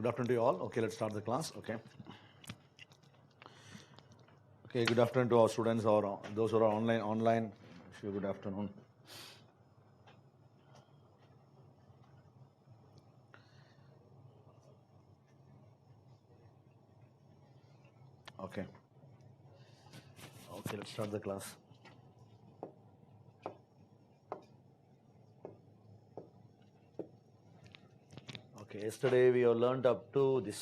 Good afternoon to you all. Okay, let's start the class. Okay, good afternoon to our students or those who are online. Good afternoon. Okay, let's start the class. Okay, yesterday we have learned up to this.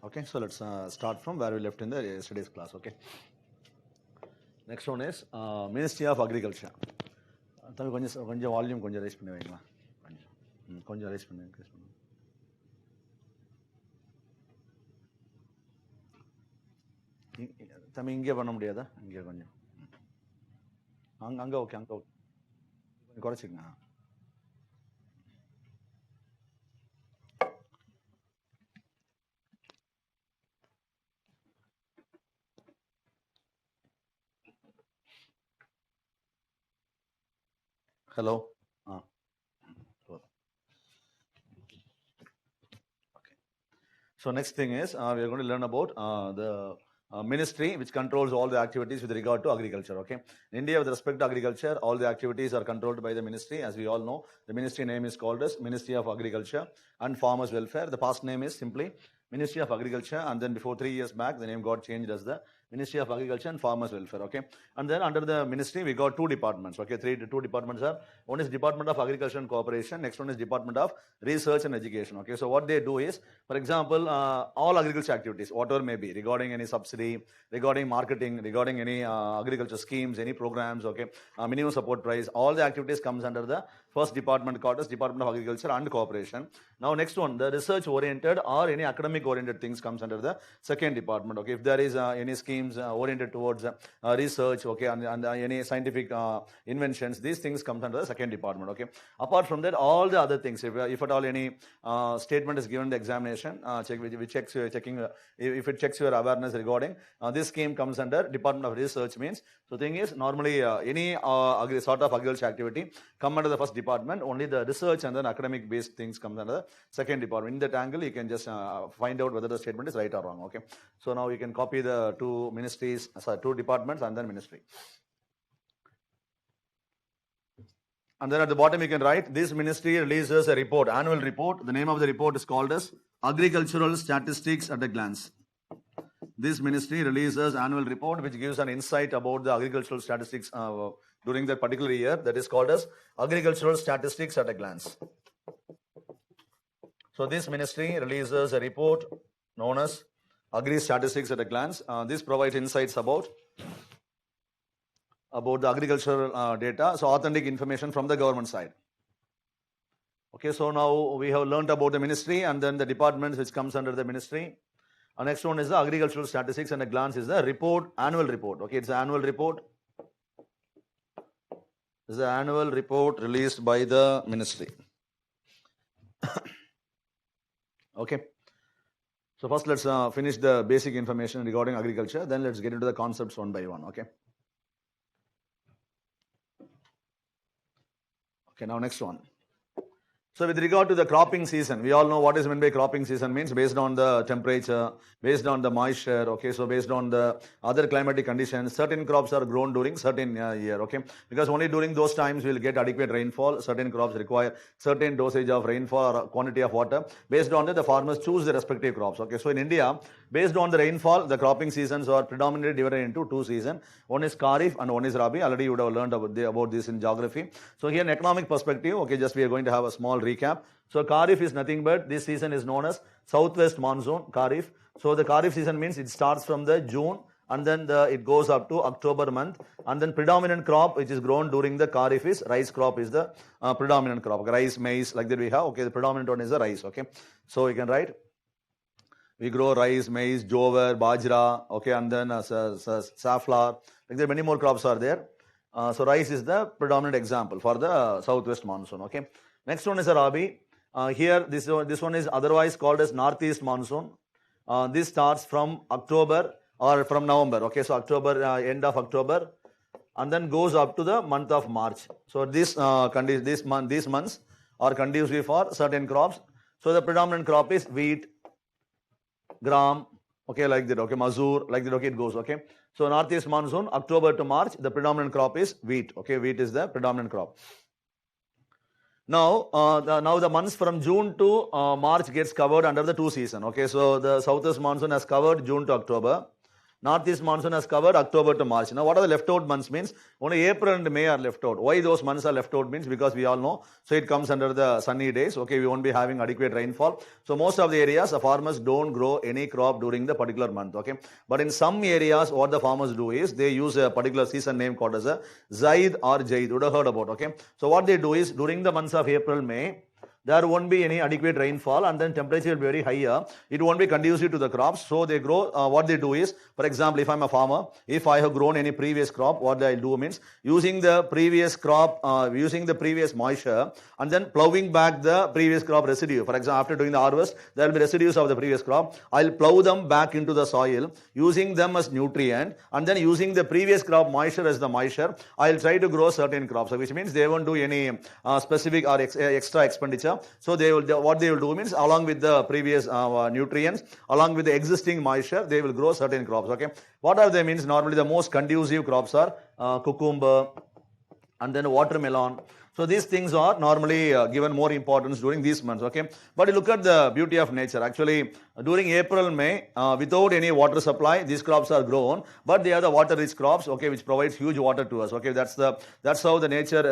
Okay, so let's start from where we left in the yesterday's class. Okay, next one is Ministry of Agriculture. கொஞ்சம் volume கொஞ்சம் rice பண்ணி வைங்களா, கொஞ்சம் rice பண்ணி தம்பி இங்கே பண்ண முடியாதா? இங்கே கொஞ்சம் அங்கே ஓகே, அங்கே ஓகே, கொஞ்சம் குறைச்சிக்கங்க. Hello. Okay. So next thing is we are going to learn about the ministry which controls all the activities with regard to agriculture. Okay. In India, with respect to agriculture, all the activities are controlled by the ministry. As we all know, the ministry name is called as Ministry of Agriculture and Farmers Welfare. The past name is simply Ministry of Agriculture, and then before 3 years back, the name got changed as the Ministry of Agriculture and Farmers Welfare. Okay, and then under the ministry we got two departments. Okay, two departments are, one is Department of Agriculture and Cooperation, next one is Department of Research and Education. Okay, so what they do is, for example, all agriculture activities, whatever may be, regarding any subsidy, regarding marketing, regarding any agriculture schemes, any programs, okay, minimum support price, all the activities comes under the first department called as Department of Agriculture and Cooperation. Now next one, the research oriented or any academic oriented things comes under the second department. Okay, if there is any schemes oriented towards research, okay, and any scientific inventions, these things come under the second department. Okay, apart from that, all the other things, if at all any statement is given in the examination, if it checks your awareness regarding this scheme comes under Department of Research. Means, so thing is, normally any sort of agriculture activity come under the first department, only the research and then academic based things comes under the second department. In that angle, you can just find out whether the statement is right or wrong. Okay, so now you can copy the two departments and then ministry. And then at the bottom you can write, this ministry releases a report, annual report. The name of the report is called as Agricultural Statistics at a Glance. This ministry releases annual report which gives an insight about the agricultural statistics during that particular year. That is called as Agricultural Statistics at a Glance. So this ministry releases a report known as Agri Statistics at a Glance. This provides insights about the agricultural data, so authentic information from the government side. Okay, so now we have learned about the ministry and then the departments which comes under the ministry. Next one is the Agricultural Statistics and a Glance is the report, annual report. Okay, it's the annual report. It's the annual report released by the ministry. Okay. So first let's finish the basic information regarding agriculture, then let's get into the concepts one by one. Okay. Okay, now next one. So with regard to the cropping season, we all know what is meant by cropping season means based on the temperature, based on the moisture, okay, so based on the other climatic conditions, certain crops are grown during certain year, okay, because only during those times we will get adequate rainfall. Certain crops require certain dosage of rainfall or quantity of water. Based on that, the farmers choose the respective crops, okay. So in India, based on the rainfall, the cropping seasons are predominantly divided into two seasons. One is Kharif and one is Rabi. Already you would have learned about this in geography. So here in economic perspective, okay, just we are going to have a small recap. So Kharif is nothing but this season is known as southwest monsoon, Kharif. So the Kharif season means it starts from the June and then it goes up to October month, and then predominant crop which is grown during the Kharif is rice crop is the predominant crop. Rice, maize, like that we have. Okay, the predominant one is the rice. Okay, so you can write, we grow rice, maize, jowar, bajra, okay, and then safflower. Like there many more crops are there. So rice is the predominant example for the southwest monsoon. Okay, next one is a Rabi. Here this one is otherwise called as northeast monsoon. This starts from October or from November. Okay, so October, end of October, and then goes up to the month of March. So these months are conducive for certain crops. So the predominant crop is wheat, gram, okay, like that, okay, mazoor, like that, okay, it goes, okay. So northeast monsoon, October to March, the predominant crop is wheat, okay, wheat is the predominant crop. Now, the months from June to March gets covered under the two season, okay. So the southwest monsoon has covered June to October. Northeast monsoon has covered October to March. Now, what are the left out months means? Only April and May are left out. Why those months are left out means because we all know. So, it comes under the sunny days. Okay, we won't be having adequate rainfall. So, most of the areas, the farmers don't grow any crop during the particular month. Okay, but in some areas, what the farmers do is they use a particular season name called as a Zaid or Jaid. You would have heard about. Okay, so what they do is during the months of April, May, there won't be any adequate rainfall and then temperature will be very higher. It won't be conducive to the crops. So they grow, what they do is, for example, if I'm a farmer, if I have grown any previous crop, what I'll do means, using the previous crop, using the previous moisture and then plowing back the previous crop residue. For example, after doing the harvest, there will be residues of the previous crop. I'll plow them back into the soil, using them as nutrient and then using the previous crop moisture as the moisture, I'll try to grow certain crops, which means they won't do any specific or extra expenditure. So what they will do means along with the previous nutrients, along with the existing moisture, they will grow certain crops. Okay, what are they means? Normally the most conducive crops are cucumber and then watermelon. So these things are normally given more importance during these months, okay. But you look at the beauty of nature. Actually, during April, May, without any water supply, these crops are grown, but they are the water-rich crops, okay, which provides huge water to us, okay. That's how the nature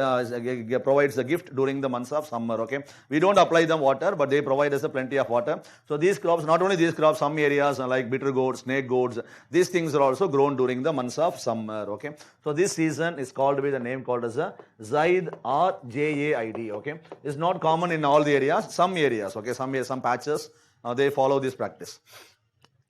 provides the gift during the months of summer, okay. We don't apply them water, but they provide us a plenty of water. So these crops, not only these crops, some areas like bitter gourds, snake gourds, these things are also grown during the months of summer, okay. So this season is called with the name called as a Zaid or JAID, okay. It's not common in all the areas, some areas, okay, some patches, they follow this practice.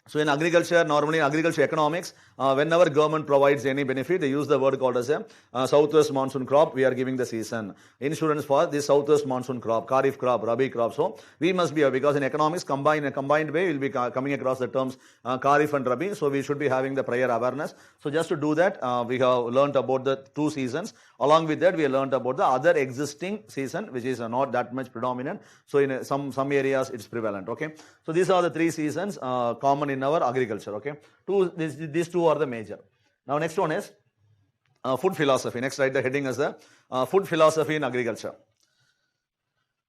So in agriculture, normally in agriculture economics, whenever government provides any benefit, they use the word called as a southwest monsoon crop. We are giving the season insurance for this southwest monsoon crop, Kharif crop, Rabi crop. So we must be, because in economics, in a combined way, we'll be coming across the terms Kharif and Rabi. So we should be having the prior awareness. So just to do that, we have learnt about the two seasons. Along with that, we have learnt about the other existing season, which is not that much predominant. So in some areas, it's prevalent. Okay. So these are the three seasons common in our agriculture, okay. These two are the major. Now next one is food philosophy. Next, write the heading as the food philosophy in agriculture.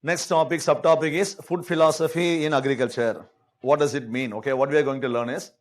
Next topic, subtopic is food philosophy in agriculture. What does it mean? Okay, what we are going to learn is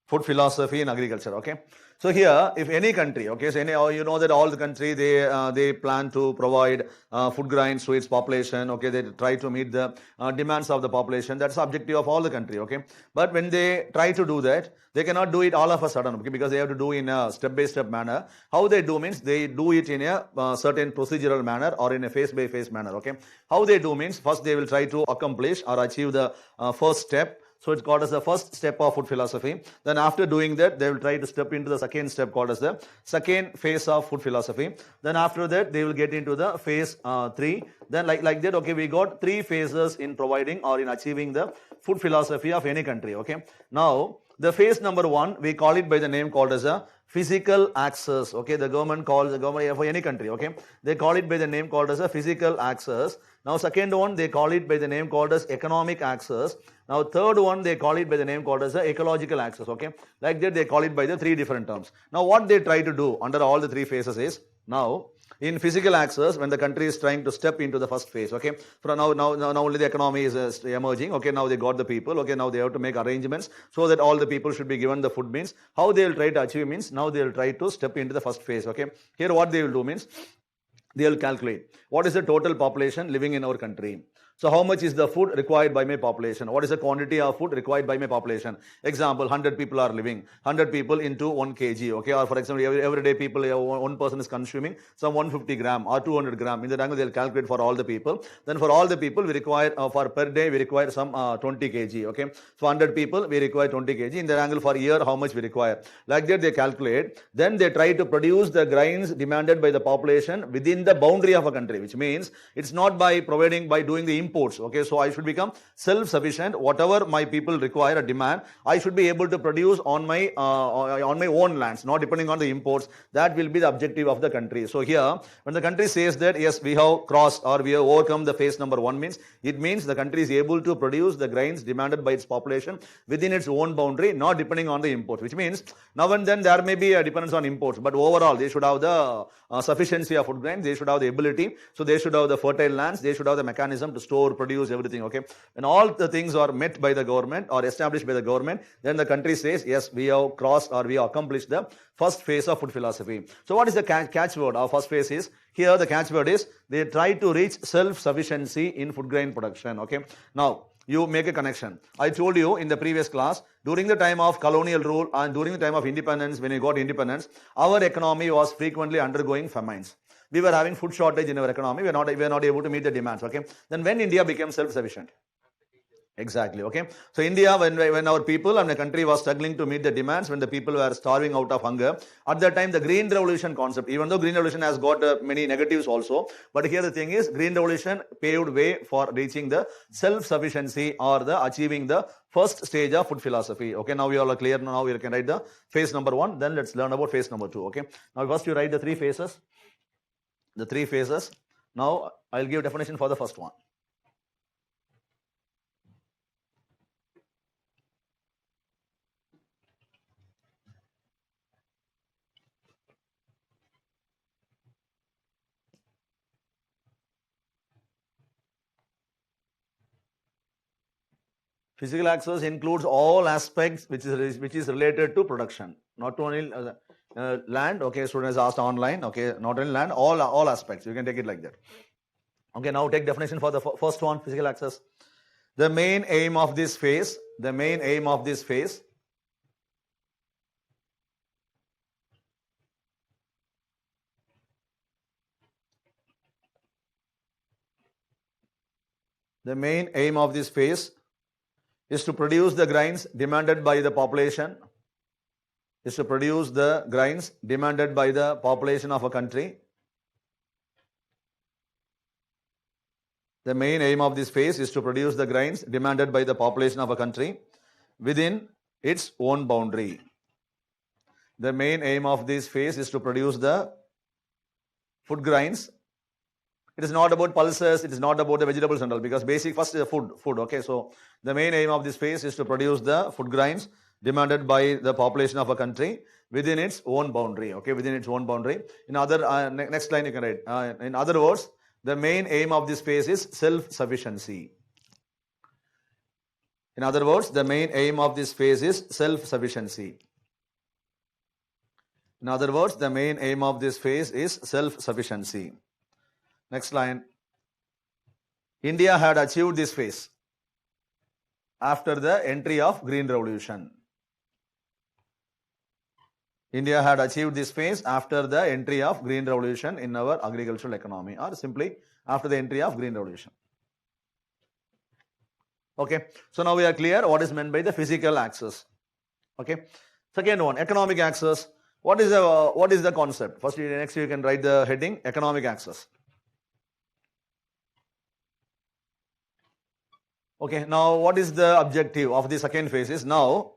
food philosophy in agriculture, okay. So here, if any country, okay, so you know that all the country, they plan to provide food grains to its population, okay, they try to meet the demands of the population. That's the objective of all the country, okay. But when they try to do that, they cannot do it all of a sudden, okay, because they have to do in a step-by-step manner. How they do means, they do it in a certain procedural manner or in a phase-by-phase manner, okay. How they do means, first they will try to accomplish or achieve the first step. So it's called as the first step of food philosophy. Then after doing that, they will try to step into the second step called as the second phase of food philosophy. Then after that, they will get into the phase 3. Then like that, okay, we got 3 phases in providing or in achieving the food philosophy of any country, okay. Now, the phase number 1, we call it by the name called as a physical access, okay. The government for any country, okay, they call it by the name called as a physical access. Now second one, they call it by the name called as economic access. Now third one, they call it by the name called as the ecological access, okay. Like that, they call it by the 3 different terms. Now what they try to do under all the 3 phases is, now in physical access, when the country is trying to step into the first phase, okay, for now only the economy is emerging, okay, now they got the people, okay, now they have to make arrangements so that all the people should be given the food means. How they will try to achieve means, now they will try to step into the first phase, okay. Here what they will do means, they will calculate what is the total population living in our country. So how much is the food required by my population? What is the quantity of food required by my population? Example, 100 people are living. 100 people into 1 kg. Okay, or for example, every day people, one person is consuming some 150 gram or 200 gram. In that angle, they'll calculate for all the people. Then for all the people, we require, for per day, we require some 20 kg. Okay, so 100 people, we require 20 kg. In that angle, for a year, how much we require? Like that, they calculate. Then they try to produce the grains demanded by the population within the boundary of a country, which means it's not by doing the imports. Okay, so I should become self-sufficient. Whatever my people require or demand, I should be able to produce on my own lands, not depending on the imports. That will be the objective of the country. So here, when the country says that yes, we have crossed or we have overcome the phase number 1, means it means the country is able to produce the grains demanded by its population within its own boundary, not depending on the imports. Which means now and then there may be a dependence on imports, but overall they should have the sufficiency of food grains. They should have the ability, so they should have the fertile lands, they should have the mechanism to store, produce everything. Okay, when all the things are met by the government or established by the government, then the country says yes, we have crossed or we have accomplished the first phase of food philosophy. So what is the catchword? Our first phase is, here the catchword is, they try to reach self-sufficiency in food grain production. Okay, now you make a connection. I told you in the previous class, during the time of colonial rule and during the time of independence, when we got independence, our economy was frequently undergoing famines. We were having food shortage in our economy. We were not able to meet the demands. Okay, then when India became self-sufficient? Exactly. Okay, so India, when our people and the country was struggling to meet the demands, when the people were starving out of hunger, at that time the green revolution concept, even though green revolution has got many negatives also, but here the thing is, green revolution paved way for reaching the self-sufficiency or the achieving the first stage of food philosophy. Okay, now we all are clear. Now we can write the phase number 1, then let's learn about phase number 2. Okay, now first you write the 3 phases. The 3 phases. Now I'll give definition for the first one. Physical access includes all aspects which is related to production, not only land. Okay, students asked online. Okay, not only land, all aspects. You can take it like that. Okay, now take definition for the first one, physical access. The main aim of this phase, the main aim of this phase is to produce the grains demanded by the population, is to produce the grains demanded by the population of a country. The main aim of this phase is to produce the grains demanded by the population of a country within its own boundary. The main aim of this phase is to produce the food grains. It is not about pulses, it is not about the vegetables and all, because basic first is food. Okay, so the main aim of this phase is to produce the food grains demanded by the population of a country within its own boundary. Okay, within its own boundary. In other next line you can write. In other words, the main aim of this phase is self-sufficiency. In other words, the main aim of this phase is self-sufficiency. In other words, the main aim of this phase is self-sufficiency. Next line. India had achieved this phase after the entry of Green Revolution. India had achieved this phase after the entry of Green Revolution in our agricultural economy, or simply after the entry of Green Revolution. Okay, so now we are clear what is meant by the physical access. Okay, second one, economic access. What is the concept? First, next you can write the heading, economic access. Okay, now what is the objective of the second phase is, now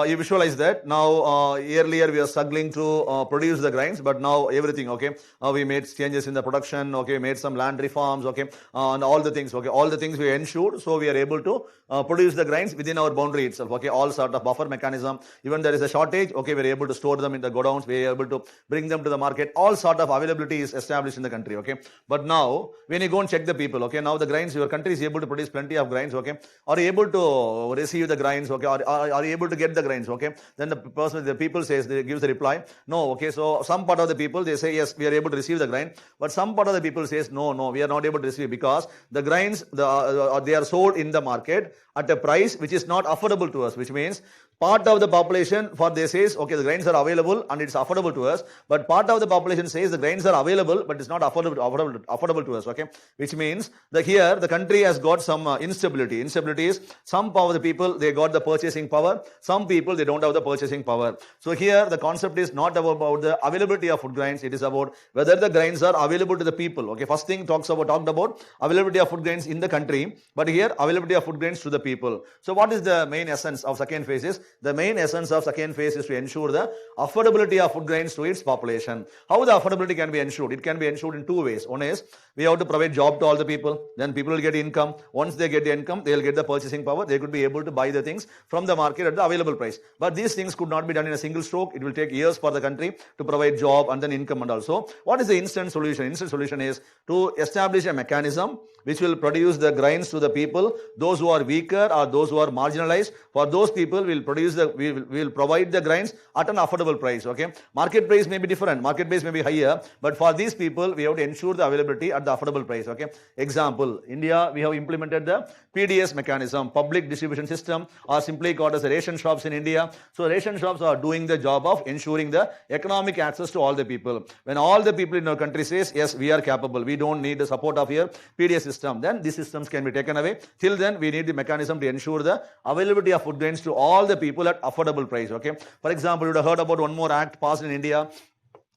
you visualize that now earlier we are struggling to produce the grains, but now everything, okay, we made changes in the production, okay, made some land reforms, okay, and all the things, okay, all the things we ensured, so we are able to produce the grains within our boundary itself, okay, all sort of buffer mechanism. Even there is a shortage, okay, we are able to store them in the godowns, we are able to bring them to the market, all sort of availability is established in the country, okay. But now when you go and check the people, okay, now the grains, your country is able to produce plenty of grains, okay, are you able to receive the grains, okay, are you able to get the grains, okay, then the people says, they gives the reply, no, okay. So some part of the people, they say yes, we are able to receive the grain, but some part of the people says no, we are not able to receive, because the grains they are sold in the market at a price which is not affordable to us, which means Part of the population for they says, okay, the grains are available and it's affordable to us, but part of the population says the grains are available but it's not affordable to us, okay, which means that here the country has got some instability. Instability is some power of the people, they got the purchasing power, some people they don't have the purchasing power. So here the concept is not about the availability of food grains, it is about whether the grains are available to the people. Okay, first thing talked about availability of food grains in the country, but here availability of food grains to the people. So what is the main essence of second phase is, the main essence of second phase is to ensure the affordability of food grains to its population. How the affordability can be ensured? It can be ensured in two ways. One is we have to provide job to all the people, then people will get income. Once they get the income, they will get the purchasing power, they could be able to buy the things from the market at the available price. But these things could not be done in a single stroke. It will take years for the country to provide job and then income and also. What is the instant solution? Instant solution is to establish a mechanism which will produce the grains to the people, those who are weaker or those who are marginalized. For those people, we will provide the grains at an affordable price. Okay, market price may be different, market price may be higher, but for these people, we have to ensure the availability at the affordable price. Okay, example, India, we have implemented the PDS mechanism, public distribution system, or simply called as the ration shops in India. So ration shops are doing the job of ensuring the economic access to all the people. When all the people in our country says, yes, we are capable, we don't need the support of your PDS system, then these systems can be taken away. Till then, we need the mechanism to ensure the availability of food grains to all the people at affordable price. Okay, for example, you would have heard about one more act passed in India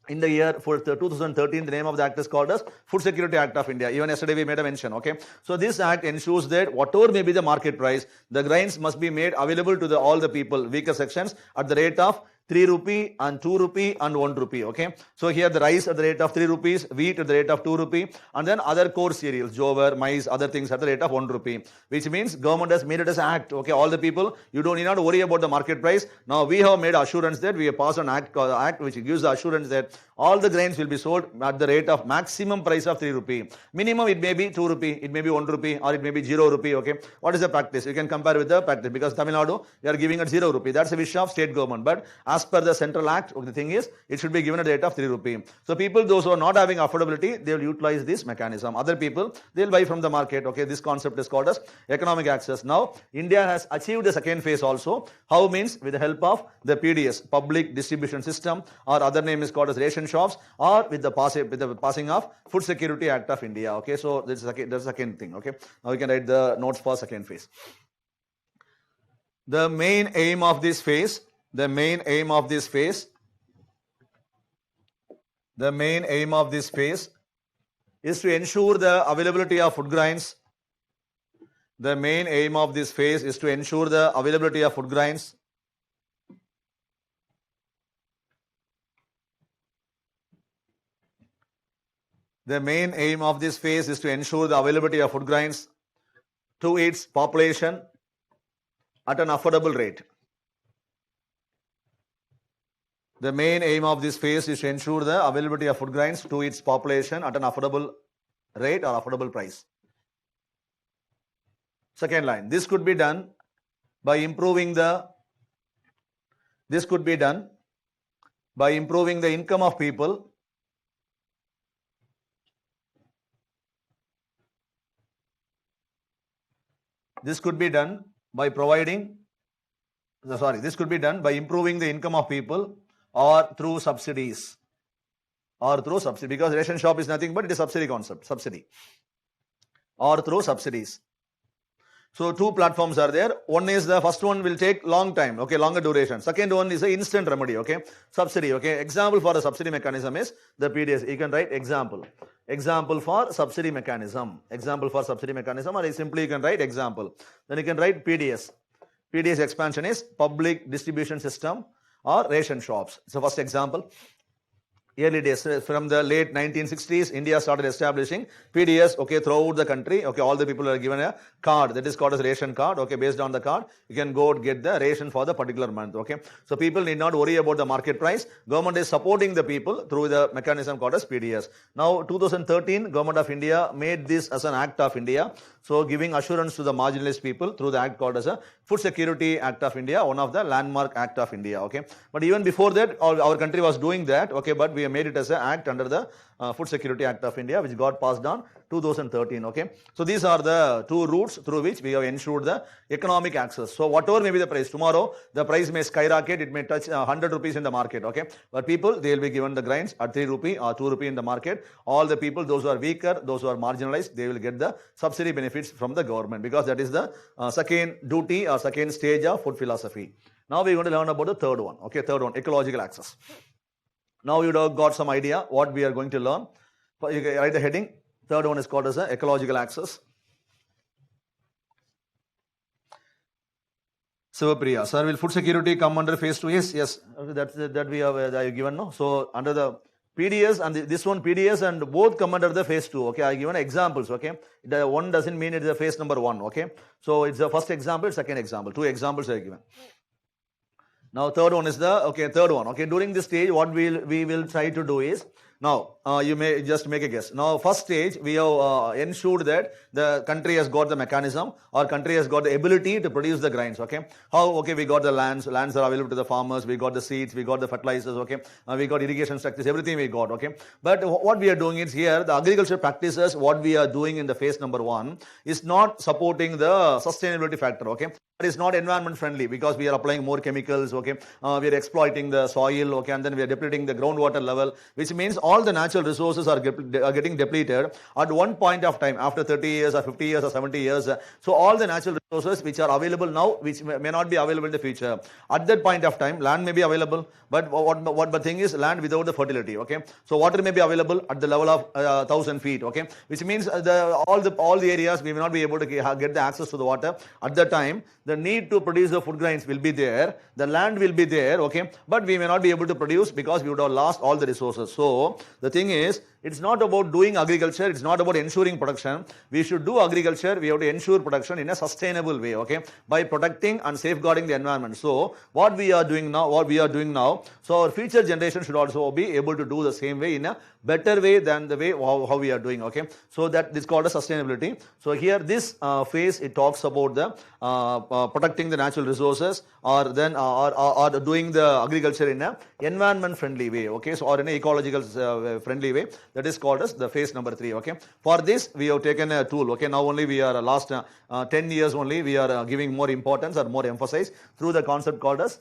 in the year for 2013. The name of the act is called as Food Security Act of India. Even yesterday we made a mention. Okay, so this act ensures that whatever may be the market price, the grains must be made available to all the people, weaker sections, at the rate of 3 rupee and 2 rupee and 1 rupee. Okay, so here the rice at the rate of 3 rupees, wheat at the rate of 2 rupee, and then other core cereals, jowar, maize, other things at the rate of 1 rupee, which means government has made it as act. Okay, all the people, you don't need not worry about the market price. Now we have made assurance that we have passed an act which gives the assurance that all the grains will be sold at the rate of maximum price of 3 rupee. Minimum it may be 2 rupee, it may be 1 rupee, or it may be 0 rupee. Okay, what is the practice? You can compare with the practice, because Tamil Nadu, they are giving at 0 rupee. That's a wish of state government, but as per the central act, the thing is, it should be given at the rate of 3 rupee. So people, those who are not having affordability, they will utilize this mechanism. Other people, they will buy from the market. Okay, this concept is called as economic access. Now, India has achieved the second phase also. How means? With the help of the PDS, public distribution system, or other name is called as ration shops, or with the passing of Food Security Act of India. Okay, so this is the second thing. Okay, now we can write the notes for second phase. The main aim of this phase, the main aim of this phase is to ensure the availability of food grains. The main aim of this phase is to ensure the availability of food grains. The main aim of this phase is to ensure the availability of food grains to its population at an affordable rate. The main aim of this phase is to ensure the availability of food grains to its population at an affordable rate or affordable price. Second line, this could be done by improving the income of people. This could be done by improving the income of people, or through subsidies, because ration shop is nothing but it is subsidy concept, or through subsidies. So two platforms are there. One is, the first one will take long time, okay, longer duration. Second one is an instant remedy, okay, subsidy. Okay, example for the subsidy mechanism is the PDS. You can write example for subsidy mechanism, or simply you can write example. Then you can write PDS. PDS expansion is public distribution system or ration shops. So first example, early days, from the late 1960s, India started establishing PDS, okay, throughout the country. Okay, all the people are given a card that is called as ration card. Okay, based on the card, you can go get the ration for the particular month. Okay, so people need not worry about the market price. Government is supporting the people through the mechanism called as PDS. Now, 2013, Government of India made this as an Act of India. So, giving assurance to the marginalized people through the act called as a Food Security Act of India, one of the landmark Act of India. Okay, but even before that, our country was doing that. Okay, but we have made it as an act under the Food Security Act of India, which got passed on 2013. Okay, so these are the two routes through which we have ensured the economic access. So whatever may be the price, tomorrow the price may skyrocket, it may touch 100 rupees in the market. Okay, but people, they will be given the grains at 3 rupee or 2 rupee in the market. All the people, those who are weaker, those who are marginalized, they will get the subsidy benefits from the government, because that is the second duty or second stage of food philosophy. Now we are going to learn about the third one. Okay, third one, ecological access. Now you have got some idea what we are going to learn. You can write the heading. Third one is called as ecological access. Sivapriya, sir, will food security come under phase 2? Yes, that we have given. No, so under the PDS and this one PDS and both come under the phase 2. Okay, I given examples. Okay, the one doesn't mean it is a phase number 1. Okay, so it's the first example, second example. 2 examples are given. Now third one is the third one. Okay, during this stage, what we will try to do is, now you may just make a guess. Now first stage, we have ensured that the country has got the mechanism, or country has got the ability to produce the grains. Okay, how? Okay, we got the lands are available to the farmers, we got the seeds, we got the fertilizers. Okay, we got irrigation structures, everything we got. Okay, but what we are doing is here, the agriculture practices, what we are doing in the phase number 1 is not supporting the sustainability factor. Okay, it is not environment friendly, because we are applying more chemicals. Okay, we are exploiting the soil. Okay, and then we are depleting the groundwater level, which means all the natural resources are getting depleted at one point of time, after 30 years or 50 years or 70 years. So all the natural resources which are available now, which may not be available in the future, at that point of time, land may be available, but what the thing is, land without the fertility. Okay, so water may be available at the level of 1,000 feet. Okay, which means all the areas we may not be able to get the access to the water at that time. The need to produce the food grains will be there, the land will be there. Okay, but we may not be able to produce, because we would have lost all the resources. So the thing is, it's not about doing agriculture, it's not about ensuring production. We should do agriculture, we have to ensure production in a sustainable way. Okay, by protecting and safeguarding the environment. So what we are doing now, so our future generation should also be able to do the same way, in a better way than the way how we are doing. Okay, so that is called a sustainability. So here this phase, it talks about the protecting the natural resources, or then or doing the agriculture in a environment friendly way. Okay, so or in a ecological friendly way. That is called as the phase number 3. Okay, for this we have taken a tool. Okay, now only we are last 10 years only we are giving more importance or more emphasis through the concept called as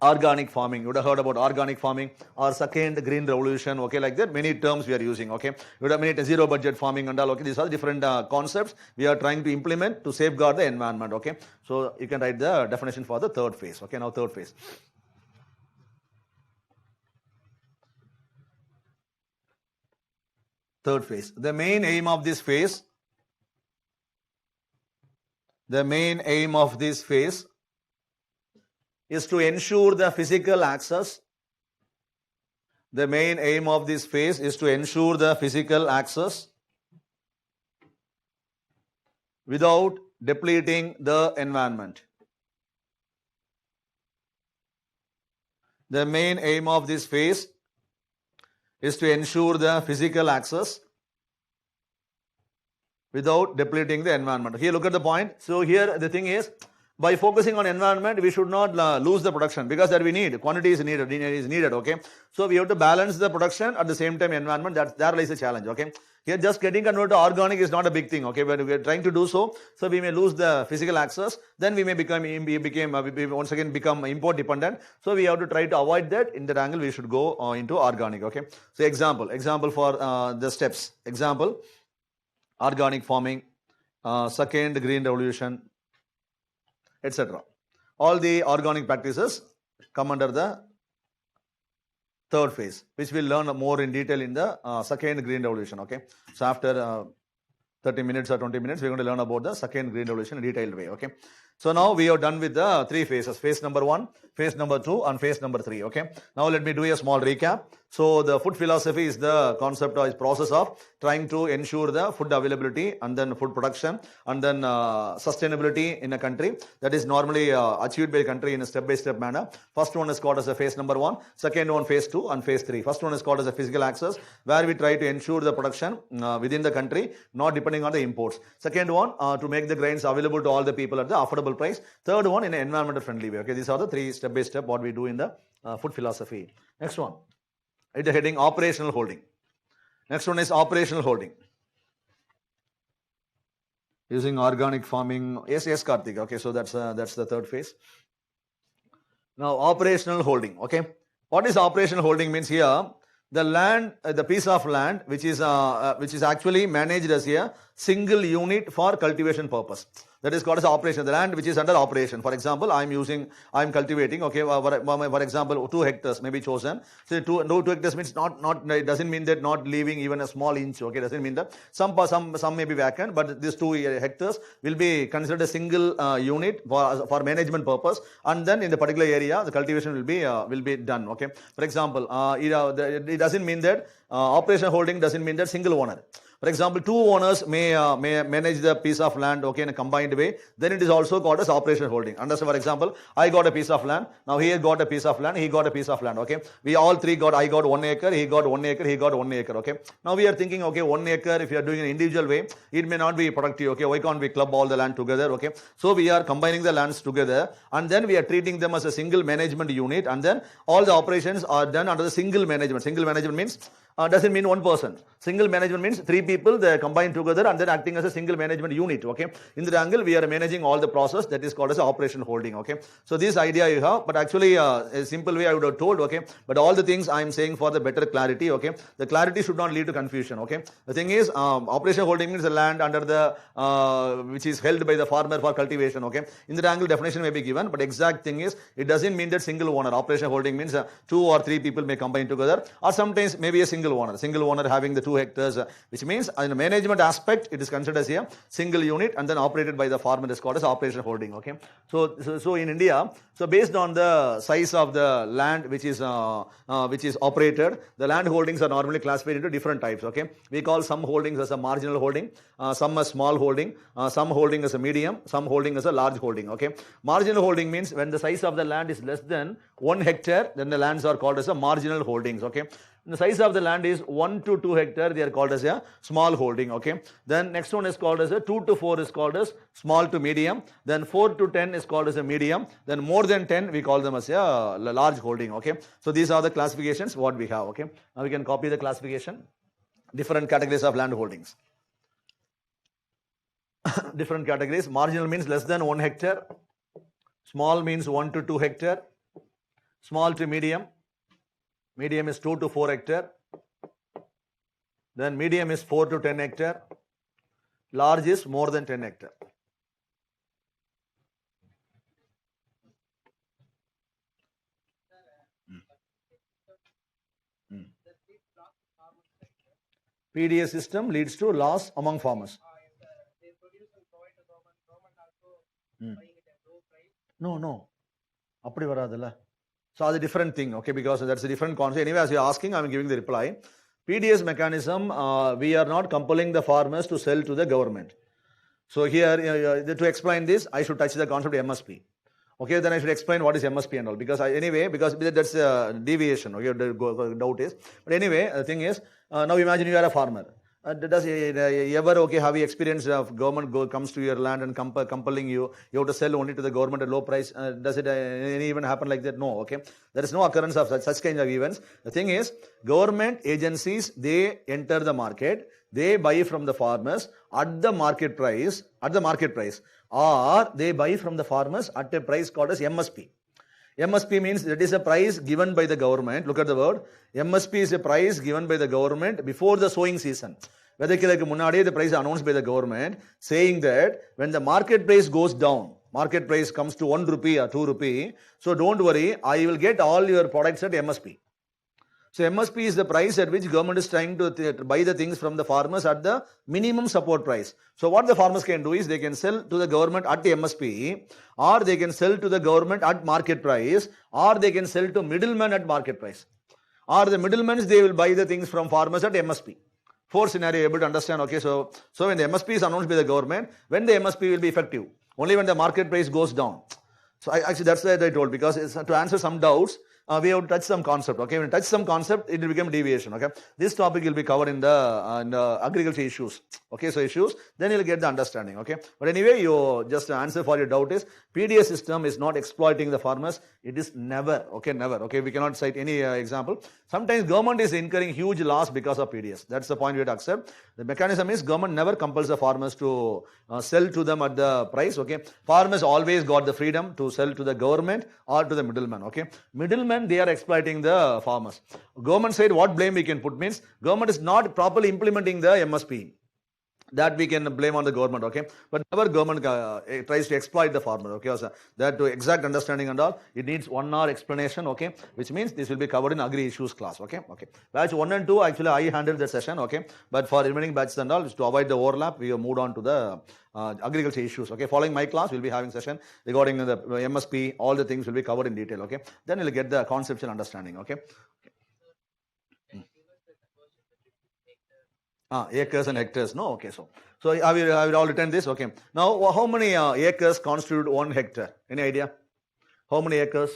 organic farming. You would have heard about organic farming or second green revolution. Okay, like that many terms we are using. Okay, you would have made zero budget farming and all. Okay, these are different concepts we are trying to implement to safeguard the environment. Okay, so you can write the definition for the third phase. Okay, now third phase. Third phase. The main aim of this phase is to ensure the physical access. The main aim of this phase is to ensure the physical access without depleting the environment. The main aim of this phase is to ensure the physical access without depleting the environment. Here, look at the point. So here the thing is, by focusing on environment, we should not lose the production, because that we need, quantity is needed. Okay, so we have to balance the production at the same time environment. There lies the challenge. Okay, here just getting converted to organic is not a big thing. Okay, but we are trying to do so we may lose the physical access, then we may once again become import dependent. So we have to try to avoid that. In that angle, we should go into organic. Okay, so example for the steps. Example, organic farming, second green revolution, etc. All the organic practices come under the third phase, which we'll learn more in detail in the second green revolution. Okay, so after 30 minutes or 20 minutes, we're going to learn about the second green revolution in a detailed way. Okay, so now we are done with the 3 phases: phase number 1, phase number 2, and phase number 3. Okay, now let me do a small recap. So the food philosophy is the concept or process of trying to ensure the food availability and then food production and then sustainability in a country. That is normally achieved by a country in a step-by-step manner. First one is called as a phase number 1, second one phase 2, and phase 3. First one is called as a physical access, where we try to ensure the production within the country, not depending on the imports. Second one, to make the grains available to all the people at the affordable price. Third one, in an environmental friendly way. Okay, these are the 3 step-by-step what we do in the food philosophy. Next one, Hit the heading operational holding. Next one is operational holding. Using organic farming. Yes, Karthik. Okay, so that's the third phase. Now, operational holding. Okay, what is operational holding means here? The land, the piece of land which is actually managed as a single unit for cultivation purpose. That is called as operation. The land which is under operation. For example, I am cultivating. Okay, for example, 2 hectares may be chosen. So 2 hectares means not. It doesn't mean that not leaving even a small inch. Okay, doesn't mean that some may be vacant, but these 2 hectares will be considered a single unit for management purpose. And then in the particular area, the cultivation will be done. Okay, for example, it doesn't mean that operation holding doesn't mean that single owner. For example, 2 owners may manage the piece of land, okay, in a combined way. Then it is also called as operation holding. Understand? For example, I got a piece of land. Now he got a piece of land. He got a piece of land. Okay, we all three got. I got 1 acre. He got 1 acre. He got 1 acre. Okay. Now we are thinking, okay, 1 acre. If you are doing an individual way, it may not be productive. Okay, why can't we club all the land together? Okay, so we are combining the lands together, and then we are treating them as a single management unit, and then all the operations are done under the single management. Single management means. Doesn't mean one person. Single management means 3 people, they combine together and then acting as a single management unit. Okay. In that angle, we are managing all the process. That is called as operation holding. Okay. So this idea you have, but actually a simple way I would have told. Okay. But all the things I am saying for the better clarity. Okay. The clarity should not lead to confusion. Okay. The thing is, operation holding means the land under the which is held by the farmer for cultivation. Okay. In that angle, definition may be given, but exact thing is, it doesn't mean that single owner. Operation holding means 2 or 3 people may combine together, or sometimes maybe a single owner having the 2 hectares, which means in the management aspect it is considered as a single unit and then operated by the farmer is called as operation holding. Okay, so in India, so based on the size of the land which is operated, the land holdings are normally classified into different types. Okay, we call some holdings as a marginal holding, some as small holding, some holding as a medium, some holding as a large holding. Okay, marginal holding means when the size of the land is less than 1 hectare, then the lands are called as a marginal holdings. Okay. The size of the land is 1 to 2 hectare, they are called as a small holding. Okay. Then next one is called as a 2 to 4 is called as small to medium. Then 4 to 10 is called as a medium. Then more than 10 we call them as a large holding. Okay. So these are the classifications what we have. Okay. Now we can copy the classification. Different categories of land holdings. Different categories. Marginal means less than 1 hectare. Small means 1 to 2 hectare. Small to medium. Medium is 2 to 4 hectare. Then medium is 4 to 10 hectare. Large is more than 10 hectare. PDS system leads to loss among farmers. No. Appadi varadilla. So that's a different thing, okay, because that's a different concept. Anyway, as you're asking, I'm giving the reply. PDS mechanism, we are not compelling the farmers to sell to the government. So here, to explain this, I should touch the concept of MSP. Okay, then I should explain what is MSP and all. Because because that's a deviation, okay, the doubt is. But anyway, the thing is, now imagine you are a farmer. Does ever, okay, have you experienced of government comes to your land and compelling you have to sell only to the government at low price? Does it even happen like that? No, okay. There is no occurrence of such kind of events. The thing is, government agencies, they enter the market, they buy from the farmers at the market price, or they buy from the farmers at a price called as MSP. MSP means that is a price given by the government. Look at the word. MSP is a price given by the government before the sowing season. The price announced by the government, saying that when the market price goes down, market price comes to 1 rupee or 2 rupee, so don't worry, I will get all your products at MSP. So MSP is the price at which government is trying to buy the things from the farmers at the minimum support price. So what the farmers can do is they can sell to the government at the MSP, or they can sell to the government at market price, or they can sell to middlemen at market price. Or the middlemen, they will buy the things from farmers at MSP. 4 scenario able to understand. Okay, so when the MSP is announced by the government, when the MSP will be effective? Only when the market price goes down. So actually that's why I told, because it's to answer some doubts. we have to touch some concept. Okay, when you touch some concept, it will become deviation. Okay, this topic will be covered in the agriculture issues. Okay, so issues, then you'll get the understanding. Okay, but anyway, you just answer for your doubt is PDS system is not exploiting the farmers. It is never. Okay, never. Okay, we cannot cite any example. Sometimes government is incurring huge loss because of PDS. That's the point we have to accept. The mechanism is government never compels the farmers to sell to them at the price. Okay, farmers always got the freedom to sell to the government or to the middleman. Okay, middlemen, they are exploiting the farmers. Government said what blame we can put means government is not properly implementing the MSP. That we can blame on the government, okay? But never government tries to exploit the farmer, okay? So that to exact understanding and all, it needs 1 hour explanation, okay? Which means this will be covered in agri issues class, okay? Okay. Batch 1 and 2, actually I handled the session, okay? But for remaining batches and all, to avoid the overlap, we have moved on to the agriculture issues, okay? Following my class, we'll be having session regarding the MSP, all the things will be covered in detail, okay? Then we'll get the conceptual understanding, okay? Acres and hectares, no? Okay, so I will all written this, okay. Now, how many acres constitute 1 hectare? Any idea? How many acres?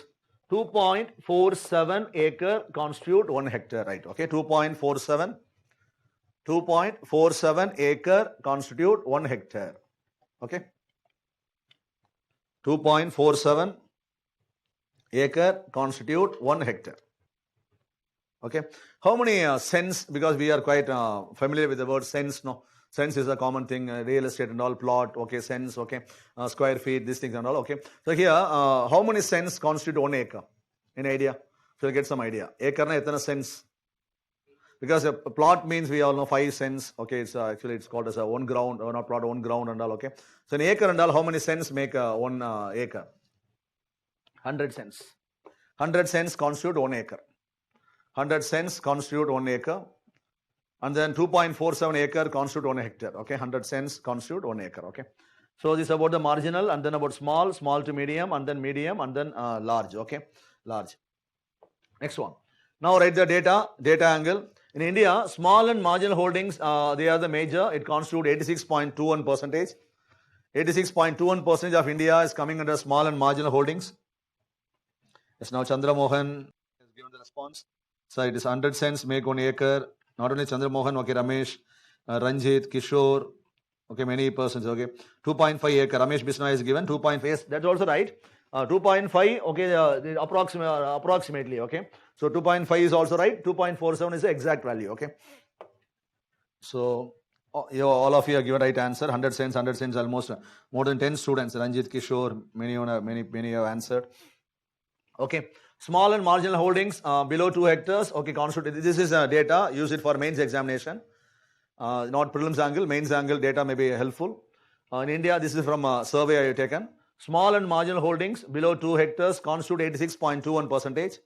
2.47 acre constitute 1 hectare, right? Okay, 2.47 acre constitute 1 hectare, okay. 2.47 acre constitute 1 hectare. Okay, how many cents, because we are quite familiar with the word cents, no? Cents is a common thing, real estate and all, plot, okay, cents, okay, square feet, these things and all, okay. So here, how many cents constitute 1 acre? Any idea? So you'll get some idea. Acre na etana cents? Because a plot means we all know 5 cents, okay, it's actually it's called as a 1 ground, or not plot, 1 ground and all, okay. So an acre and all, how many cents make 1 acre? 100 cents. 100 cents constitute 1 acre. 100 cents constitute 1 acre, and then 2.47 acre constitute 1 hectare, okay. 100 cents constitute 1 acre, okay. So this is about the marginal, and then about small to medium, and then large, okay, large. Next one. Now write the data angle. In India, small and marginal holdings, they are the major. It constitute 86.21%. 86.21% of India is coming under small and marginal holdings. Yes, now Chandra Mohan has given the response. So it is 100 cents make 1 acre. Not only Chandra Mohan, okay, Ramesh, Ranjit, Kishore, okay, many persons, okay. 2.5 acre, Ramesh Bisnoy is given, 2.5, yes, that's also right. 2.5, okay, approximately, okay. So 2.5 is also right, 2.47 is the exact value, okay. So all of you have given right answer, 100 cents, almost more than 10 students, Ranjit, Kishore, many have answered. Okay, small and marginal holdings below 2 hectares. Okay, constitute. This is data. Use it for mains examination. Not prelims angle, mains angle data may be helpful. In India, this is from a survey I have taken. Small and marginal holdings below 2 hectares constitute 86.21%.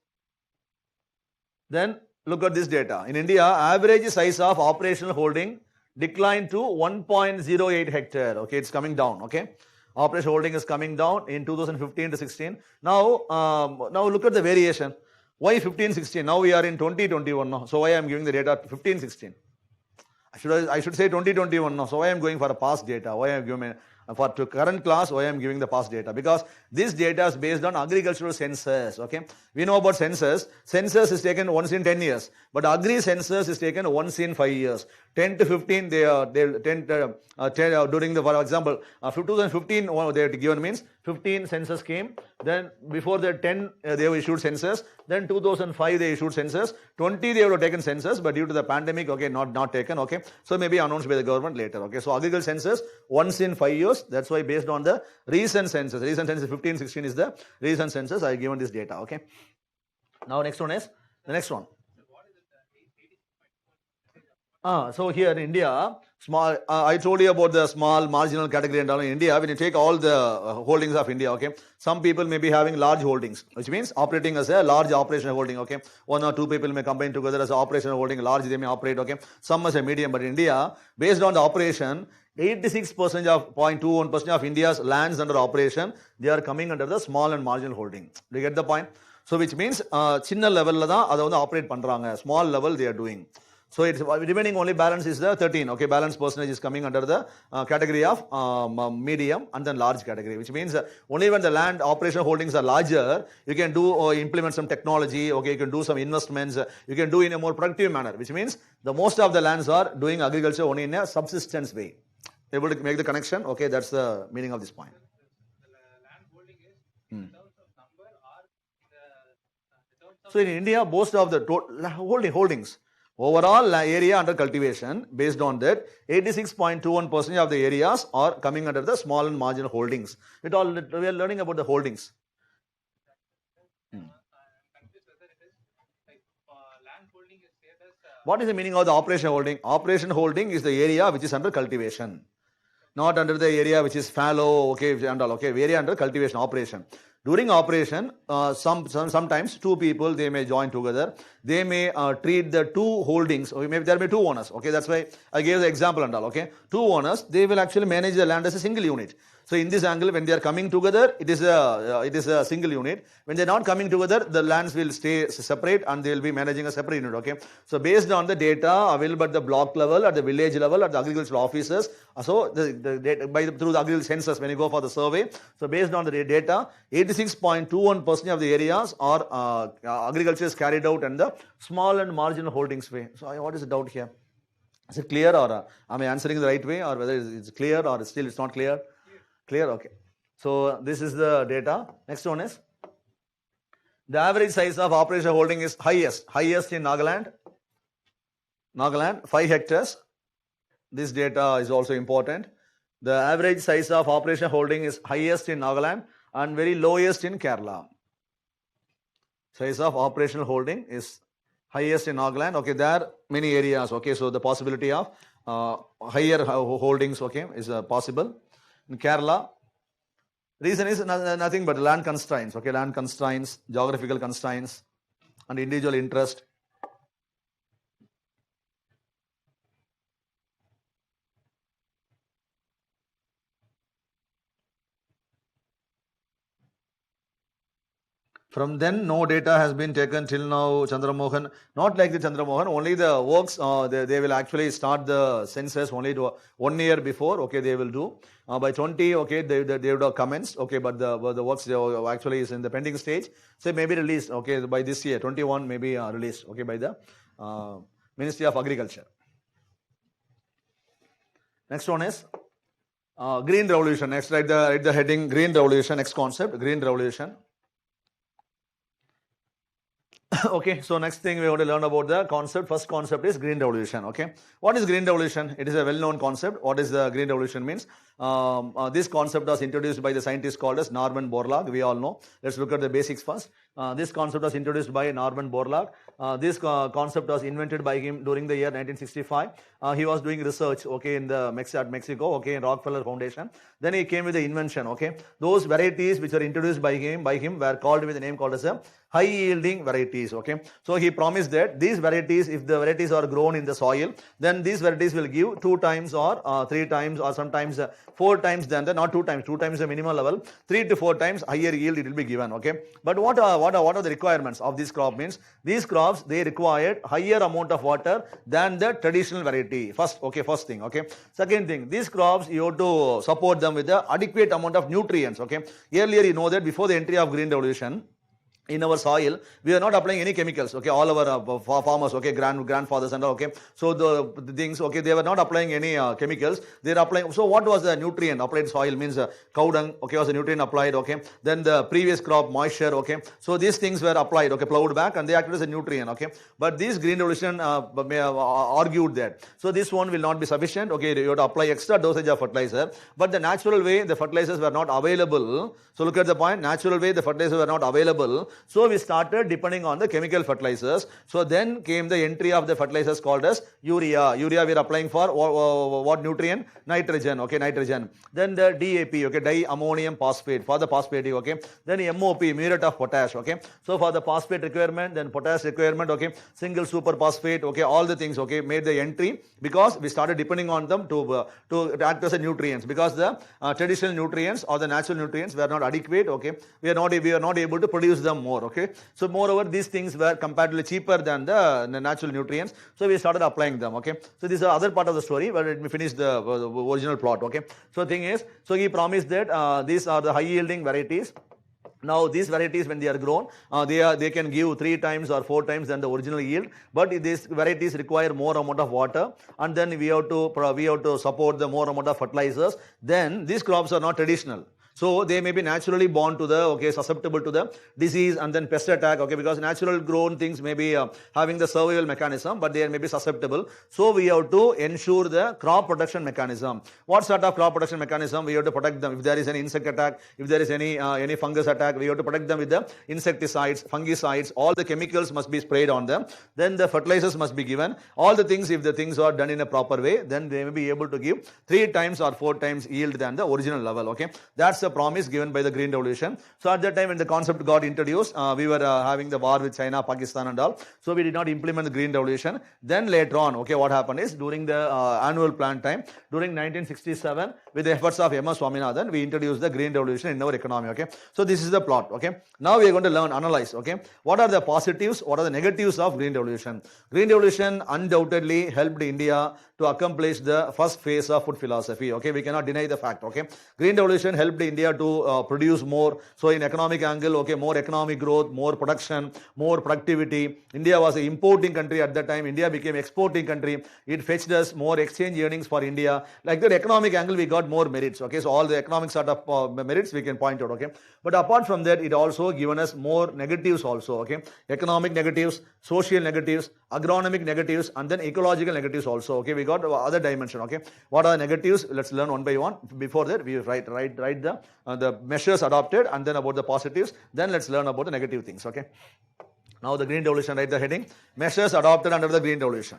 Then look at this data. In India, average size of operational holding declined to 1.08 hectare. Okay, it's coming down. Okay. Operational holding is coming down in 2015 to 16. Now look at the variation. Why 15, 16? Now we are in 2021 now. So why I am giving the data 15, 16? I should say 2021 now. So why I am going for a past data? Why I am giving for to current class? Why I am giving the past data? Because this data is based on agricultural census. Okay, we know about census. Census is taken once in 10 years, but agri census is taken once in 5 years. 10 to 15, they during the, for example, 2015 they have given means 15 census came. Then before the 10 they have issued census. Then 2005 they issued census. 20 they have taken census, but due to the pandemic, okay, not taken. Okay, so maybe announced by the government later. Okay, so agricultural census once in 5 years. That's why based on the recent census. Recent census 15, 16 is the recent census. I given this data. Okay. Now next one is the next one. So here in India, small. I told you about the small marginal category and all in India. When you take all the holdings of India, okay, some people may be having large holdings, which means operating as a large operational holding. Okay, 1 or 2 people may combine together as operational holding. Large they may operate. Okay, some as a medium. But in India, based on the operation, 86% of 0.21% of India's lands under operation, they are coming under the small and marginal holding. Do you get the point? So which means chinna level la da adha operate pandranga. Small level they are doing. So it's remaining only balance is the 13. Okay, balance percentage is coming under the category of medium and then large category, which means only when the land operation holdings are larger, you can do or implement some technology. Okay, you can do some investments. You can do in a more productive manner, which means the most of the lands are doing agriculture only in a subsistence way. Able to make the connection? Okay, that's the meaning of this point. So in India, most of the holdings, overall area under cultivation, based on that, 86.21% of the areas are coming under the small and marginal holdings. We are learning about the holdings. What is the meaning of the operation holding? Operation holding is the area which is under cultivation, not under the area which is fallow, okay, and all, okay, area under cultivation operation. During operation, sometimes two people, they may join together. They may treat the two holdings, or maybe there may be two owners. Okay, that's why I gave the example and all. Okay, two owners, they will actually manage the land as a single unit. So in this angle, when they are coming together, it is a single unit. When they are not coming together, the lands will stay separate and they will be managing a separate unit. Okay. So based on the data available at the block level, at the village level, at the agricultural offices, so the data through the agricultural census when you go for the survey. So based on the data, 86.21% of the areas are agriculture is carried out in the small and marginal holdings way. So what is the doubt here? Is it clear, or am I answering the right way, or whether it's clear or still it's not clear? Clear? Okay. So this is the data. Next one is the average size of operation holding is highest in Nagaland, 5 hectares. This data is also important. The average size of operation holding is highest in Nagaland and very lowest in Kerala. Size of operational holding is highest in Nagaland. Okay, there are many areas. Okay, so the possibility of higher holdings, okay, is possible. In Kerala, reason is nothing but land constraints, okay, land constraints, geographical constraints, and individual interest. From then, no data has been taken till now, Chandramohan. Not like the Chandramohan, only the works, they will actually start the census only 1 year before, okay, they will do. By 20, okay, they would have commenced, okay, but the works actually is in the pending stage. So maybe released, okay, by this year, 21 maybe released, okay, by the Ministry of Agriculture. Next one is Green Revolution. Next, write the heading Green Revolution, next concept, Green Revolution. Okay, so next thing we want to learn about the concept. First concept is Green Revolution. Okay, what is Green Revolution? It is a well-known concept. What is the Green Revolution means? This concept was introduced by the scientist called as Norman Borlaug. We all know. Let's look at the basics first. This concept was introduced by Norman Borlaug. This concept was invented by him during the year 1965. He was doing research, okay, in the Mexico, okay, in Rockefeller Foundation. Then he came with the invention, okay. Those varieties which were introduced by him were called with the name called as a high yielding varieties, okay. So he promised that these varieties, if the varieties are grown in the soil, then these varieties will give 2 times or 3 times or sometimes 4 times than the, not 2 times, 2 times the minimum level, 3 to 4 times higher yield it will be given, okay. But what are the requirements of this crop means? These crops, they required higher amount of water than the traditional variety. First thing, okay. Second thing, these crops, you have to support them with the adequate amount of nutrients, okay. Earlier, you know that before the entry of Green Revolution, in our soil, we are not applying any chemicals, okay, all our farmers, okay, grandfathers and all, okay, so the things, okay, they were not applying any chemicals, they are applying, so what was the nutrient applied soil means cow dung, okay, was the nutrient applied, okay, then the previous crop moisture, okay, so these things were applied, okay, plowed back and they acted as a nutrient, okay, but this Green Revolution argued that, so this one will not be sufficient, okay, you have to apply extra dosage of fertilizer, but the natural way the fertilizers were not available, so look at the point, natural way the fertilizers were not available. So we started depending on the chemical fertilizers. So then came the entry of the fertilizers called as urea. Urea we are applying for what nutrient? Nitrogen, okay, nitrogen. Then the DAP, okay, diammonium phosphate for the phosphatic, okay. Then MOP, muriate of potash, okay. So for the phosphate requirement, then potash requirement, okay, single super phosphate, okay, all the things, okay, made the entry because we started depending on them to act as a nutrients because the traditional nutrients or the natural nutrients were not adequate, okay. We are not able to produce them more, okay. So moreover, these things were comparatively cheaper than the natural nutrients, so we started applying them, okay. So this is the other part of the story, but let me finish the original plot, okay. So the thing is, so he promised that these are the high yielding varieties. Now these varieties, when they are grown, they can give 3 times or 4 times than the original yield, but these varieties require more amount of water, and then we have to support the more amount of fertilizers. Then these crops are not traditional. So they may be naturally born to the, susceptible to the disease and then pest attack, because natural grown things may be having the survival mechanism, but they may be susceptible. So we have to ensure the crop protection mechanism. What sort of crop protection mechanism? We have to protect them. If there is any insect attack, if there is any fungus attack, we have to protect them with the insecticides, fungicides, all the chemicals must be sprayed on them. Then the fertilizers must be given. All the things, if the things are done in a proper way, then they may be able to give 3 times or 4 times yield than the original level, okay. That's the promise given by the Green Revolution. So at that time when the concept got introduced, we were having the war with China, Pakistan and all. So we did not implement the Green Revolution. Then later on, what happened is during the annual plan time, during 1967, with the efforts of M.S. Swaminathan, we introduced the Green Revolution in our economy, okay. So this is the plot, okay. Now we are going to analyze, okay. What are the positives, what are the negatives of Green Revolution? Green Revolution undoubtedly helped India to accomplish the first phase of food philosophy, okay. We cannot deny the fact, okay. Green Revolution helped India to produce more. So in economic angle, more economic growth, more production, more productivity. India was an importing country at that time. India became exporting country. It fetched us more exchange earnings for India. Like that economic angle, we got more merits, okay. So all the economic sort of merits we can point out, okay. But apart from that, it also given us more negatives also, okay. Economic negatives, social negatives, agronomic negatives, and then ecological negatives also, okay. We got other dimension, okay. What are the negatives? Let's learn one by one. Before that, we write the measures adopted, and then about the positives. Then let's learn about the negative things, okay. Now the Green Revolution, write the heading, measures adopted under the Green Revolution.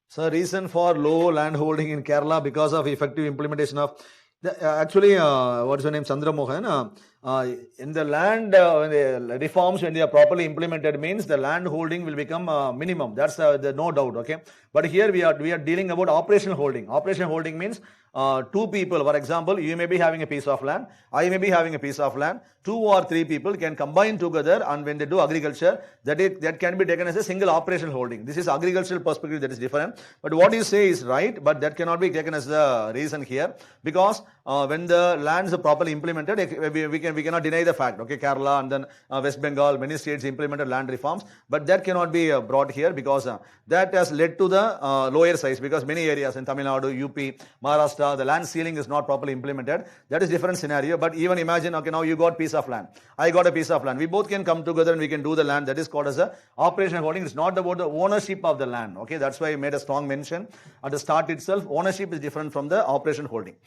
So reason for low land holding in Kerala because of effective implementation of what's your name, Chandra Mohan, in the land when the reforms, when they are properly implemented, means the land holding will become minimum. That's no doubt, okay. But here we are dealing about operational holding. Operational holding means 2 people, for example, you may be having a piece of land, I may be having a piece of land, 2 or 3 people can combine together, and when they do agriculture, that can be taken as a single operational holding. This is agricultural perspective, that is different. But what you say is right, but that cannot be taken as the reason here, because when the lands are properly implemented, we cannot deny the fact, okay. Kerala and then West Bengal, many states implemented land reforms, but that cannot be brought here because that has led to the lower size, because many areas in Tamil Nadu, UP, Maharashtra, the land ceiling is not properly implemented. That is different scenario. But even imagine, okay, now you got piece of land, I got a piece of land, we both can come together and we can do the land. That is called as a operational holding. It's not about the ownership of the land, okay. That's why I made a strong mention at the start itself. Ownership is different from the operation holding.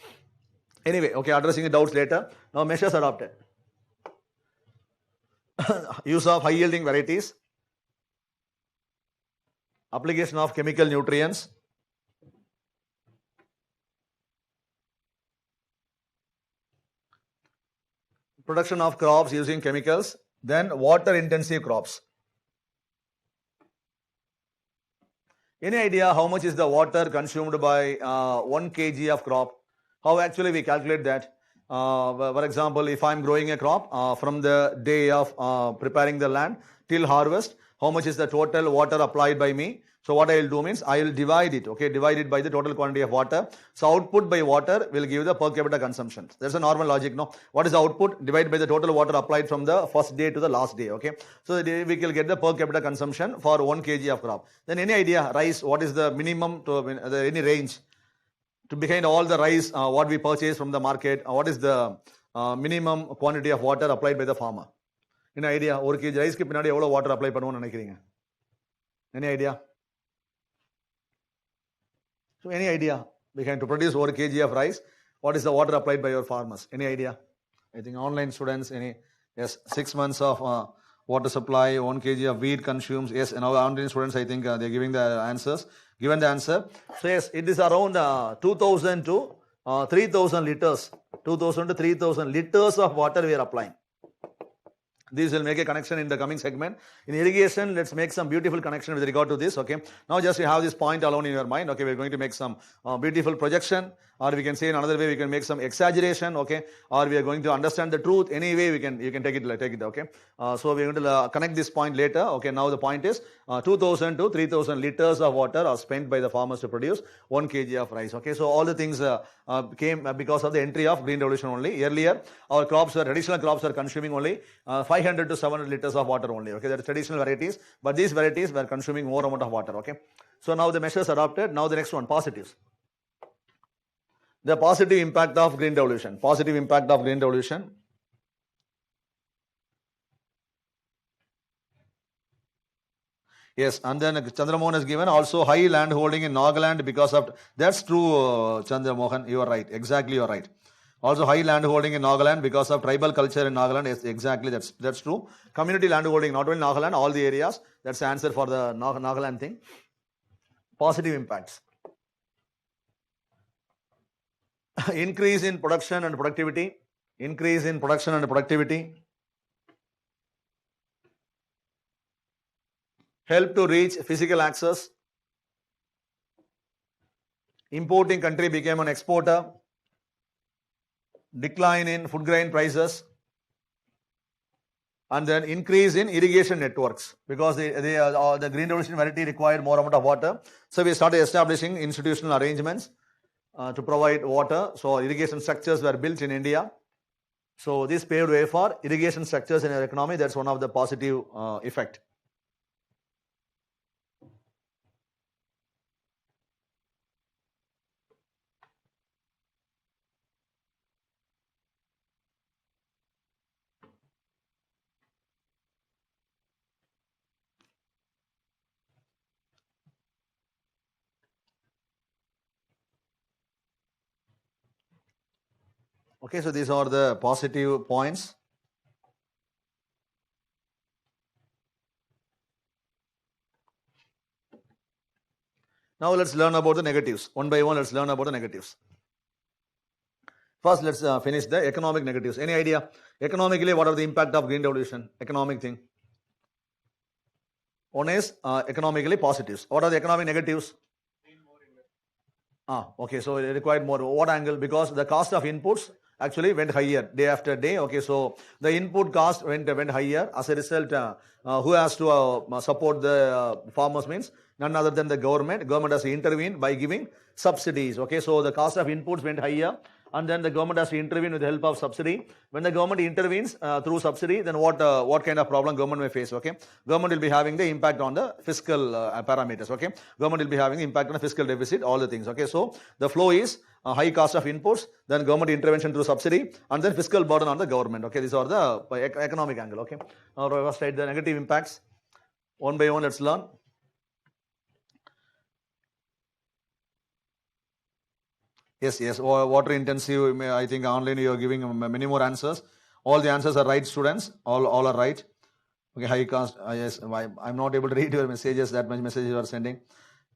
Anyway, okay, addressing the doubts later. Now measures adopted. Use of high yielding varieties, application of chemical nutrients, production of crops using chemicals, then water intensive crops. Any idea how much is the water consumed by 1 kg of crop? How actually we calculate that? For example, if I am growing a crop from the day of preparing the land till harvest, how much is the total water applied by me? So what I will do means I will divide it, okay, divide it by the total quantity of water. So output by water will give the per capita consumption. There's a normal logic, no? What is the output? Divided by the total water applied from the first day to the last day, okay. So we will get the per capita consumption for 1 kg of crop. Then any idea, rice, what is the minimum to any range? To behind all the rice, what we purchase from the market, what is the minimum quantity of water applied by the farmer? Any idea? 1 kg rice ku pinadi evlo water apply பண்ணுவோம்னு நினைக்கிறீங்க? Any idea? So any idea? Behind to produce 1 kg of rice, what is the water applied by your farmers? Any idea? I think online students, yes, 6 months of water supply, 1 kg of wheat consumes. Yes, and our online students, I think they're giving the answers. Given the answer. So yes, it is around 2,000 to 3,000 liters. 2,000 to 3,000 liters of water we are applying. This will make a connection in the coming segment. In irrigation, let's make some beautiful connection with regard to this, okay. Now just you have this point alone in your mind, okay. We're going to make some beautiful projection, or we can say in another way, we can make some exaggeration, okay, or we are going to understand the truth. Any way you can take it, okay. So we're going to connect this point later, okay. Now the point is 2,000 to 3,000 liters of water are spent by the farmers to produce 1 kg of rice, okay. So all the things came because of the entry of green revolution only. Earlier, our traditional crops are consuming only 500 to 700 liters of water only, okay. That is traditional varieties, but these varieties were consuming more amount of water, okay. So now the measures adopted. Now the next one, positives. The positive impact of green revolution. Positive impact of green revolution. Yes, and then Chandramohan has given also high land holding in Nagaland because of, that's true, Chandramohan, you are right, exactly you are right. Also high land holding in Nagaland because of tribal culture in Nagaland, yes, exactly, that's true. Community land holding, not only Nagaland, all the areas, that's the answer for the Nagaland thing. Positive impacts. Increase in production and productivity. Increase in production and productivity. Help to reach physical access. Importing country became an exporter. Decline in food grain prices. And then increase in irrigation networks, because the green revolution variety required more amount of water. So we started establishing institutional arrangements to provide water. So irrigation structures were built in India. So this paved way for irrigation structures in our economy. That's one of the positive effect. Okay, so these are the positive points. Now let's learn about the negatives. One by one, let's learn about the negatives. First, let's finish the economic negatives. Any idea? Economically, what are the impact of green revolution? Economic thing. One is economically positives. What are the economic negatives? Okay, so it required more. What angle? Because the cost of inputs actually went higher day after day. Okay, so the input cost went higher. As a result, who has to support the farmers means none other than the government. Government has to intervene by giving subsidies. Okay, so the cost of inputs went higher, and then the government has to intervene with the help of subsidy. When the government intervenes through subsidy, then what kind of problem government may face? Okay, government will be having the impact on the fiscal parameters. Okay, government will be having impact on the fiscal deficit, all the things. Okay, so the flow is high cost of inputs, then government intervention through subsidy, and then fiscal burden on the government. Okay, these are the economic angle. Okay, now first the negative impacts. One by one, let's learn. Yes, water intensive. I think online you are giving many more answers. All the answers are right, students. All are right. Okay, high cost. Yes, I'm not able to read your messages. That much messages you are sending.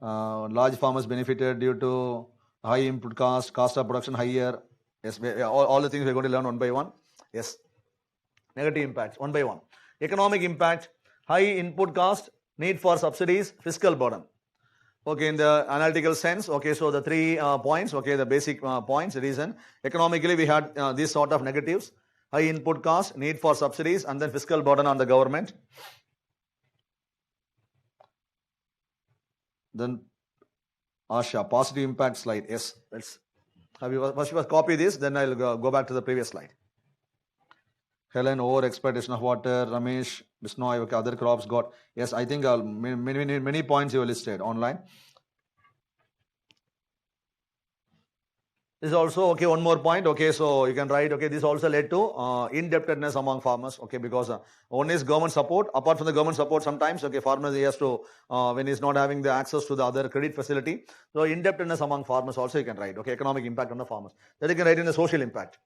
Large farmers benefited due to high input cost of production higher. Yes, all the things we're going to learn one by one. Yes, negative impacts one by one. Economic impact: high input cost, need for subsidies, fiscal burden. Okay, in the analytical sense, okay, so the 3 points, okay, the basic points, reason. Economically, we had this sort of negatives: high input cost, need for subsidies, and then fiscal burden on the government. Then, Asha, positive impact slide. Yes, let's have you first copy this, then I'll go back to the previous slide. Helen, over exploitation of water. Ramesh, Bisnoy, okay, other crops got. Yes, I think many points you listed online. This is also, okay, one more point. Okay, so you can write, okay, this also led to indebtedness among farmers. Okay, because one is government support. Apart from the government support, sometimes, okay, farmers he has to, when he's not having the access to the other credit facility. So indebtedness among farmers also you can write. Okay, economic impact on the farmers. Then you can write in the social impact.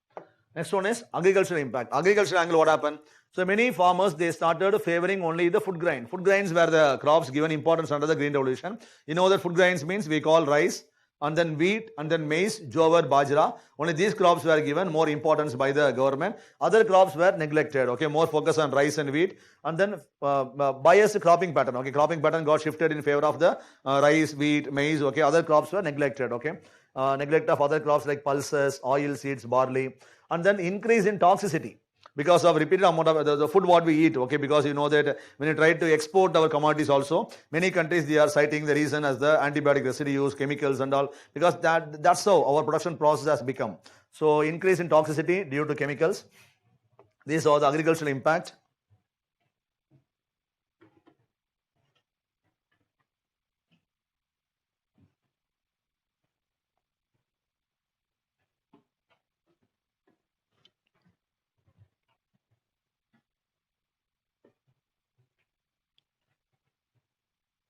Next one is agricultural impact. Agricultural angle, what happened? So many farmers, they started favoring only the food grain. Food grains were the crops given importance under the green revolution. You know that food grains means we call rice, and then wheat, and then maize, jowar, bajra. Only these crops were given more importance by the government. Other crops were neglected. Okay, more focus on rice and wheat, and then biased cropping pattern. Okay, cropping pattern got shifted in favor of the rice, wheat, maize. Okay, other crops were neglected. Okay, neglect of other crops like pulses, oil seeds, barley, and then increase in toxicity because of repeated amount of the food what we eat. Okay, because you know that when you try to export our commodities also, many countries they are citing the reason as the antibiotic residues, chemicals and all, because that's how our production process has become. So increase in toxicity due to chemicals. These are the agricultural impact.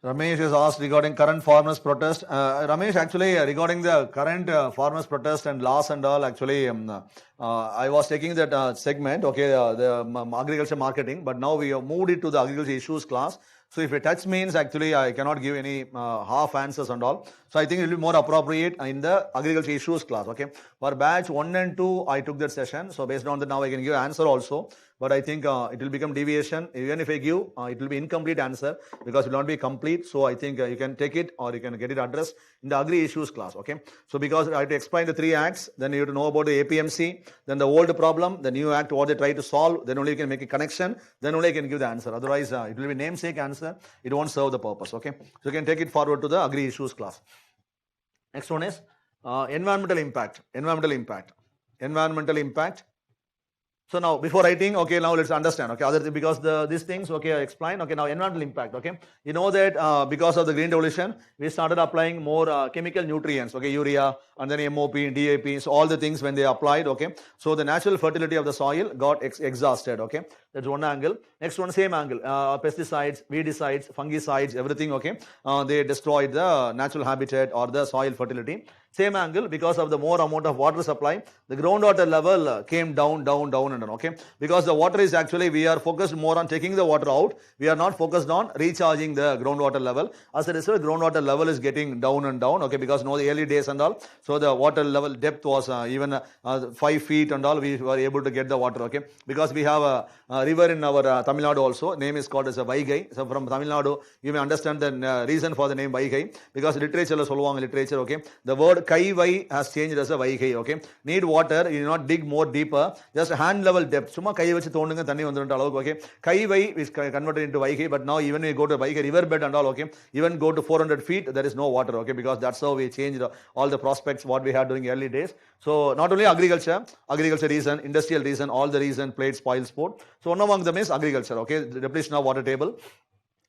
Ramesh is asked regarding current farmers protest. Ramesh, actually regarding the current farmers protest and loss and all, actually I was taking that segment, okay, the agriculture marketing, but now we have moved it to the agriculture issues class. So if a touch means, actually I cannot give any half answers and all. So I think it will be more appropriate in the agriculture issues class. Okay, for batch 1 and 2 I took that session. So based on that now I can give answer also. But I think it will become deviation. Even if I give, it will be incomplete answer because it will not be complete. So I think you can take it or you can get it addressed in the agri issues class. Okay. So because I have to explain the 3 acts, then you have to know about the APMC, then the old problem, the new act, what they try to solve, then only you can make a connection, then only you can give the answer. Otherwise, it will be namesake answer. It won't serve the purpose. Okay. So you can take it forward to the agri issues class. Next one is environmental impact. Environmental impact. Environmental impact. So now before writing, okay, now let's understand, okay, other because these things, okay, I explain, okay, now environmental impact, okay, you know that because of the green revolution, we started applying more chemical nutrients, okay, urea and then MOP, DAP, so all the things when they applied, okay, so the natural fertility of the soil got exhausted, okay, that's one angle. Next one, same angle, pesticides, weedicides, fungicides, everything, okay, they destroyed the natural habitat or the soil fertility. Same angle, because of the more amount of water supply, the groundwater level came down, and down, okay. Because the water is actually, we are focused more on taking the water out. We are not focused on recharging the groundwater level. As a result, groundwater level is getting down and down, okay. Because now the early days and all, so the water level depth was even 5 feet and all. We were able to get the water, okay. Because we have a river in our Tamil Nadu also. Name is called as a Vaigai. So from Tamil Nadu, you may understand the reason for the name Vaigai. Because literature, literature, okay. The word Kaivai has changed as a Vaigai, okay. Need water, you do not dig more deeper, just hand level depth. Summa kai vechi thondunga thanni vandrunta alavukku, okay. Kaivai is converted into Vaigai, but now even we go to Vaigai river bed and all, okay. Even go to 400 feet, there is no water, okay, because that's how we changed all the prospects what we had during early days. So not only agriculture reason, industrial reason, all the reason played spoil sport. So one among them is agriculture, okay, the depletion of water table.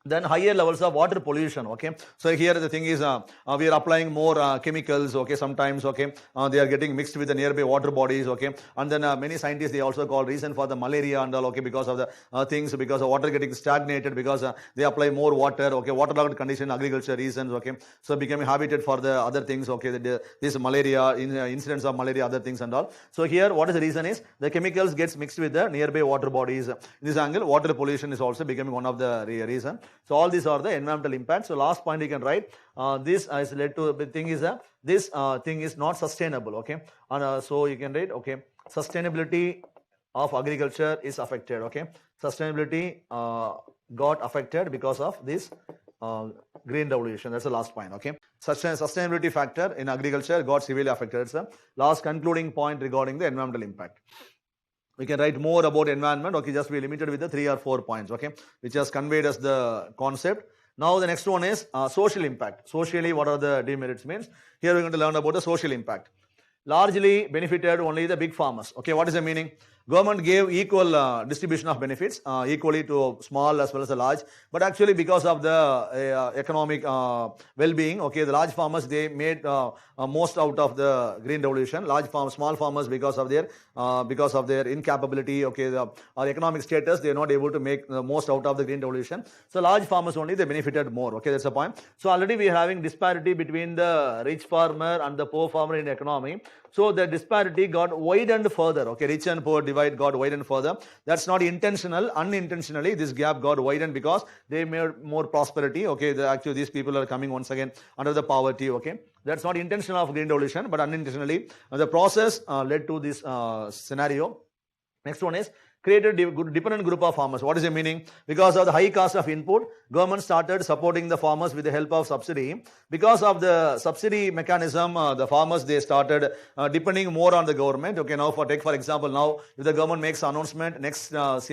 Then higher levels of water pollution, okay. So here the thing is, we are applying more chemicals, okay, sometimes, okay, they are getting mixed with the nearby water bodies, okay. And then many scientists, they also call reason for the malaria and all, okay, because of the things, because of water getting stagnated, because they apply more water, okay, waterlogged condition, agriculture reasons, okay. So becoming habitat for the other things, okay, this malaria, incidents of malaria, other things and all. So here, what is the reason is, the chemicals gets mixed with the nearby water bodies. In this angle, water pollution is also becoming one of the reason. So all these are the environmental impacts. So last point you can write, this has led to, the thing is this thing is not sustainable, okay. And so you can write, okay, sustainability of agriculture is affected, okay. Sustainability got affected because of this green revolution. That's the last point, okay. Sustainability factor in agriculture got severely affected. It's the last concluding point regarding the environmental impact. We can write more about environment, okay, just be limited with the 3 or 4 points, okay, which has conveyed us the concept. Now the next one is social impact. Socially, what are the demerits means? Here we're going to learn about the social impact. Largely benefited only the big farmers, okay. What is the meaning? Government gave equal distribution of benefits, equally to small as well as the large. But actually, because of the economic well-being, okay, the large farmers, they made most out of the green revolution. Small farmers, because of their incapability, okay, or economic status, they are not able to make the most out of the green revolution. So large farmers only, they benefited more, okay, that's the point. So already we are having disparity between the rich farmer and the poor farmer in the economy. So the disparity got widened further, okay, rich and poor divide got widened further. That's not intentional. Unintentionally, this gap got widened because they made more prosperity, okay. Actually, these people are coming once again under the poverty, okay. That's not intentional of green revolution, but unintentionally the process led to this scenario. Next one is created a dependent group of farmers. What is the meaning? Because of the high cost of input, government started supporting the farmers with the help of subsidy. Because of the subsidy mechanism, the farmers, they started depending more on the government. Okay, now take for example, now if the government makes announcement next next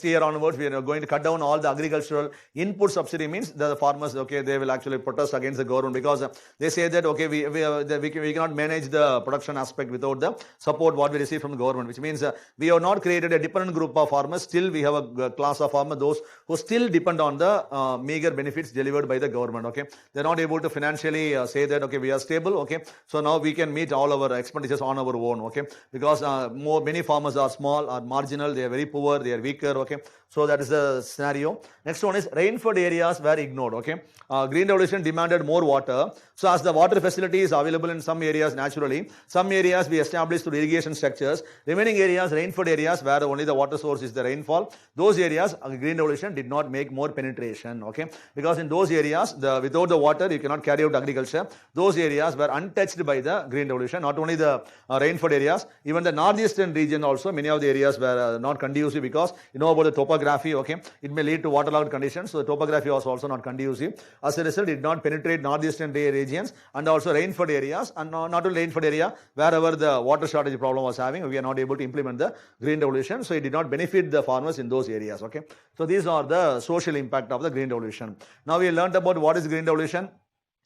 year onwards, we are going to cut down all the agricultural input subsidy, means the farmers, okay, they will actually protest against the government, because they say that okay, we cannot manage the production aspect without the support what we receive from the government, which means we have not created a dependent group of farmers. Still we have a class of farmers, those who still depend on the meager benefits delivered by the government. Okay, they're not able to financially say that okay, we are stable. Okay, so now we can meet all our expenditures on our own. Okay, because many farmers are small, are marginal, they are very poor, they are weaker. Okay, so that is the scenario. Next one is rainfed areas were ignored. Okay, green revolution demanded more water. So as the water facility is available in some areas naturally, some areas we established through irrigation structures. Remaining areas, rainfed areas where only the water source is the rainfall, those areas green revolution did not make more penetration. Okay, because in those areas without the water you cannot carry out agriculture. Those areas were untouched by the green revolution. Not only the rainfed areas, even the northeastern region also, many of the areas were not conducive, because you know about the topography. Okay, it may lead to waterlogged conditions, so the topography was also not conducive. As a result, it did not penetrate northeastern regions, and also rainfed areas, and not only rainfed area, wherever the water shortage problem was having, we are not able to implement the green revolution, so it did not benefit the farmers in those areas. Okay, so these are the social impact of the green revolution. Now we learned about what is green revolution,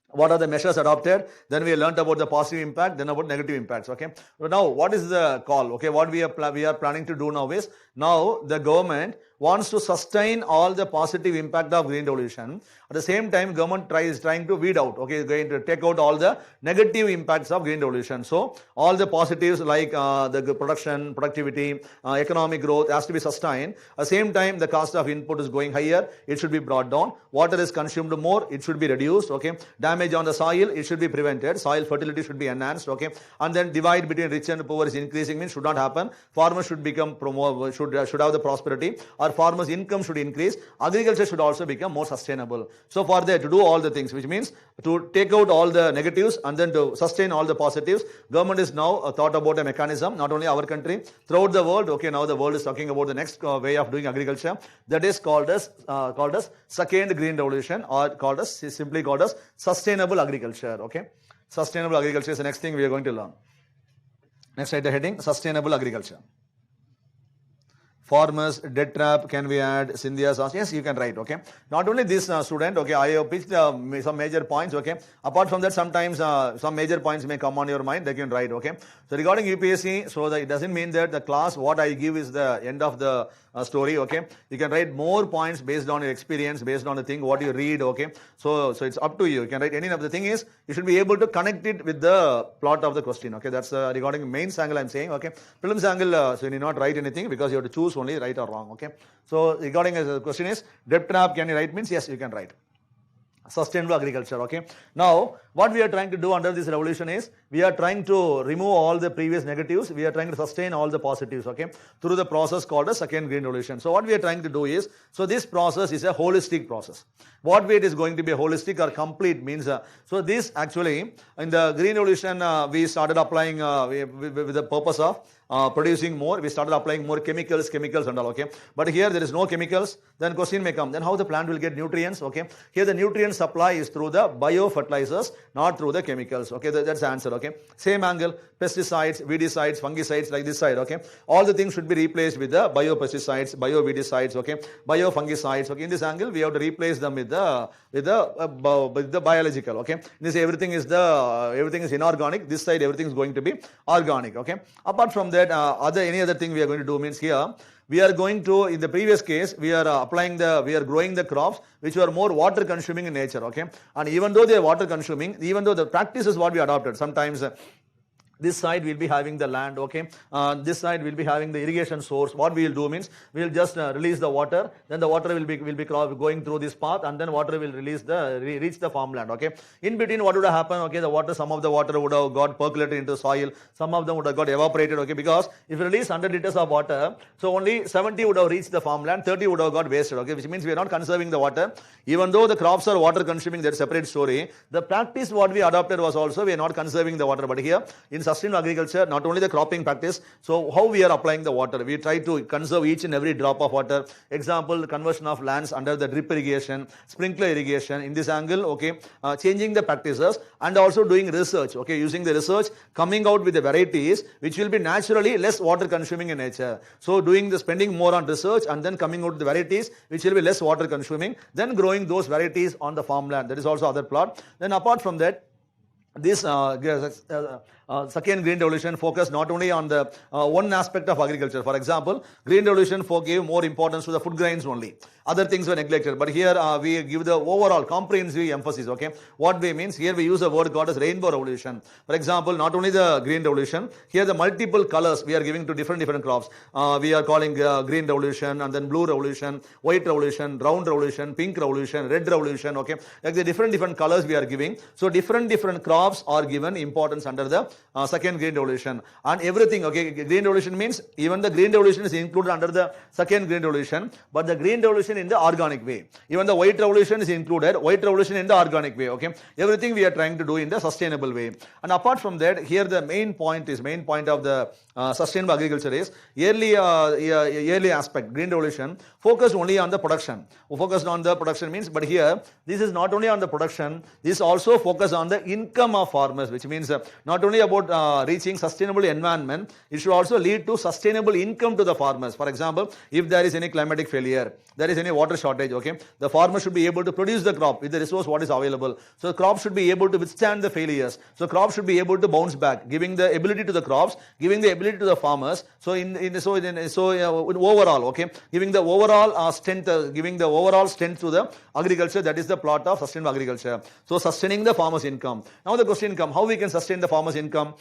what are the measures adopted, then we learned about the positive impact, then about negative impacts. Okay, so now what is the call? Okay, what we are planning to do now is, now the government wants to sustain all the positive impact of green revolution. At the same time, government is trying to weed out, okay, going to take out all the negative impacts of green revolution. So all the positives like the production, productivity, economic growth has to be sustained. At the same time, the cost of input is going higher, it should be brought down. Water is consumed more, it should be reduced. Okay, damage on the soil, it should be prevented. Soil fertility should be enhanced. Okay, and then divide between rich and poor is increasing, means should not happen. Farmers should become should have the prosperity, or farmers' income should increase. Agriculture should also become more sustainable. So for that, to do all the things, which means to take out all the negatives and then to sustain all the positives, government is now thought about a mechanism, not only our country, throughout the world. Okay, now the world is talking about the next way of doing agriculture, that is called as second green revolution, or simply called as sustainable agriculture. Okay, sustainable agriculture is the next thing we are going to learn. Next, write the heading, sustainable agriculture. Farmers, debt trap, can we add? Cynthia asked, yes, you can write. Okay, not only this student, okay, I have pitched some major points. Okay, apart from that, sometimes some major points may come on your mind, they can write. Okay, so regarding UPSC, so that it doesn't mean that the class what I give is the end of the story. Okay, you can write more points based on your experience, based on the thing what you read. Okay, so it's up to you. You can write any of the thing is, you should be able to connect it with the plot of the question. Okay, that's regarding mains angle I'm saying. Okay, prelims angle, so you need not write anything, because you have to choose only right or wrong. Okay, so regarding the question is, debt trap, can you write? Means yes, you can write. Sustainable agriculture. Okay, now what we are trying to do under this revolution is, we are trying to remove all the previous negatives, we are trying to sustain all the positives. Okay, through the process called a second green revolution. So what we are trying to do is, so this process is a holistic process. What way it is going to be holistic or complete means, so this actually in the green revolution we started applying with the purpose of producing more, we started applying more chemicals and all. Okay, but here there is no chemicals, then question may come, then how the plant will get nutrients? Okay, here the nutrient supply is through the biofertilizers, not through the chemicals. Okay, that's the answer. Okay, same angle, pesticides, weedicides, fungicides, like this side. Okay, all the things should be replaced with the biopesticides, bioweedicides. Okay, biofungicides. Okay, in this angle we have to replace them with the biological. Okay, this everything is inorganic, this side everything is going to be organic. Okay, apart from that, any other thing we are going to do means, here we are going to, in the previous case, we are growing the crops which were more water consuming in nature. Okay, and even though they are water consuming, even though the practice is what we adopted, sometimes This side we'll be having the land, okay. This side we'll be having the irrigation source. What we will do means we'll just release the water. Then the water will be going through this path, and then water will reach the farmland, okay. In between, what would have happened? Okay, some of the water would have got percolated into soil. Some of them would have got evaporated, okay. Because if you release 100 liters of water, so only 70 would have reached the farmland, 30 would have got wasted, okay. Which means we are not conserving the water. Even though the crops are water consuming, that's a separate story. The practice what we adopted was also we are not conserving the water. But here in sustainable agriculture, not only the cropping practice, so how we are applying the water, we try to conserve each and every drop of water. Example, conversion of lands under the drip irrigation, sprinkler irrigation. In this angle, okay, changing the practices and also doing research, okay, using the research, coming out with the varieties which will be naturally less water consuming in nature. So spending more on research and then coming out with the varieties which will be less water consuming, then growing those varieties on the farmland. That is also other plot. Then apart from that, this second green revolution focused not only on the one aspect of agriculture. For example, green revolution gave more importance to the food grains only. Other things were neglected. But here we give the overall comprehensive emphasis, okay. What we means, here we use a word called as rainbow revolution. For example, not only the green revolution, here the multiple colors we are giving to different crops. We are calling green revolution, and then blue revolution, white revolution, brown revolution, pink revolution, red revolution, okay. Like the different colors we are giving. So different crops are given importance under the second green revolution. And everything, okay, green revolution means even the green revolution is included under the second green revolution, but the green revolution in the organic way. Even the white revolution is included, white revolution in the organic way, okay. Everything we are trying to do in the sustainable way. And apart from that, here the main point of the sustainable agriculture is early aspect, green revolution focused only on the production. Focused on the production means, but here this is not only on the production, this also focus on the income of farmers, which means not only about reaching sustainable environment, it should also lead to sustainable income to the farmers. For example, if there is any climatic failure, there is any water shortage, okay, the farmer should be able to produce the crop with the resource what is available. So the crop should be able to withstand the failures. So crops should be able to bounce back, giving the ability to the crops, giving the ability to the farmers. So overall, okay, giving the overall strength to the agriculture. That is the plot of sustainable agriculture. So sustaining the farmer's income. Now the question comes, how we can sustain the farmer's income?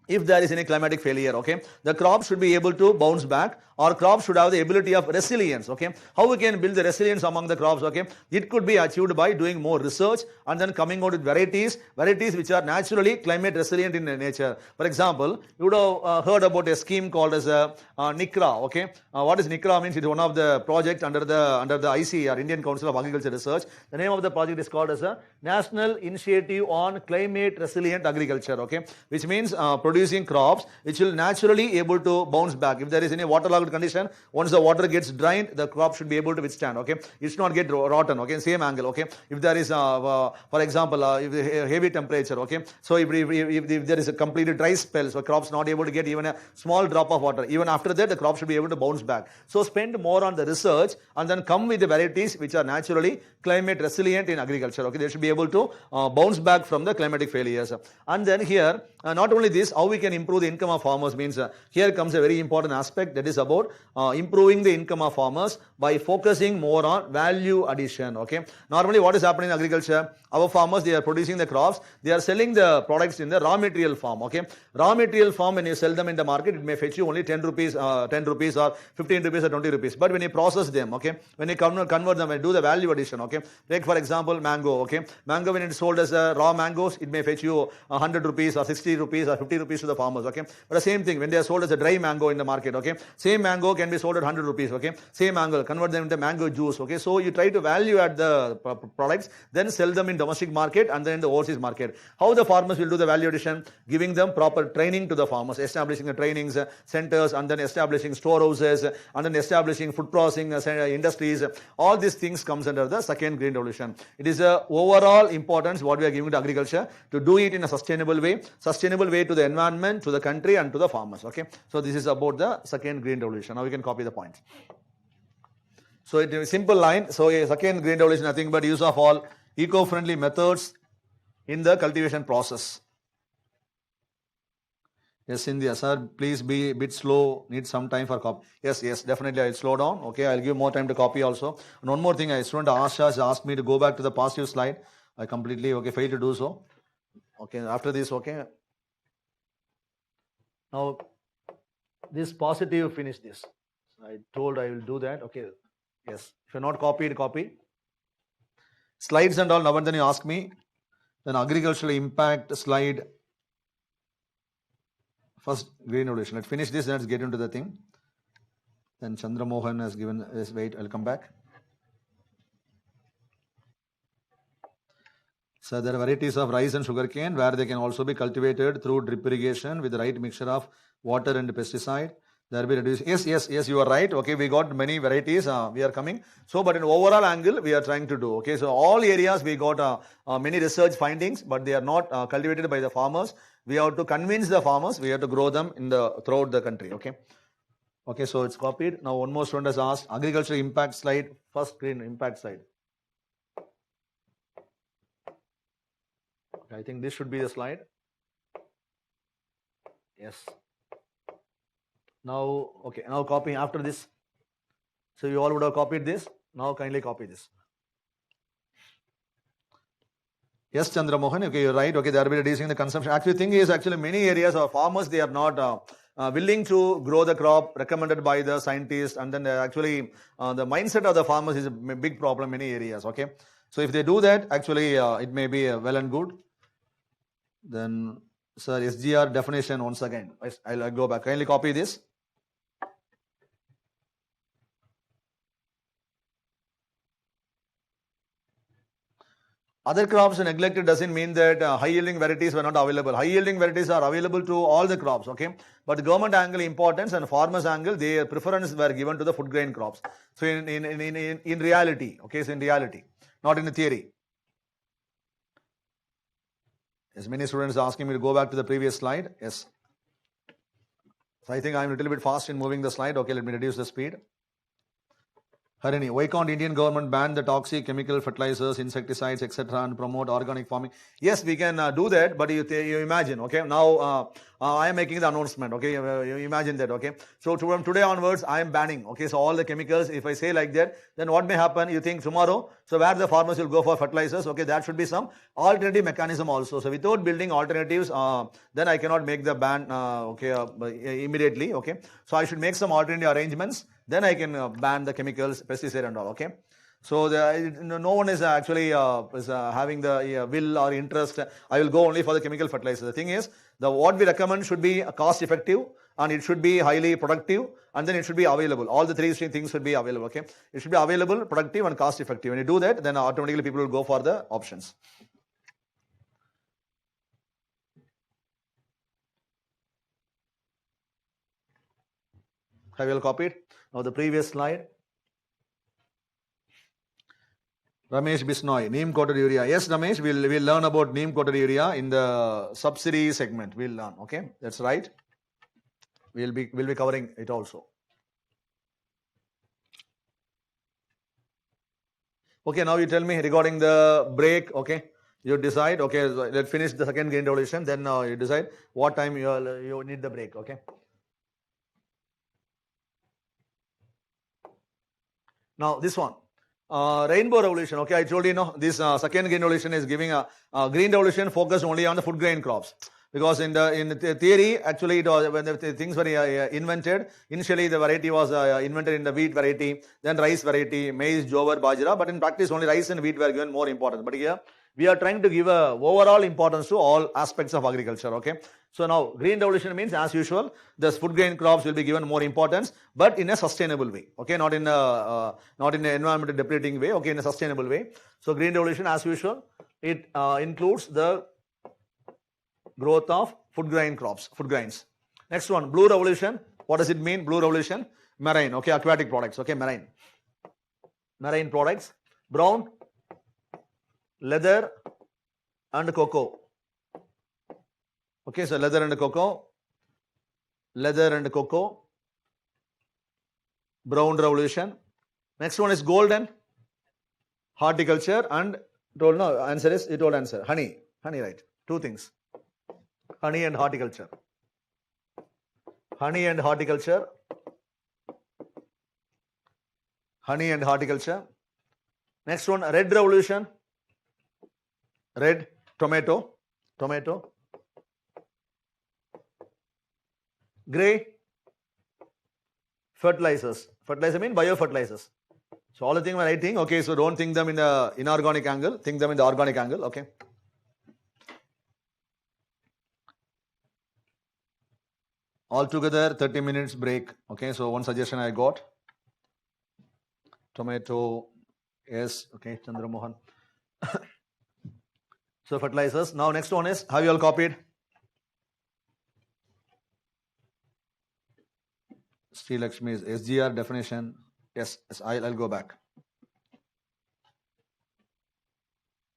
If there is any climatic failure, okay, the crop should be able to bounce back, or crops should have the ability of resilience, okay. How we can build the resilience among the crops, okay? It could be achieved by doing more research and then coming out with varieties which are naturally climate resilient in nature. For example, you would have heard about a scheme called as NICRA, okay. What is NICRA means? It is one of the projects under the IC, or Indian Council of Agriculture Research. The name of the project is called as a National Initiative on Climate Resilient Agriculture, okay, which means producing crops which will naturally able to bounce back. If there is any waterlogged condition, once the water gets drained, the crop should be able to withstand, okay. It should not get rotten, okay. Same angle, okay. If there is for example if heavy temperature, okay, so if there is a completely dry spell, so crops not able to get even a small drop of water, even after that the crop should be able to bounce back. So spend more on the research and then come with the varieties which are naturally climate resilient in agriculture, okay. They should be able to bounce back from the climatic failures. And then here not only this, how we can improve the income of farmers means here comes a very important aspect, that is about improving the income of farmers by focusing more on value addition, okay. Normally what is happening in agriculture, our farmers, they are producing the crops, they are selling the products in the raw material form, okay. Raw material form, when you sell them in the market, it may fetch you only 10 rupees or 15 rupees or 20 rupees. But when you process them, okay, when you convert them and do the value addition, okay, take for example mango, okay, mango when it is sold as raw mangoes, it may fetch you 100 rupees or 60 rupees or 50 rupees to the farmers, okay. But the same thing when they are sold as a dry mango in the market, okay, same mango can be sold at 100 rupees, okay, same mango, convert them into mango juice, okay. So you try to value add the products, then sell them in domestic market and then in the overseas market. How the farmers will do the value addition? Giving them proper training to the farmers, establishing the trainings centers, and then establishing storehouses, and then establishing food processing industries. All these things comes under the second green revolution. It is a overall importance what we are giving to agriculture to do it in a sustainable way to the environment, to the country, and to the farmers, okay. So this is about the second green revolution. Now we can copy the points. So it is a simple line. So a second green revolution, nothing but use of all eco-friendly methods in the cultivation process. Yes, Cynthia, sir, please be a bit slow, need some time for copy. Yes, definitely I'll slow down. Okay, I'll give more time to copy also. And one more thing, a student Asha has asked me to go back to the positive slide. I completely, failed to do so. Okay, after this, okay. Now, this positive, finish this. I told I will do that. Okay. Yes. If you're not copied, copy. Slides and all. Now, then you ask me. Then agricultural impact slide. First, green revolution. Let's finish this. Let's get into the thing. Then Chandra Mohan has given this. Wait, I'll come back. So there are varieties of rice and sugarcane where they can also be cultivated through drip irrigation with the right mixture of water and pesticide. There will be reduced. Yes, you are right. Okay, we got many varieties. We are coming. So, but in overall angle, we are trying to do. Okay, so all areas we got many research findings, but they are not cultivated by the farmers. We have to convince the farmers. We have to grow them in the throughout the country. Okay. Okay, so it's copied. Now one more student has asked agriculture impact slide. First screen impact slide. I think this should be the slide. Yes. Now, okay, now copy after this. So you all would have copied this. Now kindly copy this. Yes, Chandra Mohan. Okay, you're right. Okay, they are reducing the consumption. Actually, thing is many areas of farmers, they are not willing to grow the crop recommended by the scientists, and then actually the mindset of the farmers is a big problem in many areas. Okay, so if they do that, actually it may be well and good. Then, sir, SGR definition once again. I'll go back. Kindly copy this. Other crops neglected doesn't mean that high yielding varieties were not available. High yielding varieties are available to all the crops, okay? But the government angle importance and farmers angle, their preference were given to the food grain crops. So in reality, okay, so in reality, not in the theory. Yes, many students are asking me to go back to the previous slide. Yes. So I think I'm a little bit fast in moving the slide. Okay, let me reduce the speed. Harini, why can't Indian government ban the toxic chemical fertilizers, insecticides, etc., and promote organic farming? Yes, we can do that, but you imagine, okay? Now I am making the announcement, okay? You imagine that, okay? So from today onwards, I am banning, okay? So all the chemicals, if I say like that, then what may happen? You think tomorrow, so where the farmers will go for fertilizers, okay? That should be some alternative mechanism also. So without building alternatives, then I cannot make the ban, immediately, okay? So I should make some alternative arrangements. Then I can ban the chemicals, pesticide and all, okay? So no one is actually having the will or interest. I will go only for the chemical fertilizer. The thing is, what we recommend should be cost effective, and it should be highly productive, and then it should be available. All the three things should be available, okay? It should be available, productive, and cost effective. When you do that, then automatically people will go for the options. Have you all copied? Now the previous slide. Ramesh Bisnoy, neem coated urea. Yes, Ramesh, we'll learn about neem coated urea in the subsidy segment. We'll learn. Okay, that's right. We'll be covering it also. Okay, now you tell me regarding the break. Okay, you decide. Okay, let's finish the second green revolution. Then you decide what time you need the break. Okay. Now this one. Rainbow revolution. Okay, I told you, this second green revolution is giving a green revolution focused only on the food grain crops, because in the theory, actually, it was when the things were invented. Initially, the variety was invented in the wheat variety, then rice variety, maize, jowar, bajra. But in practice, only rice and wheat were given more importance. But here we are trying to give a overall importance to all aspects of agriculture. Okay. So now green revolution means, as usual, the food grain crops will be given more importance, but in a sustainable way. Okay, not in an environmental depleting way. Okay, in a sustainable way. So green revolution, as usual, it includes the growth of food grain crops, food grains. Next one, blue revolution. What does it mean? Blue revolution, marine. Okay, aquatic products. Okay, marine products. Brown, leather, and cocoa. Okay, so leather and cocoa, brown revolution. Next one is golden, horticulture, and answer is, you told answer, honey, right? Two things, honey and horticulture. Next one, red revolution, red, tomato. Gray, fertilizers. Fertilizer means biofertilizers. So all the things we're writing, okay, so don't think them in the inorganic angle, think them in the organic angle, okay. Altogether 30 minutes break, okay, so one suggestion I got. Tomato, yes, okay, Chandra Mohan. So fertilizers. Now next one is, have you all copied? Sri Lakshmi's SGR definition. Yes, I'll go back.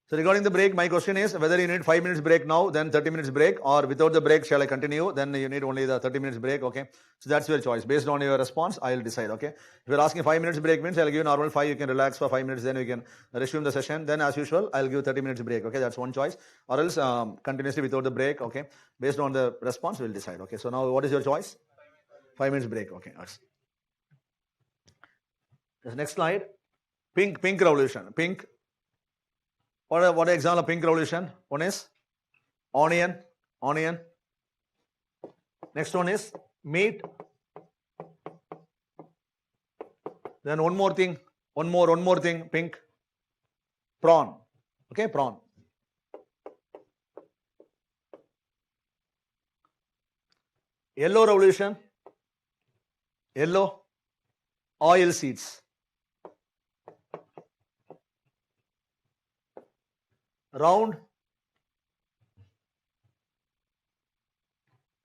So regarding the break, my question is whether you need 5 minutes break now, then 30 minutes break, or without the break, shall I continue? Then you need only the 30 minutes break, okay? So that's your choice. Based on your response, I'll decide, okay? If you're asking 5 minutes break means I'll give you normal 5, you can relax for 5 minutes, then you can resume the session. Then as usual, I'll give 30 minutes break, okay? That's one choice. Or else continuously without the break, okay? Based on the response, we'll decide, okay? So now what is your choice? 5 minutes break, okay? This next slide. Pink revolution. Pink. What are example of pink revolution? One is onion. Next one is meat. Then one more thing, pink. Prawn. Okay, prawn. Yellow revolution. Yellow. Oil seeds. Round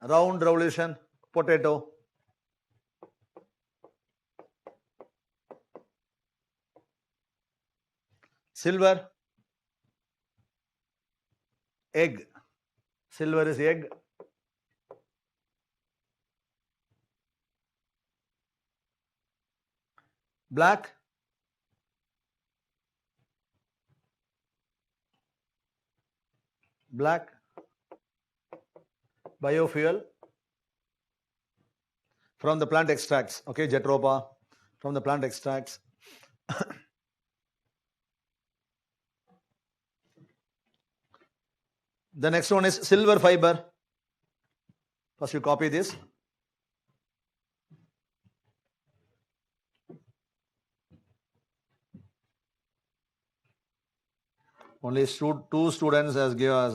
revolution, potato. Silver, egg. Silver is egg. Black, biofuel from the plant extracts, okay, Jatropha from the plant extracts. The next one is silver fiber. First you copy this. Only two students has given us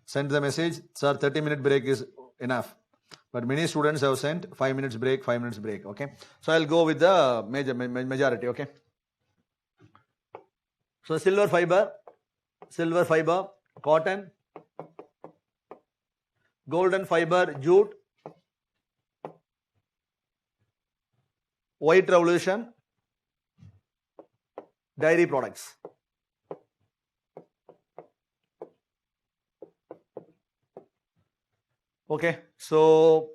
sent the message, sir, 30-minute break is enough. But many students have sent 5 minutes break, okay. So I'll go with the majority, okay. So silver fiber, cotton, golden fiber, jute, white revolution, dairy products. Okay, so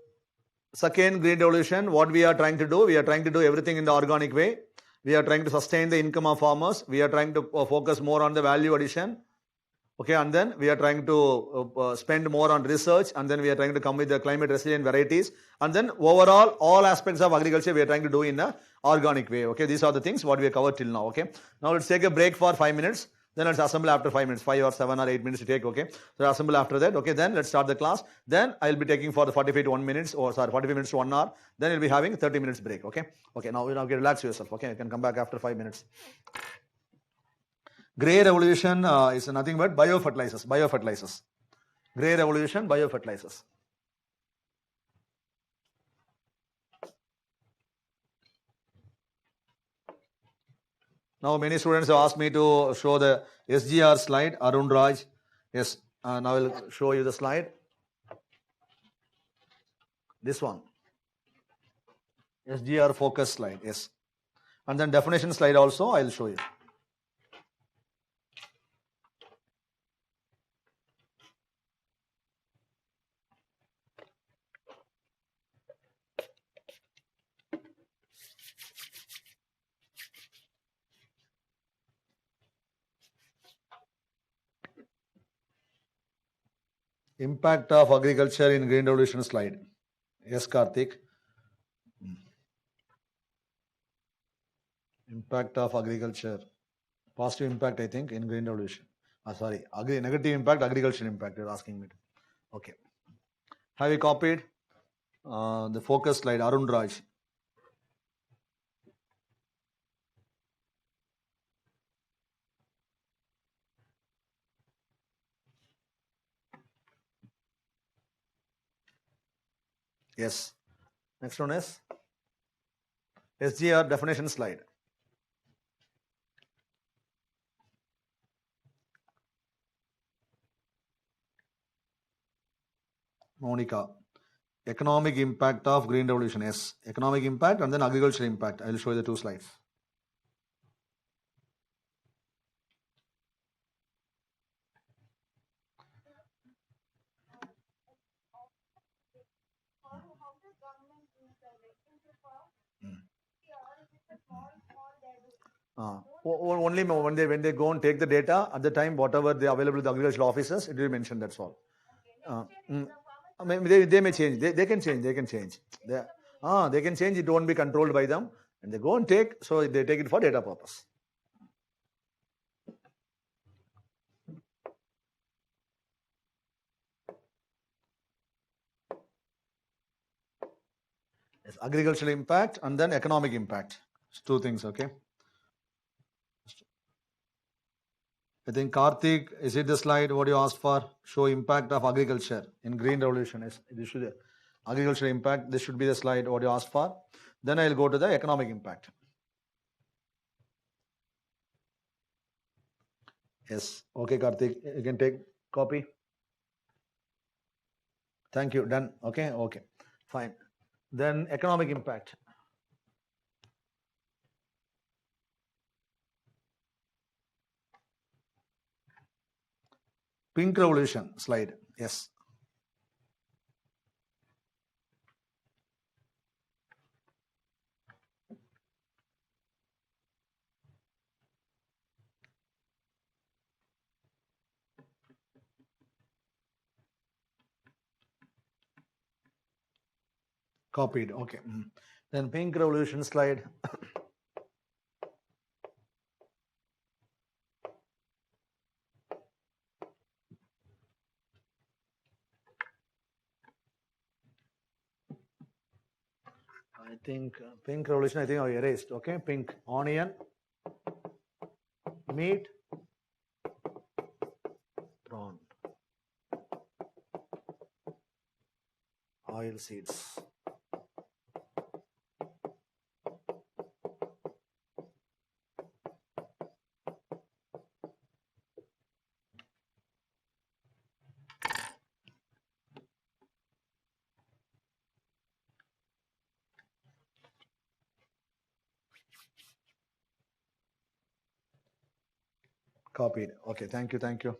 second green revolution, what we are trying to do? We are trying to do everything in the organic way. We are trying to sustain the income of farmers. We are trying to focus more on the value addition. Okay, and then we are trying to spend more on research, and then we are trying to come with the climate resilient varieties. And then overall, all aspects of agriculture we are trying to do in an organic way. Okay, these are the things what we have covered till now. Okay, now let's take a break for 5 minutes. Then let's assemble after 5 minutes, 5 or 7 or 8 minutes to take, okay. So assemble after that, okay, then let's start the class. Then I'll be taking for the 45 to 1 minutes, or sorry, 45 minutes to 1 hour. Then you'll be having 30 minutes break, okay. Okay, now relax yourself, okay. You can come back after 5 minutes. Grey revolution is nothing but biofertilizers. Grey revolution, biofertilizers. Now many students have asked me to show the SGR slide. Arun Raj, yes, now I will show you the slide. This one, SGR focus slide, yes. And then definition slide also I will show you. Impact of agriculture in green revolution slide. Yes, Karthik. Impact of agriculture. Positive impact, I think, in green revolution. Sorry, negative impact, agriculture impact. You're asking me to. Okay. Have you copied the focus slide, Arun Raj? Yes. Next one is SGR definition slide. Monica. Economic impact of green revolution. Yes. Economic impact and then agricultural impact. I will show you the two slides. Only when they go and take the data at the time, whatever they available to the agricultural officers, it will be mentioned. That's all. I mean, they may change. They can change. They can change. They can change. It won't be controlled by them. And they go and take. So they take it for data purpose. Yes, agricultural impact and then economic impact. It's two things. Okay. I think Karthik, is it the slide what you asked for? Show impact of agriculture in green revolution. This should agricultural impact. This should be the slide what you asked for. Then I'll go to the economic impact. Yes. Okay, Karthik, you can take copy. Thank you. Done. Okay. Okay. Fine. Then economic impact. Pink revolution slide. Yes. Copied. Okay. Then pink revolution slide. I think pink revolution, I think I erased. Okay. Pink onion, meat, prawn, oil seeds. Copied. Okay. Thank you. Thank you.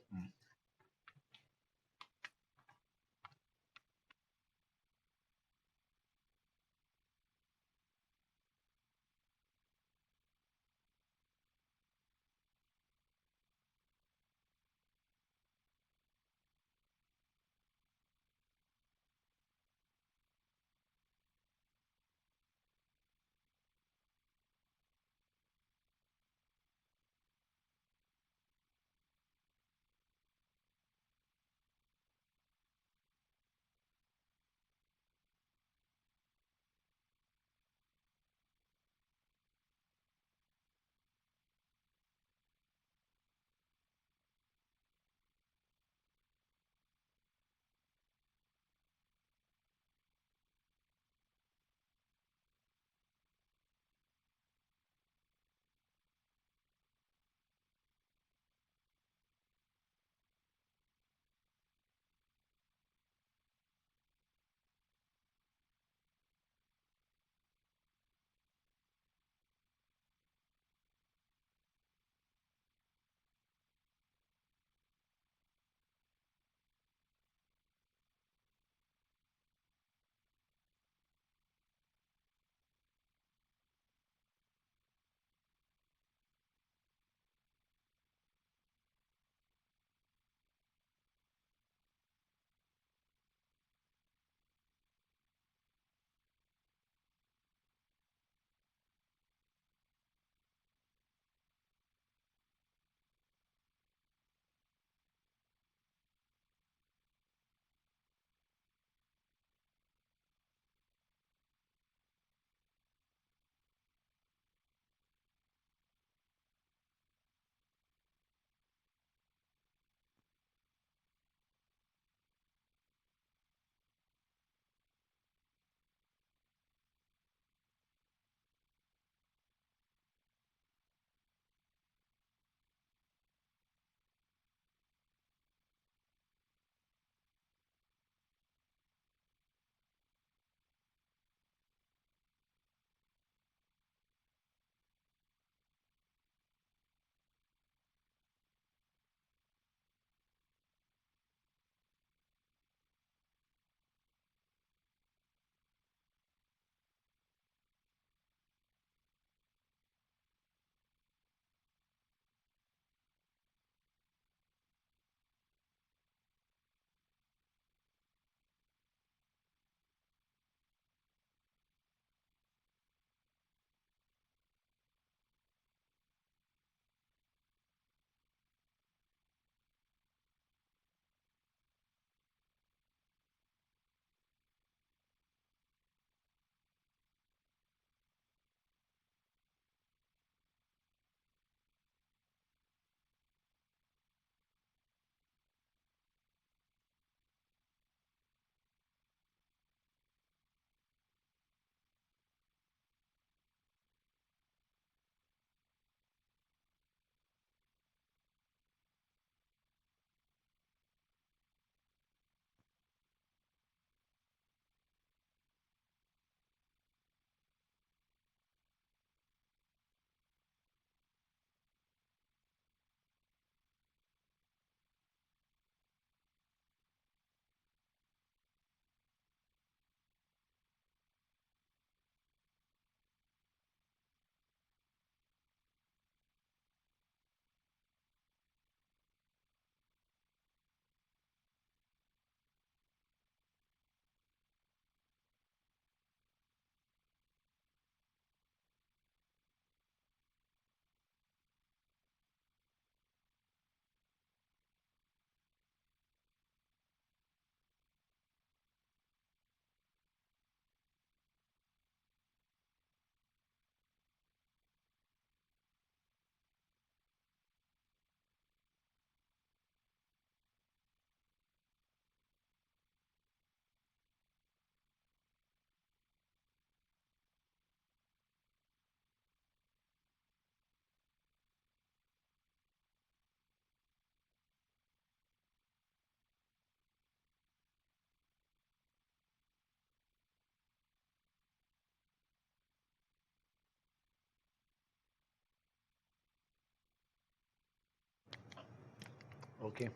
Okay.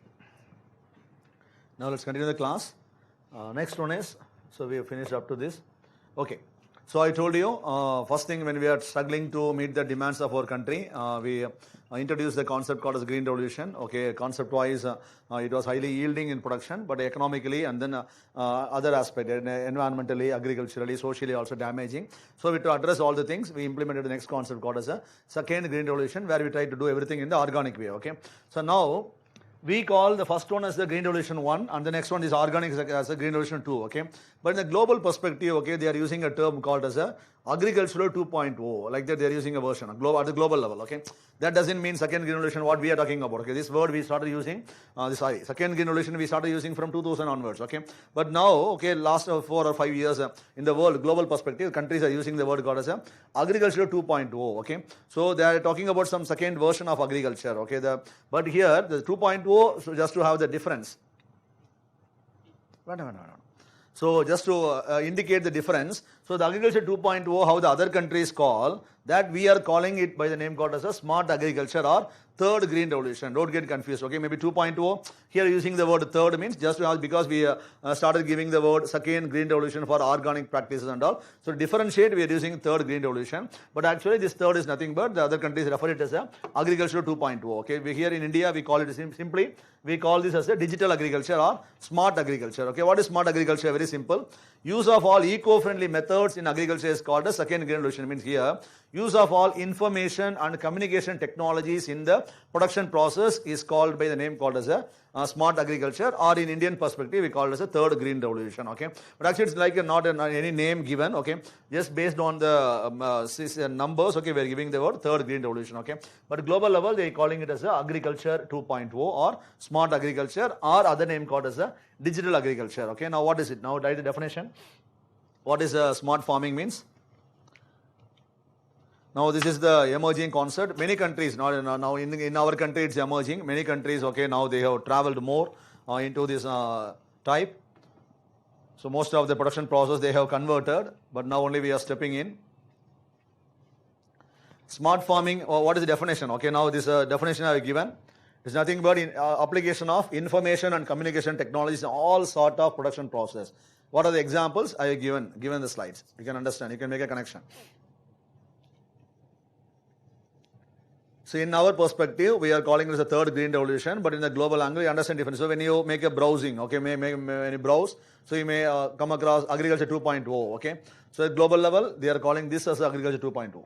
Now let's continue the class. Next one is, so we have finished up to this. Okay. So I told you, first thing when we are struggling to meet the demands of our country, we introduced the concept called as green revolution. Okay, concept-wise, it was highly yielding in production, but economically and then other aspect, environmentally, agriculturally, socially also damaging. So we to address all the things, we implemented the next concept called as a second green revolution, where we try to do everything in the organic way. Okay, so now we call the first one as the Green Revolution 1 and the next one is organic as a Green Revolution 2, okay. But in the global perspective, okay, they are using a term called as a agricultural 2.0, like that they are using a version at the global level, okay. That doesn't mean second Green Revolution what we are talking about, okay. This word we started using, second Green Revolution we started using from 2000 onwards, okay. But now, okay, last 4 or 5 years in the world, global perspective, countries are using the word called as a agricultural 2.0, okay. So they are talking about some second version of agriculture, okay. But here, the 2.0, so just to have the difference. So just to indicate the difference, so the agriculture 2.0, how the other countries call, that we are calling it by the name called as a smart agriculture or third green revolution. Don't get confused, okay? Maybe 2.0, here using the word third means just because we started giving the word second green revolution for organic practices and all. So to differentiate, we are using third green revolution. But actually this third is nothing but the other countries refer it as a agriculture 2.0, okay? We here in India, we call it simply, we call this as a digital agriculture or smart agriculture, okay? What is smart agriculture? Very simple. Use of all eco-friendly methods in agriculture is called a second green revolution. Means here, use of all information and communication technologies in the production process is called by the name called as a smart agriculture, or in Indian perspective we call it as a third green revolution, okay. But actually it's like not any name given, okay, just based on the numbers, okay, we are giving the word third green revolution, okay. But global level they are calling it as a agriculture 2.0 or smart agriculture, or other name called as a digital agriculture, okay. Now what is it? Now write the definition. What is smart farming means? Now this is the emerging concept. Many countries, now in our country it's emerging. Many countries, okay, now they have traveled more into this type. So most of the production process they have converted, but now only we are stepping in. Smart farming, what is the definition? Okay, now this definition I have given. It's nothing but application of information and communication technologies in all sort of production process. What are the examples? I have given the slides. You can understand, you can make a connection. So in our perspective, we are calling this a third green revolution, but in the global angle, you understand difference. So when you make a browsing, okay, when you browse, so you may come across agriculture 2.0, okay. So at global level, they are calling this as agriculture 2.0.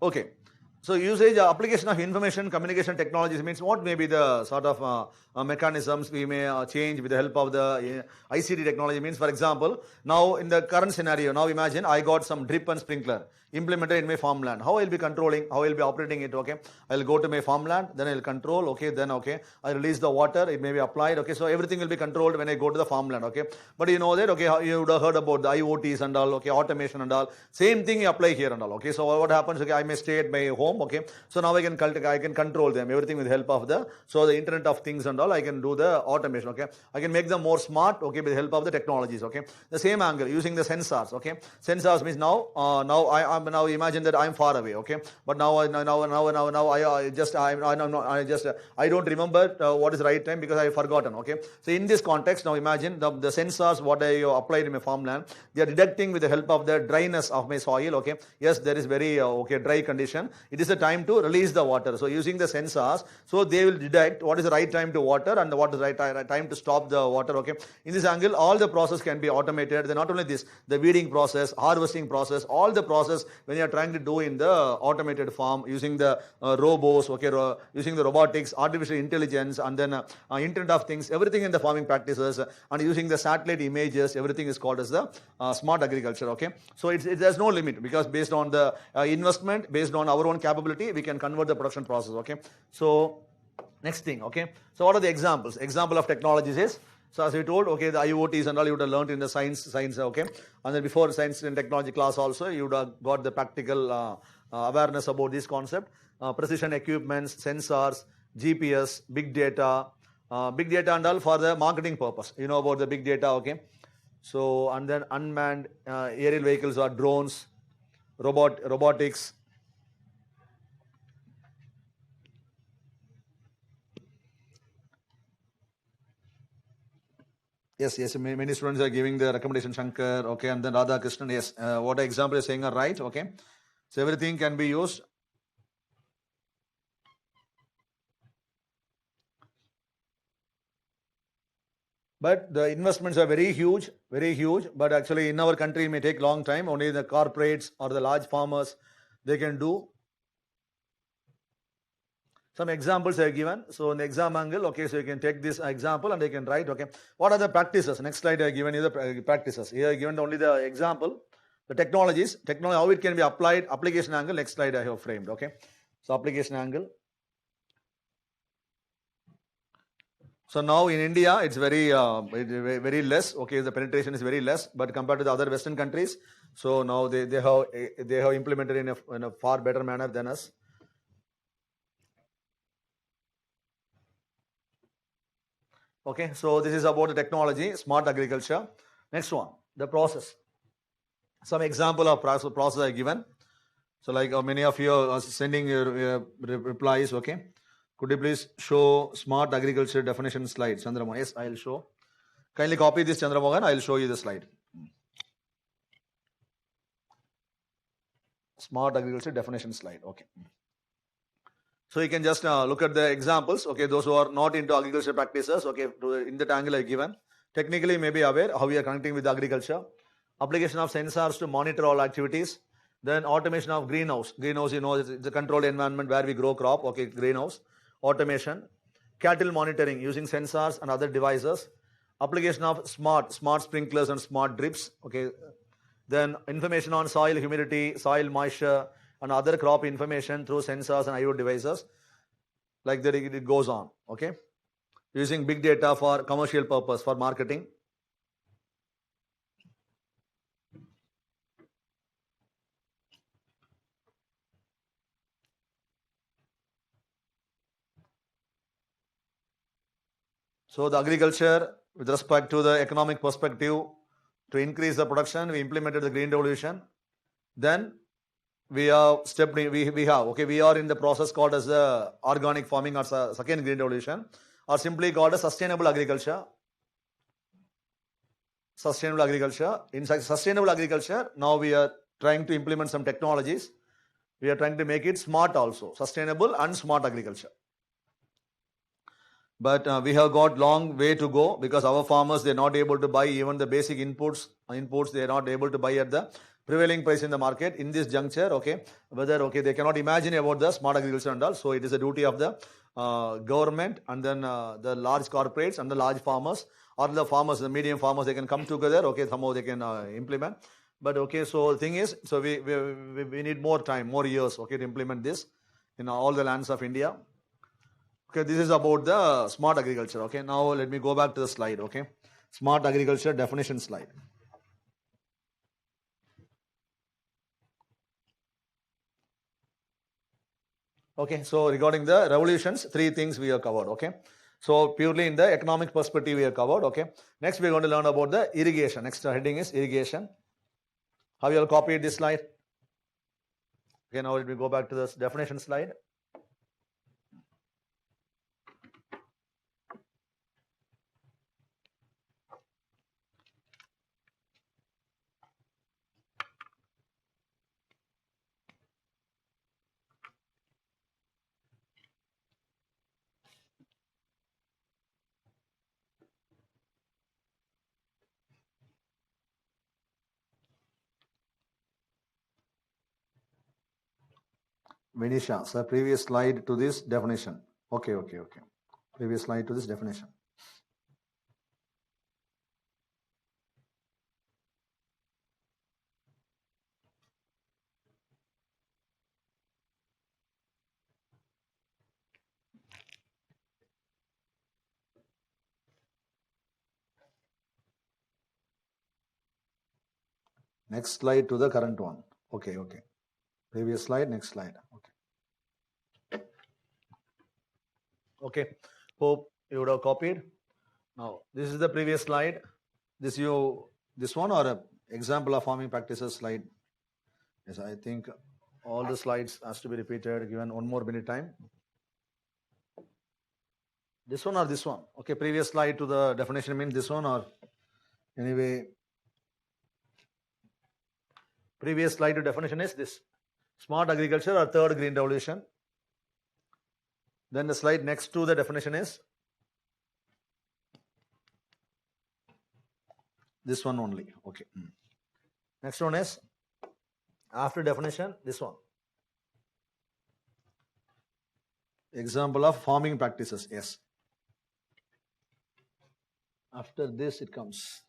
Okay. So usage, application of information communication technologies means what may be the sort of mechanisms we may change with the help of the ICT technology. Means, for example, now in the current scenario, now imagine I got some drip and sprinkler implemented in my farmland. How I will be controlling, how I will be operating it, okay. I will go to my farmland, then I will control, okay, then okay, I release the water, it may be applied, okay, so everything will be controlled when I go to the farmland, okay. But you know that, okay, you would have heard about the IoTs and all, okay, automation and all, same thing you apply here and all, okay. So what happens, okay, I may stay at my home, okay, so now I can control them, everything with the help of the Internet of Things and all, I can do the automation, okay. I can make them more smart, okay, with the help of the technologies, okay. The same angle, using the sensors, okay. Sensors means now now imagine that I am far away, okay. But now I don't remember what is the right time because I have forgotten, okay. So in this context, now imagine the sensors what I applied in my farmland, they are detecting with the help of the dryness of my soil, okay. Yes, there is very dry condition. It is the time to release the water. So using the sensors, so they will detect what is the right time to water and what is the right time to stop the water, okay. In this angle, all the process can be automated. Then not only this, the weeding process, harvesting process, all the process when you are trying to do in the automated farm using the robots, okay, using the robotics, artificial intelligence, and then Internet of Things, everything in the farming practices, and using the satellite images, everything is called as the smart agriculture, okay. So there's no limit because based on the investment, based on our own capability, we can convert the production process, okay. So next thing, okay. So what are the examples? Example of technologies is, so as we told, okay, the IoTs and all you would have learned in the science, okay. And then before science and technology class also, you would have got the practical awareness about this concept. Precision equipments, sensors, GPS, big data, big data and all for the marketing purpose. You know about the big data, okay? So, and then unmanned aerial vehicles or drones, robotics. Yes, many students are giving the recommendation Shankar, okay, and then Radha Krishnan, yes, what example is saying are right, okay. So everything can be used. But the investments are very huge, but actually in our country it may take long time. Only the corporates or the large farmers, they can do. Some examples are given. So in the exam angle, okay, so you can take this example and they can write, okay, what are the practices? Next slide I have given you the practices. Here I have given only the example, the technologies, how it can be applied, application angle. Next slide I have framed, okay. So application angle. So now in India, it's very less. Okay, the penetration is very less, but compared to the other Western countries, so now they have implemented in a far better manner than us. Okay, so this is about the technology, smart agriculture. Next one, the process. Some example of process I given. So like many of you are sending your replies. Okay, could you please show smart agriculture definition slide, Chandramohan? Yes, I will show. Kindly copy this, Chandramohan. I will show you the slide. Smart agriculture definition slide. Okay. So you can just look at the examples. Okay, those who are not into agriculture practices. Okay, in that angle I given. Technically, may be aware how we are connecting with agriculture. Application of sensors to monitor all activities. Then automation of greenhouse. Greenhouse, you know, is a controlled environment where we grow crop. Okay, greenhouse. Automation. Cattle monitoring using sensors and other devices. Application of smart sprinklers and smart drips. Okay. Then information on soil humidity, soil moisture, and other crop information through sensors and IoT devices. Like that, it goes on. Okay. Using big data for commercial purpose, for marketing. So the agriculture, with respect to the economic perspective, to increase the production, we implemented the green revolution. Then we have stepped in, we are in the process called as the organic farming or second green revolution, or simply called as sustainable agriculture. Sustainable agriculture. In sustainable agriculture, now we are trying to implement some technologies. We are trying to make it smart also, sustainable and smart agriculture. But we have got long way to go because our farmers, they're not able to buy even the basic inputs they are not able to buy at the prevailing price in the market in this juncture. Okay, they cannot imagine about the smart agriculture and all. So it is a duty of the government and then the large corporates and the large farmers, or the farmers, the medium farmers, they can come together. Okay, somehow they can implement. But okay, so the thing is, so we need more time, more years, okay, to implement this in all the lands of India. Okay, this is about the smart agriculture. Okay, now let me go back to the slide. Okay, smart agriculture definition slide. Okay, so regarding the revolutions, 3 things we have covered. Okay, so purely in the economic perspective we have covered. Okay, next we are going to learn about the irrigation. Next heading is irrigation. Have you all copied this slide? Okay, now let me go back to this definition slide. Vinisha, sir, previous slide to this definition. Okay. Previous slide to this definition. Next slide to the current one. Okay. Previous slide, next slide. Okay. Hope You would have copied. Now, this is the previous slide. This one or a example of farming practices slide? Yes, I think all the slides has to be repeated, given 1 more minute time. This one or this one? Okay, previous slide to the definition means this one or anyway. Previous slide to definition is this. Smart agriculture or third green revolution. Then the slide next to the definition is this one only. Okay. Next one is after definition, this one. Example of farming practices. Yes. After this it comes.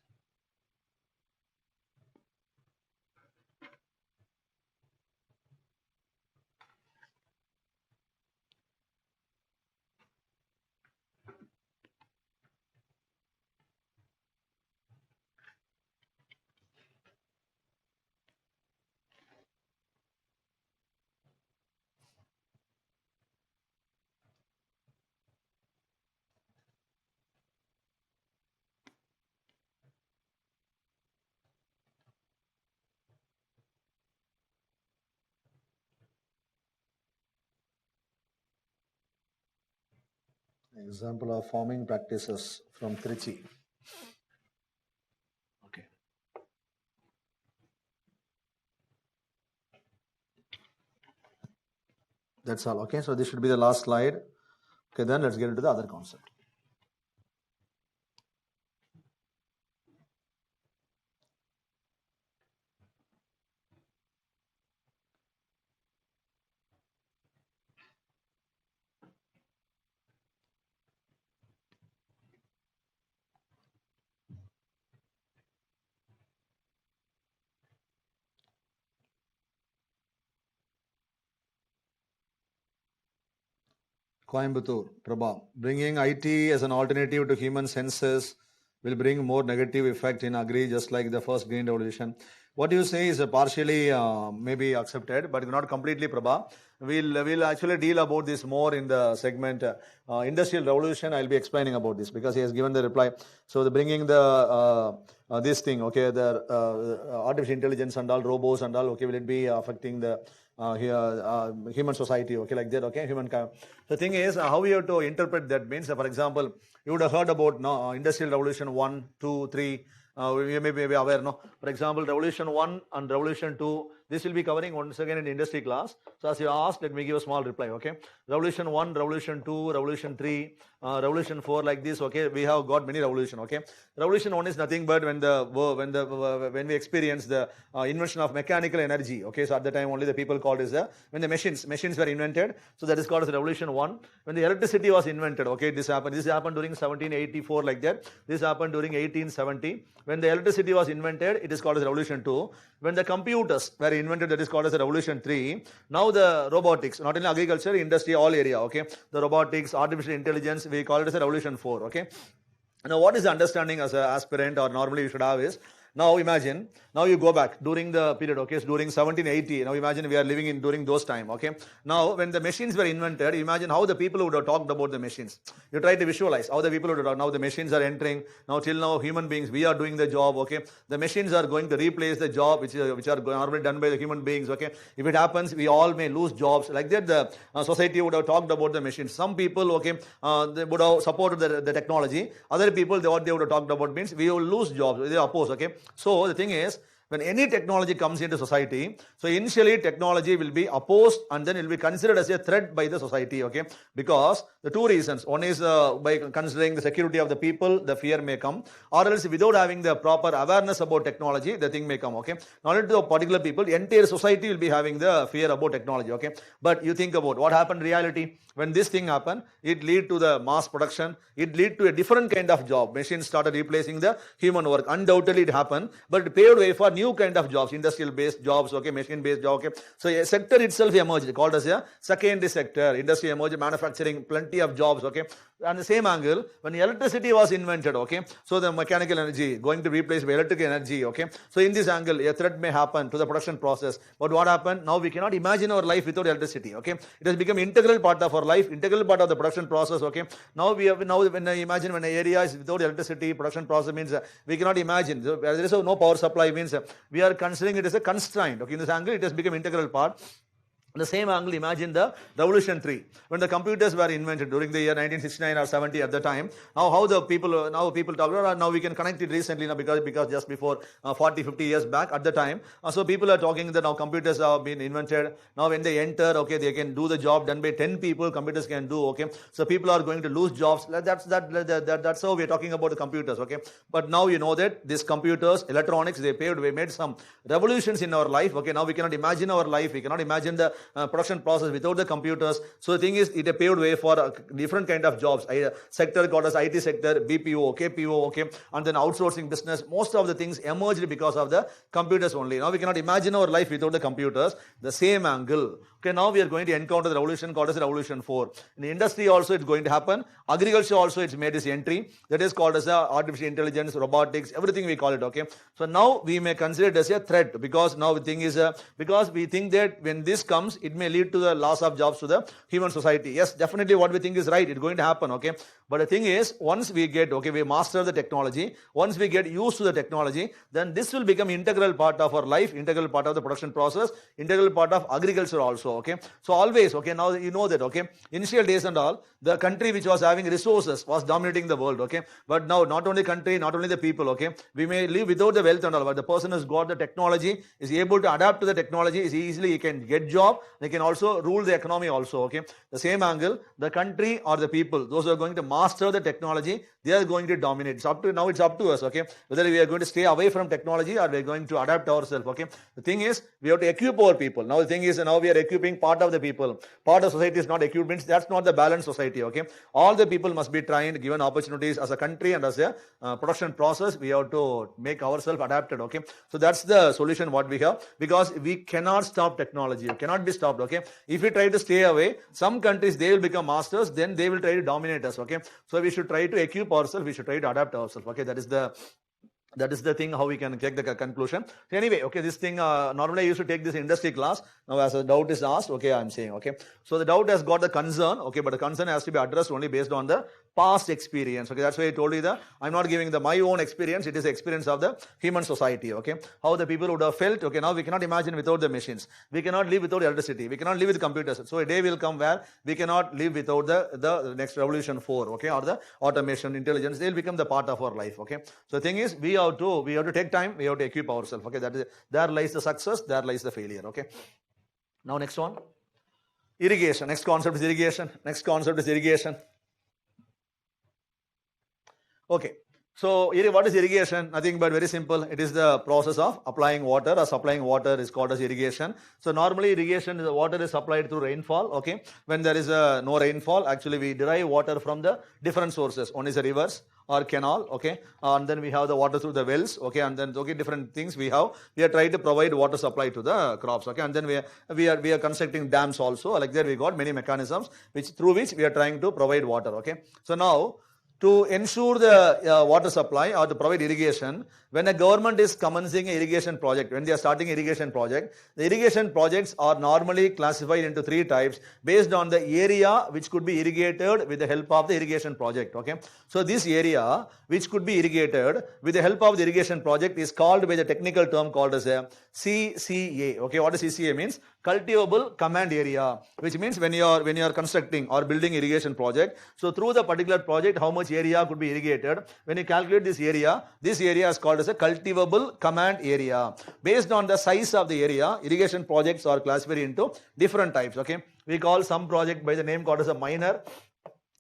Example of farming practices from Trichy. Okay. That's all. Okay, so this should be the last slide. Okay, then let's get into the other concept. Coimbatore, Prabha. Bringing IT as an alternative to human senses will bring more negative effect in agri, just like the first green revolution. What you say is partially maybe accepted, but not completely, Prabha. We'll actually deal about this more in the segment industrial revolution. I'll be explaining about this because he has given the reply. So the bringing the this thing, okay, the artificial intelligence and all, robots and all, okay, will it be affecting the human society, okay, like that, okay, humankind. The thing is, how you have to interpret that means, for example, you would have heard about industrial revolution 1, 2, 3. You may be aware, no? For example, revolution 1 and revolution 2, this will be covering once again in the industry class. So as you asked, let me give a small reply, okay? Revolution 1, revolution 2, revolution 3, revolution 4, like this, okay? We have got many revolution, okay? Revolution 1 is nothing but when we experience the invention of mechanical energy, okay? So at the time only the people called is when the machines were invented, so that is called as revolution 1. When the electricity was invented, okay, this happened during 1784, like that. This happened during 1870. When the electricity was invented, it is called as revolution 2. When the computers were invented, that is called as a revolution 3. Now the robotics, not only agriculture, industry, all area, okay? The robotics, artificial intelligence, we call it as a revolution 4, okay? Now what is the understanding as an aspirant or normally you should have is, now imagine, now you go back during the period, okay, so during 1780, now imagine we are living in during those time, okay. Now when the machines were invented, imagine how the people would have talked about the machines. You try to visualize how the people would have talked. Now the machines are entering, now till now human beings, we are doing the job, okay. The machines are going to replace the job which are normally done by the human beings, okay. If it happens, we all may lose jobs. Like that the society would have talked about the machines. Some people, okay, they would have supported the technology. Other people, what they would have talked about means we will lose jobs, they oppose, okay. So the thing is, when any technology comes into society, so initially technology will be opposed and then it will be considered as a threat by the society, okay, because the two reasons. One is by considering the security of the people, the fear may come, or else without having the proper awareness about technology, the thing may come, okay. Not only to the particular people, the entire society will be having the fear about technology, okay. But you think about what happened in reality. When this thing happened, it lead to the mass production, it lead to a different kind of job. Machines started replacing the human work. Undoubtedly it happened, but it paved way for new kind of jobs, industrial based jobs, okay, machine based jobs, okay. So a sector itself emerged called as a secondary sector. Industry emerged, manufacturing, plenty of jobs, okay. On the same angle, when electricity was invented, okay, so the mechanical energy going to replace by electric energy, okay. So in this angle, a threat may happen to the production process. But what happened? Now we cannot imagine our life without electricity, okay. It has become integral part of our life, integral part of the production process, okay. Now when I imagine when an area is without electricity, production process means we cannot imagine. So, there is no power supply means we are considering it as a constraint, okay. In this angle, it has become integral part. In the same angle, imagine the Revolution 3, when the computers were invented during the year 1969 or 70 at the time. Now people talk about, now we can connect it recently now because just before 40, 50 years back at the time. So people are talking that now computers have been invented. Now when they enter, okay, they can do the job done by 10 people, computers can do, okay. So people are going to lose jobs. That's how we are talking about the computers, okay. But now you know that these computers, electronics, we made some revolutions in our life, okay. Now we cannot imagine our life, we cannot imagine the production process without the computers. So the thing is, it paved way for different kind of jobs. Sector called as IT sector, BPO, KPO, okay, and then outsourcing business. Most of the things emerged because of the computers only. Now we cannot imagine our life without the computers. The same angle. Okay, now we are going to encounter the revolution called as Revolution 4. In the industry also it's going to happen. Agriculture also it's made its entry. That is called as artificial intelligence, robotics, everything we call it, okay. So now we may consider it as a threat because now the thing is, because we think that when this comes, it may lead to the loss of jobs to the human society. Yes, definitely what we think is right. It's going to happen, okay. But the thing is, once we get, okay, we master the technology, once we get used to the technology, then this will become integral part of our life, integral part of the production process, integral part of agriculture also, okay. So always, okay, now you know that, okay, initial days and all, the country which was having resources was dominating the world, okay. But now not only country, not only the people, okay, we may live without the wealth and all, but the person has got the technology, is able to adapt to the technology, is easily, he can get job, they can also rule the economy also, okay. The same angle, the country or the people, those who are going to master the technology, they are going to dominate. It's up to us, okay, whether we are going to stay away from technology or we are going to adapt ourselves, okay. The thing is, we have to equip our people. Now the thing is, now we are equipping part of the people. Part of society is not equipped, means that's not the balanced society, okay. All the people must be trained, given opportunities as a country and as a production process. We have to make ourselves adapted, okay. So that's the solution what we have, because we cannot stop technology. It cannot be stopped, okay. If we try to stay away, some countries, they will become masters, then they will try to dominate us, okay. So we should try to equip ourselves, we should try to adapt ourselves, okay. That is the thing how we can take the conclusion. So anyway, okay, this thing, normally I used to take this industry class. Now as a doubt is asked, okay, I'm saying, okay. So the doubt has got the concern, okay, but the concern has to be addressed only based on the past experience, okay. That's why I told you that I'm not giving my own experience, it is the experience of the human society, okay. How the people would have felt, okay. Now we cannot imagine without the machines. We cannot live without electricity. We cannot live with computers. So a day will come where we cannot live without the next Revolution 4, okay, or the automation, intelligence. They will become the part of our life, okay. So the thing is, we have to take time, we have to equip ourselves, okay. There lies the success, there lies the failure, okay. Now next one, irrigation. Next concept is irrigation. Okay. So what is irrigation? Nothing but very simple. It is the process of applying water, or supplying water is called as irrigation. So normally irrigation, the water is supplied through rainfall, okay. When there is no rainfall, actually we derive water from the different sources. One is the rivers or canal, okay, and then we have the water through the wells, okay, and then, okay, different things we are trying to provide water supply to the crops, okay, and then we are constructing dams also. Like that we got many mechanisms through which we are trying to provide water, okay. So now, to ensure the water supply or to provide irrigation, when a government is commencing an irrigation project, when they are starting irrigation project, the irrigation projects are normally classified into 3 types based on the area which could be irrigated with the help of the irrigation project, okay. So this area which could be irrigated with the help of the irrigation project is called by the technical term called as a CCA, okay. What does CCA means? Cultivable command area, which means when you are constructing or building irrigation project, so through the particular project, how much area could be irrigated, when you calculate this area is called as a cultivable command area. Based on the size of the area, irrigation projects are classified into different types, okay. We call some project by the name called as a minor,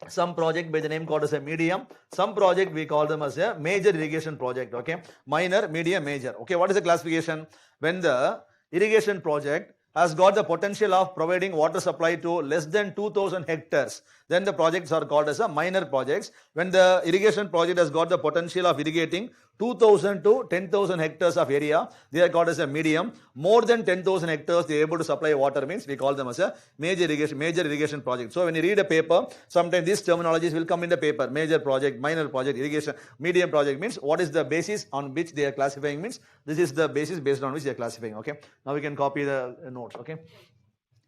some project by the name called as a medium, some project we call them as a major irrigation project, okay. Minor, medium, major, okay. What is the classification? When the irrigation project has got the potential of providing water supply to less than 2000 hectares, then the projects are called as a minor projects. When the irrigation project has got the potential of irrigating 2,000 to 10,000 hectares of area, they are called as a medium. More than 10,000 hectares they are able to supply water means we call them as a major irrigation project. So when you read a paper, sometimes these terminologies will come in the paper. Major project, minor project, irrigation, medium project means what is the basis on which they are classifying means this is the basis based on which they are classifying. Okay. Now we can copy the notes. Okay.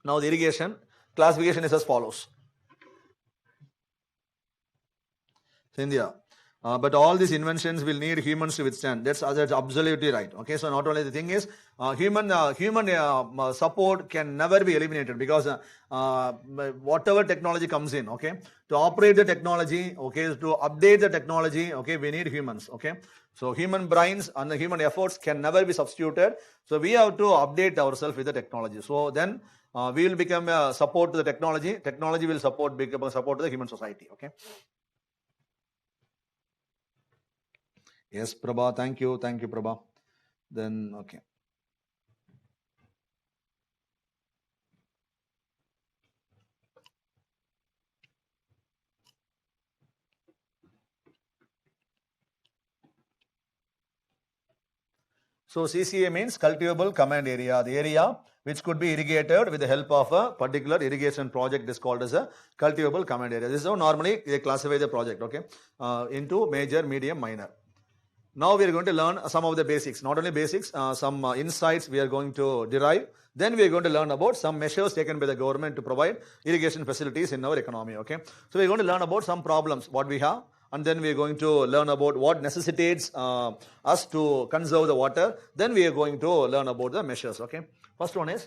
Now the irrigation classification is as follows. India. But all these inventions will need humans to withstand. That's absolutely right. Okay, so not only the thing is human support can never be eliminated because whatever technology comes in, okay, to operate the technology, okay, to update the technology, okay, we need humans. Okay, so human brains and the human efforts can never be substituted. So we have to update ourselves with the technology. So then we will become a support to the technology. Technology will become a support to the human society. Okay. Yes, Prabha, thank you, Prabha. Then, okay. So CCA means cultivable command area. The area which could be irrigated with the help of a particular irrigation project is called as a cultivable command area. This is how normally they classify the project, okay, into major, medium, minor. Now we are going to learn some of the basics, not only basics, some insights we are going to derive. Then we are going to learn about some measures taken by the government to provide irrigation facilities in our economy. Okay, so we are going to learn about some problems what we have, and then we are going to learn about what necessitates us to conserve the water. Then we are going to learn about the measures. Okay, first one is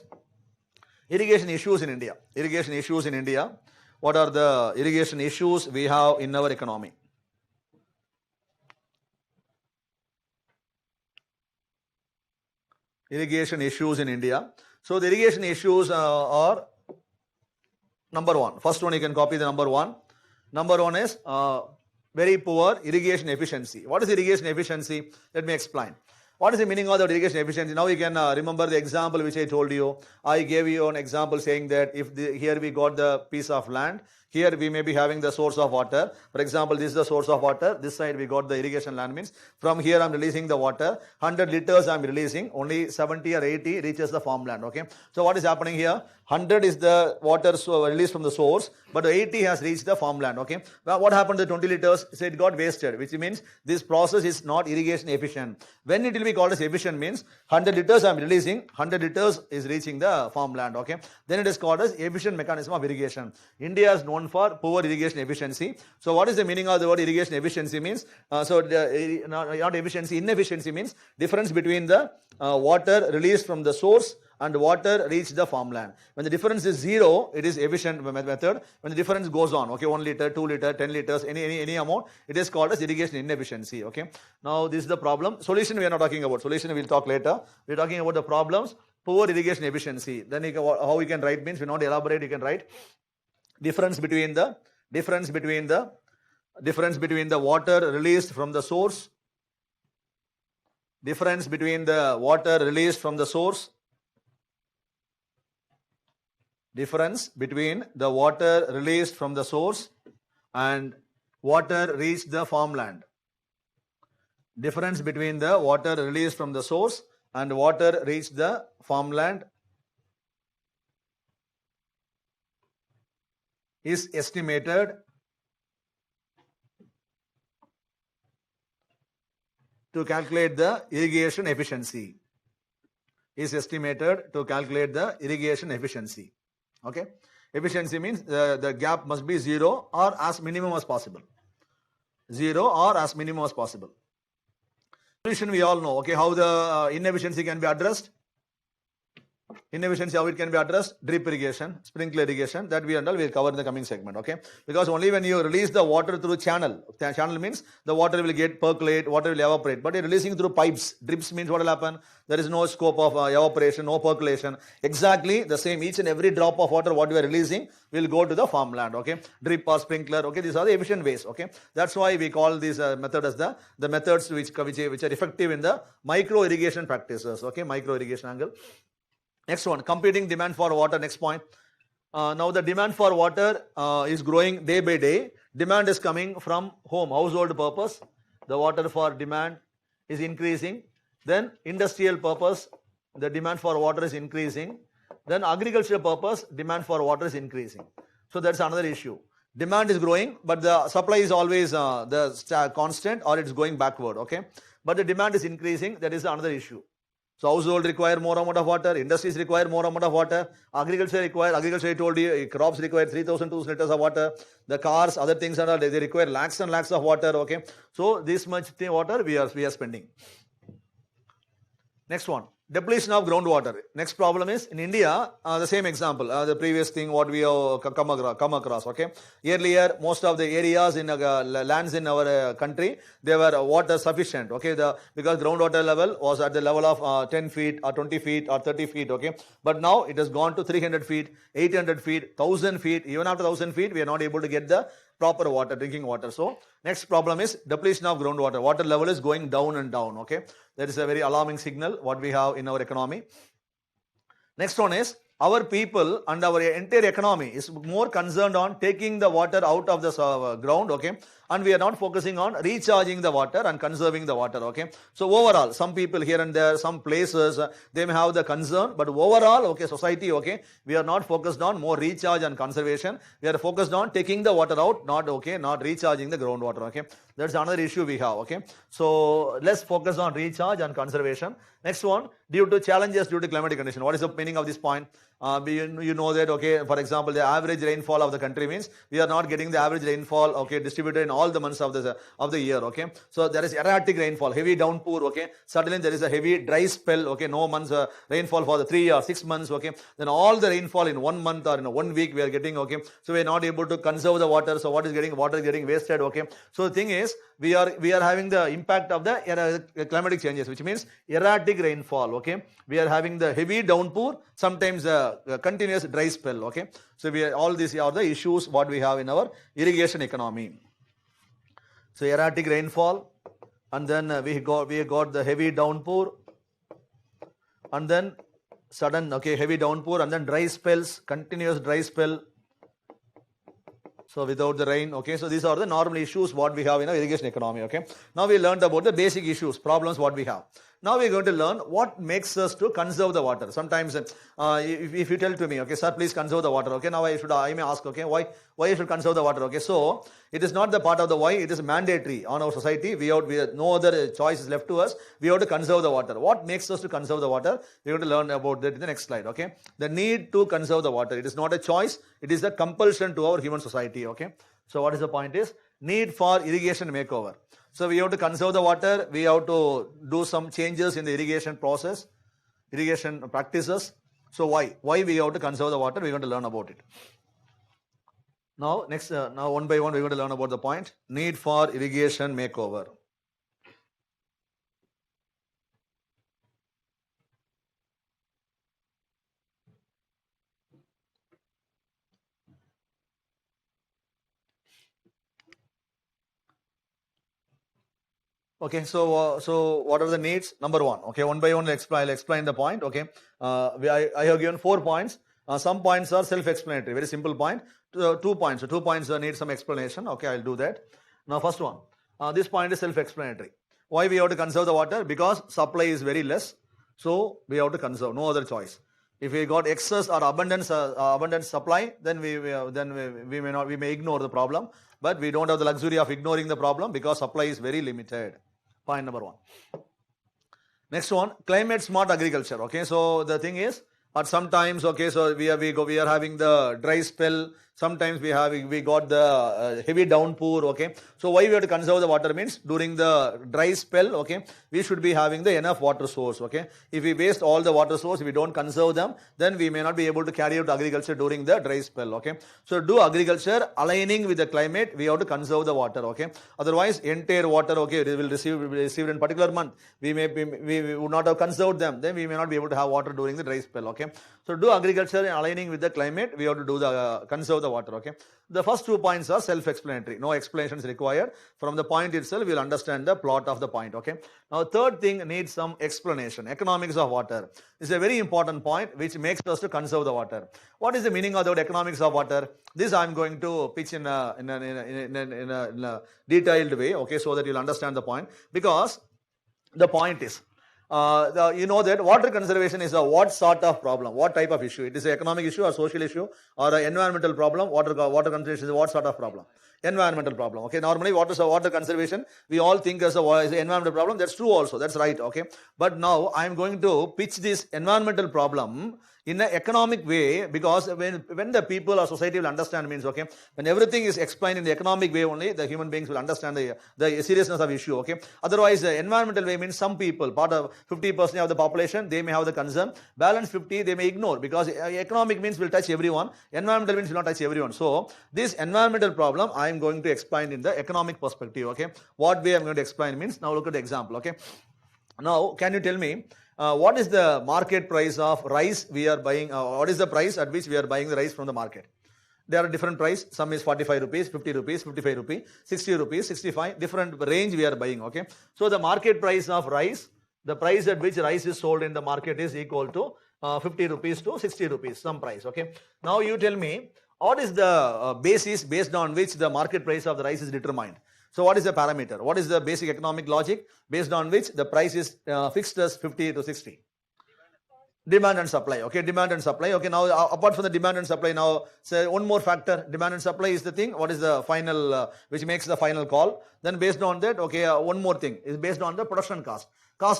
irrigation issues in India. Irrigation issues in India. What are the irrigation issues we have in our economy? Irrigation issues in India. So the irrigation issues are number one. First one you can copy the number one. Number one is very poor irrigation efficiency. What is irrigation efficiency? Let me explain. What is the meaning of the irrigation efficiency? Now you can remember the example which I told you. I gave you an example saying that if here we got the piece of land, here we may be having the source of water. For example, this is the source of water. This side we got the irrigation land means from here I am releasing the water. 100 liters I am releasing. Only 70 or 80 reaches the farmland. Okay. So what is happening here? 100 is the water released from the source, but 80 has reached the farmland. Okay. Now what happened to 20 liters? So it got wasted, which means this process is not irrigation efficient. When it will be called as efficient means 100 liters I am releasing, 100 liters is reaching the farmland. Okay. Then it is called as efficient mechanism of irrigation. India is known for poor irrigation efficiency. So what is the meaning of the word irrigation efficiency means? Not efficiency, inefficiency means difference between the water released from the source and water reached the farmland. When the difference is zero, it is efficient method. When the difference goes on, okay, 1 liter, 2 liter, 10 liters, any amount, it is called as irrigation inefficiency. Okay. Now this is the problem. Solution we are not talking about. Solution we will talk later. We are talking about the problems. Poor irrigation efficiency. Then how we can write means we not elaborate. You can write difference between the water released from the source. Difference between the water released from the source. Difference between the water released from the source and water reached the farmland. Difference between the water released from the source and water reached the farmland is estimated to calculate the irrigation efficiency. Is estimated to calculate the irrigation efficiency. Okay, efficiency means the gap must be zero or as minimum as possible. Zero or as minimum as possible. Solution we all know. Okay, how the inefficiency can be addressed. Inefficiency, how it can be addressed? Drip irrigation, sprinkler irrigation, that we will cover in the coming segment. Okay, because only when you release the water through channel means the water will get percolate, water will evaporate, but you're releasing through pipes. Drips means what will happen? There is no scope of evaporation, no percolation. Exactly the same, each and every drop of water what you are releasing will go to the farmland. Okay, drip or sprinkler. Okay, these are the efficient ways. Okay, that's why we call this method as the methods which are effective in the micro irrigation practices. Okay, micro irrigation angle. Next one, competing demand for water. Next point, Now the demand for water is growing day by day. Demand is coming from home, household purpose. The water for demand is increasing. Then industrial purpose, the demand for water is increasing. Then agricultural purpose, demand for water is increasing. So that's another issue. Demand is growing, but the supply is always the constant, or it's going backward, okay? But the demand is increasing, that is another issue. So household require more amount of water, industries require more amount of water, agriculture, I told you, crops require 3,200 liters of water, the cars, other things and all, they require lakhs and lakhs of water, okay? So this much water we are spending. Next one, depletion of groundwater. Next problem is in India, the same example, the previous thing what we have come across, okay? Earlier, most of the areas in lands in our country, they were water sufficient, okay? Because groundwater level was at the level of 10 feet or 20 feet or 30 feet, okay? But now it has gone to 300 feet, 800 feet, 1000 feet. Even after 1000 feet, we are not able to get the proper water, drinking water. So next problem is depletion of groundwater. Water level is going down and down, okay? That is a very alarming signal what we have in our economy. Next one is our people and our entire economy is more concerned on taking the water out of the ground, okay? And we are not focusing on recharging the water and conserving the water, okay? So overall, some people here and there, some places, they may have the concern, but overall, okay, society, okay, we are not focused on more recharge and conservation. We are focused on taking the water out, not recharging the groundwater, okay? That's another issue we have, okay? So let's focus on recharge and conservation. Next one, due to challenges due to climatic condition. What is the meaning of this point? You know that, okay, for example, the average rainfall of the country means we are not getting the average rainfall, okay, distributed in all the months of the year, okay? So there is erratic rainfall, heavy downpour, okay? Suddenly there is a heavy dry spell, okay? No months rainfall for the 3 or 6 months, okay? Then all the rainfall in 1 month or in 1 week we are getting, okay? So we are not able to conserve the water. So water is getting wasted, okay? So the thing is, we are having the impact of the climatic changes, which means erratic rainfall, okay? We are having the heavy downpour, sometimes continuous dry spell, okay? So all these are the issues what we have in our irrigation economy. So erratic rainfall, and then we got the heavy downpour, and then sudden, okay, heavy downpour, and then dry spells, continuous dry spell. So without the rain, okay, so these are the normal issues what we have in our irrigation economy, okay. Now we learned about the basic issues, problems what we have. Now we are going to learn what makes us to conserve the water. Sometimes if you tell to me, okay, sir, please conserve the water, okay, now I may ask, okay, why you should conserve the water, okay. So it is not the part of the why, it is mandatory on our society. We have no other choice is left to us. We have to conserve the water. What makes us to conserve the water? We are going to learn about that in the next slide, okay. The need to conserve the water. It is not a choice, it is a compulsion to our human society, okay. So what is the point is? Need for irrigation makeover. So we have to conserve the water, we have to do some changes in the irrigation process, irrigation practices. So why we have to conserve the water? We are going to learn about it. Now next, now one by one we are going to learn about the point, need for irrigation makeover. Okay, so what are the needs? Number one, okay, one by one I'll explain the point, okay. I have given 4 points. Some points are self-explanatory, very simple point. 2 points, so 2 points need some explanation, okay, I'll do that. Now first one, this point is self-explanatory. Why we have to conserve the water? Because supply is very less, so we have to conserve, no other choice. If we got excess or abundant supply, then we may ignore the problem, but we don't have the luxury of ignoring the problem because supply is very limited. Point number one. Next one, climate smart agriculture. Okay, so the thing is, at sometimes, okay, so we are having the dry spell. Sometimes we got the heavy downpour, okay. So why we have to conserve the water means during the dry spell, okay, we should be having the enough water source, okay. If we waste all the water source, if we don't conserve them, then we may not be able to carry out agriculture during the dry spell, okay. So do agriculture aligning with the climate, we have to conserve the water, okay. Otherwise, entire water, okay, it will receive in particular month. We would not have conserved them, then we may not be able to have water during the dry spell, okay. So do agriculture aligning with the climate, we have to do the conserve the water, okay. The first 2 points are self-explanatory, no explanations required. From the point itself, we will understand the plot of the point, okay. Now, third thing needs some explanation. Economics of water is a very important point which makes us to conserve the water. What is the meaning of the economics of water? This I am going to pitch in a detailed way, okay, so that you'll understand the point. Because the point is, you know that water conservation is a what sort of problem, what type of issue? It is an economic issue or social issue or an environmental problem. Water conservation is what sort of problem? Environmental problem, okay. Normally water conservation we all think as an environmental problem. That's true also, that's right, okay. But now I am going to pitch this environmental problem in an economic way, because when the people or society will understand means, okay, when everything is explained in the economic way only, the human beings will understand the seriousness of issue, okay. Otherwise, the environmental way means some people, part of 50% of the population, they may have the concern, balance 50 they may ignore, because economic means will touch everyone, environmental means will not touch everyone. So this environmental problem I am going to explain in the economic perspective, okay. What way I am going to explain means, now look at the example, okay. Now can you tell me, what is the market price of rice we are buying? What is the price at which we are buying the rice from the market? There are different price. Some is 45 rupees, 50 rupees, 55 rupees, 60 rupees, 65. Different range we are buying. Okay. So the market price of rice, the price at which rice is sold in the market is equal to 50 rupees to 60 rupees. Some price. Okay. Now you tell me, what is the basis based on which the market price of the rice is determined? So what is the parameter? What is the basic economic logic based on which the price is fixed as 50 to 60? Demand and supply, okay, demand and supply, okay. Now apart from the demand and supply, now say one more factor, demand and supply is the thing, what is the final, which makes the final call. Then based on that, okay, one more thing is based on the production cost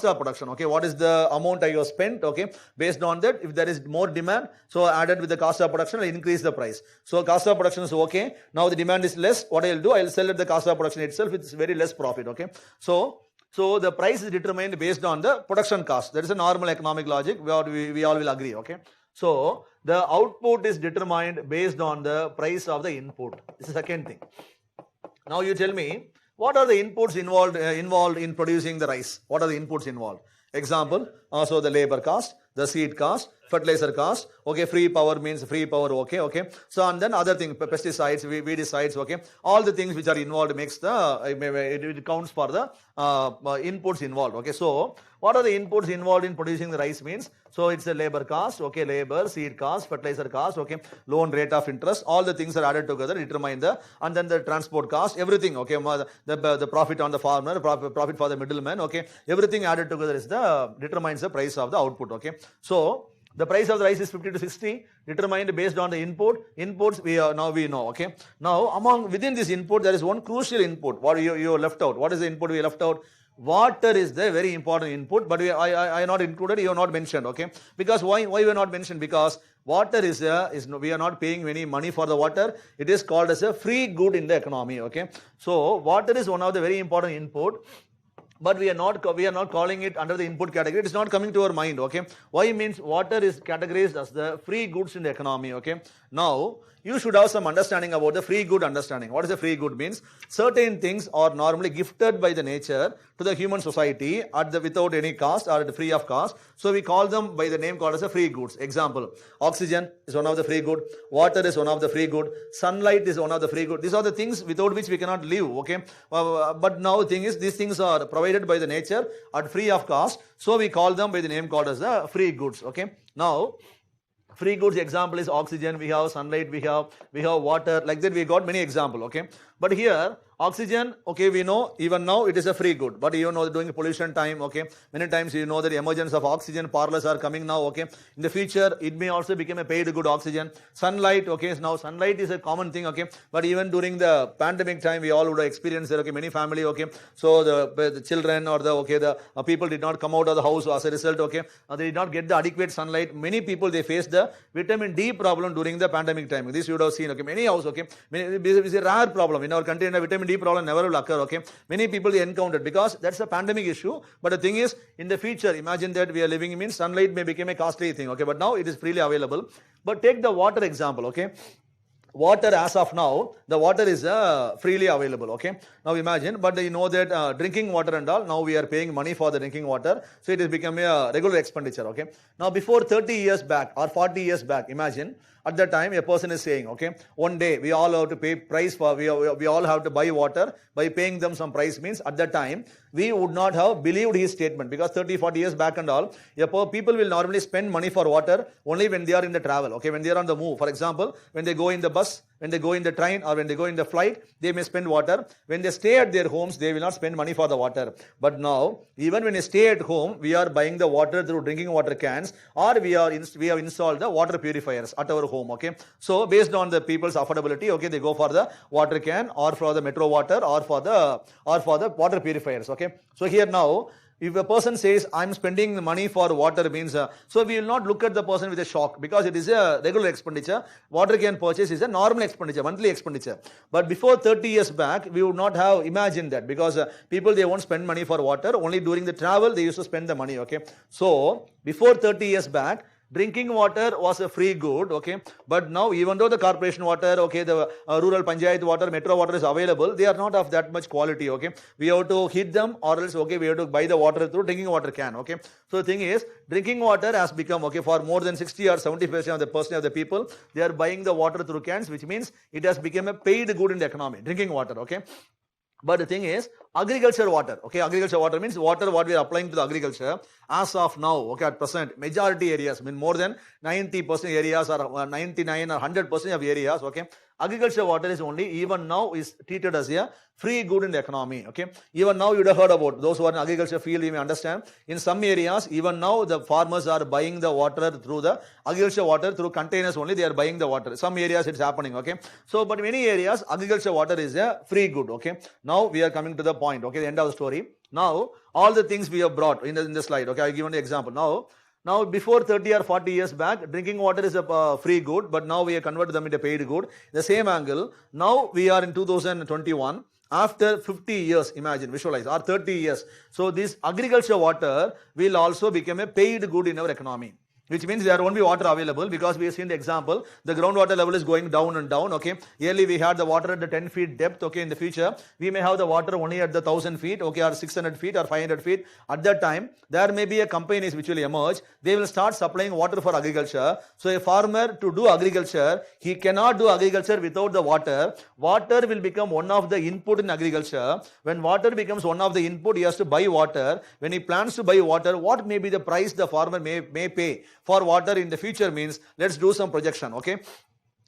of production, okay, what is the amount I have spent, okay, based on that, if there is more demand, so added with the cost of production, I increase the price. So cost of production is okay, now the demand is less, what I will do, I will sell at the cost of production itself, it's very less profit, okay. So the price is determined based on the production cost. That is a normal economic logic. We all will agree. Okay. So the output is determined based on the price of the input. This is the second thing. Now you tell me, what are the inputs involved in producing the rice? What are the inputs involved? Example, so the labor cost, the seed cost, fertilizer cost, okay, free power means free power, okay. So and then other thing, pesticides, weedicides, okay. All the things which are involved makes it counts for the inputs involved, okay. So what are the inputs involved in producing the rice means? So it's the labor cost, okay, labor, seed cost, fertilizer cost, okay, loan rate of interest, all the things are added together, determine and then the transport cost, everything, okay, the profit on the farmer, profit for the middleman, okay, everything added together determines the price of the output, okay. So the price of the rice is 50 to 60, determined based on the inputs we know, okay. Now within this input there is one crucial input, what you left out. What is the input we left out? Water is the very important input, but I not included, you have not mentioned, okay. Because why we are not mentioned? Because water we are not paying any money for the water. It is called as a free good in the economy, okay. So water is one of the very important input, but we are not calling it under the input category. It is not coming to our mind, okay. Why means water is categorized as the free goods in the economy, okay. Now you should have some understanding about the free good understanding. What is a free good means? Certain things are normally gifted by the nature to the human society without any cost or free of cost. So we call them by the name called as a free goods. Example, oxygen is one of the free good, water is one of the free good, sunlight is one of the free good. These are the things without which we cannot live, okay. But now the thing is, these things are provided by the nature at free of cost. So we call them by the name called as the free goods, okay. Now free goods example is oxygen, we have sunlight, we have water, like that we got many example, okay. But here oxygen, okay, we know even now it is a free good, but you know during pollution time, okay, many times you know that the emergence of oxygen parlors are coming now, okay. In the future it may also become a paid good oxygen. Sunlight, okay, now sunlight is a common thing, okay, but even during the pandemic time we all would have experienced, okay, many family, okay, so the children or the people did not come out of the house as a result, okay, they did not get the adequate sunlight. Many people they faced the vitamin D problem during the pandemic time. This you would have seen, okay, many house, okay, it is a rare problem in our country, and a vitamin D problem never will occur, okay. Many people they encountered because that's a pandemic issue. But the thing is, in the future, imagine that we are living means sunlight may become a costly thing, okay, but now it is freely available. But take the water example, okay. Water as of now, the water is freely available, okay. Now imagine, but you know that drinking water and all, now we are paying money for the drinking water, so it has become a regular expenditure, okay. Now before 30 years back or 40 years back, imagine At that time, a person is saying, okay, one day we all have to pay price for, we all have to buy water by paying them some price, means at that time, we would not have believed his statement, because 30, 40 years back and all, people will normally spend money for water only when they are in the travel, okay, when they are on the move. For example, when they go in the bus, when they go in the train, or when they go in the flight, they may spend water. When they stay at their homes, they will not spend money for the water. But now, even when you stay at home, we are buying the water through drinking water cans, or we have installed the water purifiers at our home, okay. So based on the people's affordability, okay, they go for the water can, or for the metro water, or for the water purifiers, okay. So here now, if a person says, I'm spending money for water, means, so we will not look at the person with a shock, because it is a regular expenditure. Water can purchase is a normal expenditure, monthly expenditure. But before 30 years back, we would not have imagined that, because people, they won't spend money for water. Only during the travel, they used to spend the money, okay. So before 30 years back, drinking water was a free good, okay. But now, even though the corporation water, okay, the rural panchayat water, metro water is available, they are not of that much quality, okay. We have to heat them, or else, okay, we have to buy the water through drinking water can, okay. So the thing is, drinking water has become, okay, for more than 60 or 70% of the people, they are buying the water through cans, which means it has become a paid good in the economy, drinking water, okay. But the thing is, agriculture water, okay, agriculture water means water what we are applying to the agriculture. As of now, okay, at present, majority areas, I mean more than 90% areas, or 99 or 100% of areas, okay, agriculture water is only, even now, is treated as a free good in the economy, okay. Even now, you would have heard about, those who are in agriculture field, you may understand, in some areas, even now, the farmers are buying the water through the agriculture water, through containers only, they are buying the water. Some areas it's happening, okay. So, but many areas, agriculture water is a free good, okay. Now, we are coming to the point, okay, the end of the story. Now, all the things we have brought in the slide, okay, I give an example. Now, before 30 or 40 years back, drinking water is a free good, but now we have converted them into paid good. The same angle, now we are in 2021, after 50 years, imagine, visualize, or 30 years. So, this agriculture water will also become a paid good in our economy. Which means there won't be water available, because we have seen the example, the groundwater level is going down and down, okay. Yearly we had the water at the 10 feet depth, okay. In the future, we may have the water only at the 1000 feet, okay, or 600 feet or 500 feet. At that time, there may be a companies which will emerge. They will start supplying water for agriculture. So a farmer, to do agriculture, he cannot do agriculture without the water. Water will become one of the input in agriculture. When water becomes one of the input, he has to buy water. When he plans to buy water, what may be the price the farmer may pay for water in the future, means, let's do some projection, okay.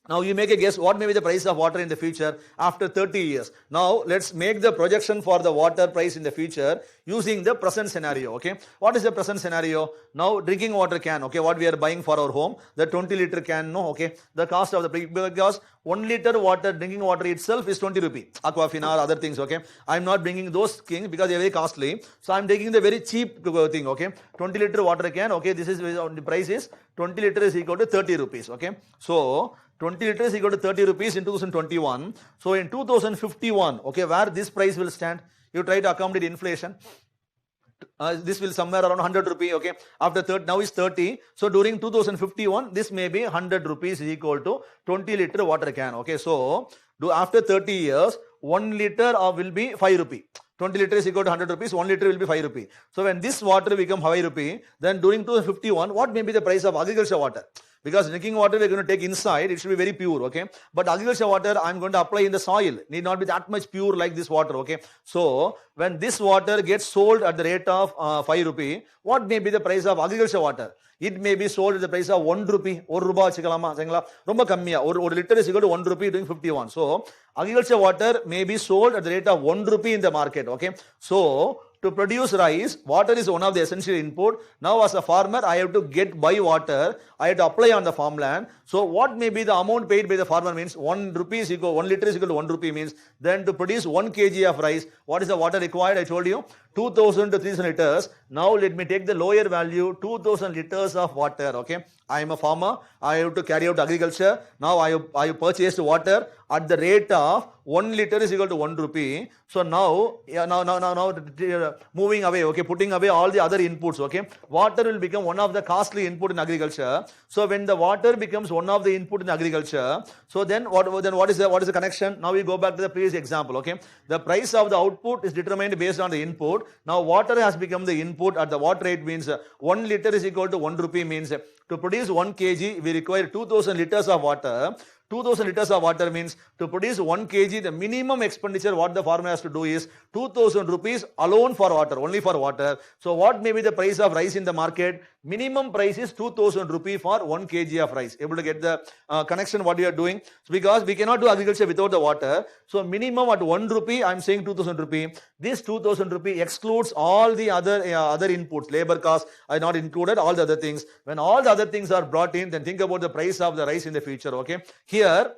Now you make a guess what may be the price of water in the future after 30 years. Now let's make the projection for the water price in the future using the present scenario, okay. What is the present scenario? Now drinking water can, okay, what we are buying for our home, the 20 liter can, no, okay, the cost of the, because 1 liter water, drinking water itself is 20 rupee, Aquafina or other things, okay. I am not bringing those things because they are very costly, so I am taking the very cheap thing, okay. 20 liter water can, okay, this is, the price is 20 liter is equal to 30 rupees, okay. So 20 liters is equal to 30 rupees in 2021. So in 2051, okay, where this price will stand, you try to accommodate inflation. This will somewhere around 100 rupees, okay. After 30, now is 30. So during 2051, this may be 100 rupees is equal to 20 liter water can, okay. So after 30 years, 1 liter will be 5 rupee. 20 liter is equal to 100 rupees, 1 liter will be 5 rupee. So when this water become 5 rupee, then during 2051, what may be the price of agriculture water? Because drinking water we are going to take inside, it should be very pure, okay. But agriculture water I am going to apply in the soil, need not be that much pure like this water, okay. So when this water gets sold at the rate of 5 rupee, what may be the price of agriculture water? It may be sold at the price of 1 rupee, 1 ரூபாய் வச்சுக்கலாமா சரிங்களா ரொம்ப கம்மியா ஒரு litre is equal to 1 rupee doing 51. So agriculture water may be sold at the rate of 1 rupee in the market, okay. So to produce rice, water is one of the essential input. Now as a farmer, I have to buy water, I have to apply on the farmland. So what may be the amount paid by the farmer means 1 rupee is equal, 1 liter is equal to 1 rupee means, then to produce 1 kg of rice, what is the water required? I told you 2000 to 3000 liters. Now let me take the lower value, 2000 liters of water, okay. I am a farmer, I have to carry out agriculture. Now I have purchased water at the rate of 1 liter is equal to 1 rupee. So now moving away, okay, putting away all the other inputs, okay. Water will become one of the costly input in agriculture. So when the water becomes one of the input in agriculture, so then what is the connection? Now we go back to the previous example, okay. The price of the output is determined based on the input. Now water has become the input at the water rate means 1 liter is equal to 1 rupee means to produce produce 1 kg, we require 2000 liters of water. 2000 liters of water means to produce 1 kg, the minimum expenditure what the farmer has to do is 2000 rupees alone for water, only for water. So what may be the price of rice in the market? Minimum price is 2000 rupees for 1 kg of rice. Able to get the connection what you are doing? So because we cannot do agriculture without the water. So minimum at 1 rupee, I am saying 2000 rupee. This 2000 rupee excludes all the other inputs. Labor costs are not included, all the other things. When all the other things are brought in, then think about the price of the rice in the future. Okay. Here,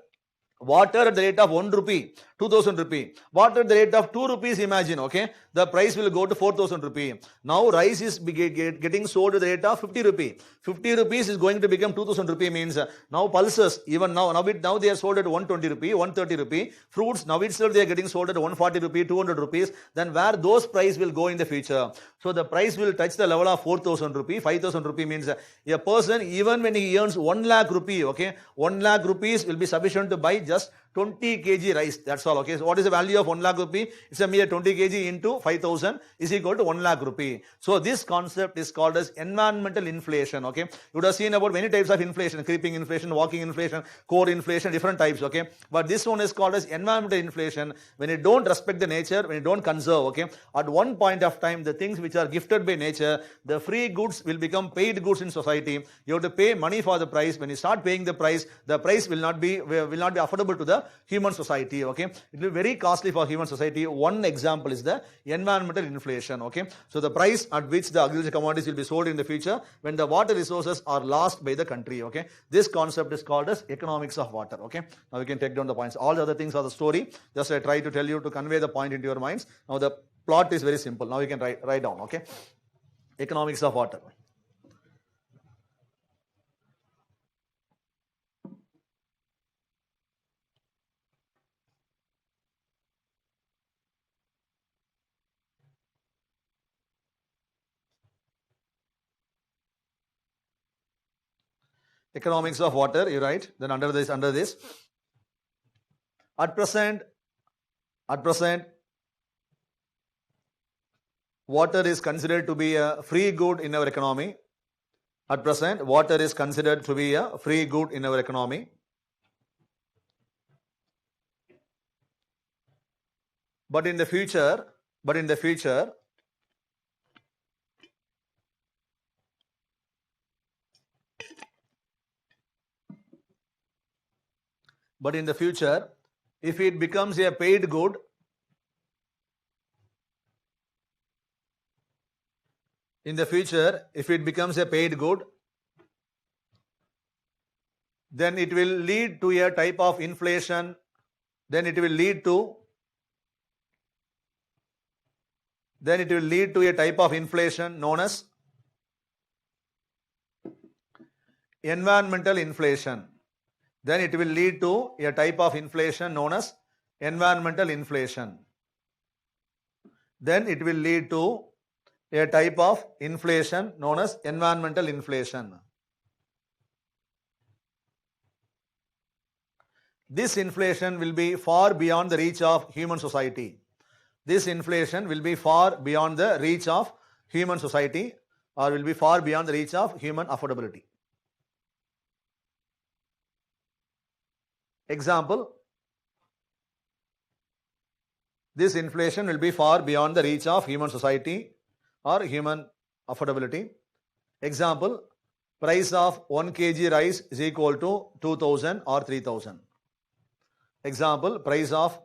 water at the rate of 1 rupee, 2000 rupee. Water at the rate of 2 rupees, imagine, okay. The price will go to 4000 rupee. Now rice is getting sold at the rate of 50 rupee. 50 rupees is going to become 2000 rupee means now pulses, even now they are sold at 120 rupee, 130 rupee. Fruits, now itself they are getting sold at 140 rupee, 200 rupees. Then where those price will go in the future? So the price will touch the level of 4000 rupee. 5000 rupee means a person, even when he earns 1 lakh rupee, okay, 1 lakh rupees will be sufficient to buy just 20 kg rice. That's all. Okay. So what is the value of 1 lakh rupee? It's a mere 20 kg into 5000 is equal to 1 lakh rupee. So this concept is called as environmental inflation. Okay. You would have seen about many types of inflation: creeping inflation, walking inflation, core inflation, different types. Okay. But this one is called as environmental inflation. When you don't respect the nature, when you don't conserve. Okay. At one point of time, the things which are gifted by nature, the free goods will become paid goods in society. You have to pay money for the price. When you start paying the price will not be affordable to the human society. Okay, it will be very costly for human society. One example is the environmental inflation. Okay, so the price at which the agricultural commodities will be sold in the future when the water resources are lost by the country. Okay, this concept is called as economics of water. Okay, now we can take down the points. All the other things are the story. Just I try to tell you to convey the point into your minds. Now the plot is very simple. Now you can write down. Okay, economics of water. Economics of water, you write. Then under this, at present, water is considered to be a free good in our economy. At present, water is considered to be a free good in our economy. But in the future, if it becomes a paid good, then it will lead to a type of inflation. Then it will lead to a type of inflation known as environmental inflation. Then it will lead to a type of inflation known as environmental inflation. Then it will lead to a type of inflation known as environmental inflation. This inflation will be far beyond the reach of human society. This inflation will be far beyond the reach of human society, or will be far beyond the reach of human affordability. Example, this inflation will be far beyond the reach of human society or human affordability. Example, price of 1 kg rice is equal to 2000 or 3000. Example, price of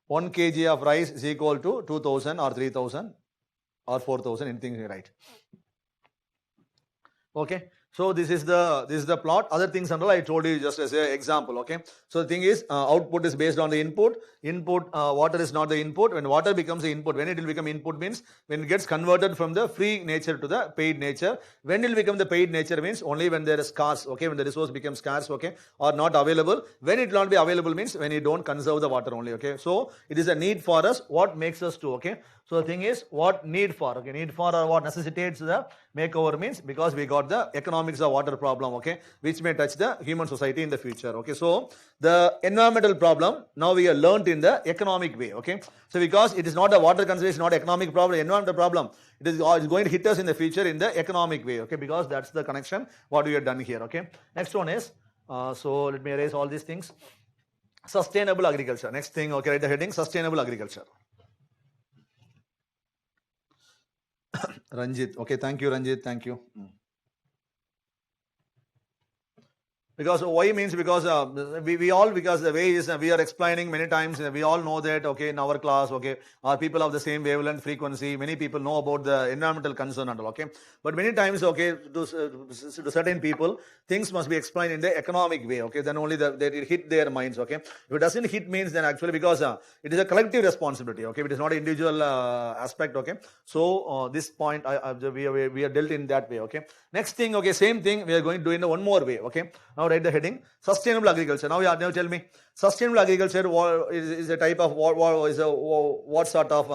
1 kg of rice is equal to 2000 or 3000 or 4000, anything you write. Okay. So this is the plot. Other things and all I told you just as an example. Okay. So the thing is, output is based on the input. Water is not the input. When water becomes the input, when it will become input means when it gets converted from the free nature to the paid nature. When it will become the paid nature means only when there is scarce. Okay. When the resource becomes scarce. Okay. Or not available. When it will not be available means when you don't conserve the water only. Okay. So it is a need for us. What makes us to? Okay. So the thing is, what need for? Okay. Need for or what necessitates the Makeover means because we got the economics of water problem, okay, which may touch the human society in the future, okay. So the environmental problem now we are learnt in the economic way, okay. So because it is not a water conservation, not economic problem, environmental problem, it is going to hit us in the future in the economic way, okay, because that's the connection what we have done here, okay. Next one is, so let me erase all these things. Sustainable agriculture. Next thing, okay, write the heading, sustainable agriculture. Ranjit, okay, thank you, Ranjit, thank you. Because why means because we all, because the way is we are explaining many times, we all know that, okay, in our class, okay, our people of the same wavelength frequency, many people know about the environmental concern and all, okay, but many times, okay, to certain people things must be explained in the economic way, okay, then only they hit their minds, okay. If it doesn't hit means then actually because it is a collective responsibility, okay, it is not an individual aspect, okay. So this point we are dealt in that way, okay. Next thing, okay, same thing we are going to do in one more way, okay. Now write the heading, sustainable agriculture. Now tell me, sustainable agriculture is a type of what sort of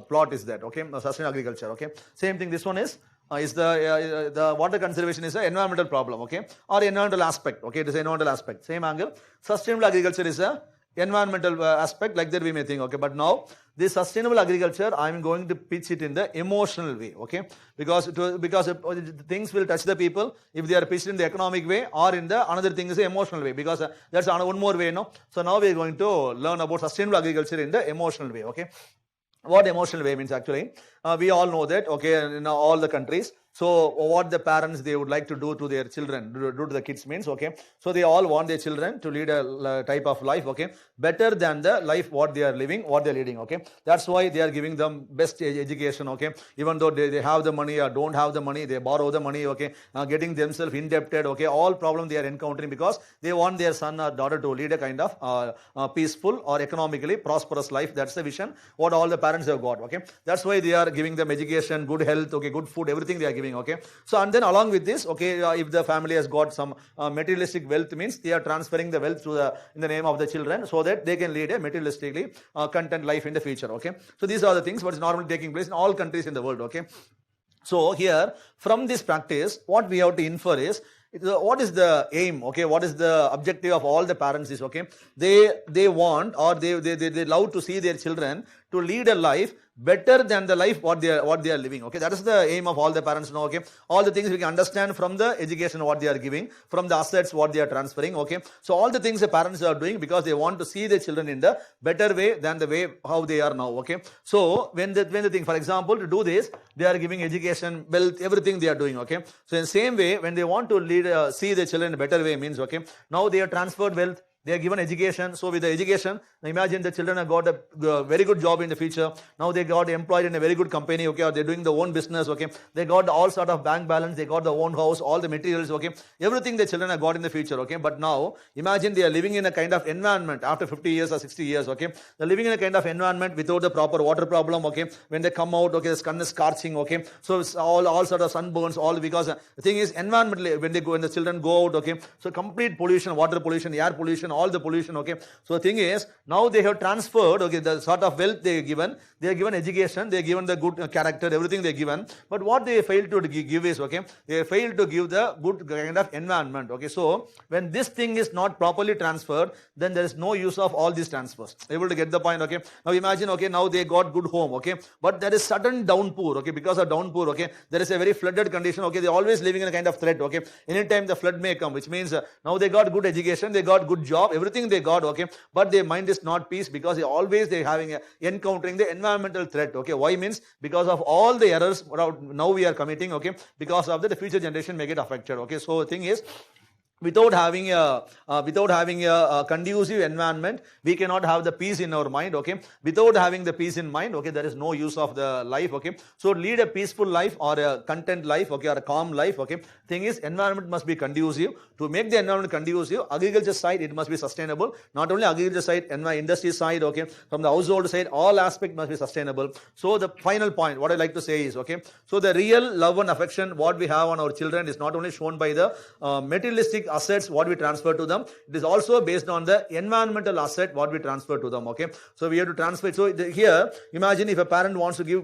plot is that, okay? Sustainable agriculture, okay? Same thing, this one is the water conservation is an environmental problem, okay? Or environmental aspect, okay? It is an environmental aspect, same angle. Sustainable agriculture is a environmental aspect, like that we may think, okay. But now this sustainable agriculture I am going to pitch it in the emotional way, okay, because things will touch the people if they are pitched in the economic way, or in the another thing is the emotional way, because that's one more way, no. So now we are going to learn about sustainable agriculture in the emotional way, okay. What emotional way means actually, we all know that, okay, in all the countries, so what the parents they would like to do to their children, do to the kids means, okay, so they all want their children to lead a type of life, okay, better than the life what they are living, what they are leading, okay. That's why they are giving them best education, okay, even though they have the money or don't have the money, they borrow the money, okay, getting themselves indebted, okay, all problems they are encountering because they want their son or daughter to lead a kind of peaceful or economically prosperous life. That's the vision what all the parents have got, okay. That's why they are giving them education, good health, okay, good food, everything they are giving, okay. So and then along with this, okay, if the family has got some materialistic wealth means they are transferring the wealth to in the name of the children so that they can lead a materialistically content life in the future, okay. So these are the things what is normally taking place in all countries in the world, okay. So here from this practice what we have to infer is, what is the aim, okay, what is the objective of all the parents is, okay, they want or they love to see their children to lead a life better than the life what they are living, okay. That is the aim of all the parents now, okay. All the things we can understand from the education what they are giving, from the assets what they are transferring, okay. So all the things the parents are doing because they want to see their children in the better way than the way how they are now, okay. So when the thing, for example, to do this they are giving education, wealth, everything they are doing, okay. So in the same way when they want to lead see their children in a better way means, okay, now they are transferred wealth, they are given education. So with the education, imagine the children have got a very good job in the future. Now they got employed in a very good company, okay, or they're doing their own business, okay. They got all sort of bank balance, they got their own house, all the materials, okay. Everything the children have got in the future, okay. But now imagine they are living in a kind of environment after 50 years or 60 years, okay. They're living in a kind of environment without the proper water problem, okay. When they come out, okay, the sun is scorching, okay. So it's all sort of sunburns, all because the thing is environmentally when the children go out, okay. So complete pollution, water pollution, air pollution, all the pollution, okay. So the thing is now they have transferred, okay, the sort of wealth they are given education, they are given the good character, everything they are given, but what they failed to give is, okay, they failed to give the good kind of environment, okay. So when this thing is not properly transferred, then there is no use of all these transfers. Able to get the point, okay. Now imagine, okay, now they got good home, okay, but there is sudden downpour, okay, because of downpour, okay, there is a very flooded condition, okay, they are always living in a kind of threat, okay. Anytime the flood may come, which means now they got good education, they got good job, everything they got, okay, but their mind is not peace because they having encountering the environmental threat, okay. Why means because of all the errors now we are committing, okay, because of that the future generation may get affected, okay. So the thing is, without having a conducive environment, we cannot have the peace in our mind, okay. Without having the peace in mind, okay, there is no use of the life, okay. So lead a peaceful life or a content life, okay, or a calm life, okay. Thing is, environment must be conducive. To make the environment conducive, agriculture side it must be sustainable. Not only agriculture side, industry side, okay, from the household side, all aspect must be sustainable. So the final point, what I like to say is, okay, so the real love and affection what we have on our children is not only shown by the materialistic assets what we transfer to them. It is also based on the environmental asset what we transfer to them. Okay, so we have to transfer. So here, imagine if a parent wants to give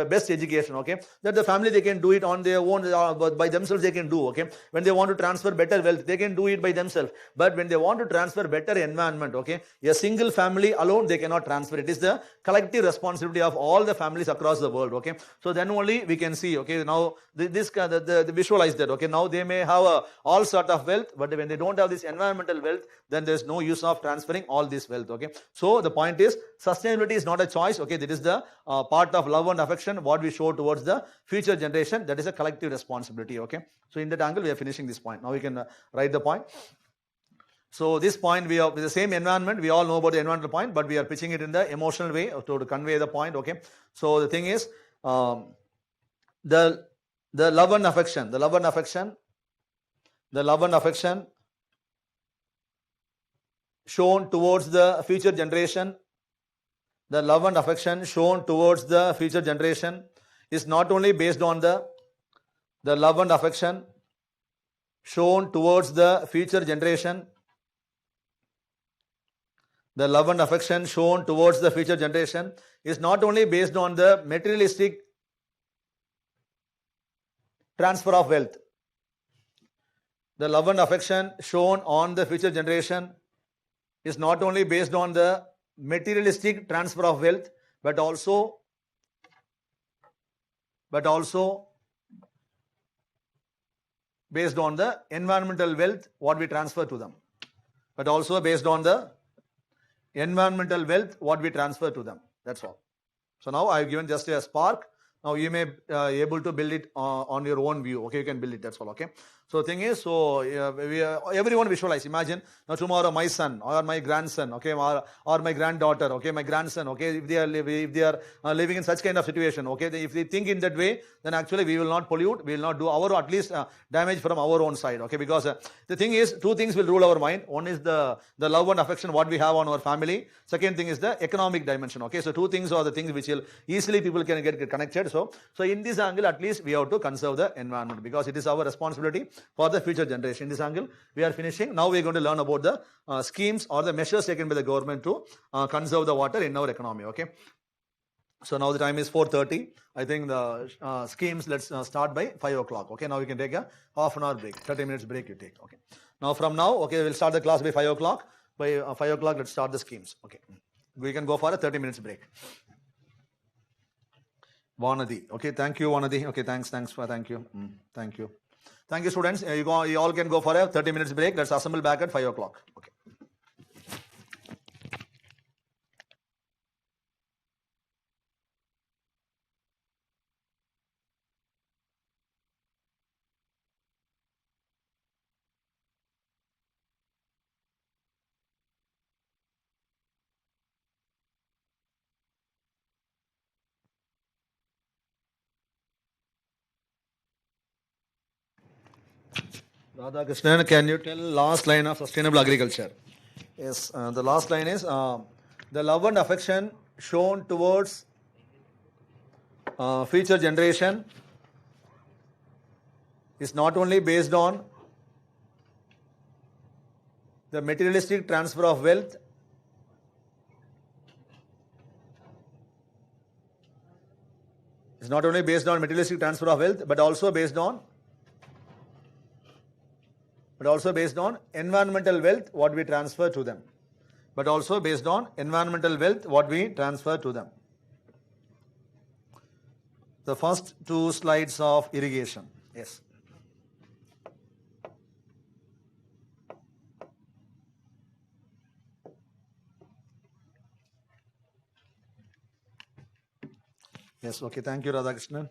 best education. Okay, that the family they can do it on their own, by themselves they can do. Okay, when they want to transfer better wealth, they can do it by themselves. But when they want to transfer better environment, okay, a single family alone they cannot transfer. It is the collective responsibility of all the families across the world. Okay, so then only we can see. Okay, now the visualize that. Okay, now they may have all sort of wealth, but when they don't have this environmental wealth, then there's no use of transferring all this wealth. Okay, so the point is sustainability is not a choice. Okay, that is the part of love and affection what we show towards the future generation. That is a collective responsibility. Okay, so in that angle we are finishing this point. Now we can write the point. So this point, we are with the same environment, we all know about the environmental point, but we are pitching it in the emotional way to convey the point. Okay, so the thing is the love and affection, the love and affection shown towards the future generation, the love and affection shown towards the future generation is not only based on the love and affection shown towards the future generation, the love and affection shown towards the future generation is not only based on the materialistic transfer of wealth. The love and affection shown on the future generation is not only based on the materialistic transfer of wealth, but also based on the environmental wealth what we transfer to them. But also based on the environmental wealth what we transfer to them. That's all. So now I have given just a spark. Now you may able to build it on your own view. Okay, you can build it. That's all. Okay. So the thing is, so everyone visualize. Imagine now tomorrow my son or my grandson, okay, or my granddaughter, okay, my grandson, okay, if they are living in such kind of situation, okay, if they think in that way, then actually we will not pollute, we will not do our at least damage from our own side. Okay, because the thing is, two things will rule our mind. One is the love and affection what we have on our family. Second thing is the economic dimension. Okay, so two things are the things which will easily people can get connected. So in this angle, at least we have to conserve the environment because it is our responsibility for the future generation. In this angle, we are finishing. Now we are going to learn about the schemes or the measures taken by the government to conserve the water in our economy. Okay. So now the time is 4:30. I think the schemes, let's start by 5 o'clock. Okay. Now we can take a half an hour break, 30 minutes break you take. Okay. Now from now, okay, we'll start the class by 5 o'clock. By 5 o'clock, let's start the schemes. Okay. We can go for a 30 minutes break. Vanadi. Okay. Thank you, Vanadi. Okay. Thank you. Thank you. Thank you, students. You all can go for a 30 minutes break. Let's assemble back at 5 o'clock. Okay. Radha Krishnan, can you tell last line of sustainable agriculture? Yes, the last line is the love and affection shown towards future generation is not only based on the materialistic transfer of wealth, it's not only based on materialistic transfer of wealth, but also based on environmental wealth what we transfer to them. But also based on environmental wealth what we transfer to them. The first two slides of irrigation. Yes. Yes, okay. Thank you, Radhakrishnan.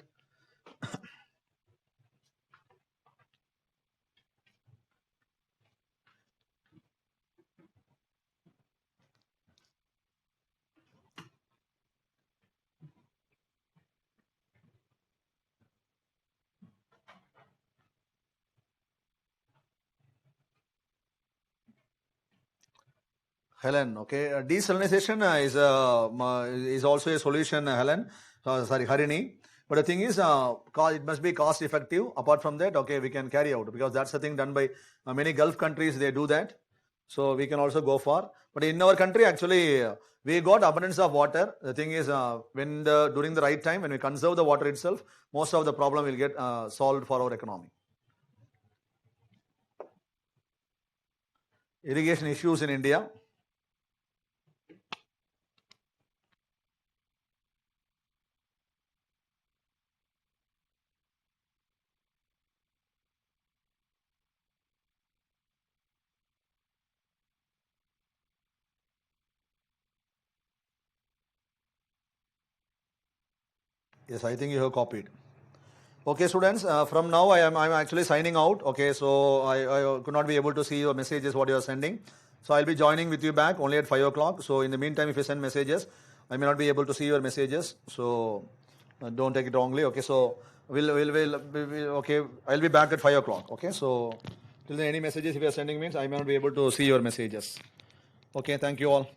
Helen, okay. Desalinization is also a solution, Helen. Sorry, Harini. But the thing is, it must be cost effective. Apart from that, okay, we can carry out, because that's the thing done by many Gulf countries. They do that, so we can also go for. But in our country, actually, we got abundance of water. The thing is, when during the right time, when we conserve the water itself, most of the problem will get solved for our economy. Irrigation issues in India. Yes, I think you have copied. Okay, students, from now I'm actually signing out. Okay, so I could not be able to see your messages, what you are sending. So I'll be joining with you back only at 5 o'clock. So in the meantime, if you send messages, I may not be able to see your messages. So don't take it wrongly. Okay, so okay, I'll be back at 5 o'clock. Okay, so till then, any messages if you are sending means I may not be able to see your messages. Okay, thank you all.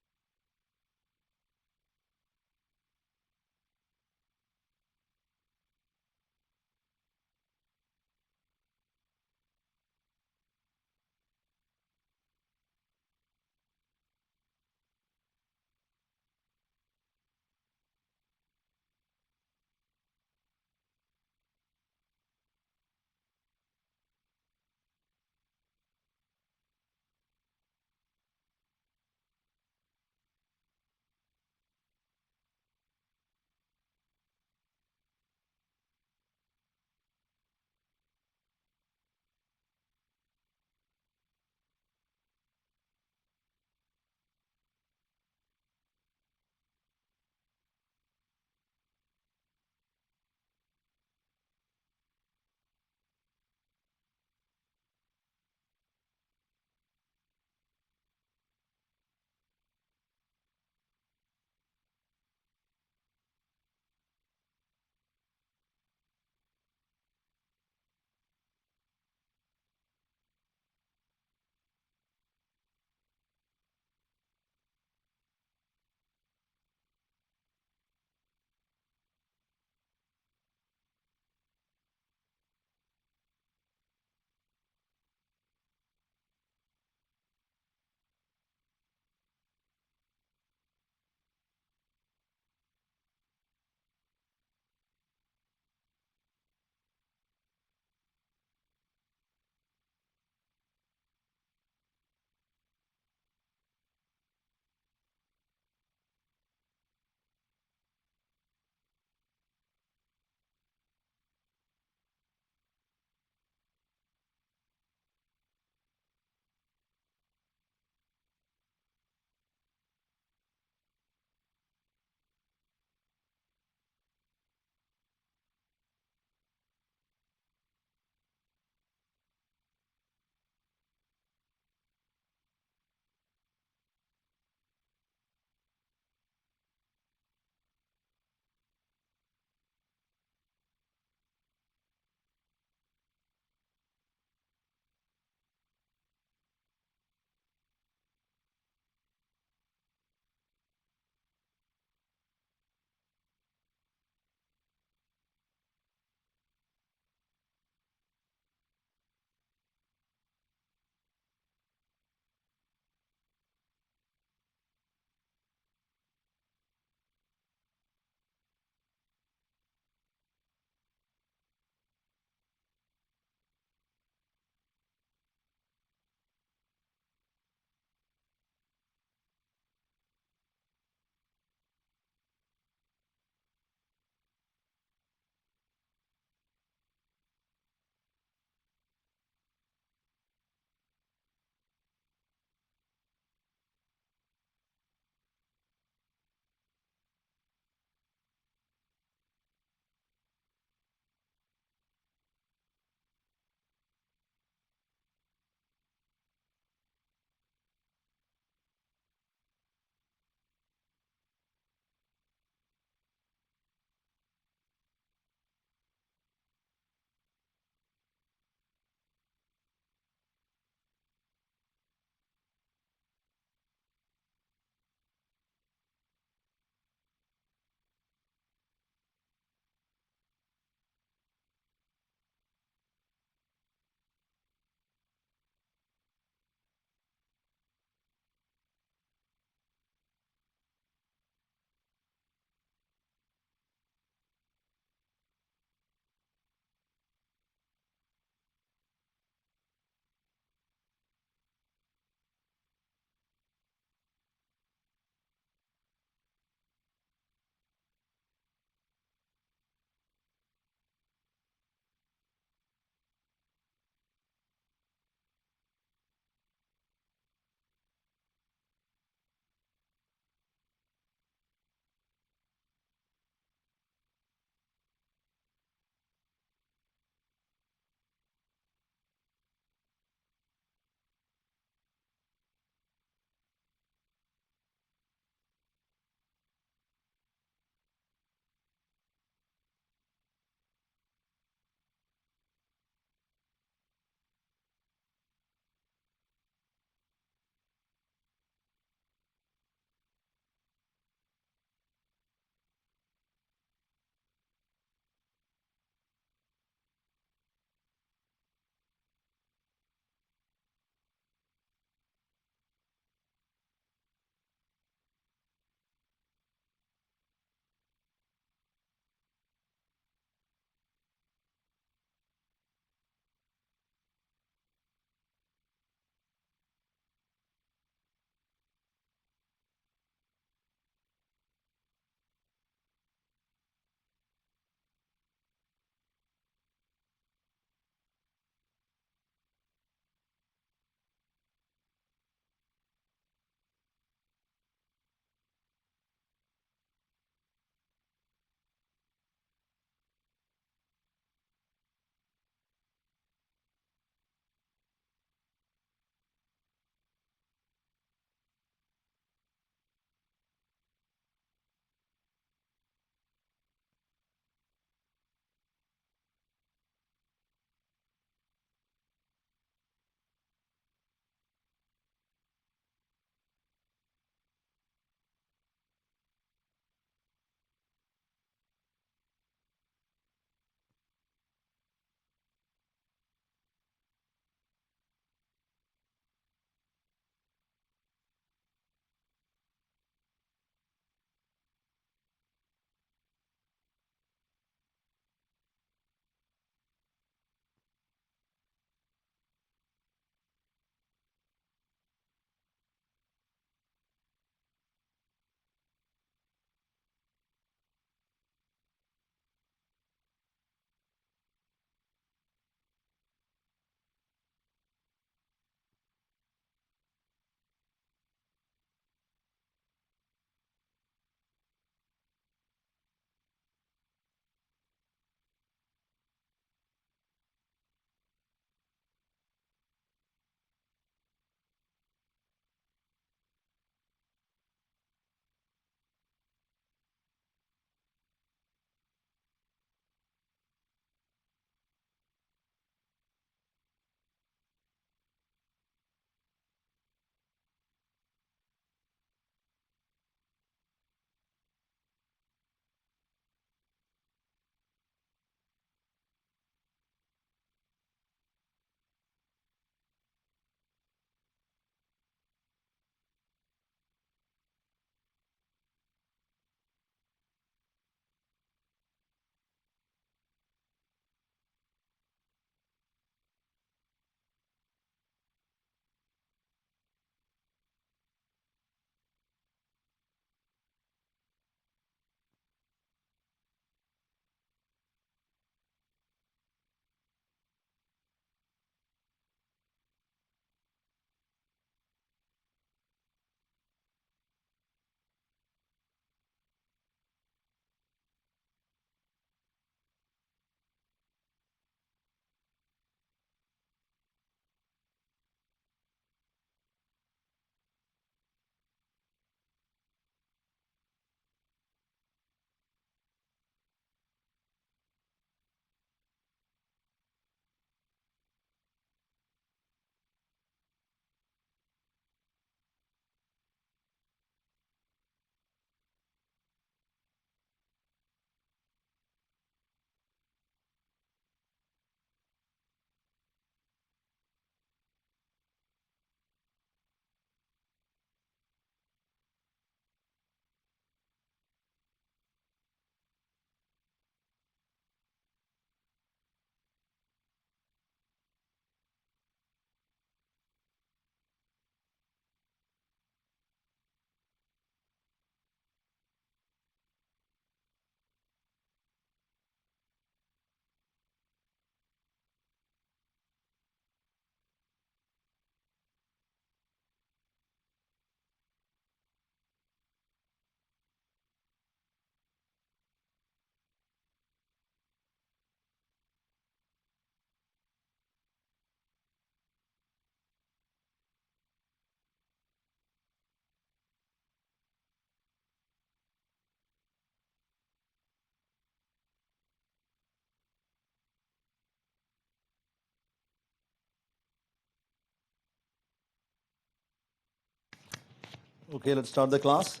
Okay, let's start the class.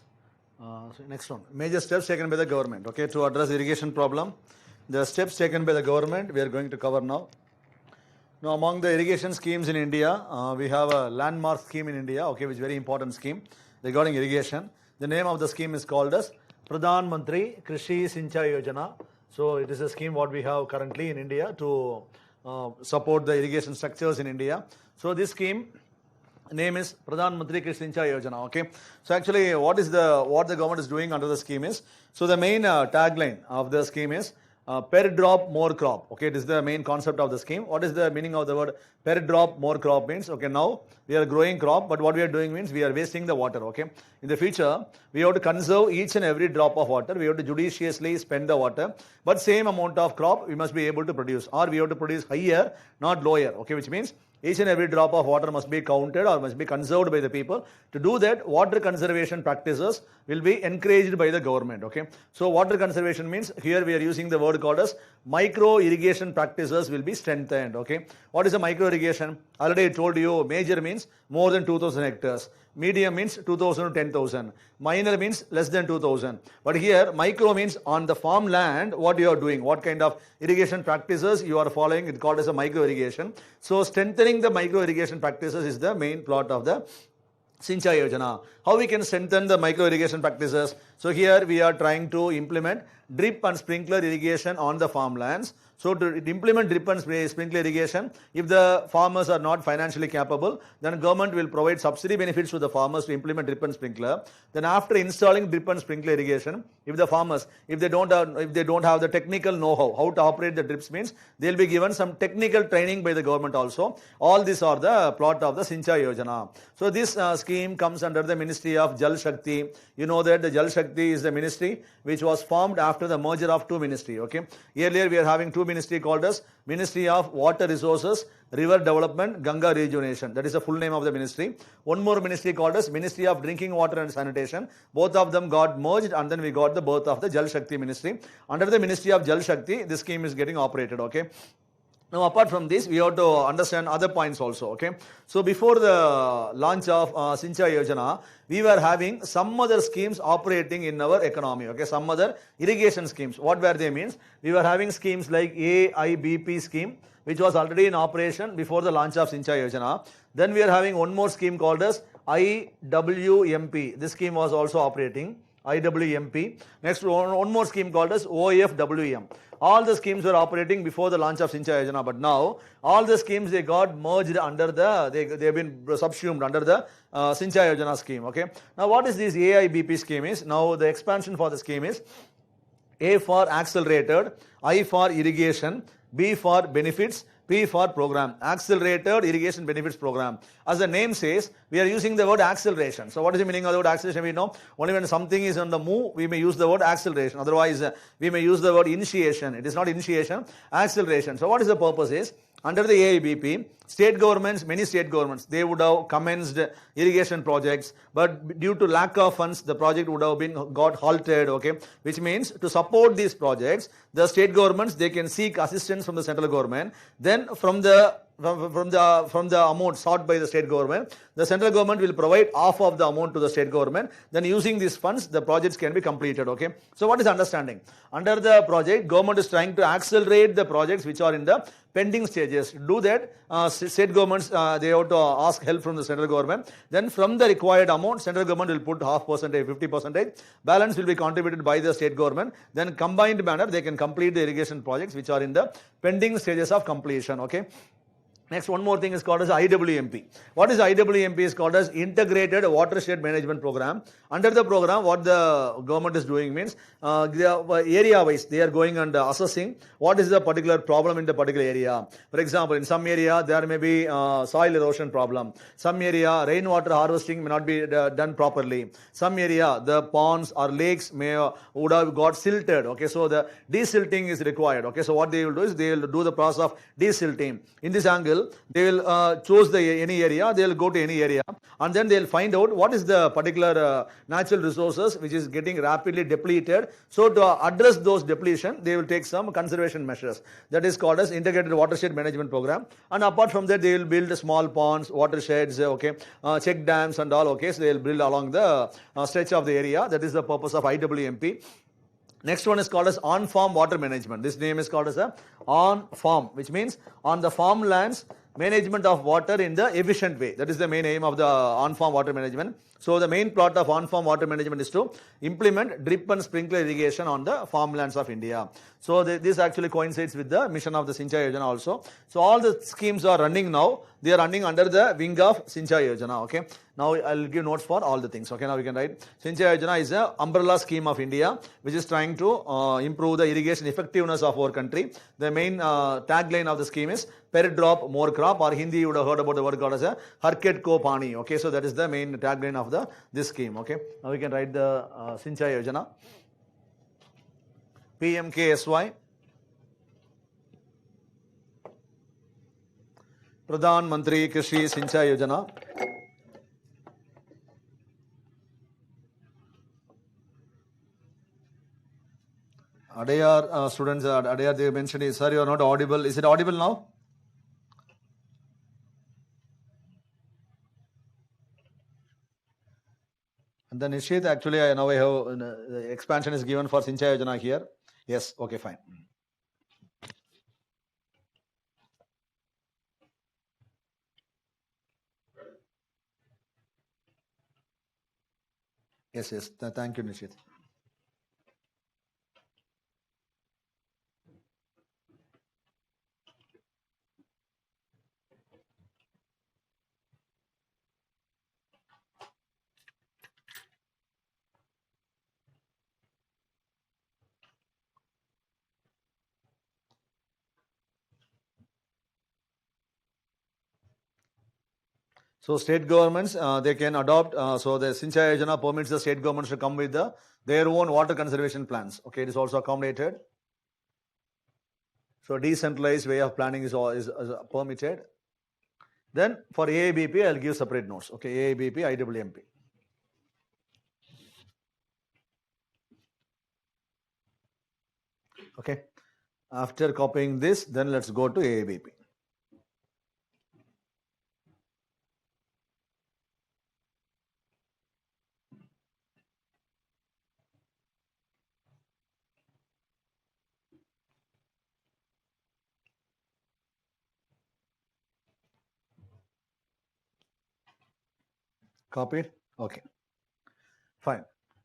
So next one, major steps taken by the government, okay, to address irrigation problem. The steps taken by the government we are going to cover now. Now, among the irrigation schemes in India, we have a landmark scheme in India, okay, which is very important scheme regarding irrigation. The name of the scheme is called as Pradhan Mantri Krishi Sinchai Yojana. So it is a scheme what we have currently in India to support the irrigation structures in India. So this scheme name is Pradhan Mantri Krishi Sinchai Yojana. Okay. So actually, what the government is doing under the scheme is, so the main tagline of the scheme is per drop more crop. Okay, this is the main concept of the scheme. What is the meaning of the word per drop more crop means? Okay, now we are growing crop, but what we are doing means we are wasting the water. Okay, in the future we have to conserve each and every drop of water. We have to judiciously spend the water, but same amount of crop we must be able to produce, or we have to produce higher, not lower. Okay, which means each and every drop of water must be counted or must be conserved by the people. To do that, water conservation practices will be encouraged by the government. Okay. So water conservation means here we are using the word called as micro irrigation practices will be strengthened. Okay. What is a micro irrigation? Already I told you, major means more than 2,000 hectares. Medium means 2,000 to 10,000. Minor means less than 2,000. But here micro means on the farmland what you are doing, what kind of irrigation practices you are following. It's called as a micro irrigation. So strengthening the micro irrigation practices is the main plot of the Sinchai Yojana. How we can strengthen the micro irrigation practices? So here we are trying to implement drip and sprinkler irrigation on the farmlands. So to implement drip and sprinkler irrigation, if the farmers are not financially capable, then government will provide subsidy benefits to the farmers to implement drip and sprinkler. Then after installing drip and sprinkler irrigation, if the farmers, if they don't have the technical know-how, how to operate the drips means, they will be given some technical training by the government also. All these are the plot of the Sinchai Yojana. So this scheme comes under the Ministry of Jal Shakti. You know that the Jal Shakti is the ministry which was formed after the merger of two ministries. Okay. Earlier we are having two ministry called as Ministry of Water Resources, River Development, Ganga Rejuvenation. That is the full name of the ministry. One more ministry called as Ministry of Drinking Water and Sanitation. Both of them got merged and then we got the birth of the Jal Shakti ministry. Under the Ministry of Jal Shakti, this scheme is getting operated. Okay. Now, apart from this, we have to understand other points also. Okay. So, before the launch of Sinchai Yojana, we were having some other schemes operating in our economy. Okay. Some other irrigation schemes. What were they means? We were having schemes like AIBP scheme, which was already in operation before the launch of Sinchai Yojana. Then we are having one more scheme called as IWMP. This scheme was also operating. IWMP. Next, one more scheme called as OFWM. All the schemes were operating before the launch of Sinchai Yojana, but now all the schemes they got merged under the, they have been subsumed under the Sinchai Yojana scheme. Okay. Now, what is this AIBP scheme is? Now, the expansion for the scheme is A for accelerated, I for irrigation, B for benefits, P for program, accelerated irrigation benefits program. As the name says, we are using the word acceleration. So what is the meaning of the word acceleration? We know only when something is on the move, we may use the word acceleration. Otherwise, we may use the word initiation. It is not initiation, acceleration. So what is the purpose is, under the AIBP, state governments, many state governments, they would have commenced irrigation projects, but due to lack of funds, the project would have been got halted. Okay, which means to support these projects, the state governments they can seek assistance from the central government. Then from the amount sought by the state government, the central government will provide half of the amount to the state government. Then using these funds, the projects can be completed. Okay. So what is understanding? Under the project, government is trying to accelerate the projects which are in the pending stages. To do that, state governments they have to ask help from the central government. Then from the required amount, central government will put half percentage, 50%. Balance will be contributed by the state government. Then combined manner, they can complete the irrigation projects which are in the pending stages of completion. Okay. Next, one more thing is called as IWMP. What is IWMP is called as Integrated Watershed Management Program. Under the program, what the government is doing means, area-wise, they are going and assessing what is the particular problem in the particular area. For example, in some area, there may be soil erosion problem. Some area, rainwater harvesting may not be done properly. Some area, the ponds or lakes would have got silted. Okay, so the desilting is required. Okay, so what they will do is they will do the process of desilting. In this angle, people, they will choose any area, they will go to any area, and then they will find out what is the particular natural resources which is getting rapidly depleted. So to address those depletion, they will take some conservation measures. That is called as integrated watershed management program. And apart from that, they will build small ponds, watersheds, check dams and all. Okay, so they will build along the stretch of the area. That is the purpose of IWMP. Next one is called as on-farm water management. This name is called as a on-farm, which means on the farmlands, management of water in the efficient way. That is the main aim of the on-farm water management. So the main plot of on-farm water management is to implement drip and sprinkler irrigation on the farmlands of India. So this actually coincides with the mission of the Sinchai Yojana also. So all the schemes are running now. They are running under the wing of Sinchai Yojana. Okay. Now I'll give notes for all the things. Okay. Now we can write Sinchai Yojana is an umbrella scheme of India which is trying to improve the irrigation effectiveness of our country. The main tagline of the scheme is per drop more crop, or Hindi you would have heard about the word called as a Harket Ko Pani. Okay. So that is the main tagline of this scheme. Okay. Now we can write the Sinchai Yojana. PMKSY, Pradhan Mantri Krishi Sinchai Yojana. Adayar students, Adayar they mentioned, sir, you are not audible. Is it audible now? And then Nishit, actually, now I have the expansion is given for Sinchai Yojana here. Yes, okay, fine. Yes, thank you, Nishit. So state governments, they can adopt, so the Sinchai Yojana permits the state governments to come with their own water conservation plans. Okay, it is also accommodated. So decentralized way of planning is permitted. Then for AIBP, I'll give separate notes. Okay, AIBP, IWMP. Okay, after copying this, then let's go to AIBP. Copied? Okay. Fine.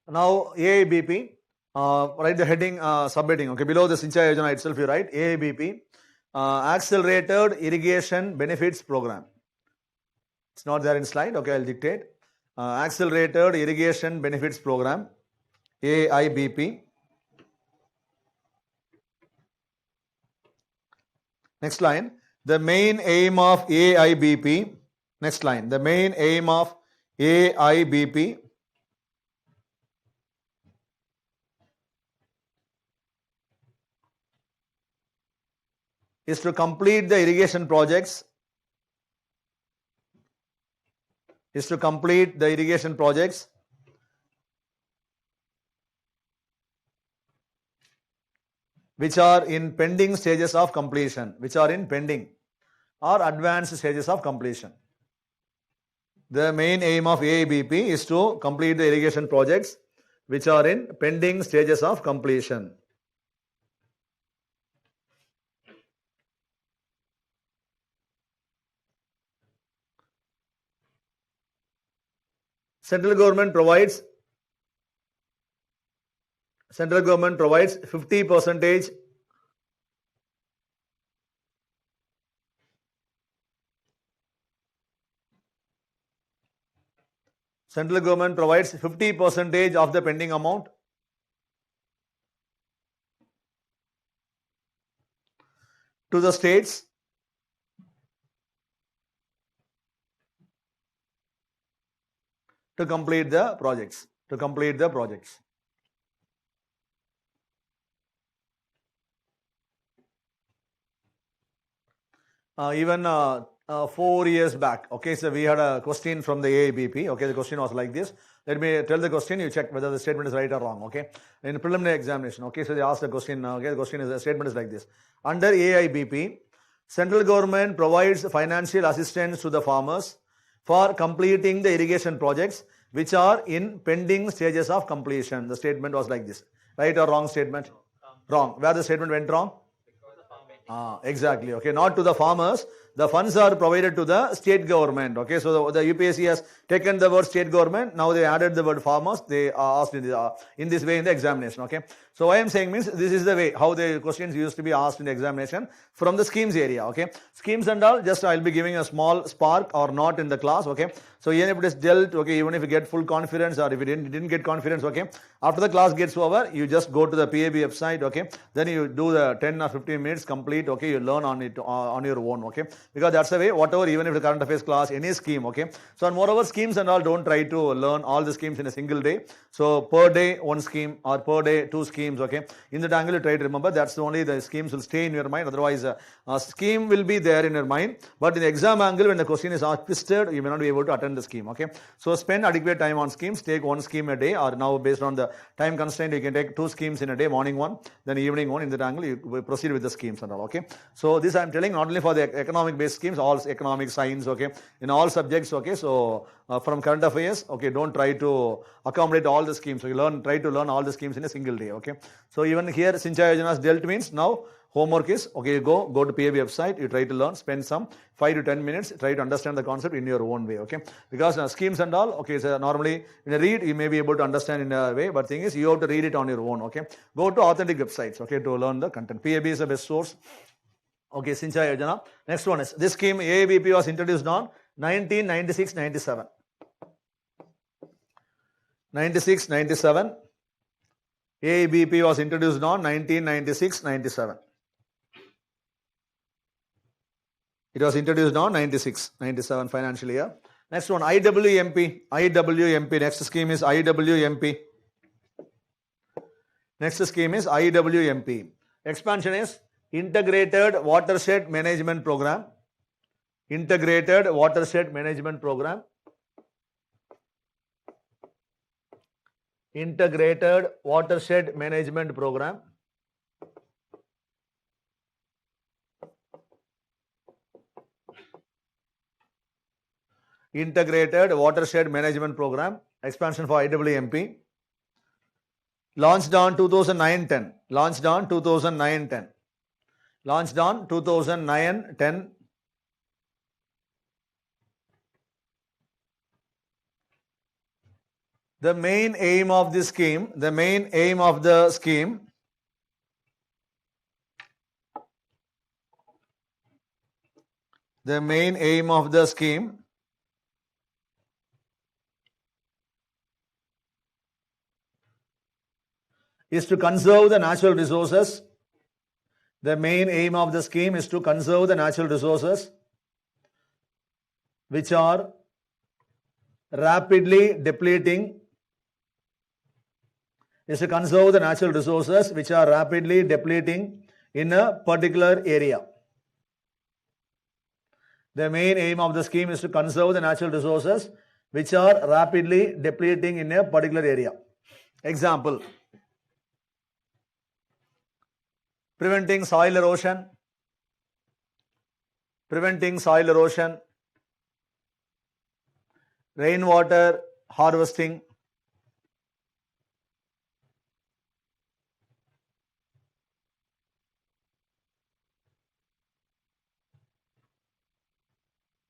Now AIBP, write the heading, subheading. Okay, below the Sinchai Yojana itself, you write AIBP, Accelerated Irrigation Benefits Program. It's not there in slide. Okay, I'll dictate. Accelerated Irrigation Benefits Program, AIBP. Next line. The main aim of AIBP. Next line. The main aim of AIBP is to complete the irrigation projects. Which are in pending stages of completion. Which are in pending or advanced stages of completion. The main aim of AIBP is to complete the irrigation projects which are in pending stages of completion. Central government provides 50%. Central government provides 50% of the pending amount to the states to complete the projects. even 4 years back. Okay, so we had a question from the AIBP. Okay, the question was like this. Let me tell the question, you check whether the statement is right or wrong. Okay, in preliminary examination. Okay, so they asked the question. Okay, the question is, the statement is like this. Under AIBP, central government provides financial assistance to the farmers for completing the irrigation projects which are in pending stages of completion. The statement was like this. Right or wrong statement? Wrong. Where the statement went wrong? Exactly. Okay, not to the farmers. The funds are provided to the state government. Okay, so the UPSC has taken the word state government. Now they added the word farmers. They are asked in this way in the examination. Okay, so what I am saying means this is the way how the questions used to be asked in the examination from the schemes area. Okay, schemes and all. Just I will be giving a small spark or not in the class. Okay, so even if it is dealt. Okay, even if you get full confidence or if you didn't get confidence. Okay, after the class gets over, you just go to the PAB website. Okay, then you do the 10 or 15 minutes complete. Okay, you learn on it on your own. Okay, because that's the way, whatever, even if the current affairs class, any scheme. Okay, so and moreover, schemes and all, don't try to learn all the schemes in a single day. So per day one scheme or per day two schemes. Okay, in that angle you try to remember, that's the only the schemes will stay in your mind. Otherwise a scheme will be there in your mind, but in the exam angle when the question is twisted, you may not be able to attend the scheme. Okay, so spend adequate time on schemes. Take one scheme a day, or now based on the time constraint you can take two schemes in a day, morning one, then evening one. In that angle you will proceed with the schemes and all. Okay, so this I am telling not only for the economic based schemes, all economic science. Okay, in all subjects. Okay, so from current affairs. Okay, don't try to accommodate all the schemes. So you try to learn all the schemes in a single day. Okay, so even here Sinchaya Yojana dealt means now homework is, okay, go to PAB website, you try to learn, spend some 5 to 10 minutes, try to understand the concept in your own way. Okay, because schemes and all, okay, so normally in a read you may be able to understand in a way, but thing is you have to read it on your own. Okay, go to authentic websites. Okay, to learn the content. PAB is the best source. Okay, Sinchaya Yojana. Next one is, this scheme AABP was introduced on 1996-97. 96-97. AABP was introduced on 1996-97. It was introduced on 96-97 financial year. Next one, IWMP. IWMP. Next scheme is IWMP. Next scheme is IWMP. Expansion is Integrated Watershed Management Program. Integrated Watershed Management Program. Integrated Watershed Management Program. Integrated Watershed Management Program. Expansion for IWMP. Launched on 2009-10. Launched on 2009-10. Launched on 2009-10. The main aim of this scheme, the main aim of the scheme is to conserve the natural resources. The main aim of the scheme is to conserve the natural resources which are rapidly depleting. Is to conserve the natural resources which are rapidly depleting in a particular area. The main aim of the scheme is to conserve the natural resources which are rapidly depleting in a particular area. Example, preventing soil erosion, rainwater harvesting,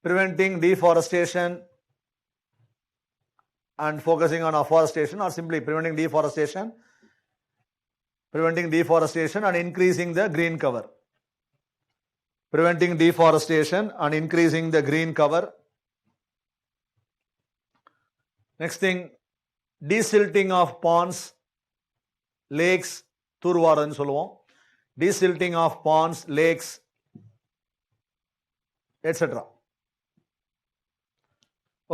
preventing deforestation and focusing on afforestation, or simply preventing deforestation and increasing the green cover. Preventing deforestation and increasing the green cover. Next thing, desilting of ponds, lakes, turvaradhu solluvom. Desilting of ponds, lakes, etc.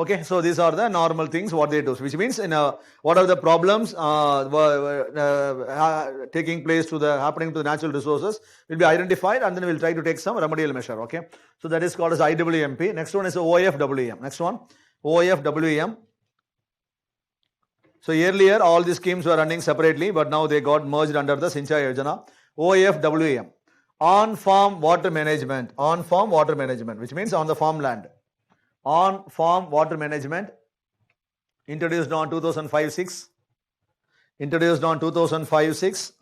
Okay, so these are the normal things what they do, which means what are the problems taking place happening to the natural resources will be identified, and then we'll try to take some remedial measure. Okay, so that is called as IWMP. Next one is OFWM. Next one, OFWM. So earlier all these schemes were running separately, but now they got merged under the Sinchai Yojana. OFWM, on-farm water management. On-farm water management, which means on the farmland. On-farm water management, introduced on 2005-6. Introduced on 2005-6.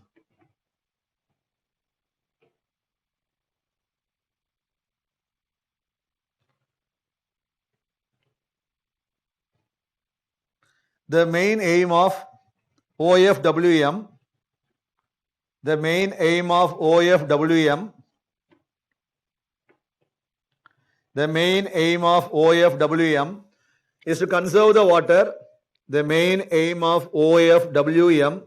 The main aim of OFWM, the main aim of OFWM, the main aim of OFWM is to conserve the water. The main aim of OFWM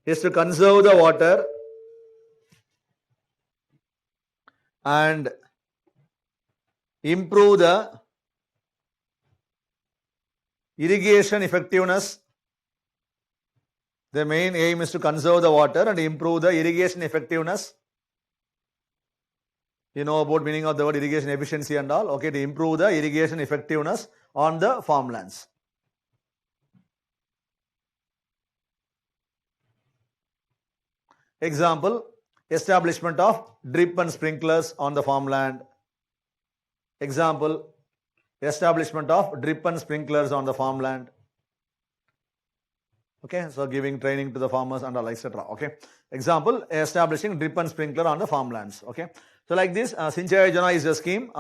is to conserve the water and improve the irrigation effectiveness. The main aim is to conserve the water and improve the irrigation effectiveness. You know about meaning of the word irrigation efficiency and all. Okay, to improve the irrigation effectiveness on the farmlands. Example, establishment of drip and sprinklers on the farmland. Example, establishment of drip and sprinklers on the farmland. Okay, so giving training to the farmers and all, etc. Okay, example, establishing drip and sprinkler on the farmlands. Okay, so like this, Sinchai Yojana is a scheme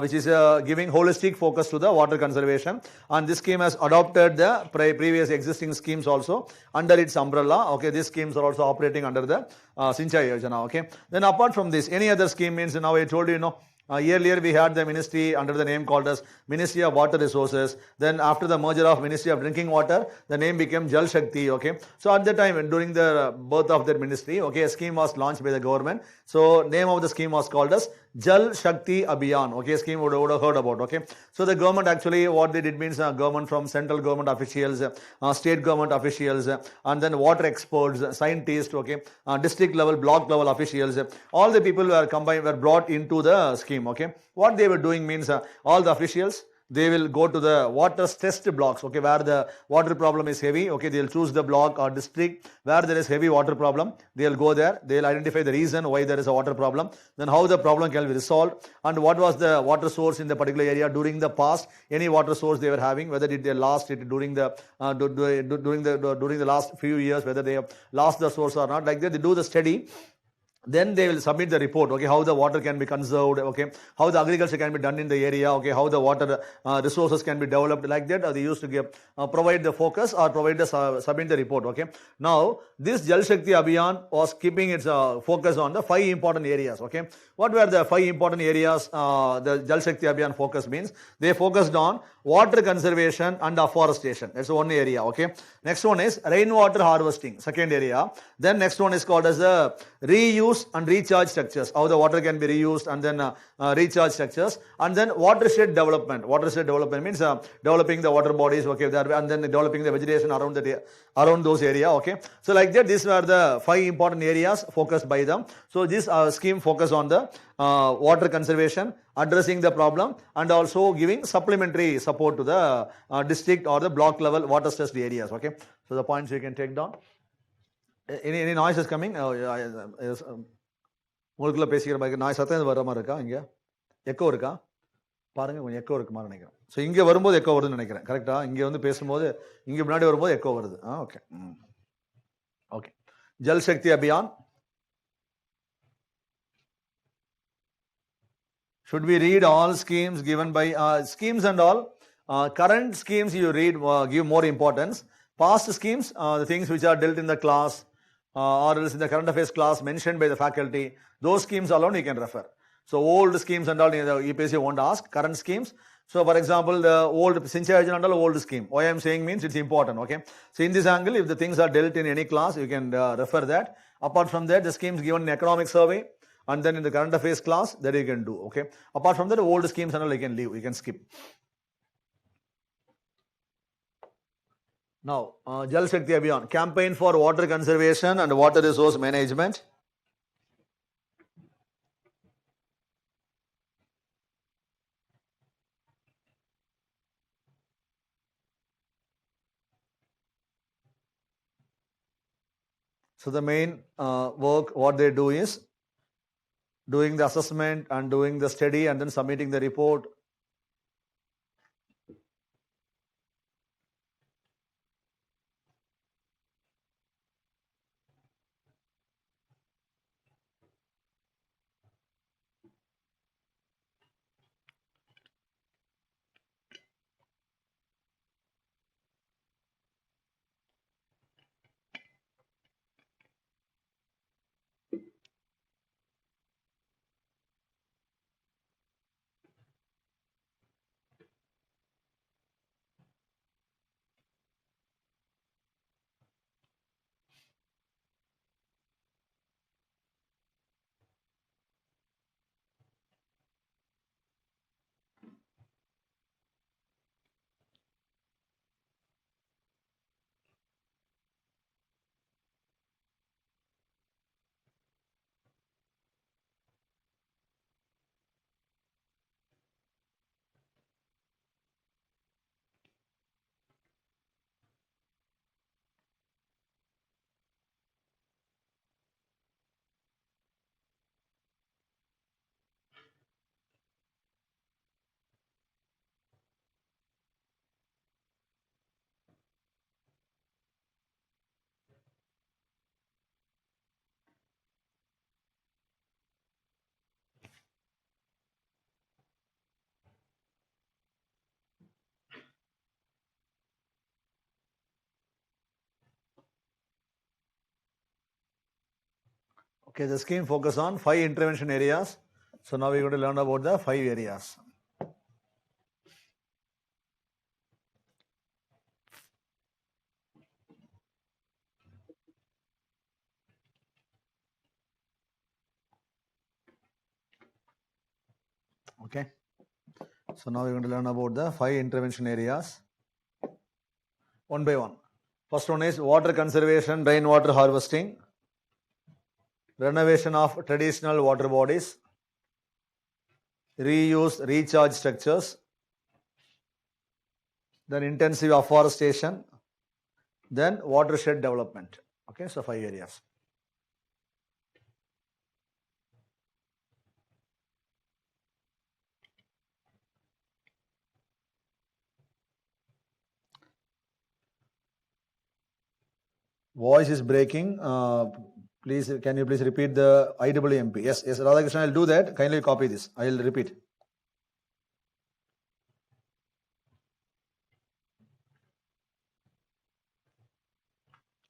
which is giving holistic focus to the water conservation, and this scheme has adopted the previous existing schemes also under its umbrella. Okay, these schemes are also operating under the Sinchai Yojana. Okay, then apart from this, any other scheme means, now I told you, earlier we had the ministry under the name called as Ministry of Water Resources. Then after the merger of Ministry of Drinking Water, the name became Jal Shakti. Okay, so at the time during the birth of that ministry, okay, a scheme was launched by the government. So name of the scheme was called as Jal Shakti Abhiyan. Okay, scheme would have heard about. Okay, so the government actually what they did means government from central government officials, state government officials, and then water experts, scientists. Okay, district level, block level officials, all the people were brought into the scheme. Okay, what they were doing means all the officials, they will go to the water test blocks, okay, where the water problem is heavy. Okay, they'll choose the block or district where there is heavy water problem. They'll go there, they'll identify the reason why there is a water problem, then how the problem can be resolved, and what was the water source in the particular area during the past, any water source they were having, whether they lost it during the last few years, whether they have lost the source or not. Like that, they do the study. Then they will submit the report, okay, how the water can be conserved, okay, how the agriculture can be done in the area, okay, how the water resources can be developed. Like that, they used to give, provide the focus or provide the submit the report. Okay, now this Jal Shakti Abhiyan was keeping its focus on the 5 important areas. Okay, what were the 5 important areas? The Jal Shakti Abhiyan focus means they focused on water conservation and afforestation. That's one area. Okay, next one is rainwater harvesting, second area. Then next one is called as the reuse and recharge structures, how the water can be reused, and then recharge structures, and then watershed development. Watershed development means developing the water bodies, okay, and then developing the vegetation around those areas. Okay, so like that, these were the 5 important areas focused by them. So this scheme focus on the water conservation, addressing the problem, and also giving supplementary support to the district or the block level water stressed areas. Okay, so the points you can take down. Any noises coming? உங்களுக்குள்ள பேசிக்கிற மாதிரி நாய் சத்தம் வர மாதிரி இருக்கா? இங்கே echo இருக்கா பாருங்க, கொஞ்சம் எக்கோ இருக்கு மாதிரி நினைக்கிறேன். ஸோ இங்கே வரும்போது எக்கோ வருதுன்னு நினைக்கிறேன். கரெக்டா? இங்கே வந்து பேசும்போது இங்கே முன்னாடி வரும்போது எக்கோ வருது. Okay okay. Jal Shakti Abhiyan. Should we read all schemes given by schemes and all? Current schemes you read give more importance. Past schemes, the things which are dealt in the class or else in the current affairs class mentioned by the faculty, those schemes alone you can refer. So old schemes and all, EPSC won't ask. Current schemes. So for example, the old Sinchai Yojana and all old scheme. Why I am saying means it's important. Okay. So in this angle, if the things are dealt in any class, you can refer that. Apart from that, the schemes given in economic survey and then in the current affairs class, that you can do. Okay. Apart from that, old schemes and all you can leave. You can skip. Now, Jal Shakti Abhiyan, campaign for water conservation and water resource management. So the main work, what they do is doing the assessment and doing the study and then submitting the report. Okay, the scheme focus on 5 intervention areas. So now we're going to learn about the 5 areas. Okay. So now we're going to learn about the 5 intervention areas one by one. First one is water conservation, rainwater harvesting, renovation of traditional water bodies, reuse, recharge structures, then intensive afforestation, then watershed development. Okay, so 5 areas. Voice is breaking. Please, can you please repeat the IWMP? Yes, Radhakrishnan, I'll do that. Kindly copy this. I'll repeat.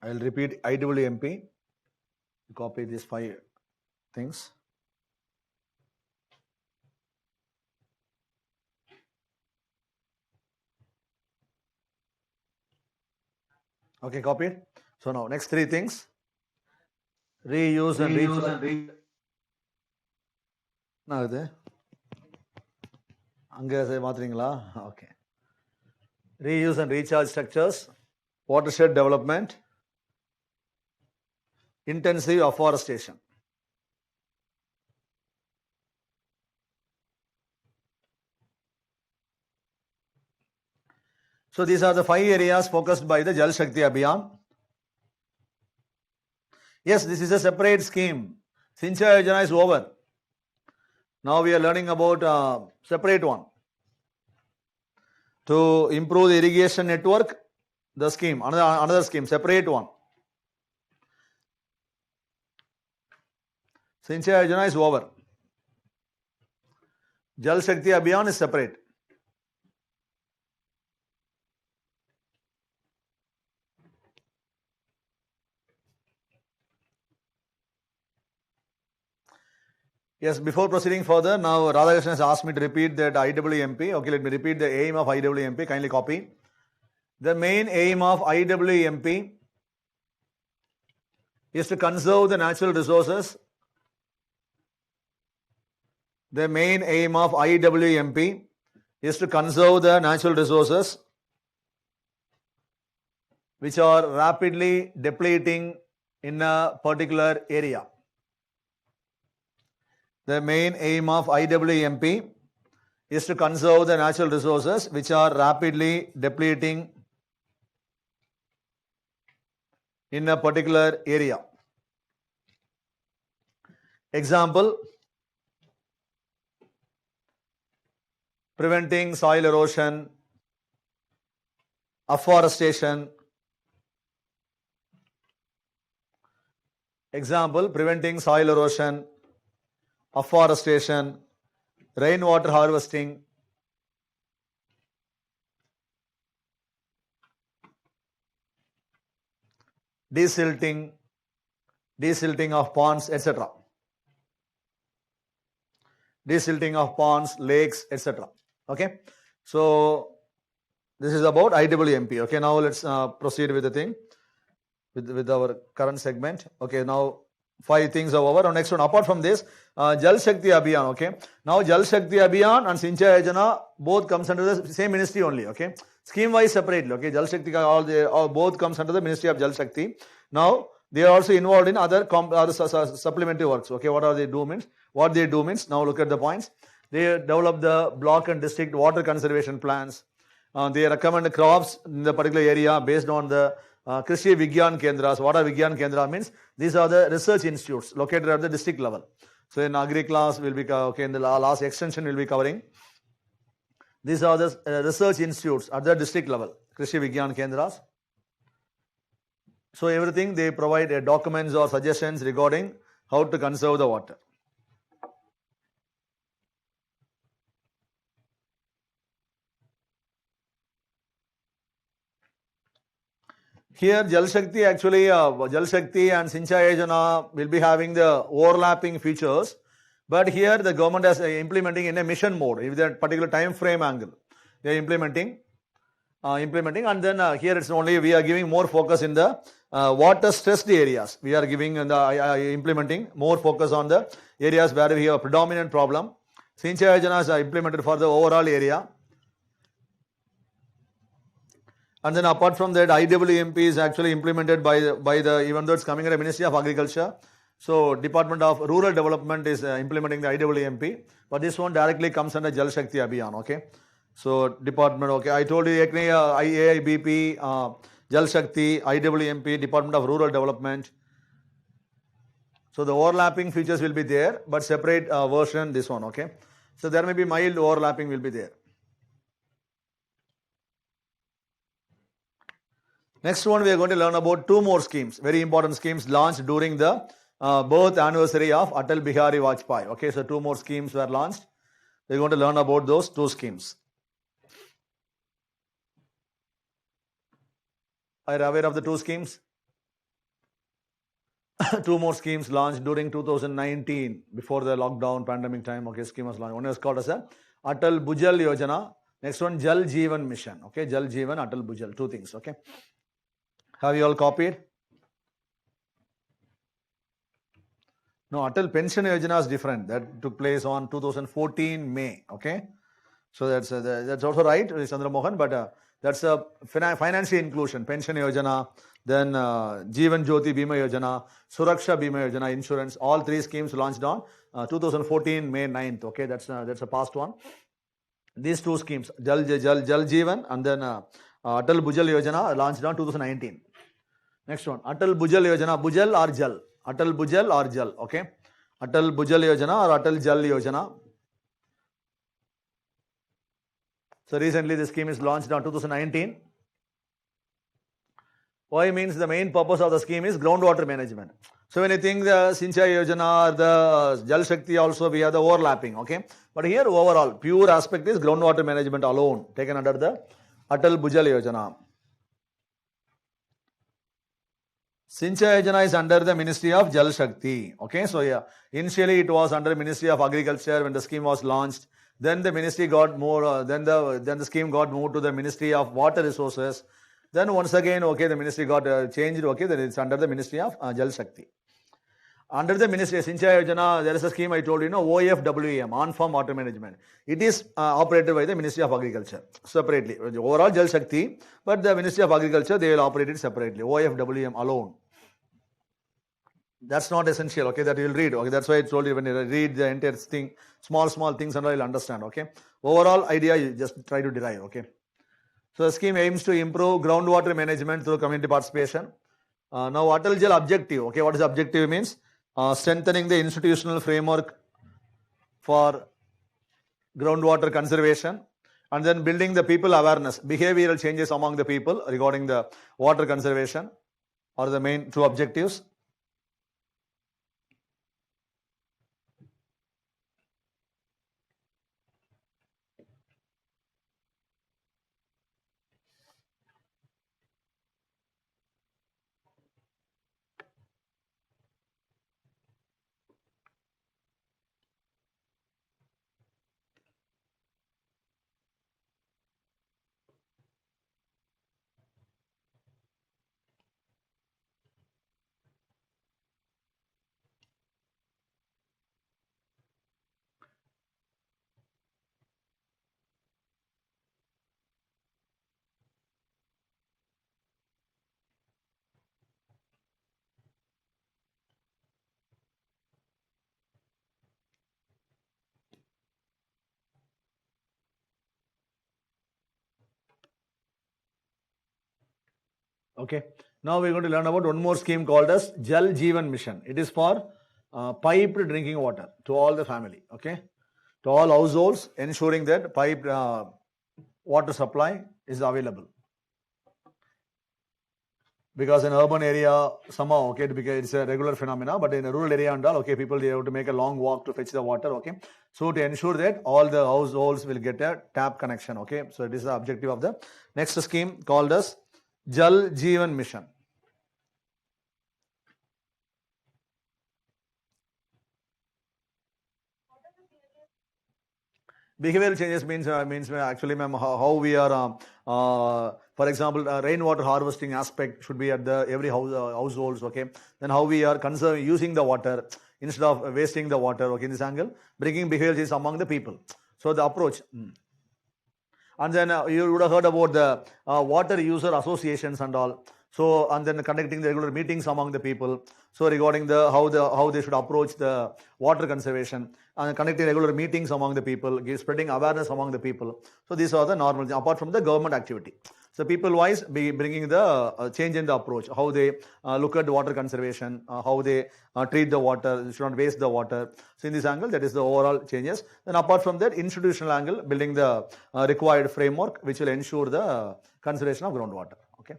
I'll repeat IWMP. Copy these 5 things. Okay, copied. So now, next 3 things. Reuse and recharge. Okay. Reuse and recharge structures, watershed development, intensive afforestation. So these are the 5 areas focused by the Jal Shakti Abhiyan. Yes, this is a separate scheme. Sinchaya Yojana is over. Now we are learning about separate one. To improve the irrigation network, the scheme, another scheme, separate one. Sinchaya Yojana is over. Jal Shakti Abhiyan is separate. Yes, before proceeding further, now Radhakrishnan has asked me to repeat that IWMP. Okay, let me repeat the aim of IWMP. Kindly copy. The main aim of IWMP is to conserve the natural resources The main aim of IWMP is to conserve the natural resources which are rapidly depleting in a particular area. The main aim of IWMP is to conserve the natural resources which are rapidly depleting in a particular area. Example, preventing soil erosion, afforestation. Example, preventing soil erosion, afforestation, rainwater harvesting, desilting of ponds, etc. Desilting of ponds, lakes, etc. Okay, so this is about IWMP. Okay, now let's proceed with the thing with our current segment. Okay, now 5 things are over. Now next one, apart from this, Jal Shakti Abhiyan. Okay, now Jal Shakti Abhiyan and Sinchai Yojana both comes under the same ministry only. Okay, scheme wise separately. Okay, Jal Shakti all both comes under the Ministry of Jal Shakti. Now they are also involved in other supplementary works. Okay, what they do means now look at the points. They develop the block and district water conservation plans. They recommend crops in the particular area based on the Krishi Vigyan Kendras. What are Vigyan Kendra means? These are the research institutes located at the district level. So in agri class will be in the last extension will be covering. These are the research institutes at the district level, Krishi Vigyan Kendras. So everything they provide documents or suggestions regarding how to conserve the water. Here Jal Shakti actually, Jal Shakti and Sinchai Yojana will be having the overlapping features, but here the government is implementing in a mission mode, with that particular time frame angle. They are implementing, and then here it's only we are giving more focus in the water stressed areas. We are giving implementing more focus on the areas where we have a predominant problem. Sinchai Yojana is implemented for the overall area. And then apart from that, IWMP is actually implemented by the even though it's coming under Ministry of Agriculture. So Department of Rural Development is implementing the IWMP, but this one directly comes under Jal Shakti Abhiyan. Okay, so department. Okay, I told you AIBP, Jal Shakti, IWMP, Department of Rural Development. So the overlapping features will be there, but separate version this one. Okay, so there may be mild overlapping will be there. Next one, we are going to learn about 2 more schemes, very important schemes launched during the birth anniversary of Atal Bihari Vajpayee. Okay, so 2 more schemes were launched. We are going to learn about those 2 schemes. Are you aware of the 2 schemes? 2 more schemes launched during 2019, before the lockdown pandemic time. Okay, scheme was launched. One was called as a Atal Bhujal Yojana. Next one, Jal Jeevan Mission. Okay, Jal Jeevan, Atal Bhujal. 2 things. Okay. Have you all copied? No, Atal Pension Yojana is different. That took place on 2014 May. Okay, so that's also right, Chandra Mohan. But that's a financial inclusion. Pension Yojana, then Jeevan Jyoti Bima Yojana, Suraksha Bima Yojana, insurance. All 3 schemes launched on 2014 May 9th. Okay, that's a past one. These 2 schemes, Jal Jeevan and then Atal Bhujal Yojana, launched on 2019. Next one, Atal Bhujal Yojana, Bhujal or Jal? Atal Bhujal or Jal? Okay, Atal Bhujal Yojana or Atal Jal Yojana? So recently the scheme is launched on 2019. Why means the main purpose of the scheme is groundwater management. So when you think the Sinchai Yojana or the Jal Shakti also, we have the overlapping. Okay, but here overall pure aspect is groundwater management alone, taken under the Atal Bhujal Yojana. Sinchai Yojana is under the Ministry of Jal Shakti. Okay, so yeah, initially it was under Ministry of Agriculture when the scheme was launched. Then the ministry got more. Then the scheme got moved to the Ministry of Water Resources. Then once again, okay, the ministry got changed. Okay, then it's under the Ministry of Jal Shakti. Under the Ministry of Sinchaya Yojana, there is a scheme I told you, OFWEM, On-Farm Water Management. It is operated by the Ministry of Agriculture separately. Overall Jal Shakti, but the Ministry of Agriculture, they will operate it separately. OFWEM alone. That's not essential, okay, that you will read. Okay, that's why I told you when you read the entire thing, small things and all, you'll understand, okay. Overall idea, you just try to derive, okay. So the scheme aims to improve groundwater management through community participation. Now, Atal Jal objective, okay, what is objective means? Strengthening the institutional framework for groundwater conservation, and then building the people awareness, behavioral changes among the people regarding the water conservation are the main two objectives. Okay. Now we're going to learn about one more scheme called as Jal Jeevan Mission. It is for piped drinking water to all the family. Okay. To all households, ensuring that piped water supply is available. Because in urban area, somehow, okay, because it's a regular phenomena, but in a rural area and all, okay, people, they have to make a long walk to fetch the water, okay. So to ensure that all the households will get a tap connection, okay. So it is the objective of the next scheme called as Jal Jeevan Mission. Behavioral changes means actually, ma'am, how we are, for example, rainwater harvesting aspect should be at the every households, okay. Then how we are conserving, using the water instead of wasting the water, okay. In this angle, bringing behavioral changes among the people. So the approach. And then you would have heard about the water user associations and all. So, and then conducting the regular meetings among the people. So regarding the how they should approach the water conservation, and conducting regular meetings among the people, spreading awareness among the people. So these are the normal, apart from the government activity. So people wise, bringing the change in the approach, how they look at the water conservation, how they treat the water, should not waste the water. So in this angle, that is the overall changes. Then apart from that, institutional angle, building the required framework which will ensure the conservation of groundwater. Okay.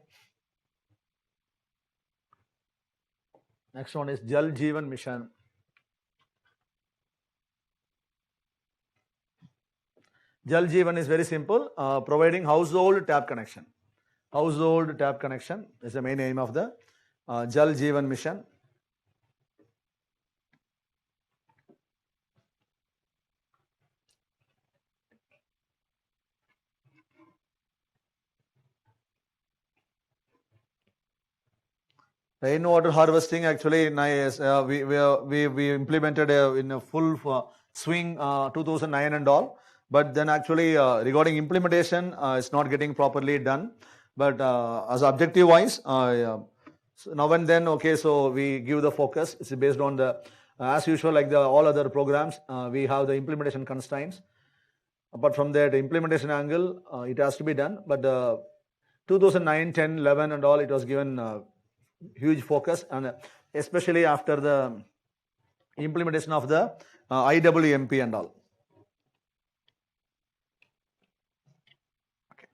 Next one is Jal Jeevan Mission. Jal Jeevan is very simple, providing household tap connection. Household tap connection is the main aim of the Jal Jeevan Mission. Rainwater harvesting, actually, nice. We implemented in a full swing 2009 and all. But then actually regarding implementation, it's not getting properly done. But as objective wise, so now and then, okay, so we give the focus. It's based on the, as usual, like the all other programs, we have the implementation constraints. Apart from that, implementation angle, it has to be done. But 2009, 10, 11 and all, it was given huge focus, and especially after the implementation of the IWMP and all. Okay.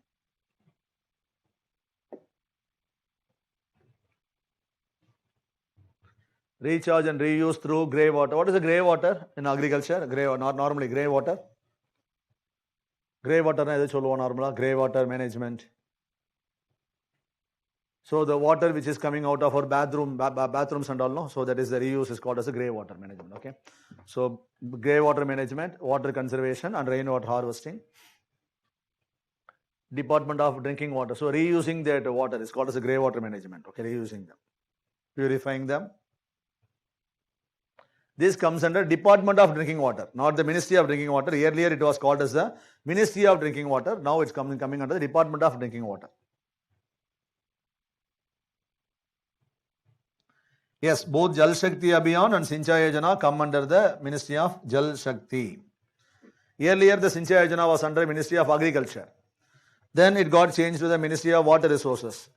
Recharge and reuse through grey water. What is the grey water in agriculture? Grey, not normally grey water. Grey water na edu solluvom normala, grey water management. So the water which is coming out of our bathrooms and all, no? So that is the reuse is called as a grey water management, okay? So grey water management, water conservation and rainwater harvesting. Department of Drinking Water. So reusing that water is called as a grey water management, okay? Reusing them, purifying them. This comes under Department of Drinking Water, not the Ministry of Drinking Water. Earlier it was called as the Ministry of Drinking Water. Now it's coming under the Department of Drinking Water. Yes, both Jal Shakti Abhiyan and Sinchai Yojana come under the Ministry of Jal Shakti. Earlier the Sinchai Yojana was under Ministry of Agriculture. Then it got changed to the Ministry of Water Resources.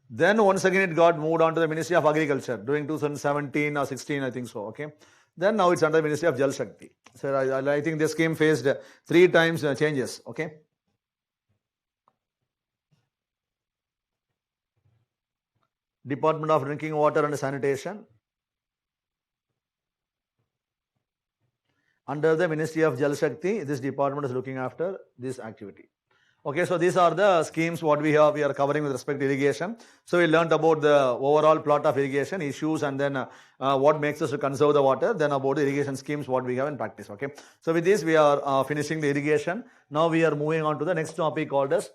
Then once again it got moved on to the Ministry of Agriculture during 2017 or 16, I think so. Okay. Then now it's under the Ministry of Jal Shakti. So I think this scheme faced 3 times changes. Okay. Department of Drinking Water and Sanitation under the Ministry of Jal Shakti. This department is looking after this activity. Okay, so these are the schemes what we are covering with respect to irrigation. So we learned about the overall plot of irrigation issues, and then what makes us to conserve the water, then about the irrigation schemes what we have in practice. Okay, so with this we are finishing the irrigation. Now we are moving on to the next topic called as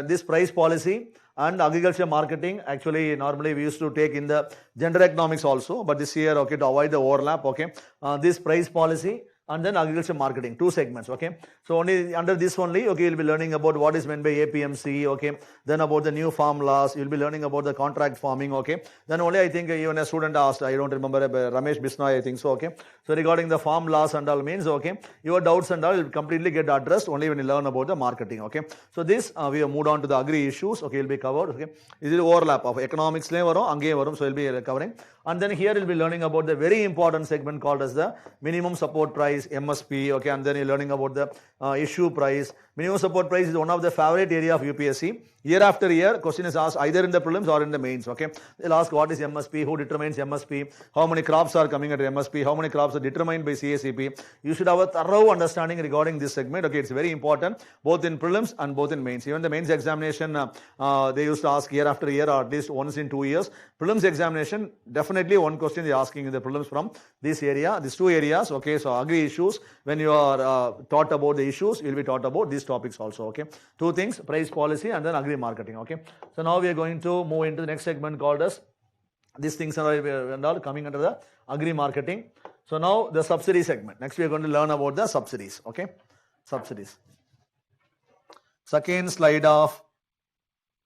this price policy and agriculture marketing. Actually normally we used to take in the gender economics also, but this year, okay, to avoid the overlap, okay, this price policy and then agriculture marketing, 2 segments. Okay, so only under this only, okay, you'll be learning about what is meant by APMC. Okay, then about the new farm laws, you'll be learning about the contract farming. Okay, then only I think even a student asked, I don't remember, Ramesh Bisnoy, I think so. Okay, so regarding the farm laws and all means, okay, your doubts and all will completely get addressed only when you learn about the marketing. Okay, so this we have moved on to the agri issues. Okay, will be covered. Okay, this is overlap of economics level, so we'll be covering. And then here you'll be learning about the very important segment called as the minimum support price, MSP. Okay, and then you're learning about the issue price. Minimum support price is one of the favorite area of UPSC. Year after year, question is asked either in the prelims or in the mains. Okay, they'll ask what is MSP, who determines MSP, how many crops are coming at MSP, how many crops are determined by CACP. You should have a thorough understanding regarding this segment. Okay, it's very important both in prelims and both in mains. Even the mains examination, they used to ask year after year or at least once in 2 years. Prelims examination, definitely one question they're asking in the prelims from this area, these 2 areas. Okay, so agri issues, when you are taught about the issues, you will be taught about these topics also. Okay, 2 things, price policy and then agri marketing. Okay, so now we are going to move into the next segment called as these things are all coming under the agri marketing. So now the subsidy segment. Next we are going to learn about the subsidies. Okay, subsidies. Second slide of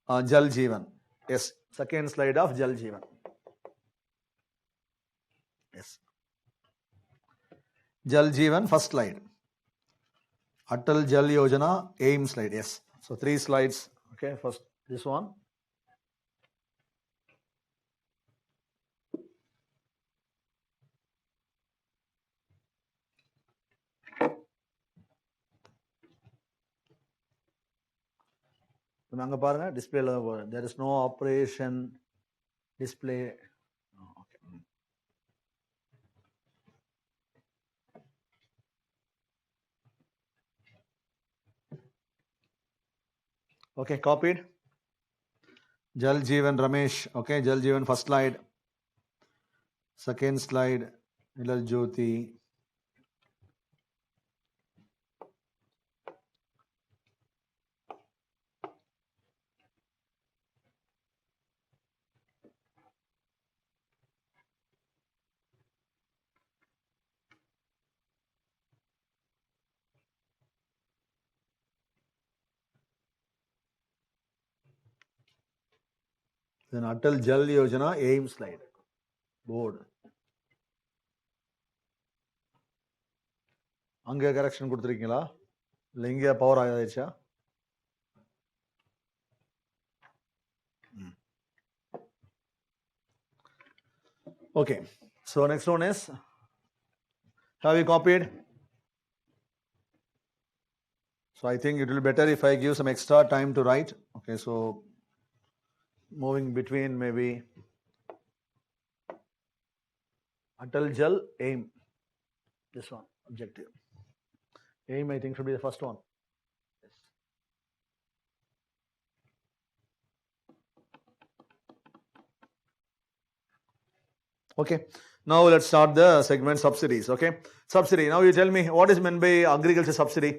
Jal Jeevan. Yes, second slide of Jal Jeevan. Yes, Jal Jeevan, first slide. Atal Jal Yojana, aim slide. Yes, so 3 slides. Okay, first this one. Display, there is no operation display. Okay, copied. Jal Jeevan Ramesh. Okay, Jal Jeevan first slide. Second slide, Nilal Jyoti. Then Atal Jal Yojana, aim slide. Board. அங்கே correction கொடுத்துருக்கீங்களா இல்லை இங்கே power ஆயிடுச்சா? Okay, so next one is, have you copied? So I think it will be better if I give some extra time to write. Okay, so moving between maybe Atal Jal, aim, this one, objective. Aim I think should be the first one. Yes. Okay, now let's start the segment subsidies. Okay, subsidy. Now you tell me what is meant by agriculture subsidy.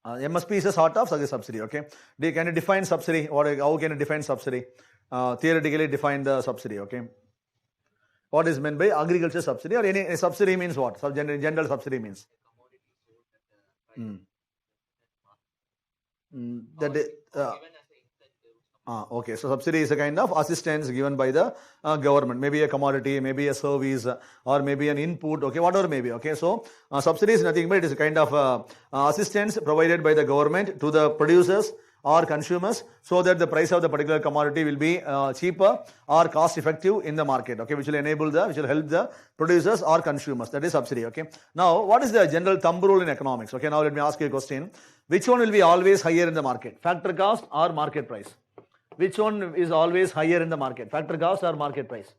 MSP is a sort of subsidy. Okay, can you define subsidy? How can you define subsidy? Theoretically define the subsidy. Okay. What is meant by agriculture subsidy, or any subsidy means what? General subsidy means. Okay, so subsidy is a kind of assistance given by the government, maybe a commodity, maybe a service, or maybe an input, okay, whatever maybe, okay. So subsidy is nothing but it is a kind of assistance provided by the government to the producers or consumers, so that the price of the particular commodity will be cheaper or cost effective in the market, okay, which will help the producers or consumers. That is subsidy, okay. Now, what is the general thumb rule in economics? Okay, now let me ask you a question. Which one will be always higher in the market? Factor cost or market price? Which one is always higher in the market? Factor cost or market price?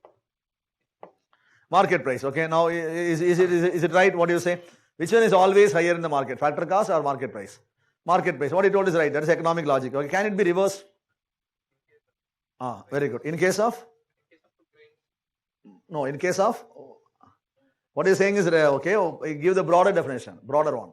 Market price, okay. Now, is it right what you say? Which one is always higher in the market? Factor cost or market price? Market price. What you told is right. That is economic logic. Okay. Can it be reversed? Very good. In case of? No, in case of? What you're saying is, okay, give the broader definition, broader one.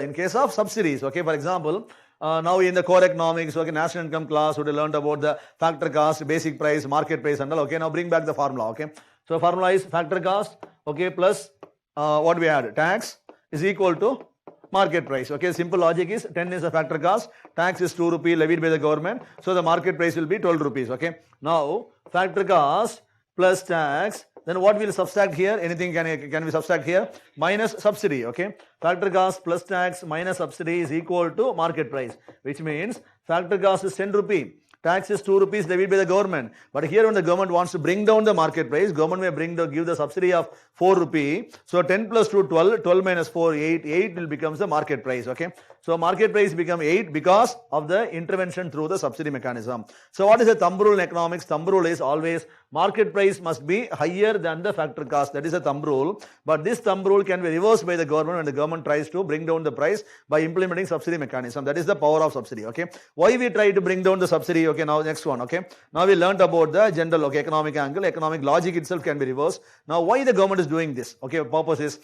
In case of subsidies, okay, for example, now in the core economics, okay, national income class, we learned about the factor cost, basic price, market price and all, okay. Now bring back the formula, okay. So formula is factor cost, okay, plus what we had, tax is equal to market price, okay. Simple logic is 10 is the factor cost, tax is 2 rupees levied by the government, so the market price will be 12 rupees, okay. Now factor cost plus tax, then what will subtract here? Anything can we subtract here? Minus subsidy, okay. Factor cost plus tax minus subsidy is equal to market price, which means factor cost is 10 rupees. Tax is 2 rupees levied by the government. But here when the government wants to bring down the market price, government may give the subsidy of 4 rupees. So 10 plus 2, 12, 12 minus 4, 8, 8 will becomes the market price, okay. So market price become 8 because of the intervention through the subsidy mechanism. So what is the thumb rule in economics? Thumb rule is always market price must be higher than the factor cost. That is a thumb rule. But this thumb rule can be reversed by the government when the government tries to bring down the price by implementing subsidy mechanism. That is the power of subsidy, okay. Why we try to bring down the subsidy? Okay, now next one, okay. Now we learned about the general, okay, economic angle, economic logic itself can be reversed. Now why the government is doing this? Okay, purpose is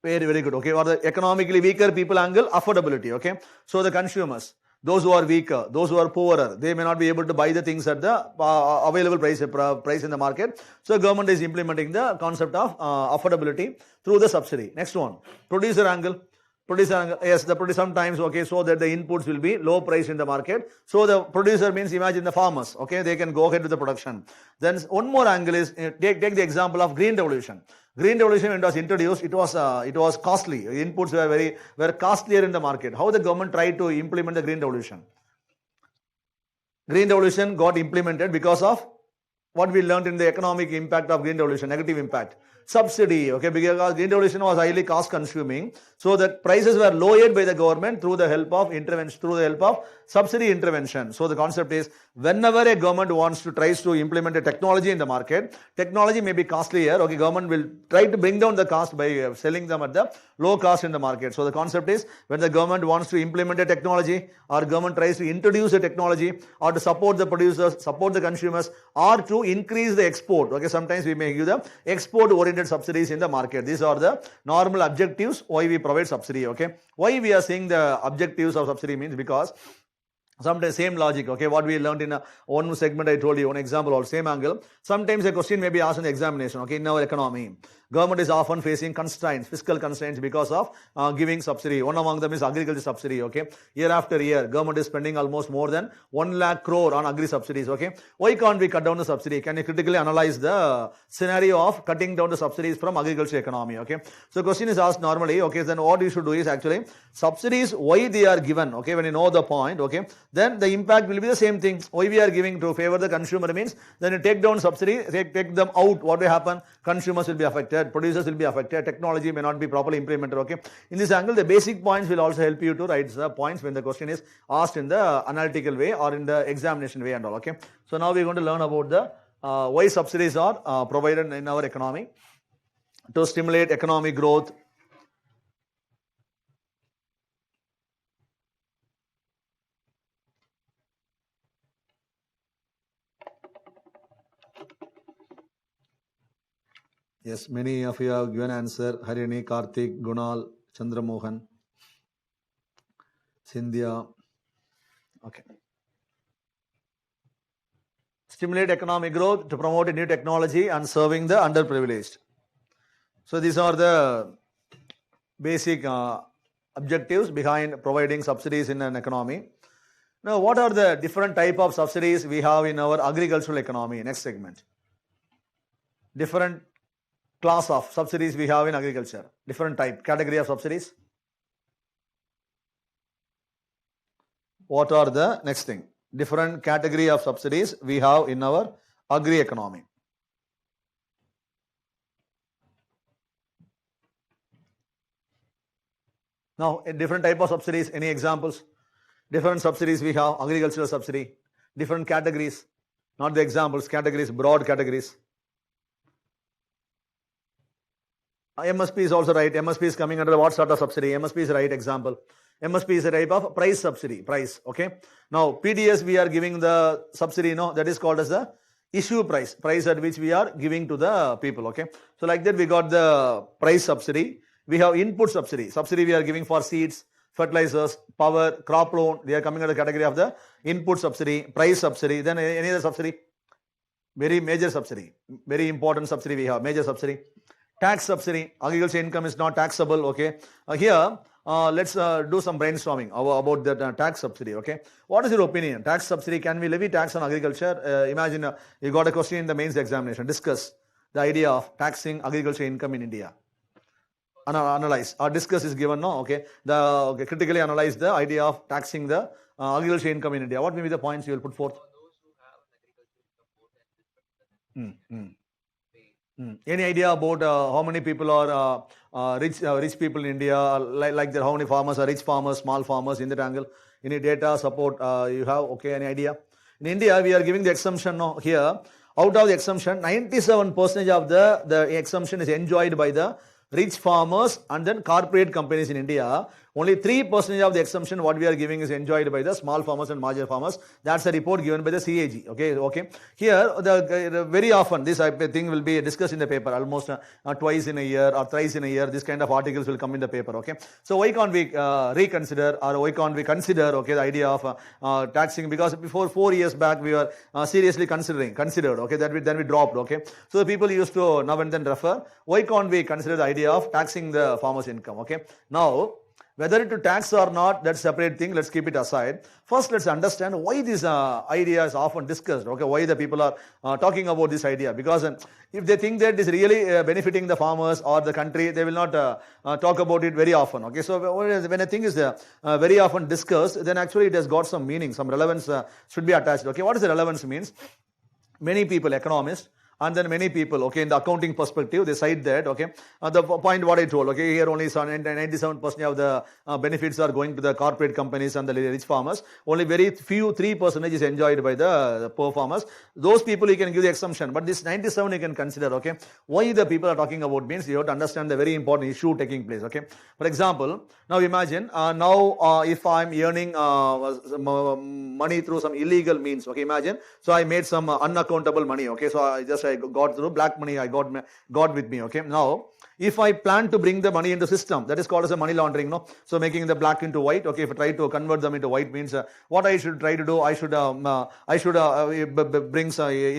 very good, okay. Or the economically weaker people angle, affordability, okay. So the consumers, those who are weaker, those who are poorer, they may not be able to buy the things at the available price in the market. So government is implementing the concept of affordability through the subsidy. Next one, producer angle. Yes, the producer sometimes, okay, so that the inputs will be low price in the market. So the producer means imagine the farmers, okay, they can go ahead with the production. Then one more angle is, take the example of green revolution. Green revolution when it was introduced, it was costly. Inputs were costlier in the market. How the government tried to implement the green revolution? Green revolution got implemented because of what we learned in the economic impact of green revolution, negative impact. Subsidy, okay, because green revolution was highly cost consuming, so that prices were lowered by the government through the help of intervention, through the help of subsidy intervention. So the concept is, whenever a government tries to implement a technology in the market, technology may be costlier, okay, government will try to bring down the cost by selling them at the low cost in the market. So the concept is, when the government wants to implement a technology, or government tries to introduce a technology, or to support the producers, support the consumers, or to increase the export, okay, sometimes we may give the export oriented subsidies in the market. These are the normal objectives why we provide subsidy, okay. Why we are saying the objectives of subsidy means because sometimes same logic, okay, what we learned in one segment I told you, one example or same angle. Sometimes a question may be asked in the examination, okay, in our economy. Government is often facing constraints, fiscal constraints because of giving subsidy. One among them is agriculture subsidy, okay. Year after year, government is spending almost more than 1 lakh crore on agri subsidies, okay. Why can't we cut down the subsidy? Can you critically analyze the scenario of cutting down the subsidies from agriculture economy, okay. So question is asked normally, okay, then what you should do is actually, subsidies, why they are given, okay, when you know the point, okay, then the impact will be the same thing. Why we are giving to favor the consumer means, then you take down subsidy, take them out, what will happen? Consumers will be affected. Producers will be affected, technology may not be properly implemented, okay. In this angle, the basic points will also help you to write the points when the question is asked in the analytical way or in the examination way and all, okay. So now we are going to learn about the why subsidies are provided in our economy to stimulate economic growth. Yes, many of you have given answer. Harini, Karthik, Gunal, Chandramohan, Sindhya. Okay. stimulate economic growth, to promote a new technology and serving the underprivileged. So these are the basic objectives behind providing subsidies in an economy. Now, what are the different type of subsidies we have in our agricultural economy? Next segment. Different class of subsidies we have in agriculture. Different type, category of subsidies. What are the next thing? Different category of subsidies we have in our agri economy. Now, different type of subsidies, any examples? Different subsidies we have, agricultural subsidy, different categories, not the examples, categories, broad categories. MSP is also right. MSP is coming under what sort of subsidy? MSP is right example. MSP is a type of price subsidy, price, okay. Now, PDS we are giving the subsidy, that is called as the issue price at which we are giving to the people, okay. So, like that we got the price subsidy. We have input subsidy. Subsidy we are giving for seeds, fertilizers, power, crop loan. They are coming under the category of the input subsidy, price subsidy. Then any other subsidy? Very major subsidy. Very important subsidy we have. Major subsidy. Tax subsidy. Agriculture income is not taxable. Okay. Here, let's do some brainstorming about the tax subsidy. Okay. What is your opinion? Tax subsidy. Can we levy tax on agriculture? Imagine you got a question in the mains examination. Discuss the idea of taxing agriculture income in India. Analyze or discuss is given, no? Okay. Critically analyze the idea of taxing the agriculture income in India. What may be the points you will put forth? Any idea about how many people are rich people in India? Like how many farmers are rich farmers, small farmers in that angle? Any data support you have? Okay, any idea? In India, we are giving the exemption here. Out of the exemption, 97% of the exemption is enjoyed by the rich farmers and then corporate companies in India. Only 3% of the exemption what we are giving is enjoyed by the small farmers and marginal farmers. That's a report given by the CAG. Okay. Here, very often this thing will be discussed in the paper almost twice in a year or thrice in a year. This kind of articles will come in the paper. Okay. So why can't we reconsider or why can't we consider the idea of taxing? Because before 4 years back we were seriously considered. Okay. Then we dropped. Okay. So the people used to now and then refer. Why can't we consider the idea of taxing the farmer's income? Okay. Now, whether to tax or not, that's a separate thing. Let's keep it aside. First, let's understand why this idea is often discussed. Okay, why the people are talking about this idea? Because if they think that it's really benefiting the farmers or the country, they will not talk about it very often. Okay, so when a thing is very often discussed, then actually it has got some meaning, some relevance should be attached. Okay, what does the relevance means? Many people, economists, and then many people, okay, in the accounting perspective, they cite that, okay, the point what I told, okay, here only 97% of the benefits are going to the corporate companies and the rich farmers. Only very few, 3% is enjoyed by the poor farmers. Those people you can give the exemption, but this 97 you can consider, okay. Why the people are talking about means you have to understand the very important issue taking place, okay. For example, now imagine, if I'm earning money through some illegal means, okay, imagine, so I made some unaccountable money, okay, so I got through black money, I got with me, okay. Now, if I plan to bring the money into system, that is called as a money laundering, no? So making the black into white, okay, if I try to convert them into white means what I should try to do, I should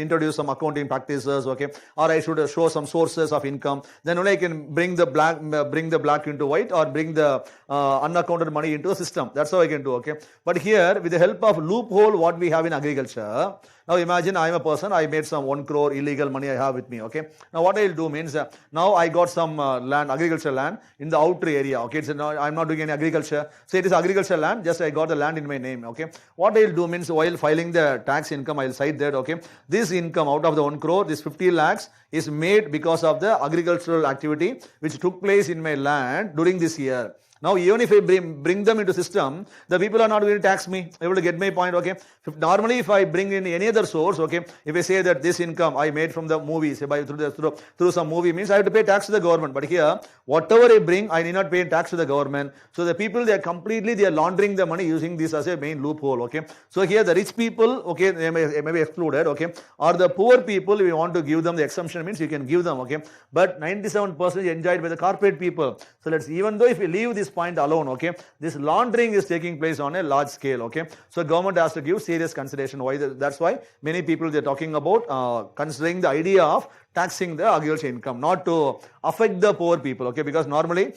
introduce some accounting practices, okay, or I should show some sources of income, then only I can bring the black into white or bring the unaccounted money into a system. That's how I can do, okay. But here, with the help of loophole what we have in agriculture, now imagine I am a person, I made some 1 crore illegal money I have with me, okay. Now what I will do means, now I got some land, agricultural land in the outer area, okay. I am not doing any agriculture. So it is agricultural land, just I got the land in my name, okay. What I will do means, while filing the tax income, I will cite that, okay. This income out of the 1 crore, this 50 lakhs is made because of the agricultural activity which took place in my land during this year. Now, even if I bring them into system, the people are not going to tax me. Able to get my point, okay? Normally, if I bring in any other source, okay, if I say that this income I made from the movies, through some movie means I have to pay tax to the government. But here, whatever I bring, I need not pay tax to the government. So the people, they are laundering the money using this as a main loophole, okay? So here, the rich people, okay, they may be excluded, okay? Or the poor people, if you want to give them the exemption means you can give them, okay? But 97% enjoyed by the corporate people. So even though if we leave this this point alone, okay, this laundering is taking place on a large scale, okay. So government has to give serious consideration. Why? That's why many people they're talking about considering the idea of taxing the agriculture income, not to affect the poor people, okay, because normally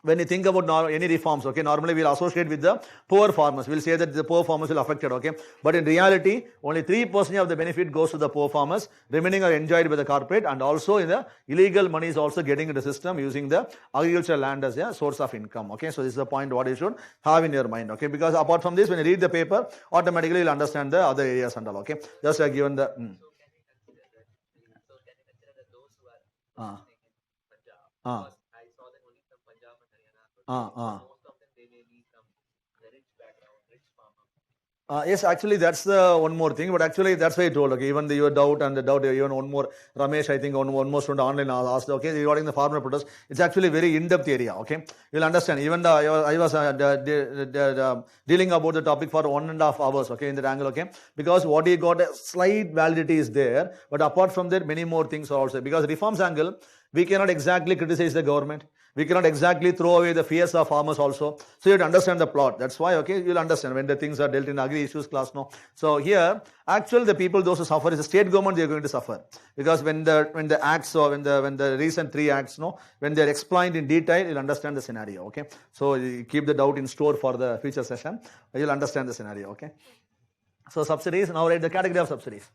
when you think about any reforms, okay, normally we'll associate with the poor farmers. We'll say that the poor farmers will affect it, okay. But in reality, only 3% of the benefit goes to the poor farmers. Remaining are enjoyed by the corporate, and also in the illegal money is also getting into the system using the agricultural land as a source of income, okay. So this is the point what you should have in your mind, okay. Because apart from this, when you read the paper, automatically you'll understand the other areas and all, okay. Just given the. Yes, actually that's the one more thing, but actually that's why I told, okay, even your doubt and the doubt, even one more, Ramesh, I think one more student online asked, okay, regarding the farmer protest, it's actually very in-depth area, okay, you'll understand, even I was dealing about the topic for 1.5 hours, okay, in that angle, okay, because what he got a slight validity is there, but apart from that, many more things are also, because reforms angle, we cannot exactly criticize the government. We cannot exactly throw away the fears of farmers also. So you have to understand the plot. That's why, okay, you'll understand when the things are dealt in agri issues class, no. So here, actually the people, those who suffer is the state government, they are going to suffer. Because when the acts or when the recent 3 acts, no, when they are explained in detail, you'll understand the scenario, okay. So you keep the doubt in store for the future session. You'll understand the scenario, okay. So subsidies, now write the category of subsidies.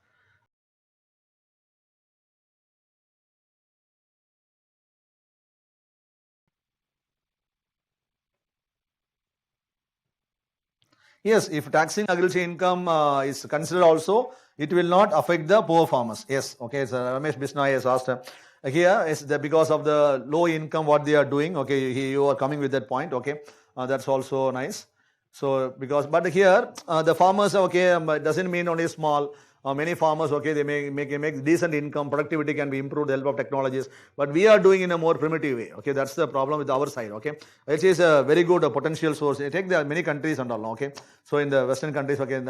Yes, if taxing agriculture income is considered also, it will not affect the poor farmers. Yes, okay, so Ramesh Bisnoy has asked here is that because of the low income what they are doing, okay, you are coming with that point, okay, that's also nice. So because, but here the farmers, okay, doesn't mean only small. Many farmers, okay, they make decent income, productivity can be improved with the help of technologies, but we are doing in a more primitive way, okay, that's the problem with our side, okay. It is a very good potential source. Take the many countries and all, okay, so in the western countries, okay,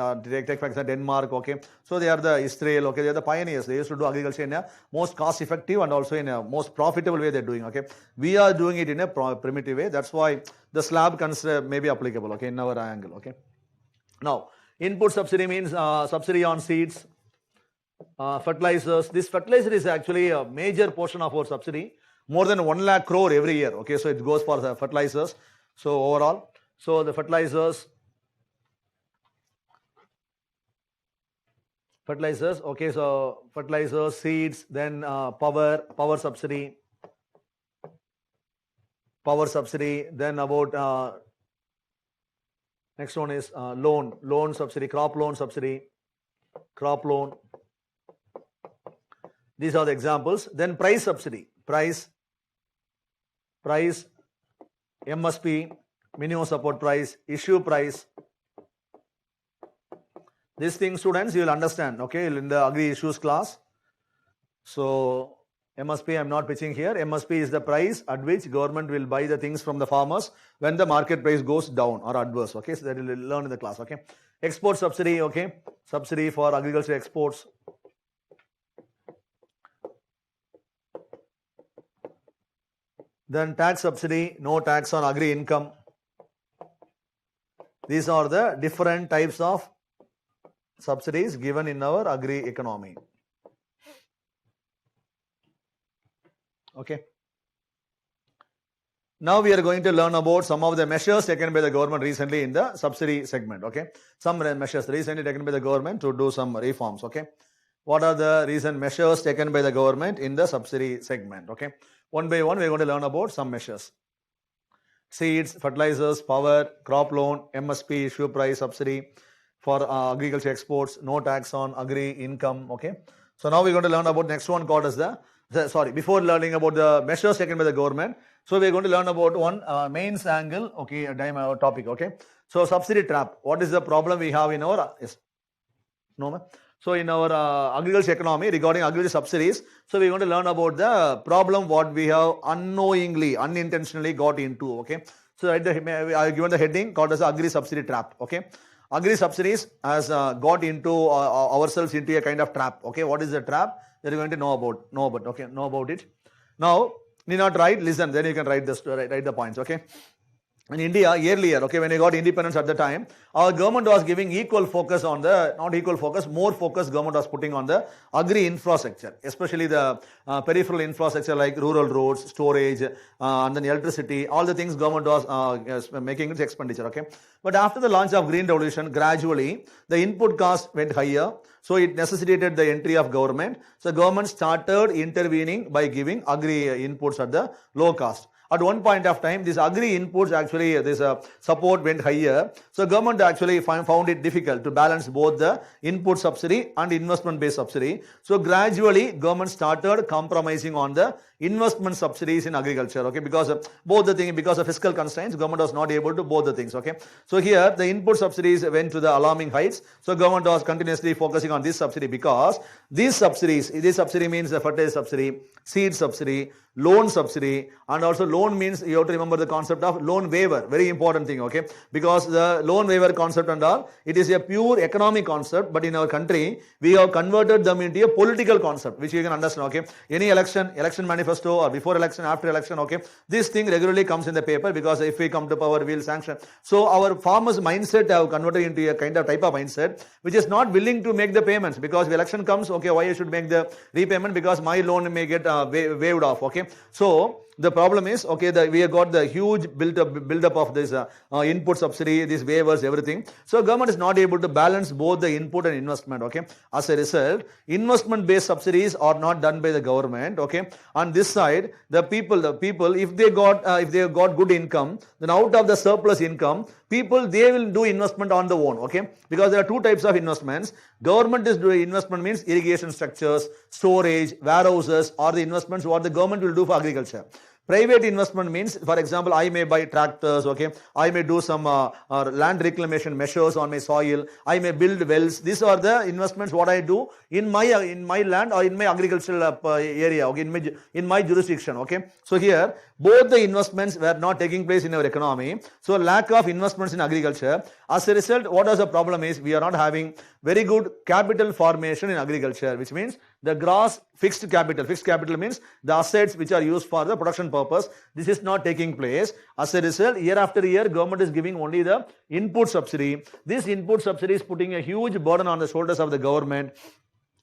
take for example Denmark, okay, so they are the Israel, okay, they are the pioneers. They used to do agriculture in a most cost effective and also in a most profitable way they're doing, okay. We are doing it in a primitive way. That's why the slab consider may be applicable, okay, in our angle, okay. Now, input subsidy means subsidy on seeds, fertilizers. This fertilizer is actually a major portion of our subsidy, more than 1 lakh crore every year, okay, so it goes for the fertilizers. So overall, so the fertilizers, okay, so fertilizers, seeds, then power subsidy, then about next one is loan subsidy, crop loan subsidy, crop loan. These are the examples. Then price subsidy, price, MSP, minimum support price, issue price. These things, students, you will understand, okay, in the agri issues class. So MSP, I'm not pitching here. MSP is the price at which government will buy the things from the farmers when the market price goes down or adverse, okay, so that you will learn in the class, okay. Export subsidy, okay, subsidy for agriculture exports. Then tax subsidy, no tax on agri income. These are the different types of subsidies given in our agri economy. Okay. Now we are going to learn about some of the measures taken by the government recently in the subsidy segment, okay. Some measures recently taken by the government to do some reforms, okay. What are the recent measures taken by the government in the subsidy segment, okay. One by one we are going to learn about some measures. Seeds, fertilizers, power, crop loan, MSP, issue price subsidy for agriculture exports, no tax on agri income, okay. So now we are going to learn about next one called as before learning about the measures taken by the government, so we are going to learn about one mains angle, okay, topic, okay. So subsidy trap, what is the problem we have in our, yes, no, so in our agriculture economy regarding agriculture subsidies, so we are going to learn about the problem what we have unknowingly, unintentionally got into, okay. So I have given the heading called as agri subsidy trap, okay. Agri subsidies has got into ourselves into a kind of trap, okay. What is the trap? They are going to know about it. Now, need not write, listen, then you can write the points, okay. in India earlier, okay, when we got independence at the time, our government was giving equal focus on the, not equal focus, more focus government was putting on the agri infrastructure, especially the peripheral infrastructure like rural roads, storage, and then electricity, all the things government was yes, making its expenditure, okay. But after the launch of Green Revolution, gradually the input cost went higher, so it necessitated the entry of government. So government started intervening by giving agri inputs at the low cost. At one point of time, these agri inputs actually, this support went higher. So government actually found it difficult to balance both the input subsidy and investment based subsidy. So gradually government started compromising on the investment subsidies in agriculture, okay, because both the things, because of fiscal constraints, government was not able to both the things, okay. So here the input subsidies went to the alarming heights. So government was continuously focusing on this subsidy, because these subsidies, this subsidy means the fertilizer subsidy, seed subsidy, loan subsidy, and also loan means you have to remember the concept of loan waiver, very important thing, okay, because the loan waiver concept and all, it is a pure economic concept, but in our country we have converted them into a political concept, which you can understand, okay. Any election manifesto, or before election, after election, okay, this thing regularly comes in the paper, because if we come to power we will sanction. So our farmers mindset have converted into a kind of type of mindset which is not willing to make the payments, because if election comes, okay, why I should make the repayment, because my loan may get waived off, okay. So the problem is, okay, we have got the huge build up of this input subsidy, these waivers, everything. So government is not able to balance both the input and investment, okay. As a result, investment based subsidies are not done by the government, okay. On this side, the people, if they got good income, then out of the surplus income, people, they will do investment on their own, okay, because there are two types of investments. Government is doing investment means irrigation structures, storage, warehouses, or the investments what the government will do for agriculture. Private investment means, for example, I may buy tractors, okay, I may do some land reclamation measures on my soil, I may build wells. These are the investments what I do in my land or in my agricultural area, okay, in my jurisdiction, okay. So here both the investments were not taking place in our economy. So lack of investments in agriculture. As a result, what is the problem is, we are not having very good capital formation in agriculture, which means the gross fixed capital means the assets which are used for the production purpose. This is not taking place. As a result, year after year, government is giving only the input subsidy. This input subsidy is putting a huge burden on the shoulders of the government.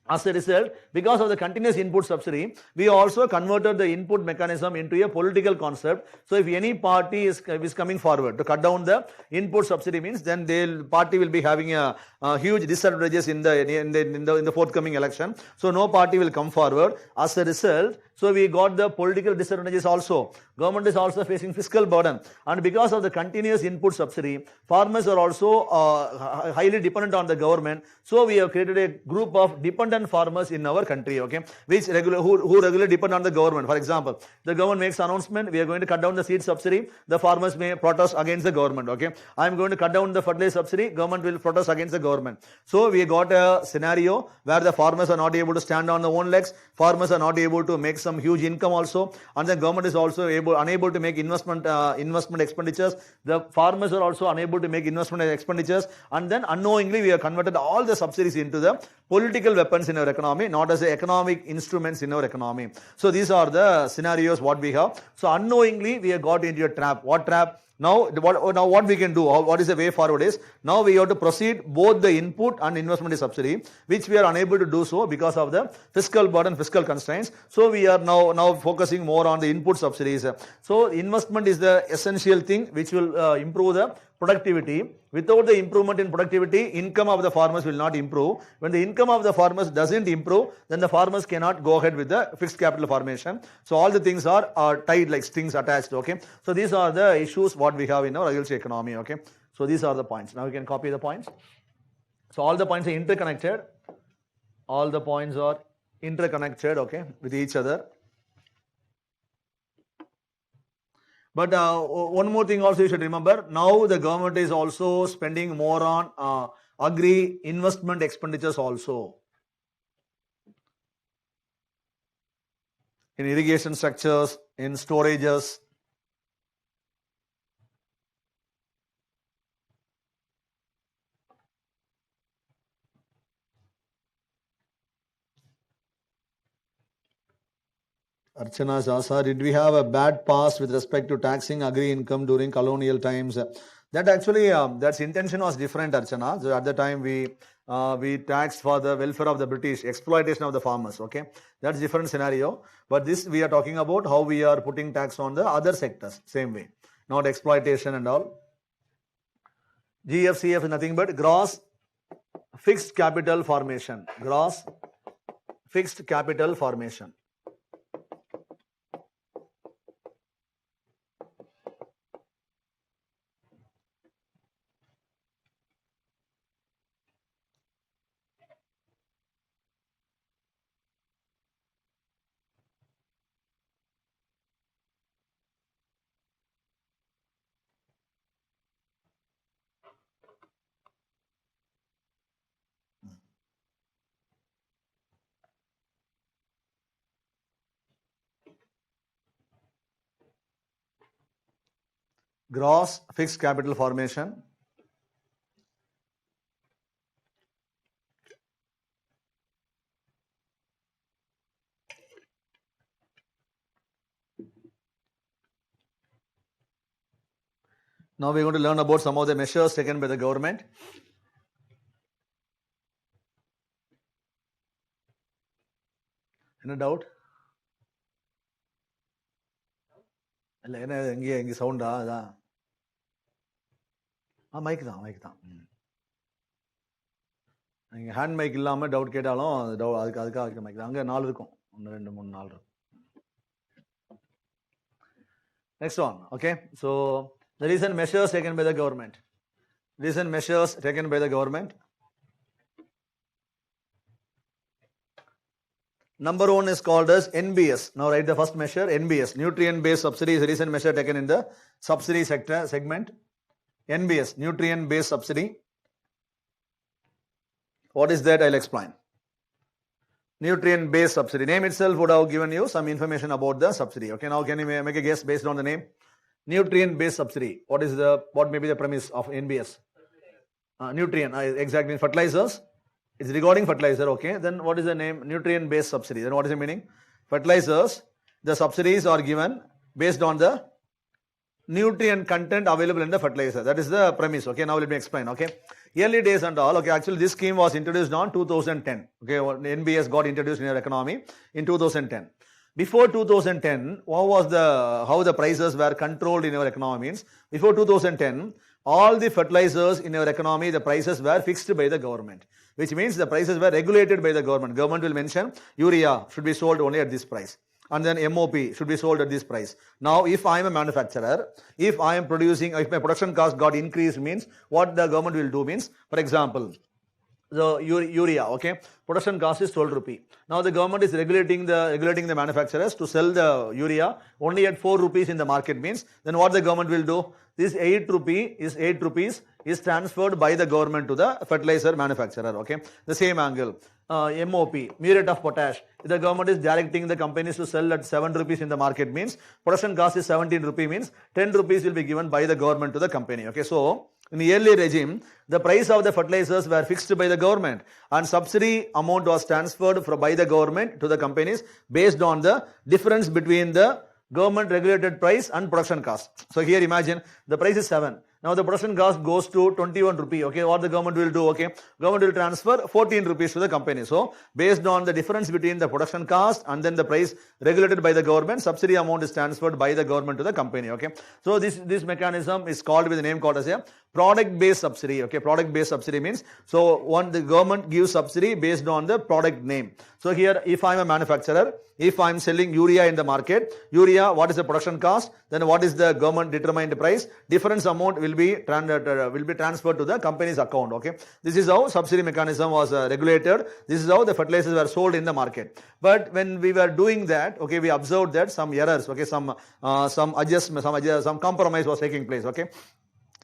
As a result, because of the continuous input subsidy, we also converted the input mechanism into a political concept. So if any party is coming forward to cut down the input subsidy, means then the party will be having a huge disadvantages in the forthcoming election. So no party will come forward. As a result, so we got the political disadvantages also. Government is also facing fiscal burden, and because of the continuous input subsidy, farmers are also highly dependent on the government. So we have created a group of dependent farmers in our country, okay, which who regularly depend on the government. For example, the government makes announcement, we are going to cut down the seed subsidy, the farmers may protest against the government, okay. I am going to cut down the fertilizer subsidy, government will protest against the government. So we got a scenario where the farmers are not able to stand on their own legs, farmers are not able to make some huge income also, and the government is also unable to make investment expenditures. The farmers are also unable to make investment expenditures, and then unknowingly we have converted all the subsidies into the political weapons in our economy, not as economic instruments in our economy. So these are the scenarios what we have. So unknowingly we have got into a trap. What trap? Now what we can do, what is the way forward is, now we have to proceed both the input and investment subsidy, which we are unable to do so because of the fiscal burden, fiscal constraints. So we are now focusing more on the input subsidies. So investment is the essential thing which will improve the productivity. Without the improvement in productivity, income of the farmers will not improve. When the income of the farmers doesn't improve, then the farmers cannot go ahead with the fixed capital formation. So all the things are tied like strings attached, okay. So these are the issues what we have in our agriculture economy, okay. So these are the points. Now you can copy the points. So all the points are interconnected. All the points are interconnected, okay, with each other. But one more thing also you should remember, now the government is also spending more on agri investment expenditures also. In irrigation structures, in storages. Archana Sasa, did we have a bad past with respect to taxing agri income during colonial times? That actually, that's intention was different, Archana. So at the time we taxed for the welfare of the British, exploitation of the farmers, okay? That's different scenario. But this, we are talking about how we are putting tax on the other sectors, same way. Not exploitation and all. GFCF is nothing but gross fixed capital formation. Gross fixed capital formation. Gross fixed capital formation. Now we're going to learn about some of the measures taken by the government. Any doubt? இல்லை என்ன எங்கே சவுண்டா அதான் mic தான் நீங்கள் hand mic இல்லாமல் doubt கேட்டாலும் அதுக்காக மைக் தான். அங்கே 4 இருக்கும், 1 2 3 4 இருக்கும். Next one. Okay, so the recent measures taken by the government. Recent measures taken by the government. Number 1 is called as NBS. Now write the first measure, NBS. Nutrient based subsidy is a recent measure taken in the subsidy sector segment. NBS, nutrient based subsidy. What is that? I'll explain. Nutrient based subsidy. Name itself would have given you some information about the subsidy. Okay, now can you make a guess based on the name? Nutrient based subsidy. What may be the premise of NBS? Nutrient, exactly, fertilizers. It's regarding fertilizer, okay. Then what is the name? Nutrient based subsidy. Then what is the meaning? Fertilizers, the subsidies are given based on the nutrient content available in the fertilizer. That is the premise, okay. Now let me explain, okay. Early days and all, okay, actually this scheme was introduced on 2010, okay. NBS got introduced in our economy in 2010. Before 2010, how the prices were controlled in our economy means, before 2010, all the fertilizers in our economy, the prices were fixed by the government, which means the prices were regulated by the government. Government will mention urea should be sold only at this price, and then MOP should be sold at this price. Now, if I am a manufacturer, if I am producing, if my production cost got increased means, what the government will do means, for example, the urea, okay, production cost is 12 rupee. Now the government is regulating the manufacturers to sell the urea only at 4 rupees in the market means, then what the government will do? This 8 rupees is transferred by the government to the fertilizer manufacturer, okay. The same angle. MOP, muriate of potash. The government is directing the companies to sell at 7 rupees in the market means, production cost is 17 rupee means, 10 rupees will be given by the government to the company, okay. So in the early regime, the price of the fertilizers were fixed by the government and subsidy amount was transferred by the government to the companies based on the difference between the government regulated price and production cost. So here imagine the price is 7. Now the production cost goes to 21 rupee. Okay, what the government will do? Okay, government will transfer 14 rupees to the company. So based on the difference between the production cost and then the price regulated by the government, subsidy amount is transferred by the government to the company. Okay, so this mechanism is called with the name called as a product based subsidy. Okay, product based subsidy means, so the government gives subsidy based on the product name. So here, if I am a manufacturer, if I am selling urea in the market, urea, what is the production cost? Then what is the government determined price? Difference amount will be transferred to the company's account. Okay, this is how subsidy mechanism was regulated. This is how the fertilizers were sold in the market. But when we were doing that, okay, we observed that some errors, okay, some adjustment, some compromise was taking place. Okay,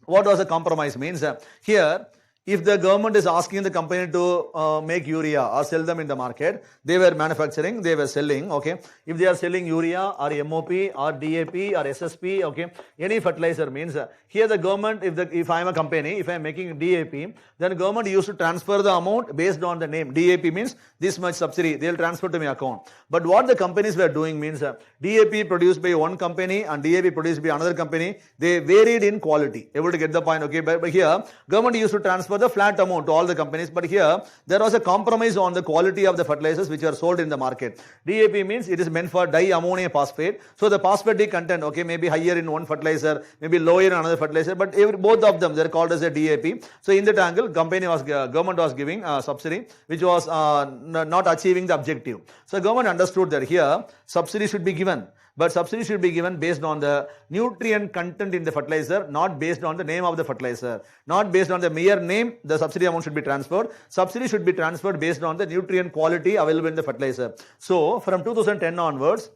what was the compromise means? Here, if the government is asking the company to make urea or sell them in the market, they were manufacturing, they were selling, okay. If they are selling urea or MOP or DAP or SSP, okay, any fertilizer means, here the government, if I am a company, if I am making DAP, then government used to transfer the amount based on the name. DAP means this much subsidy, they will transfer to my account. But what the companies were doing means, DAP produced by one company and DAP produced by another company, they varied in quality. Able to get the point, okay. But here, government used to transfer the flat amount to all the companies, but here there was a compromise on the quality of the fertilizers which are sold in the market. DAP means it is meant for diammonium phosphate, so the phosphatic content, okay, maybe higher in one fertilizer, maybe lower in another fertilizer, but both of them, they are called as a DAP. So in that angle, government was giving subsidy which was not achieving the objective. So government understood that here subsidy should be given. But subsidy should be given based on the nutrient content in the fertilizer, not based on the name of the fertilizer. Not based on the mere name, the subsidy amount should be transferred. Subsidy should be transferred based on the nutrient quality available in the fertilizer. So, from 2010 onwards,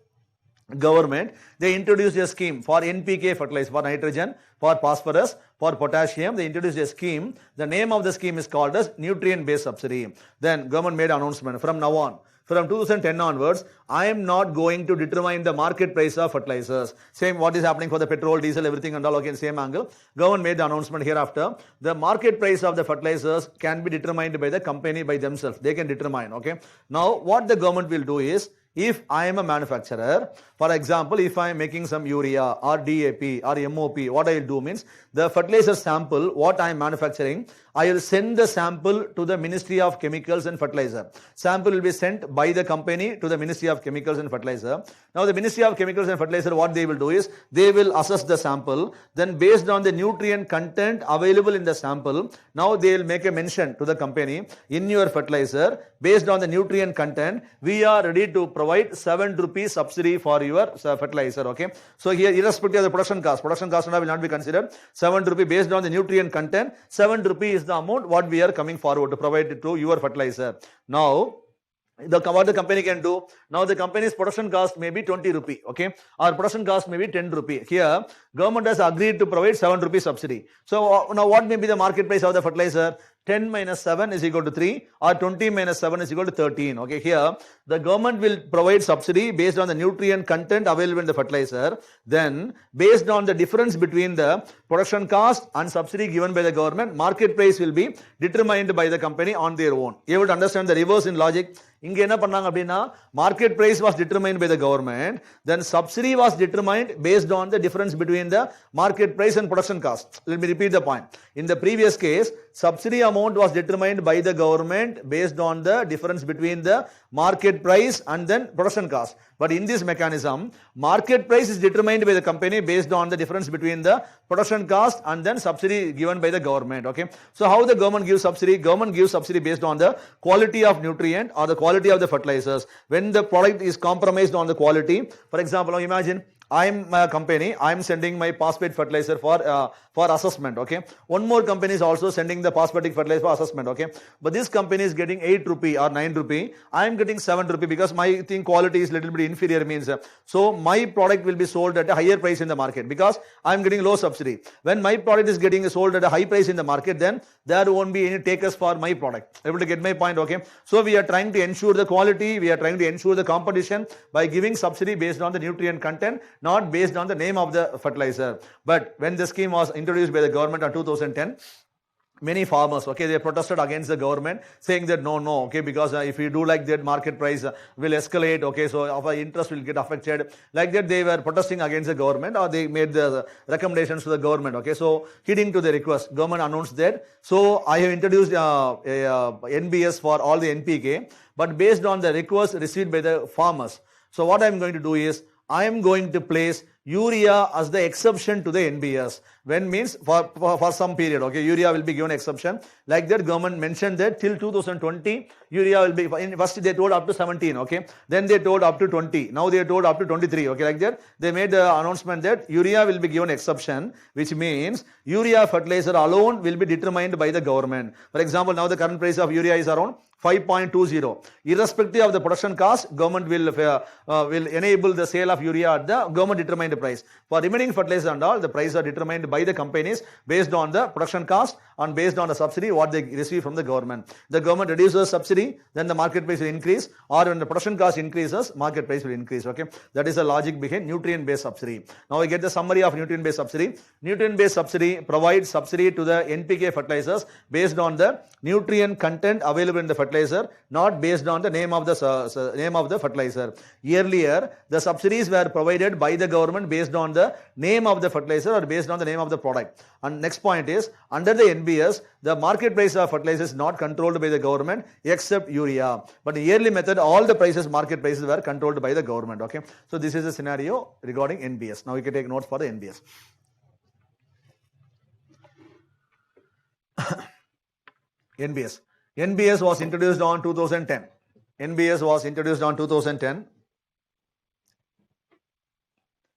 government, they introduced a scheme for NPK fertilizer, for nitrogen, for phosphorus, for potassium. They introduced a scheme. The name of the scheme is called as nutrient-based subsidy. Then government made announcement from now on. From 2010 onwards, I am not going to determine the market price of fertilizers. Same what is happening for the petrol, diesel, everything and all, okay, same angle. Government made the announcement hereafter. The market price of the fertilizers can be determined by the company by themselves. They can determine, okay. Now, what the government will do is, if I am a manufacturer, for example, if I am making some urea or DAP or MOP, what I will do means, the fertilizer sample, what I am manufacturing, I will send the sample to the Ministry of Chemicals and Fertilizer. Sample will be sent by the company to the Ministry of Chemicals and Fertilizer. Now the Ministry of Chemicals and Fertilizer, what they will do is, they will assess the sample, then based on the nutrient content available in the sample, now they will make a mention to the company, in your fertilizer, based on the nutrient content, we are ready to provide 7 rupees subsidy for your fertilizer, okay. So here, irrespective of the production cost will not be considered. 7 rupee based on the nutrient content, 7 rupee is the amount what we are coming forward to provide it to your fertilizer. Now, what the company can do, now the company's production cost may be 20 rupee, okay, or production cost may be 10 rupee. Here, government has agreed to provide 7 rupee subsidy. So now what may be the market price of the fertilizer? 10 minus 7 is equal to 3, or 20 minus 7 is equal to 13. Okay, here the government will provide subsidy based on the nutrient content available in the fertilizer. Then, based on the difference between the production cost and subsidy given by the government, market price will be determined by the company on their own. You able to understand the reverse in logic? இங்க என்ன பண்ணாங்க அப்படினா market price was determined by the government, then subsidy was determined based on the difference between the market price and production cost. Let me repeat the point. In the previous case, subsidy amount was determined by the government based on the difference between the market price and then production cost. But in this mechanism, market price is determined by the company based on the difference between the production cost and then subsidy given by the government. Okay. So how the government gives subsidy? Government gives subsidy based on the quality of nutrient or the quality of the fertilizers. When the product is compromised on the quality, for example, now imagine I'm a company, I'm sending my phosphate fertilizer for assessment, okay. One more company is also sending the phosphatic fertilizer for assessment, okay. But this company is getting 8 rupee or 9 rupee, I'm getting 7 rupee because my quality is little bit inferior means. So my product will be sold at a higher price in the market because I'm getting low subsidy. When my product is getting sold at a high price in the market, then there won't be any takers for my product. Able to get my point, okay. So we are trying to ensure the quality, we are trying to ensure the competition by giving subsidy based on the nutrient content, not based on the name of the fertilizer. But when the scheme was introduced by the government in 2010, many farmers, okay, they protested against the government, saying that no, okay, because if you do like that, market price will escalate, okay, so our interest will get affected. Like that, they were protesting against the government, or they made the recommendations to the government, okay. So, heeding to the request, government announced that, so I have introduced NBS for all the NPK, but based on the request received by the farmers. So, what I am going to do is, I am going to place urea as the exception to the NBS. When means for some period, okay, urea will be given exception. Like that, government mentioned that till 2020, urea will be, first they told up to 17, okay, then they told up to 20, now they told up to 23, okay, like that, they made the announcement that urea will be given exception, which means urea fertilizer alone will be determined by the government. For example, now the current price of urea is around 5.20. Irrespective of the production cost, government will enable the sale of urea at the government determined price. For remaining fertilizer and all, the price are determined by the companies based on the production cost and based on the subsidy what they receive from the government. The government reduces subsidy, then the market price will increase, or when the production cost increases, market price will increase. Okay, that is the logic behind nutrient based subsidy. Now we get the summary of nutrient based subsidy. Nutrient based subsidy provides subsidy to the NPK fertilizers based on the nutrient content available in the fertilizer, not based on the name of the fertilizer. Earlier, the subsidies were provided by the government based on the name of the fertilizer or based on the name of the product. And next point is, under the NBS, the market price of fertilizer is not controlled by the government except urea. But in the early method, all the prices, market prices were controlled by the government. Okay, so this is the scenario regarding NBS. Now we can take notes for the NBS. NBS. NBS was introduced on 2010. NBS was introduced on 2010.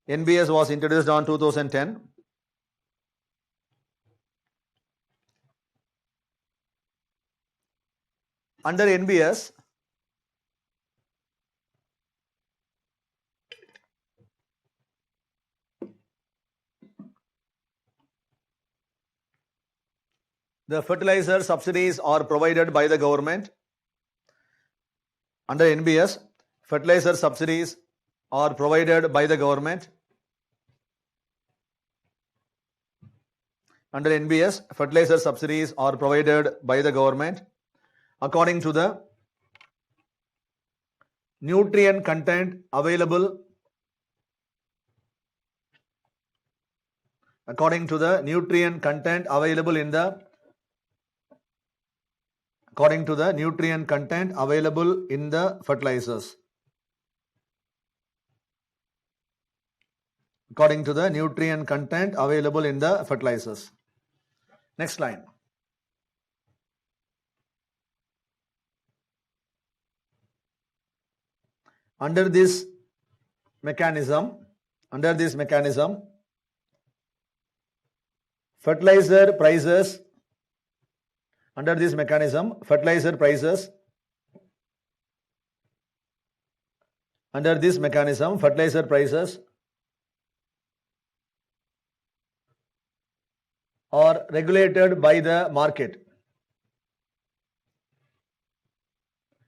NBS was introduced on 2010. Under NBS, the fertilizer subsidies are provided by the government. Under NBS, fertilizer subsidies are provided by the government. Under NBS, fertilizer subsidies are provided by the government according to the nutrient content available in the fertilizers. According to the nutrient content available in the fertilizers. Next line. Under this mechanism, fertilizer prices are regulated by the market.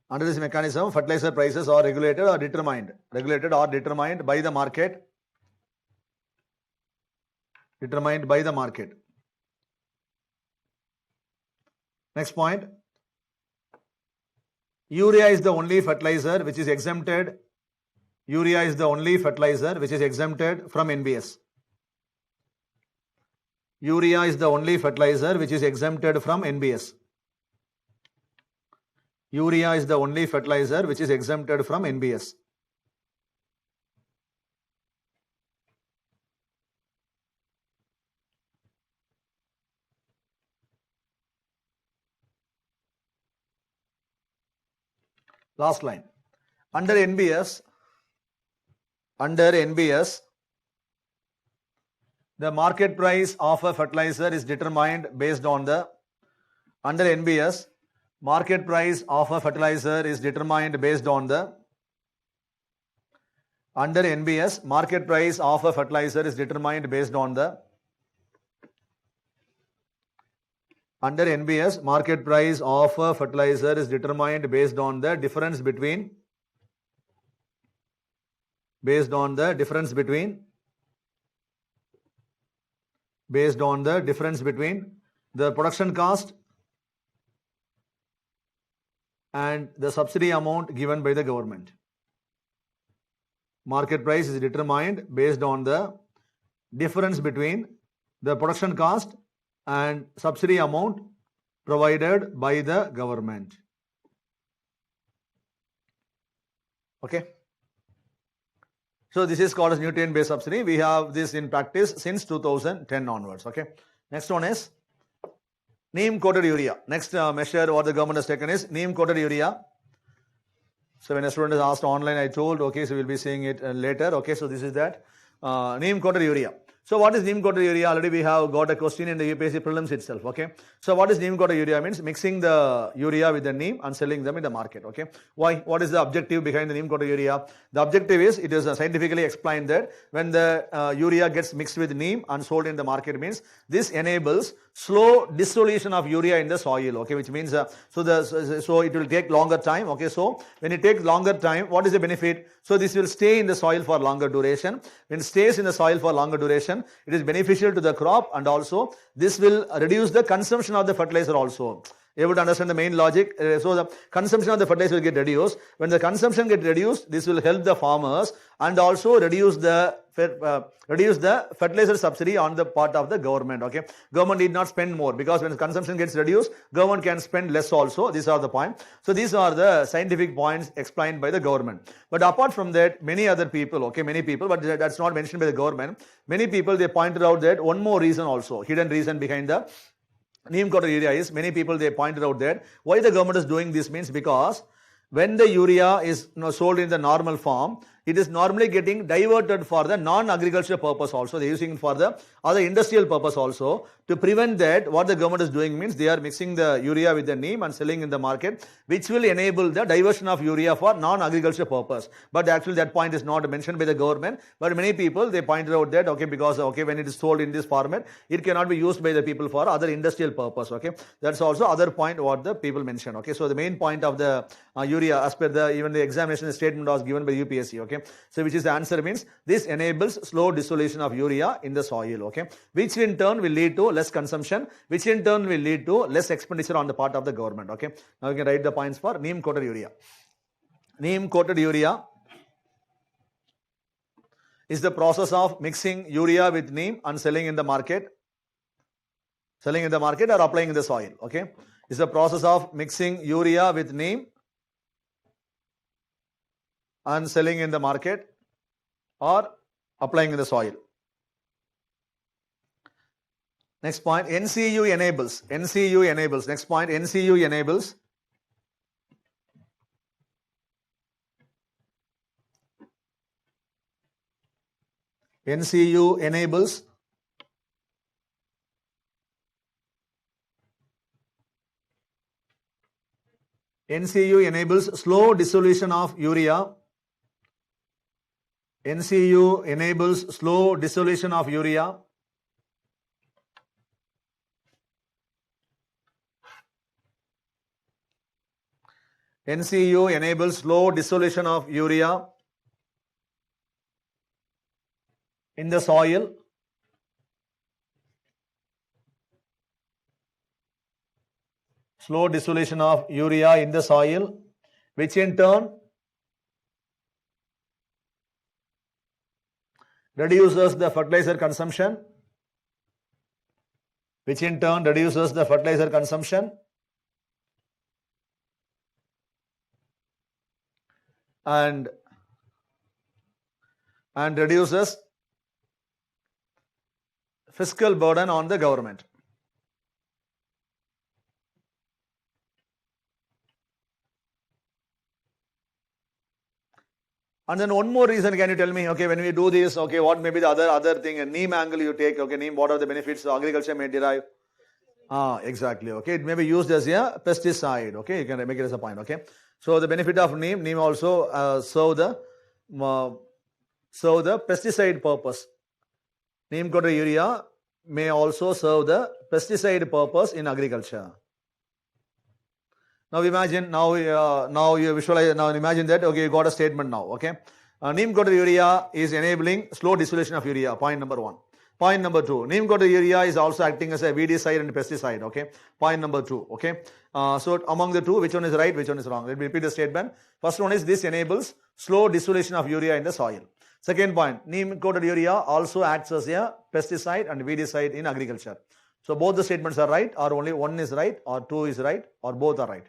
Under this mechanism, fertilizer prices are regulated or determined by the market. Next point. Urea is the only fertilizer which is exempted. From NBS. Urea is the only fertilizer which is exempted from NBS. Last line. Under NBS, the market price of a fertilizer is determined based on the market price of a fertilizer is determined based on the market price of a fertilizer is determined based on the market price of a fertilizer is determined based on the difference between the production cost and the subsidy amount given by the government. Market price is determined based on the difference between the production cost and subsidy amount provided by the government. Okay. So this is called as nutrient based subsidy. We have this in practice since 2010 onwards. Okay. Next one is neem coated urea. Next measure what the government has taken is neem coated urea. So when a student is asked online, I told, okay, so we'll be seeing it later. Okay, so this is that neem coated urea. So what is neem coated urea? Already we have got a question in the UPSC prelims itself. Okay. So what is neem coated urea? Means mixing the urea with the neem and selling them in the market. Okay. Why? What is the objective behind the neem coated urea? The objective is, it is scientifically explained that when the urea gets mixed with neem and sold in the market, means this enables slow dissolution of urea in the soil, okay, which means so it will take longer time, okay. So when it takes longer time, what is the benefit? So this will stay in the soil for longer duration. When it stays in the soil for longer duration, it is beneficial to the crop, and also this will reduce the consumption of the fertilizer also. You would understand the main logic. So the consumption of the fertilizer will get reduced. When the consumption gets reduced, this will help the farmers and also reduce the fertilizer subsidy on the part of the government. Okay, government need not spend more, because when consumption gets reduced, government can spend less also. These are the points. So these are the scientific points explained by the government. But apart from that, many other people, okay, many people, but that's not mentioned by the government. Many people, they pointed out that one more reason also, hidden reason behind the neem coated urea is, many people, they pointed out that why the government is doing this means because when the urea is sold in the normal form, it is normally getting diverted for the non-agricultural purpose also. They are using it for the other industrial purpose also. To prevent that, what the government is doing means they are mixing the urea with the neem and selling in the market, which will enable the diversion of urea for non-agricultural purpose. But actually that point is not mentioned by the government. But many people, they pointed out that, okay, because, okay, when it is sold in this format, it cannot be used by the people for other industrial purpose, okay. That's also other point what the people mentioned, okay. So the main point of the urea, as per the, even the examination statement was given by UPSC, okay. So which is the answer means, this enables slow dissolution of urea in the soil, okay, which in turn will lead to less consumption, which in turn will lead to less expenditure on the part of the government, okay. Now we can write the points for neem coated urea. Neem coated urea is the process of mixing urea with neem and selling in the market or applying in the soil, okay. Is the process of mixing urea with neem and selling in the market or applying in the soil. Next point, NCU enables. Next point, NCU enables slow dissolution of urea. NCU enables slow dissolution of urea NCU enables slow dissolution of urea in the soil which in turn reduces the fertilizer consumption, and reduces fiscal burden on the government. And then one more reason, can you tell me, okay, when we do this, okay, what may be the other thing, a neem angle you take, okay, neem, what are the benefits agriculture may derive? Exactly, okay, it may be used as a pesticide, okay, you can make it as a point, okay. So the benefit of neem also serve the pesticide purpose. Neem coated urea may also serve the pesticide purpose in agriculture. Now imagine, now you visualize, now imagine that, okay, you got a statement now, okay. Neem coated urea is enabling slow dissolution of urea, point number 1. Point number 2, neem coated urea is also acting as a weedicide and pesticide, okay. Point number 2, okay. So among the two, which one is right, which one is wrong? Let me repeat the statement. First one is, this enables slow dissolution of urea in the soil. Second point, neem coated urea also acts as a pesticide and weedicide in agriculture. So both the statements are right, or only one is right, or two is right, or both are right.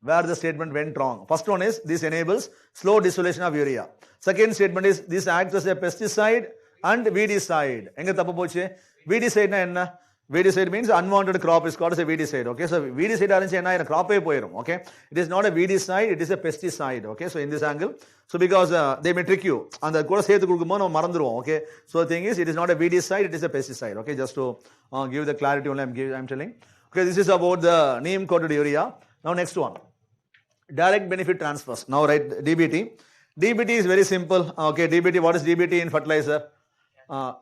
Where the statement went wrong. First one is, this enables slow dissolution of urea. Second statement is, this acts as a pesticide and weedicide. Enga thappu poche? Weedicide na enna? Weedicide means unwanted crop is called as a weedicide, okay. So weedicide arrange enna in a crop poirum, okay. It is not a weedicide, it is a pesticide, okay. So in this angle, so because they may trick you, and the kuda sethu kudukumo nam marandruvom, okay. So the thing is, it is not a weedicide, it is a pesticide, okay. Just to give the clarity only I'm telling. Okay, this is about the neem coated urea. Now next one. Direct benefit transfers. Now write DBT. DBT is very simple. Okay, DBT, what is DBT in fertilizer?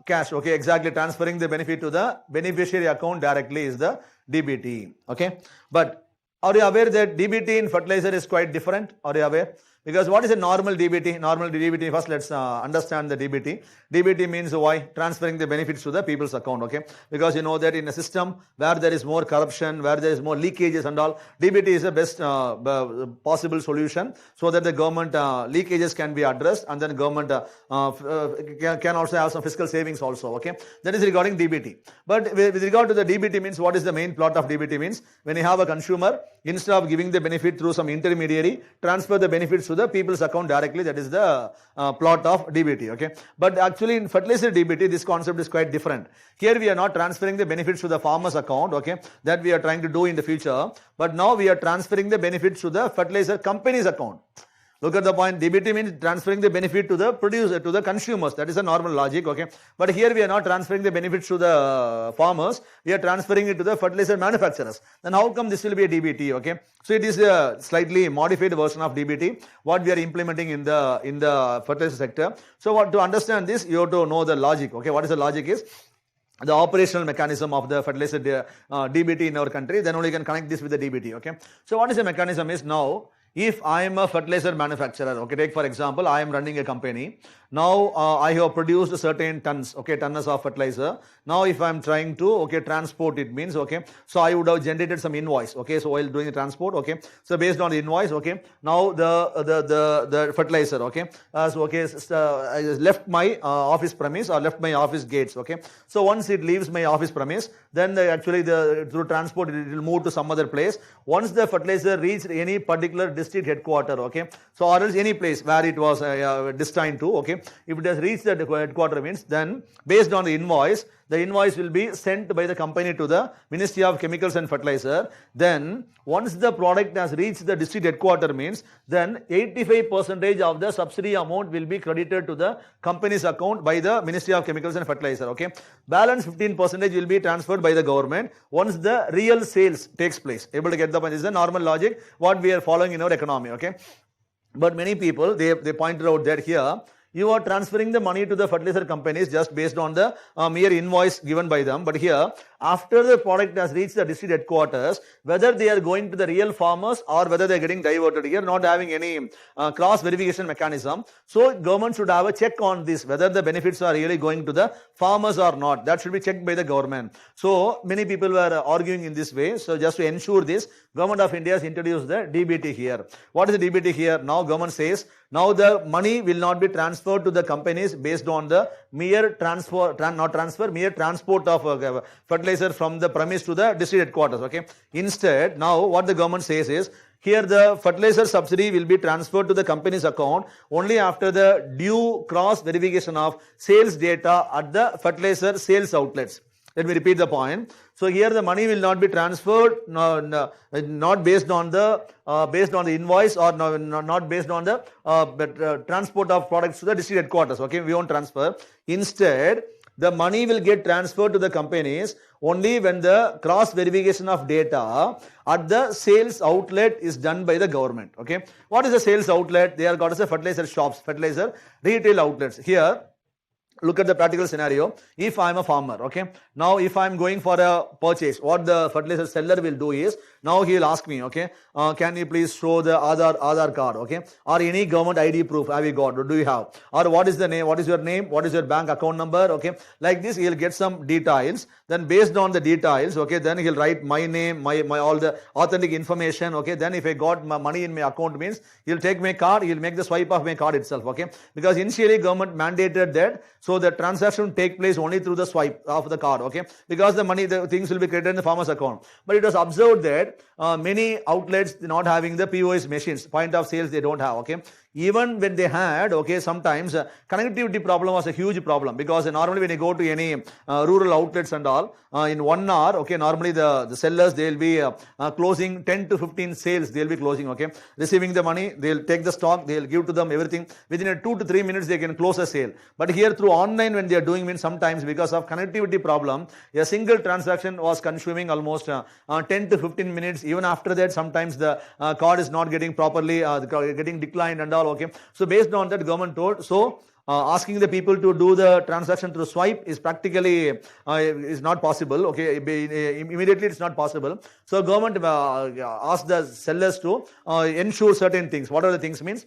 cash. Okay, exactly. Transferring the benefit to the beneficiary account directly is the DBT. Okay, but are you aware that DBT in fertilizer is quite different? Are you aware? Because what is a normal DBT? Normal DBT, first let's understand the DBT. DBT means why? Transferring the benefits to the people's account, okay? Because you know that in a system where there is more corruption, where there is more leakages and all, DBT is the best possible solution so that the government leakages can be addressed, and then government can also have some fiscal savings also, okay? That is regarding DBT. But with regard to the DBT means, what is the main plot of DBT means? When you have a consumer, instead of giving the benefit through some intermediary, transfer the benefits to the people's account directly. That is the plot of DBT, okay? But actually in fertilizer DBT, this concept is quite different. Here we are not transferring the benefits to the farmer's account, okay? That we are trying to do in the future. But now we are transferring the benefits to the fertilizer company's account. Look at the point. DBT means transferring the benefit to the producer, to the consumers. That is a normal logic, okay? But here we are not transferring the benefits to the farmers. We are transferring it to the fertilizer manufacturers. Then how come this will be a DBT, okay? So it is a slightly modified version of DBT, what we are implementing in the fertilizer sector. So to understand this, you have to know the logic, okay? What is the logic is? The operational mechanism of the fertilizer DBT in our country, then only you can connect this with the DBT, okay? So what is the mechanism is now, if I am a fertilizer manufacturer, okay, take for example, I am running a company. Now I have produced certain tons, okay, tons of fertilizer. Now if I am trying to, okay, transport it means, okay, so I would have generated some invoice, okay, so while doing the transport, okay, so based on the invoice, okay, now the fertilizer, okay, I just left my office premise or left my office gates, okay, so once it leaves my office premise, then through transport it will move to some other place. Once the fertilizer reached any particular district headquarter, okay, so or else any place where it was destined to, okay, if it has reached the headquarter means, then based on the invoice will be sent by the company to the Ministry of Chemicals and Fertilizer. Then once the product has reached the district headquarter means, then 85% of the subsidy amount will be credited to the company's account by the Ministry of Chemicals and Fertilizer, okay. Balance 15% will be transferred by the government once the real sales takes place. Able to get the point? This is the normal logic what we are following in our economy, okay. But many people, they pointed out that here, you are transferring the money to the fertilizer companies just based on the mere invoice given by them. But here, after the product has reached the district headquarters, whether they are going to the real farmers or whether they are getting diverted here, not having any cross verification mechanism. So government should have a check on this, whether the benefits are really going to the farmers or not. That should be checked by the government. So many people were arguing in this way. So just to ensure this, Government of India has introduced the DBT here. What is the DBT here? Now government says, now the money will not be transferred to the companies based on the mere transport of fertilizer from the premise to the district headquarters, okay. Instead, now what the government says is, here the fertilizer subsidy will be transferred to the company's account only after the due cross verification of sales data at the fertilizer sales outlets. Let me repeat the point. So here the money will not be transferred, not based on the invoice or not based on the transport of products to the district headquarters. Okay, we won't transfer. Instead, the money will get transferred to the companies only when the cross verification of data at the sales outlet is done by the government. Okay, what is the sales outlet? They are called as the fertilizer shops, fertilizer retail outlets. Here, look at the practical scenario. If I am a farmer, okay, now if I am going for a purchase, what the fertilizer seller will do is, now he will ask me, okay, can you please show the Aadhaar card, okay, or any government ID proof have you got, or do you have, or what is the name, what is your name, what is your bank account number, okay, like this he will get some details. Then based on the details, okay, then he will write my name, my all the authentic information, okay. Then if I got my money in my account means, he will take my card, he will make the swipe of my card itself, okay, because initially government mandated that, so the transaction take place only through the swipe of the card, okay, because the things will be credited in the farmer's account. But it was observed that many outlets not having the POS machines, point of sales they don't have, okay. Even when they had, okay, sometimes connectivity problem was a huge problem, because normally when you go to any rural outlets and all, in 1 hour, okay, normally the sellers, they will be closing 10 to 15 sales, they will be closing, okay, receiving the money, they will take the stock, they will give to them everything, within 2 to 3 minutes they can close a sale. But here through online when they are doing means, sometimes because of connectivity problem, a single transaction was consuming almost 10 to 15 minutes. Even after that, sometimes the card is not getting properly, getting declined and all, okay. So based on that, government told, so asking the people to do the transaction through swipe is practically is not possible. Okay, immediately it's not possible. So government asks the sellers to ensure certain things. What are the things means?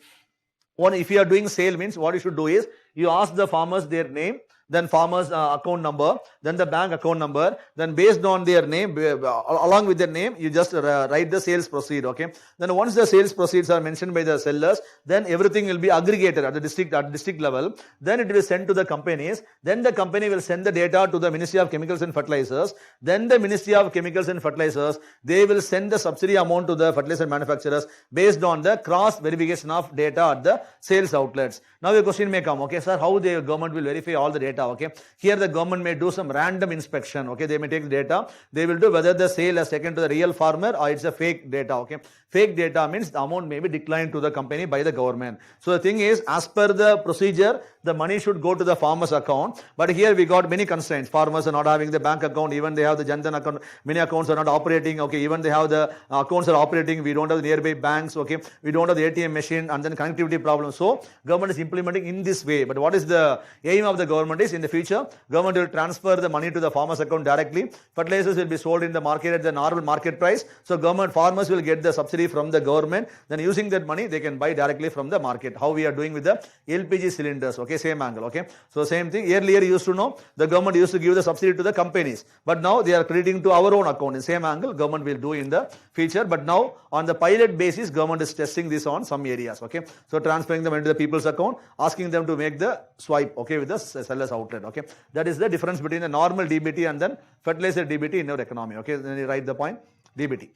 One, if you are doing sale means what you should do is you ask the farmers their name, then farmers account number, then the bank account number, then based on their name, along with their name, you just write the sales proceed. Okay, then once the sales proceeds are mentioned by the sellers, then everything will be aggregated at the district level. Then it will send to the companies. Then the company will send the data to the Ministry of Chemicals and Fertilizers. Then the Ministry of Chemicals and Fertilizers, they will send the subsidy amount to the fertilizer manufacturers based on the cross verification of data at the sales outlets. Now a question may come, okay sir, how the government will verify all the data? Okay, here the government may do some random inspection. Okay, they may take the data, they will do whether the sale has taken to the real farmer or it's a fake data. Okay, fake data means the amount may be declined to the company by the government. So the thing is, as per the procedure, the money should go to the farmer's account, but here we got many constraints. Farmers are not having the bank account, even they have the Jan Dhan account, many accounts are not operating. Okay, even they have the accounts are operating, we don't have the nearby banks. Okay, we don't have the ATM machine, and then connectivity problem. So government is implementing in this way. But what is the aim of the government is, in the future, government will transfer the money to the farmer's account directly. Fertilizers will be sold in the market at the normal market price. So farmers will get the subsidy from the government. Then using that money, they can buy directly from the market. How we are doing with the LPG cylinders. Okay, same angle. Okay, so same thing. Earlier you used to know the government used to give the subsidy to the companies, but now they are crediting to our own account. In same angle, government will do in the future. But now on the pilot basis, government is testing this on some areas. Okay, so transferring them into the people's account, asking them to make the swipe. Okay, with the seller's outlet. Okay, that is the difference between the normal DBT and then fertilizer DBT in our economy. Okay, then you write the point DBT.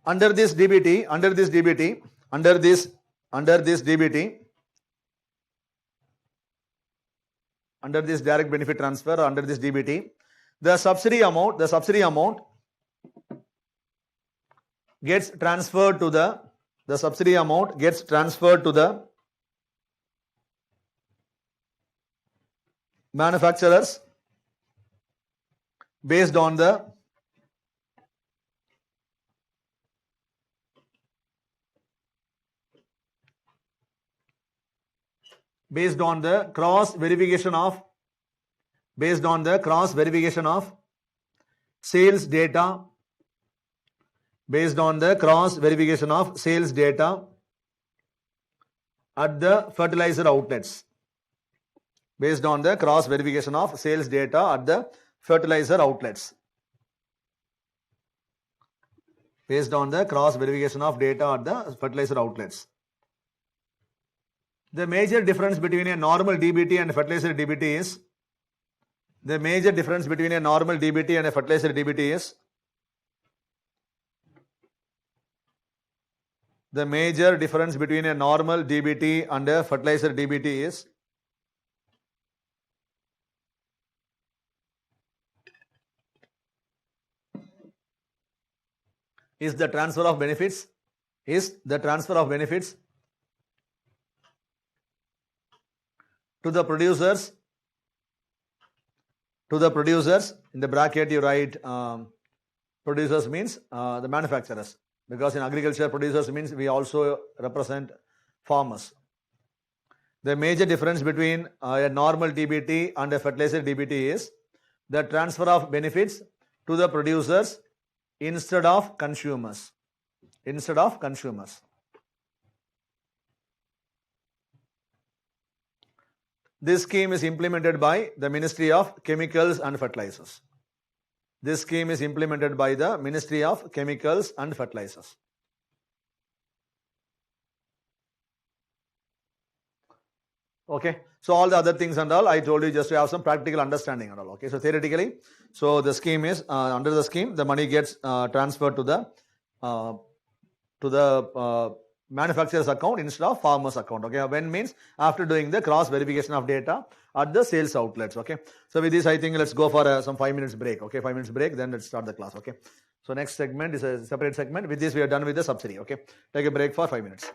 Under this DBT, under this DBT, under this DBT, under this direct benefit transfer, under this DBT, the subsidy amount gets transferred to the subsidy amount gets transferred to the manufacturers based on the cross verification of sales data, based on the cross verification of sales data at the fertilizer outlets, based on the cross verification of sales data at the fertilizer outlets, based on the cross verification of data at the fertilizer outlets. The major difference between a normal DBT and a fertilizer DBT is, the major difference between a normal DBT and a fertilizer DBT is, the major difference between a normal DBT and a fertilizer DBT is the transfer of benefits, to the producers, in the bracket you write producers means the manufacturers, because in agriculture producers means we also represent farmers. The major difference between a normal DBT and a fertilizer DBT is the transfer of benefits to the producers instead of consumers. This scheme is implemented by the Ministry of Chemicals and Fertilizers. This scheme is implemented by the Ministry of Chemicals and Fertilizers. Okay, so all the other things and all I told you just to have some practical understanding and all. Okay, so theoretically, so the scheme is under the scheme the money gets transferred to the manufacturer's account instead of farmer's account. Okay, when means after doing the cross verification of data at the sales outlets. Okay, so with this I think let's go for some 5 minutes break. Okay, 5 minutes break, then let's start the class. Okay, so next segment is a separate segment. With this we are done with the subsidy. Okay, take a break for 5 minutes.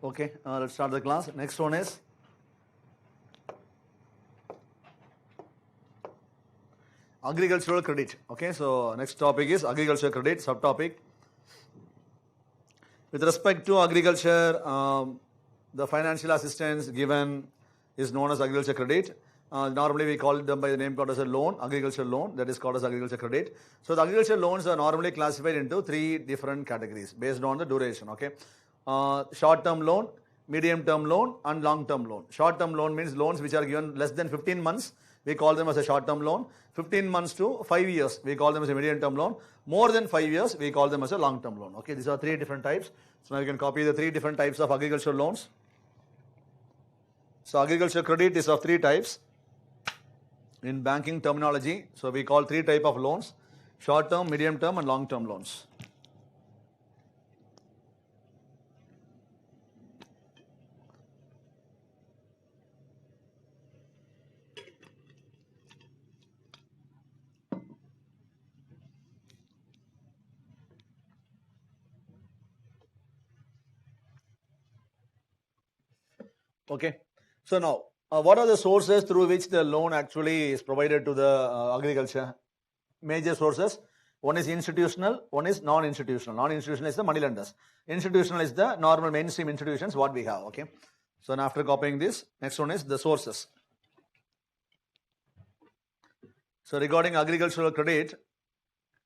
Okay, let's start the class. Next one is agricultural credit. Okay, so next topic is agricultural credit, subtopic. With respect to agriculture, the financial assistance given is known as agriculture credit. Normally we call them by the name called as a loan, agriculture loan, that is called as agriculture credit. So the agriculture loans are normally classified into 3 different categories based on the duration, okay. Short-term loan, medium-term loan and long-term loan. Short-term loan means loans which are given less than 15 months, we call them as a short-term loan. 15 months to 5 years, we call them as a medium-term loan. More than 5 years, we call them as a long-term loan. Okay, these are 3 different types. So now you can copy the 3 different types of agricultural loans. So agriculture credit is of 3 types in banking terminology. So we call 3 types of loans: short-term, medium-term and long-term loans. Okay, so now what are the sources through which the loan actually is provided to the agriculture? Major sources. One is institutional, one is non-institutional. Non-institutional is the money lenders. Institutional is the normal mainstream institutions what we have. Okay, so now after copying this, next one is the sources. So regarding agricultural credit,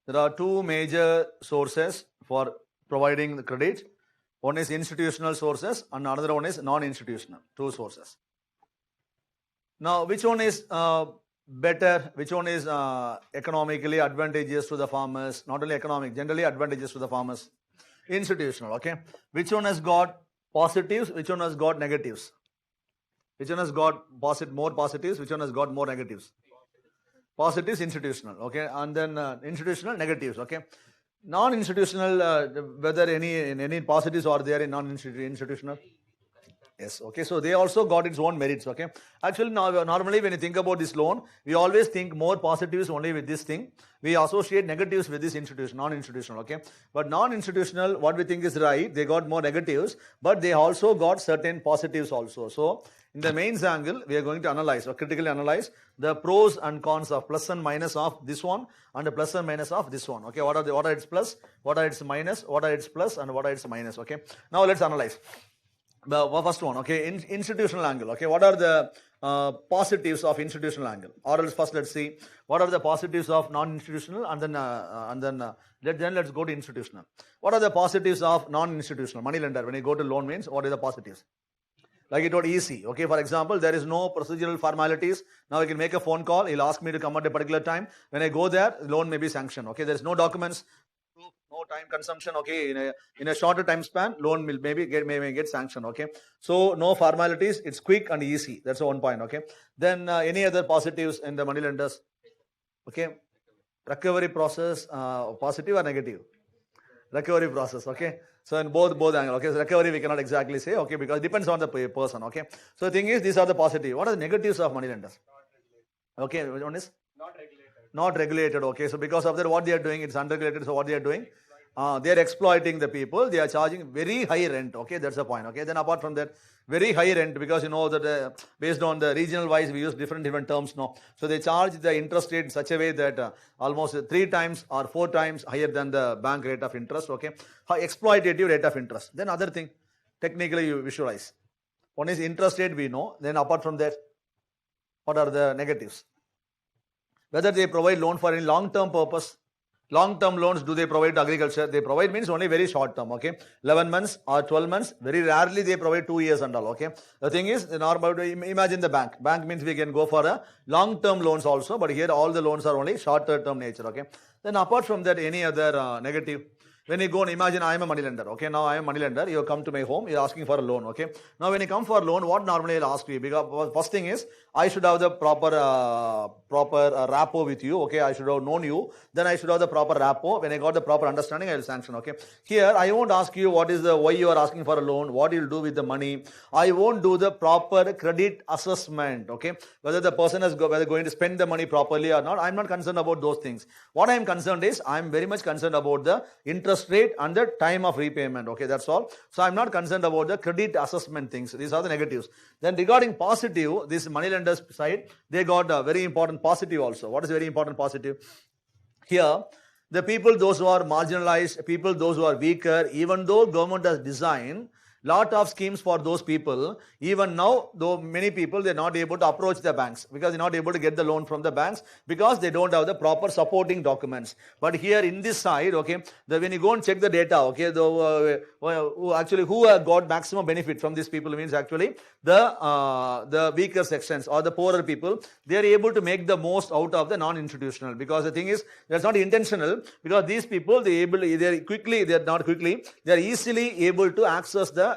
there are 2 major sources for providing the credit. One is institutional sources and another one is non-institutional, 2 sources. Now, which one is better, which one is economically advantageous to the farmers? Not only economic, generally advantageous to the farmers. Institutional, okay. Which one has got positives, which one has got negatives? Which one has got more positives, which one has got more negatives? Positives, institutional, okay. And then institutional, negatives, okay. Non-institutional, whether any positives are there in non-institutional? Yes, okay, so they also got its own merits, okay. Actually, normally when you think about this loan, we always think more positives only with this thing. We associate negatives with this institution, non-institutional, okay. But non-institutional, what we think is right, they got more negatives, but they also got certain positives also. So, in the mains angle, we are going to analyze or critically analyze the pros and cons of plus and minus of this one and the plus and minus of this one, okay. What are its plus, what are its minus, what are its plus and what are its minus, okay. Now, let's analyze. The first one, okay, institutional angle, okay. What are the positives of institutional angle? Or else first let's see what are the positives of non-institutional and then let's go to institutional. What are the positives of non-institutional? Money lender, when you go to loan means, what are the positives? Like it was easy, okay. For example, there is no procedural formalities. Now I can make a phone call, he'll ask me to come at a particular time. When I go there, loan may be sanctioned, okay. There is no documents, no time consumption, okay. In a shorter time span, loan will may get sanctioned, okay. So no formalities, it's quick and easy. That's one point, okay. Then any other positives in the money lenders, okay. Recovery process, positive or negative? Recovery process, okay. So in both angles, okay. So recovery we cannot exactly say, okay, because it depends on the person, okay. So the thing is, these are the positive. What are the negatives of money lenders? Okay, which one is? Not regulated, okay. So because of that, what they are doing, it's unregulated. So what they are doing? They are exploiting the people. They are charging very high rent, okay. That's the point, okay. Then apart from that, very high rent, because you know that based on the regional wise, we use different terms now. So they charge the interest rate in such a way that almost 3 times or 4 times higher than the bank rate of interest, okay. Exploitative rate of interest. Then other thing, technically you visualize. One is interest rate we know. Then apart from that, what are the negatives? Whether they provide loan for any long-term purpose. Long-term loans, do they provide to agriculture? They provide means only very short-term, okay. 11 months or 12 months, very rarely they provide 2 years and all, okay. The thing is, imagine the bank. Bank means we can go for a long-term loans also, but here all the loans are only shorter-term nature, okay. Then apart from that, any other negative? When you go and imagine I am a money lender, okay, now I am a money lender, you come to my home, you are asking for a loan, okay. Now when you come for a loan, what normally I'll ask you? Because first thing is, I should have the proper rapport with you, okay, I should have known you, then I should have the proper rapport. When I got the proper understanding, I will sanction, okay. Here, I won't ask you why you are asking for a loan, what you will do with the money. I won't do the proper credit assessment, okay. Whether the person is going to spend the money properly or not, I'm not concerned about those things. What I am concerned is, I am very much concerned about the interest interest rate and the time of repayment. Okay, that's all. So I'm not concerned about the credit assessment things. These are the negatives. Then regarding positive, this moneylenders side, they got a very important positive also. What is very important positive? Here, the people, those who are marginalized, people, those who are weaker, even though government has designed lot of schemes for those people, even now, though many people, they're not able to approach the banks because they're not able to get the loan from the banks because they don't have the proper supporting documents. But here in this side, okay, when you go and check the data, okay, who got maximum benefit from these people means actually the weaker sections or the poorer people, they are able to make the most out of the non-institutional, because the thing is, that's not intentional, because these people, they are easily able to access the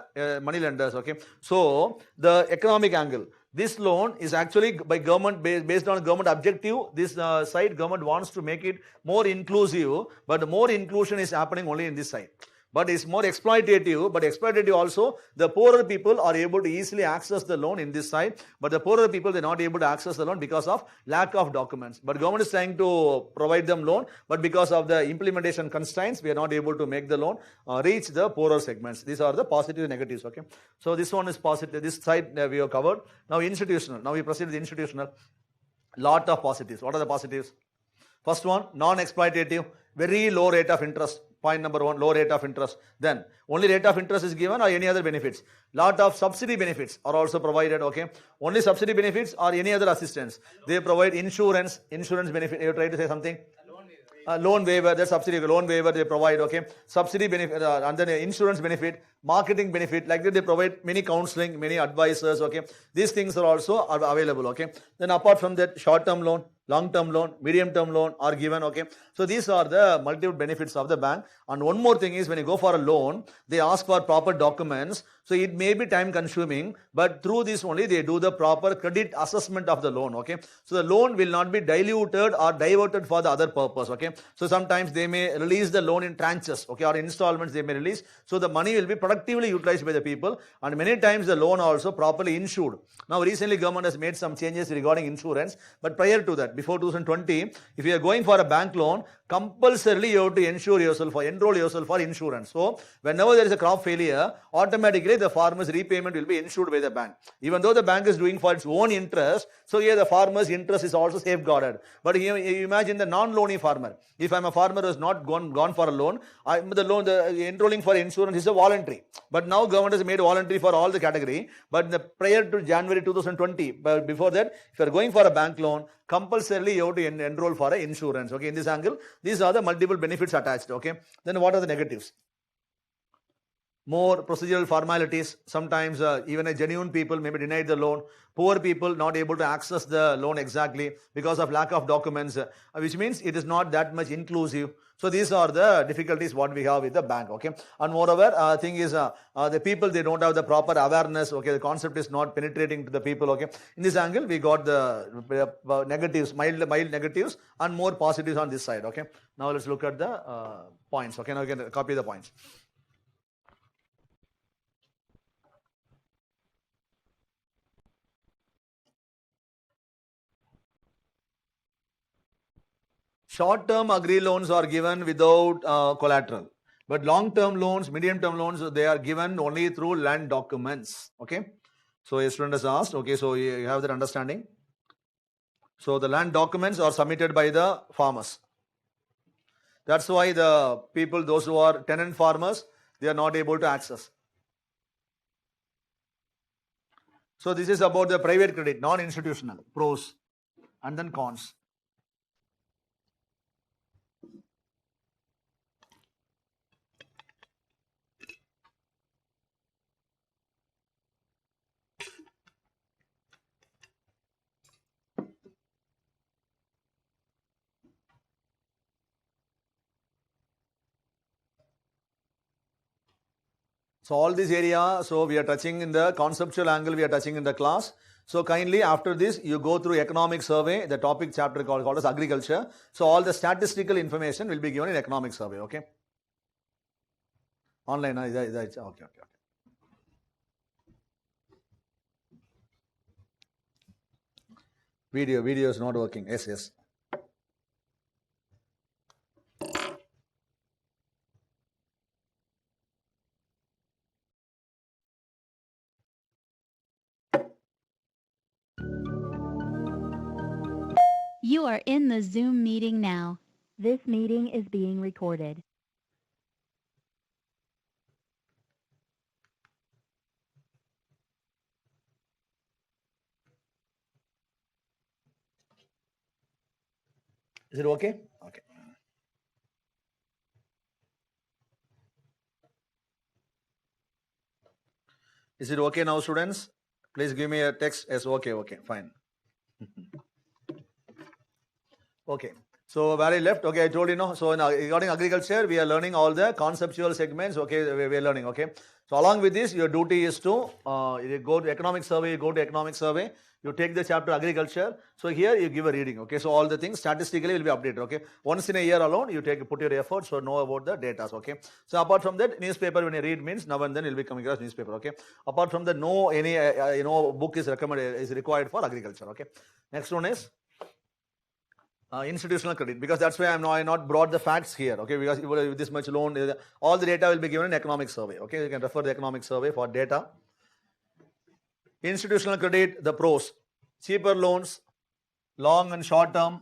money lenders. Okay, so the economic angle, this loan is actually by government, based on government objective. This side, government wants to make it more inclusive, but the more inclusion is happening only in this side. But it's more exploitative, but exploitative also, the poorer people are able to easily access the loan in this side, but the poorer people, they're not able to access the loan because of lack of documents. But government is trying to provide them loan, but because of the implementation constraints, we are not able to make the loan reach the poorer segments. These are the positive and negatives. Okay, so this one is positive. This side we have covered. Now institutional. Now we proceed with institutional. Lot of positives. What are the positives? First one, non-exploitative, very low rate of interest. Point number one, low rate of interest. Then only rate of interest is given or any other benefits. Lot of subsidy benefits are also provided. Okay, only subsidy benefits or any other assistance. They provide insurance benefit. You try to say something? Loan waiver, the subsidy loan waiver they provide. Okay, subsidy benefit and then insurance benefit, marketing benefit, like that they provide many counseling, many advisors. Okay, these things are also available. Okay, then apart from that, short term loan, long term loan, medium term loan are given. Okay, so these are the multiple benefits of the bank. And one more thing is, when you go for a loan, they ask for proper documents. So it may be time consuming, but through this only they do the proper credit assessment of the loan. Okay, so the loan will not be diluted or diverted for the other purpose. Okay, so sometimes they may release the loan in tranches, okay, or installments they may release. So the money will be productively utilized by the people, and many times the loan also properly insured. Now recently government has made some changes regarding insurance, but prior to that, before 2020, if you are going for a bank loan, compulsorily you have to enroll yourself for insurance. So whenever there is a crop failure, automatically the farmer's repayment will be insured by the bank. Even though the bank is doing for its own interest, so here the farmer's interest is also safeguarded. But you imagine the non-loany farmer. If I'm a farmer who has not gone for a loan, the enrolling for insurance is a voluntary. But now government has made voluntary for all the category. But prior to January 2020, but before that, if you are going for a bank loan, compulsorily you have to enroll for an insurance. Okay, in this angle, these are the multiple benefits attached. Okay, then what are the negatives? More procedural formalities. Sometimes even a genuine people may be denied the loan. Poor people not able to access the loan exactly because of lack of documents, which means it is not that much inclusive. So these are the difficulties what we have with the bank. Okay, and moreover, thing is the people, they don't have the proper awareness. Okay, the concept is not penetrating to the people. Okay, in this angle we got the negatives, mild negatives, and more positives on this side. Okay, now let's look at the points. Okay, now you can copy the points. Short-term agri loans are given without collateral, but long-term loans, medium-term loans, they are given only through land documents. Okay, so a student has asked. Okay, so you have that understanding. So the land documents are submitted by the farmers. That's why the people, those who are tenant farmers, they are not able to access. So this is about the private credit, non-institutional, pros and then cons. So all this area, so we are touching in the conceptual angle, we are touching in the class. So kindly after this, you go through economic survey, the topic chapter called as agriculture. So all the statistical information will be given in economic survey. Okay. Online, okay. Video is not working. Yes. You are in the Zoom meeting now. This meeting is being recorded. Is it okay? Okay. Is it okay now, students? Please give me a text. Yes, okay, fine. Okay. So where I left, okay, I told you, no. So regarding agriculture, we are learning all the conceptual segments. Okay, we are learning. Okay. So along with this, your duty is to you go to economic survey. You go to economic survey. You take the chapter agriculture. So here you give a reading. Okay. So all the things statistically will be updated. Okay. Once in a year alone, you put your efforts to know about the data. Okay. So apart from that, newspaper when you read means now and then you'll be coming across newspaper. Okay. Apart from that, no any book is required for agriculture. Okay. Next one is institutional credit, because that's why I not brought the facts here, okay, because with this much loan, all the data will be given in economic survey, okay, you can refer the economic survey for data. Institutional credit, the pros: cheaper loans, long and short term,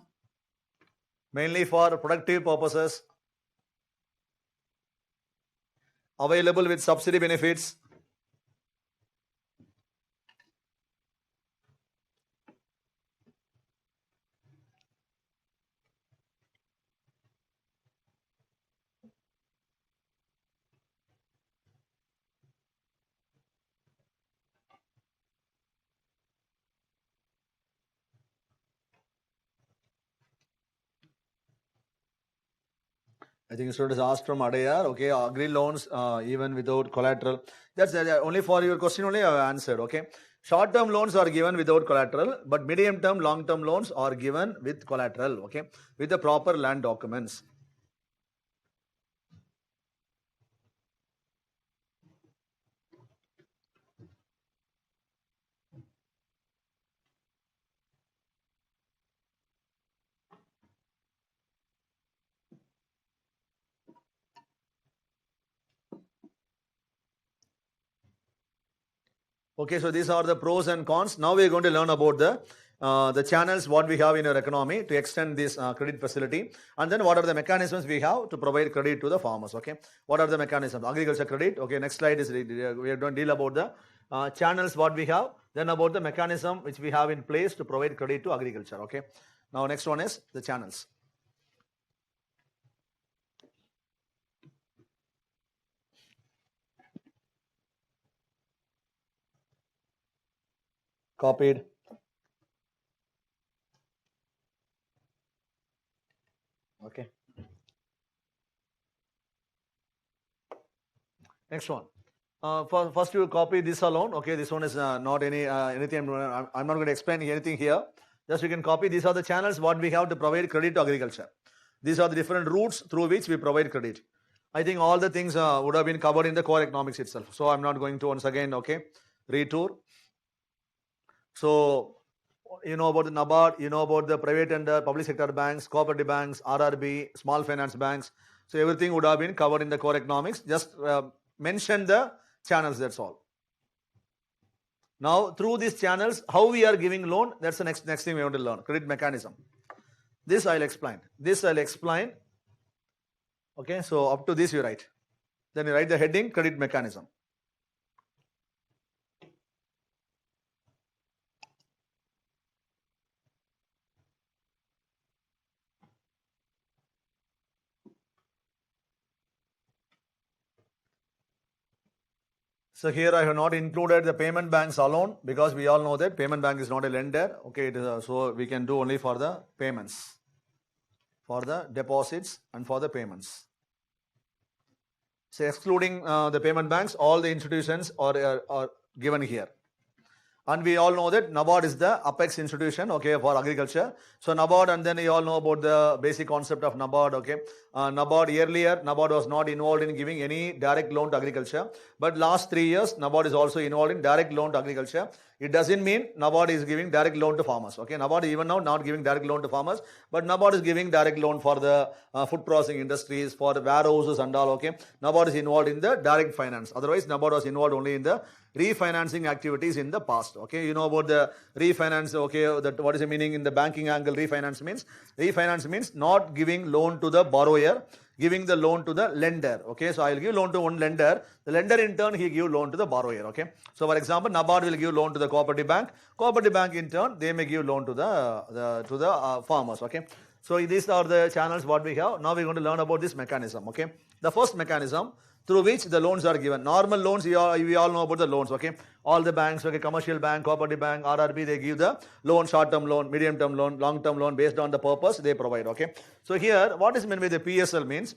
mainly for productive purposes, available with subsidy benefits, I think students asked from Adayar, okay, agri loans even without collateral. That's only for your question only I have answered, okay. Short-term loans are given without collateral, but medium-term, long-term loans are given with collateral, okay, with the proper land documents. Okay, so these are the pros and cons. Now we are going to learn about the channels what we have in our economy to extend this credit facility, and then what are the mechanisms we have to provide credit to the farmers. Okay, what are the mechanisms? Agriculture credit. Okay, next slide is we are going to deal about the channels what we have, then about the mechanism which we have in place to provide credit to agriculture. Okay, now next one is the channels. Copied. Okay. Next one. First you copy this alone. Okay, this one is not anything. I'm not going to explain anything here. Just you can copy. These are the channels what we have to provide credit to agriculture. These are the different routes through which we provide credit. I think all the things would have been covered in the core economics itself. So I'm not going to once again, okay, retour. So you know about the NABARD, you know about the private and public sector banks, cooperative banks, RRB, small finance banks. So everything would have been covered in the core economics. Just mention the channels, that's all. Now through these channels, how we are giving loan, that's the next thing we want to learn. Credit mechanism. This I'll explain. Okay, so up to this you write. Then you write the heading, credit mechanism. So here I have not included the payment banks alone, because we all know that payment bank is not a lender. Okay, it is so we can do only for the payments, for the deposits and for the payments. So excluding the payment banks, all the institutions are given here. And we all know that NABARD is the apex institution, okay, for agriculture. So NABARD, and then you all know about the basic concept of NABARD, okay. NABARD was not involved in giving any direct loan to agriculture. But last 3 years, NABARD is also involved in direct loan to agriculture. It doesn't mean NABARD is giving direct loan to farmers. Okay, NABARD even now not giving direct loan to farmers, but NABARD is giving direct loan for the food processing industries, for the warehouses and all. Okay, NABARD is involved in the direct finance. Otherwise, NABARD was involved only in the refinancing activities in the past. Okay, you know about the refinance. Okay, that what is the meaning in the banking angle? Refinance means not giving loan to the borrower, giving the loan to the lender. Okay, so I will give loan to one lender. The lender in turn he give loan to the borrower. Okay, so for example, NABARD will give loan to the cooperative bank. Cooperative bank in turn they may give loan to the farmers. Okay, so these are the channels what we have. Now we are going to learn about this mechanism. Okay, the first mechanism through which the loans are given. Normal loans, we all know about the loans. Okay, all the banks, okay, commercial bank, cooperative bank, RRB, they give the loan, short-term loan, medium-term loan, long-term loan based on the purpose they provide. Okay, so here what is meant by the PSL means,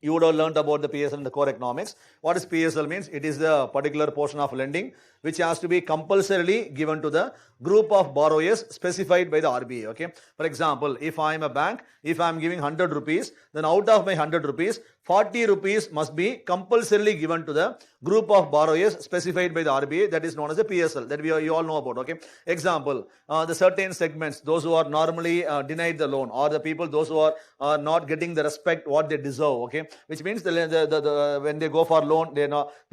you would have learned about the PSL in the core economics. What is PSL means? It is the particular portion of lending which has to be compulsorily given to the group of borrowers specified by the RBI. Okay. For example, if I am a bank, if I am giving 100 rupees, then out of my 100 rupees, 40 rupees must be compulsorily given to the group of borrowers specified by the RBI. That is known as the PSL. That you all know about. Okay. Example, the certain segments, those who are normally denied the loan, or the people, those who are not getting the respect what they deserve. Okay. Which means when they go for loan, they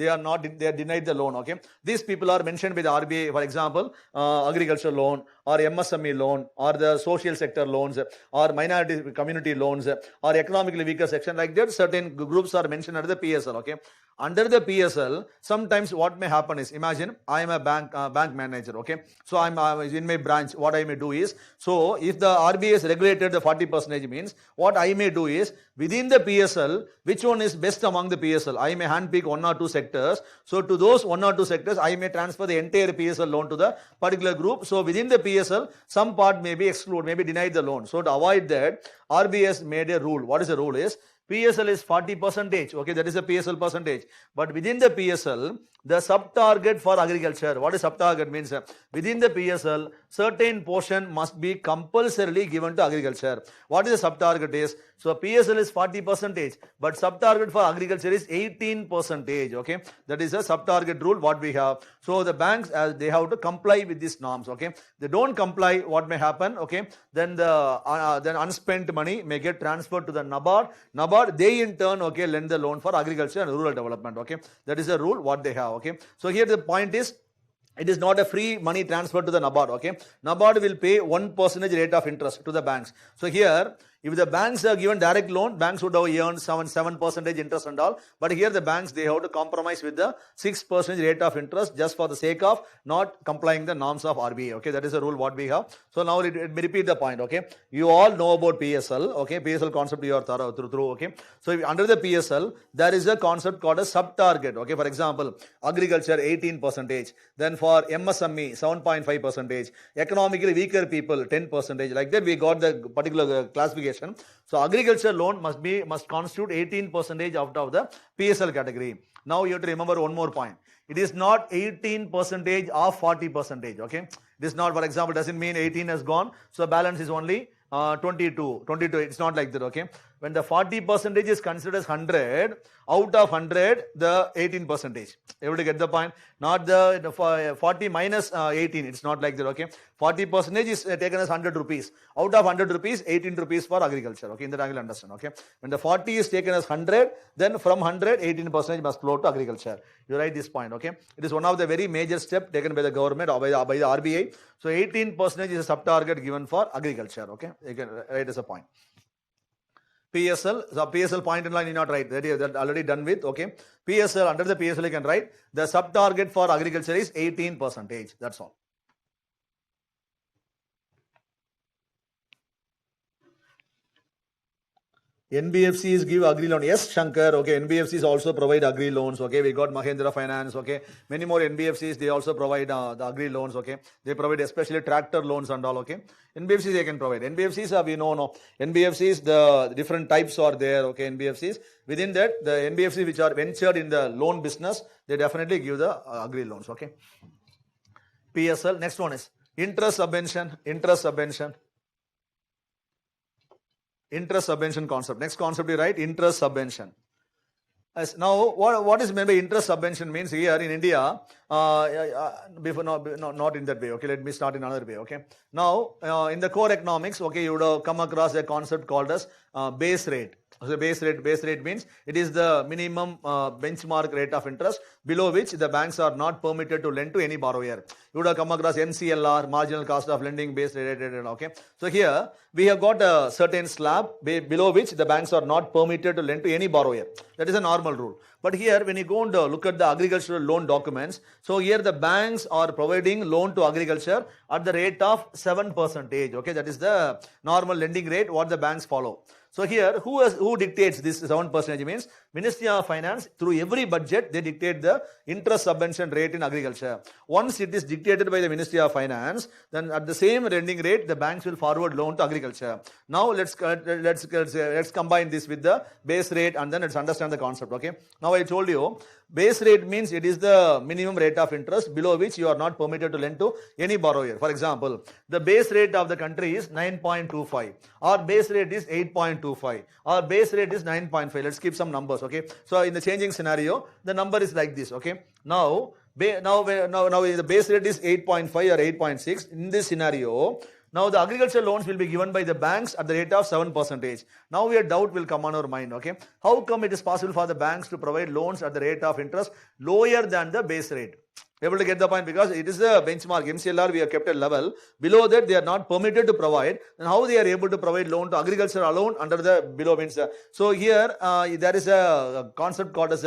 are denied the loan. Okay. These people are mentioned by the RBI. For example, agriculture loan, or MSME loan, or the social sector loans, or minority community loans, or economically weaker section, like that certain groups are mentioned under the PSL. Okay. Under the PSL, sometimes what may happen is, imagine I am a bank manager. Okay, so I'm in my branch. What I may do is, so if the RBI has regulated the 40%, means what I may do is, within the PSL, which one is best among the PSL, I may handpick one or two sectors. So to those one or two sectors, I may transfer the entire PSL loan to the particular group. So within the PSL, some part may be excluded, may be denied the loan. So to avoid that, RBI has made a rule. What is the rule is, PSL is 40%. Okay, that is the PSL percentage. But within the PSL, the sub-target for agriculture, what is sub-target means? Within the PSL, certain portion must be compulsorily given to agriculture. What is the sub-target is? So PSL is 40%, but sub-target for agriculture is 18%. Okay, that is a sub-target rule what we have. So the banks, they have to comply with these norms. Okay, they don't comply, what may happen? Okay, then the then unspent money may get transferred to the NABARD. They in turn, okay, lend the loan for agriculture and rural development. Okay, that is a rule what they have. Okay, so here the point is, it is not a free money transfer to the NABARD. Okay, NABARD will pay 1% rate of interest to the banks. So here, if the banks are given direct loan, banks would have earned 7% interest and all. But here the banks, they have to compromise with the 6% rate of interest just for the sake of not complying the norms of RBI. Okay, that is a rule what we have. So now let me repeat the point. Okay, you all know about PSL. Okay, PSL concept you are through. Okay, so under the PSL, there is a concept called a sub-target. Okay, for example, agriculture 18%, then for MSME 7.5%, economically weaker people 10%. Like that, we got the particular classification. So agriculture loan must constitute 18% out of the PSL category. Now you have to remember one more point. It is not 18% of 40%. Okay, it is not, for example, doesn't mean 18 has gone, so balance is only 22. It's not like that. Okay, when the 40% is considered as 100, out of 100, the 18%. Able to get the point? Not the 40 minus 18. It's not like that. Okay, 40% is taken as 100 rupees. Out of 100 rupees, 18 rupees for agriculture. Okay, in that I will understand. Okay, when the 40 is taken as 100, then from 100, 18% must flow to agriculture. You write this point. Okay, it is one of the very major steps taken by the government or by the RBI. So 18% is a sub-target given for agriculture. Okay, you can write as a point. PSL, so PSL point in line you not write, that is already done with. Okay, PSL, under the PSL you can write the sub-target for agriculture is 18%. That's all. NBFCs give agri loan. Yes, Shankar. Okay, NBFCs also provide agri loans. Okay, we got Mahendra Finance. Okay, many more NBFCs, they also provide the agri loans. Okay, they provide especially tractor loans and all. Okay, NBFCs they can provide. NBFCs we know. NBFCs, the different types are there. Okay, NBFCs. Within that, the NBFCs which are ventured in the loan business, they definitely give the agri loans. Okay. PSL. Next one is interest subvention. Interest subvention concept. Next concept you write interest subvention. Now, what is meant by interest subvention means here in India, before not in that way. Okay, let me start in another way. Okay, now in the core economics, okay, you would have come across a concept called as base rate. So base rate means it is the minimum benchmark rate of interest below which the banks are not permitted to lend to any borrower. You would have come across MCLR, marginal cost of lending, base rate. Okay, so here we have got a certain slab below which the banks are not permitted to lend to any borrower. That is a normal rule. But here when you go and look at the agricultural loan documents, so here the banks are providing loan to agriculture at the rate of 7%. Okay, that is the normal lending rate what the banks follow. So here, who dictates this 7% means Ministry of Finance through every budget they dictate the interest subvention rate in agriculture. Once it is dictated by the Ministry of Finance, then at the same lending rate the banks will forward loan to agriculture. Now let's combine this with the base rate and then let's understand the concept. Okay. Now I told you base rate means it is the minimum rate of interest below which you are not permitted to lend to any borrower. For example, the base rate of the country is 9.25. Our base rate is 8.25. Our base rate is 9.5. Let's keep some numbers. Okay. So in the changing scenario, the number is like this. Okay. Now the base rate is 8.5 or 8.6. In this scenario, now the agricultural loans will be given by the banks at the rate of 7%. Now a doubt will come on our mind. Okay, how come it is possible for the banks to provide loans at the rate of interest lower than the base rate? Able to get the point? Because it is a benchmark MCLR, we have kept a level below that they are not permitted to provide. And how they are able to provide loan to agriculture alone under the below means so here there is a concept called as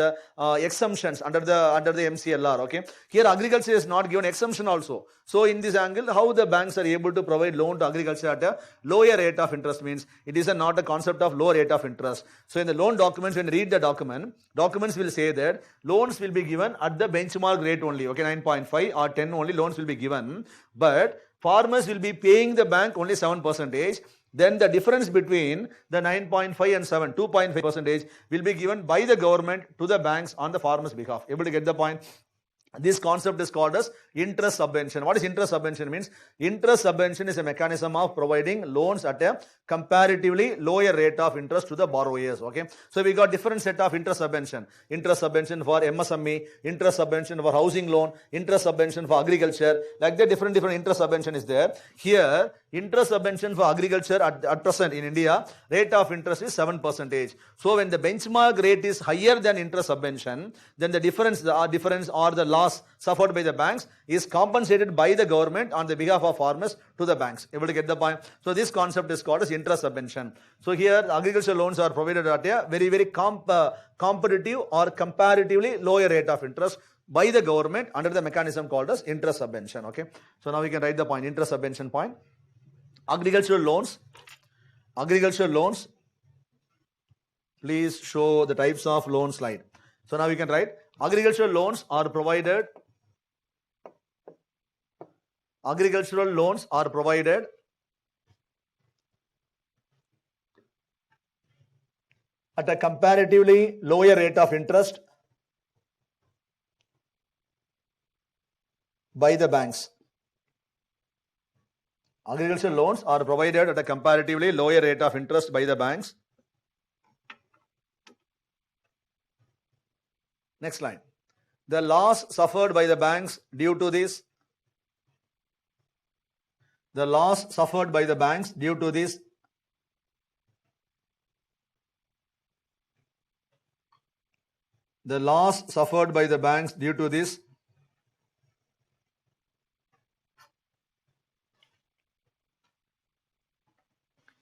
exemptions under the MCLR. Okay, here agriculture is not given exemption also. So in this angle, how the banks are able to provide loan to agriculture at a lower rate of interest means it is not a concept of low rate of interest. So in the loan documents, when you read the documents will say that loans will be given at the benchmark rate only. Okay, 9.5 or 10 only loans will be given, but farmers will be paying the bank only 7%. Then the difference between the 9.5 and 7, 2.5% will be given by the government to the banks on the farmers' behalf. Able to get the point? This concept is called as interest subvention. What is interest subvention means? Interest subvention is a mechanism of providing loans at a comparatively lower rate of interest to the borrowers. Okay, so we got different set of interest subvention. Interest subvention for MSME, interest subvention for housing loan, interest subvention for agriculture. Like that, different interest subvention is there. Here, interest subvention for agriculture at present in India, rate of interest is 7%. So when the benchmark rate is higher than interest subvention, then the difference or the loss suffered by the banks is compensated by the government on the behalf of farmers to the banks. Able to get the point? So this concept is called as interest subvention. So here agricultural loans are provided at a very competitive or comparatively lower rate of interest by the government under the mechanism called as interest subvention. Okay, so now we can write the point, interest subvention point. Agricultural loans, please show the types of loan slide. So now we can write agricultural loans are provided at a comparatively lower rate of interest by the banks. Agricultural loans are provided at a comparatively lower rate of interest by the banks. Next line. The loss suffered by the banks due to this. The loss suffered by the banks due to this. The loss suffered by the banks due to this.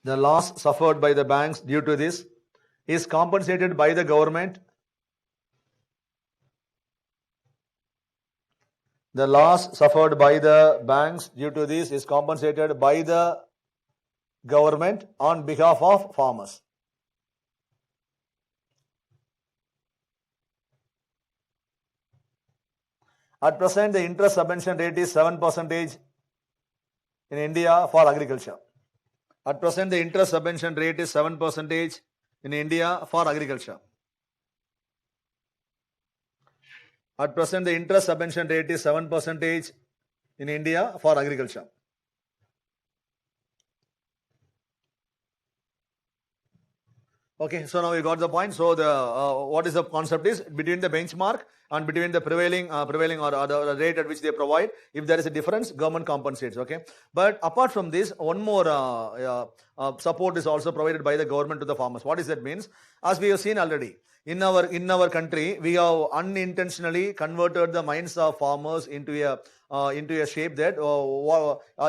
The loss suffered by the banks due to this is compensated by the government. The loss suffered by the banks due to this is compensated by the government on behalf of farmers. At present, the interest subvention rate is 7% in India for agriculture. At present, the interest subvention rate is 7% in India for agriculture. At present, the interest subvention rate is 7% in India for agriculture. Okay, so now you got the point. So the what is the concept is between the benchmark and between the prevailing or the rate at which they provide. If there is a difference, government compensates. Okay, but apart from this, one more support is also provided by the government to the farmers. What does that means? As we have seen already in our country, we have unintentionally converted the minds of farmers into a shape that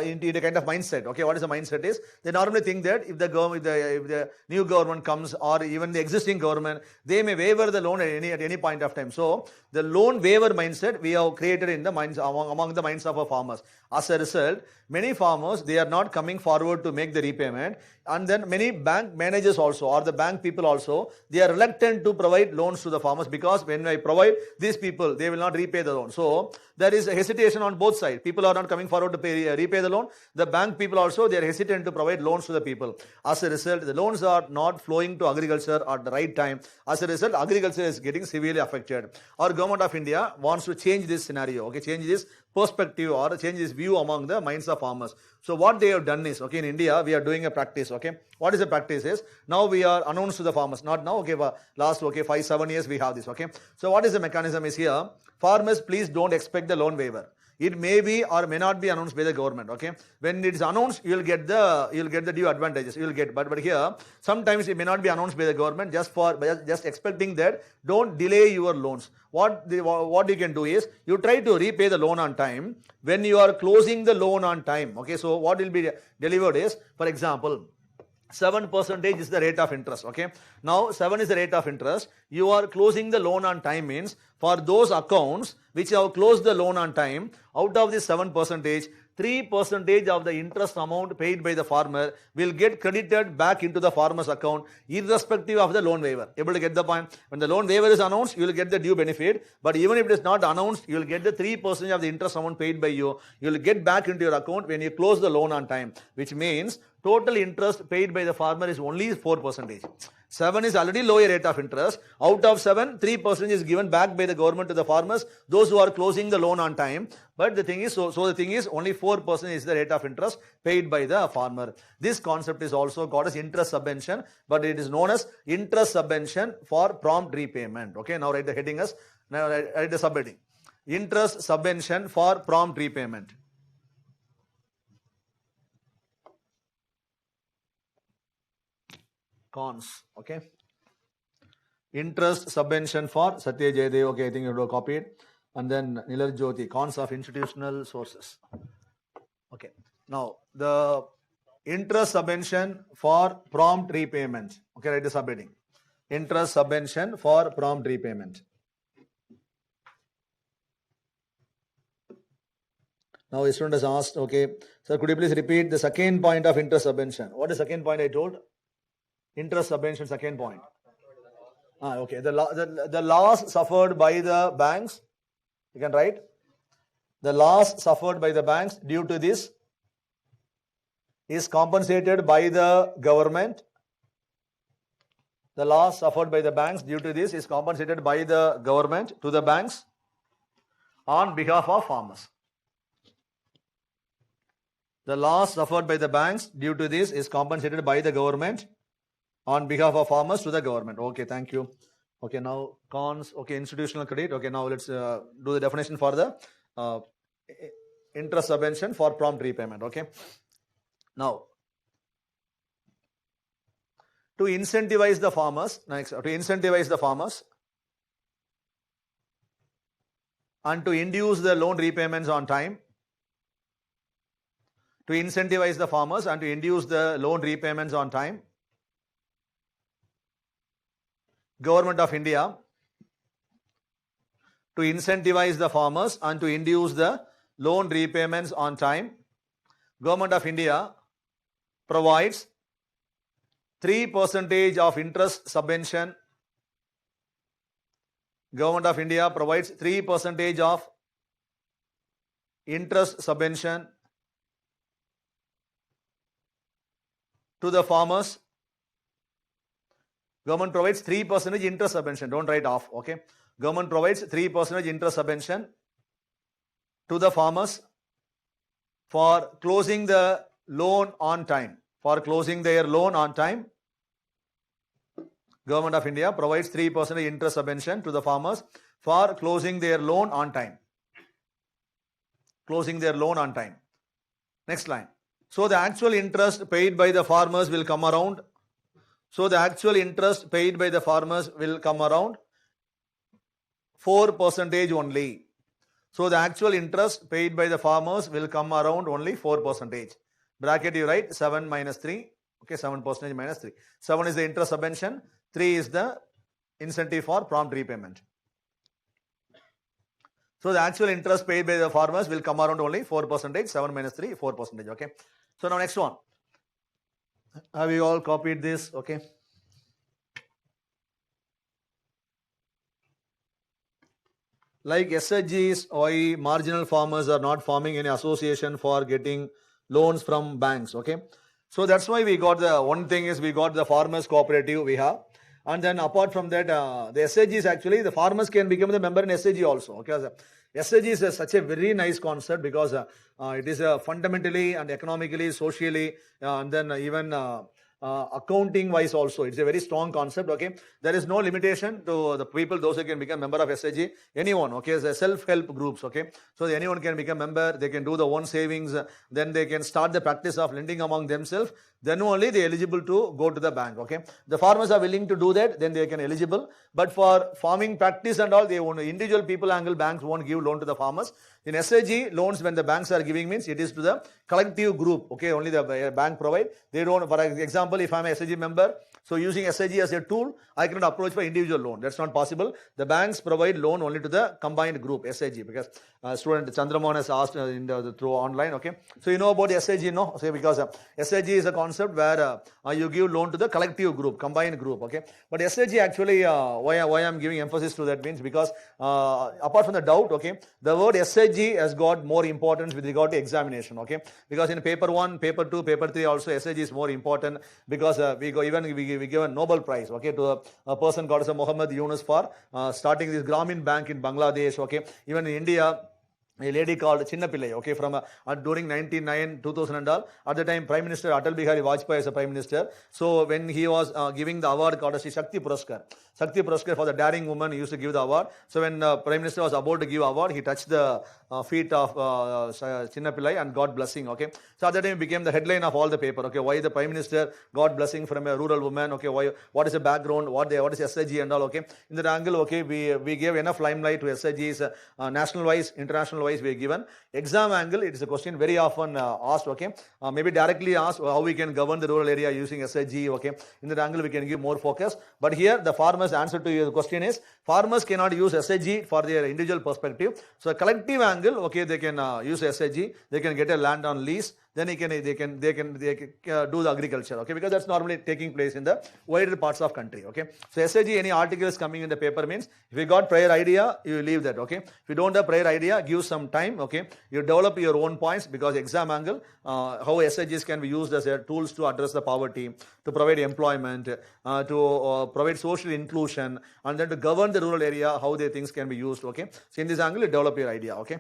into a kind of mindset. Okay, what is the mindset is they normally think that if the new government comes or even the existing government, they may waiver the loan at any point of time. So the loan waiver mindset we have created in the minds among the minds of our farmers. As a result, many farmers, they are not coming forward to make the repayment, and then many bank managers also or the bank people also, they are reluctant to provide loans to the farmers, because when I provide these people, they will not repay the loan. So there is a hesitation on both sides. People are not coming forward to repay the loan. The bank people also, they are hesitant to provide loans to the people. As a result, the loans are not flowing to agriculture at the right time. As a result, agriculture is getting severely affected. Our government of India wants to change this scenario, okay, change this perspective or change this view among the minds of farmers. So what they have done is, okay, in India, we are doing a practice, okay. What is the practice is, now we are announced to the farmers, not now, okay, last, okay, 5-7 years we have this, okay. So what is the mechanism is here, farmers, please don't expect the loan waiver. It may be or may not be announced by the government. Okay, when it is announced, you will get the due advantages. You will get, but here sometimes it may not be announced by the government. Just expecting that, don't delay your loans. What you can do is you try to repay the loan on time when you are closing the loan on time. Okay, so what will be delivered is, for example, 7% is the rate of interest. Okay, now 7 is the rate of interest. You are closing the loan on time means for those accounts which have closed the loan on time, out of this 7%, 3% of the interest amount paid by the farmer will get credited back into the farmer's account irrespective of the loan waiver. Able to get the point? When the loan waiver is announced, you will get the due benefit, but even if it is not announced, you will get the 3% of the interest amount paid by you. You will get back into your account when you close the loan on time, which means total interest paid by the farmer is only 4%. 7 is already lower rate of interest. Out of 7, 3% is given back by the government to the farmers, those who are closing the loan on time. But the thing is, so the thing is, only 4% is the rate of interest paid by the farmer. This concept is also called as interest subvention, but it is known as interest subvention for prompt repayment. Okay, now write the heading as, now write the subheading. Interest subvention for prompt repayment. Cons, okay. Interest subvention for Satya Jaydev, okay, I think you have to copy it. And then Nilar Jyoti, cons of institutional sources. Okay, now the interest subvention for prompt repayment. Okay, write the subheading. Interest subvention for prompt repayment. Now a student has asked, okay, sir, could you please repeat the second point of interest subvention? What is the second point I told? Interest subvention, second point. Okay, the loss suffered by the banks, you can write, the loss suffered by the banks due to this is compensated by the government. The loss suffered by the banks due to this is compensated by the government to the banks on behalf of farmers. The loss suffered by the banks due to this is compensated by the government on behalf of farmers to the government. Okay, thank you. Okay, now cons, okay, institutional credit. Okay, now let's do the definition for the interest subvention for prompt repayment. Okay, now to incentivize the farmers, and to induce the loan repayments on time, to incentivize the farmers and to induce the loan repayments on time, Government of India, to incentivize the farmers and to induce the loan repayments on time, Government of India provides 3% of interest subvention. Government of India provides 3% of interest subvention to the farmers. Government provides 3% interest subvention. Don't write off. Okay. Government provides 3% interest subvention to the farmers for closing the loan on time. For closing their loan on time. Government of India provides 3% interest subvention to the farmers for closing their loan on time. Closing their loan on time. Next line. So the actual interest paid by the farmers will come around. So the actual interest paid by the farmers will come around 4% only. So the actual interest paid by the farmers will come around only 4%. Bracket you write 7 minus 3. Okay, 7% minus 3. 7 is the interest subvention. 3 is the incentive for prompt repayment. So the actual interest paid by the farmers will come around only 4%. 7 minus 3, 4%. Okay. So now next one. Have you all copied this? Okay. Like SHGs, why marginal farmers are not forming any association for getting loans from banks. Okay. So that's why we got the one thing is we got the farmers cooperative we have. And then apart from that, the SHGs actually, the farmers can become the member in SHG also. Okay. SHG is such a very nice concept because it is fundamentally and economically, socially, and then even accounting wise also, it's a very strong concept. Okay, there is no limitation to the people, those who can become member of SHG. Anyone, okay, the self-help groups. Okay, so anyone can become member. They can do the own savings. Then they can start the practice of lending among themselves. Then only they are eligible to go to the bank. Okay, the farmers are willing to do that, then they can eligible. But for farming practice and all, they won't. Individual people angle, banks won't give loan to the farmers. In SHG loans, when the banks are giving means it is to the collective group. Okay, only the bank provide. They don't. For example, if I am a SHG member, so using SHG as a tool, I cannot approach for individual loan. That's not possible. The banks provide loan only to the combined group SHG, because student Chandramohan has asked through online. Okay, so you know about SHG, no? So because SHG is a concept where you give loan to the collective group, combined group. Okay, but SHG actually why I am giving emphasis to that means because apart from the doubt, okay, the word SHG has got more importance with regard to examination. Okay, because in paper 1, paper 2, paper 3 also SHG is more important because we give a Nobel Prize, okay, to a person called as Muhammad Yunus for starting this Grameen Bank in Bangladesh. Okay, even in India, a lady called Chinnapillai, okay, from during 1999, 2000 and all. At the time, Prime Minister Atal Bihari Vajpayee as a Prime Minister. So when he was giving the award called as Shakti Puraskar for the daring woman, he used to give the award. So when Prime Minister was about to give award, he touched the feet of Chinnapillai and got blessing. Okay, so at that time it became the headline of all the paper. Okay, why the Prime Minister got blessing from a rural woman? Okay, why? What is the background? What is SHG and all? Okay, in that angle, okay, we gave enough limelight to SHGs national wise, international wise. We are given exam angle. It is a question very often asked. Okay, maybe directly asked how we can govern the rural area using SHG. Okay, in that angle we can give more focus. But here the farmers' answer to your question is farmers cannot use SHG for their individual perspective. So collective angle, okay, they can use SHG. They can get a land on lease. Then they can do the agriculture, okay, because that's normally taking place in the wider parts of country. Okay, so SHG, any articles coming in the paper means if you got prior idea, you leave that. Okay, if you don't have prior idea, give some time. Okay, you develop your own points because exam angle, how SHGs can be used as tools to address the poverty, to provide employment, to provide social inclusion, and then to govern the rural area, how the things can be used. Okay, so in this angle, you develop your idea. Okay,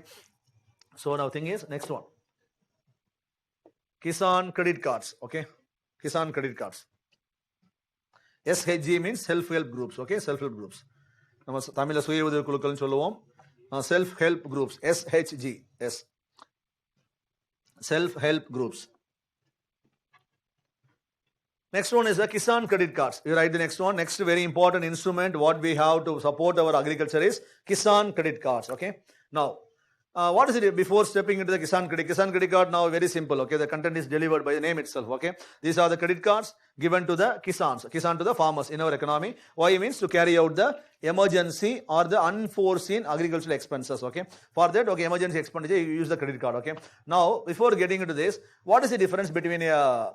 so now thing is next one. Kisan credit cards, okay, Kisan credit cards. SHG means self-help groups, okay, self-help groups. நம்ம தமிழ்ல சுய உதவி குழுக்கள்னு சொல்லுவோம். Self-help groups, SHG, yes. Self-help groups. Next one is the Kisan credit cards. You write the next one. Next very important instrument what we have to support our agriculture is Kisan credit cards, okay. Now, what is it before stepping into the Kisan credit card? Now very simple. Okay, the content is delivered by the name itself. Okay, these are the credit cards given to the Kisan to the farmers in our economy. Why means to carry out the emergency or the unforeseen agricultural expenses. Okay, for that, okay, emergency expenditure you use the credit card. Okay, now before getting into this, what is the difference between a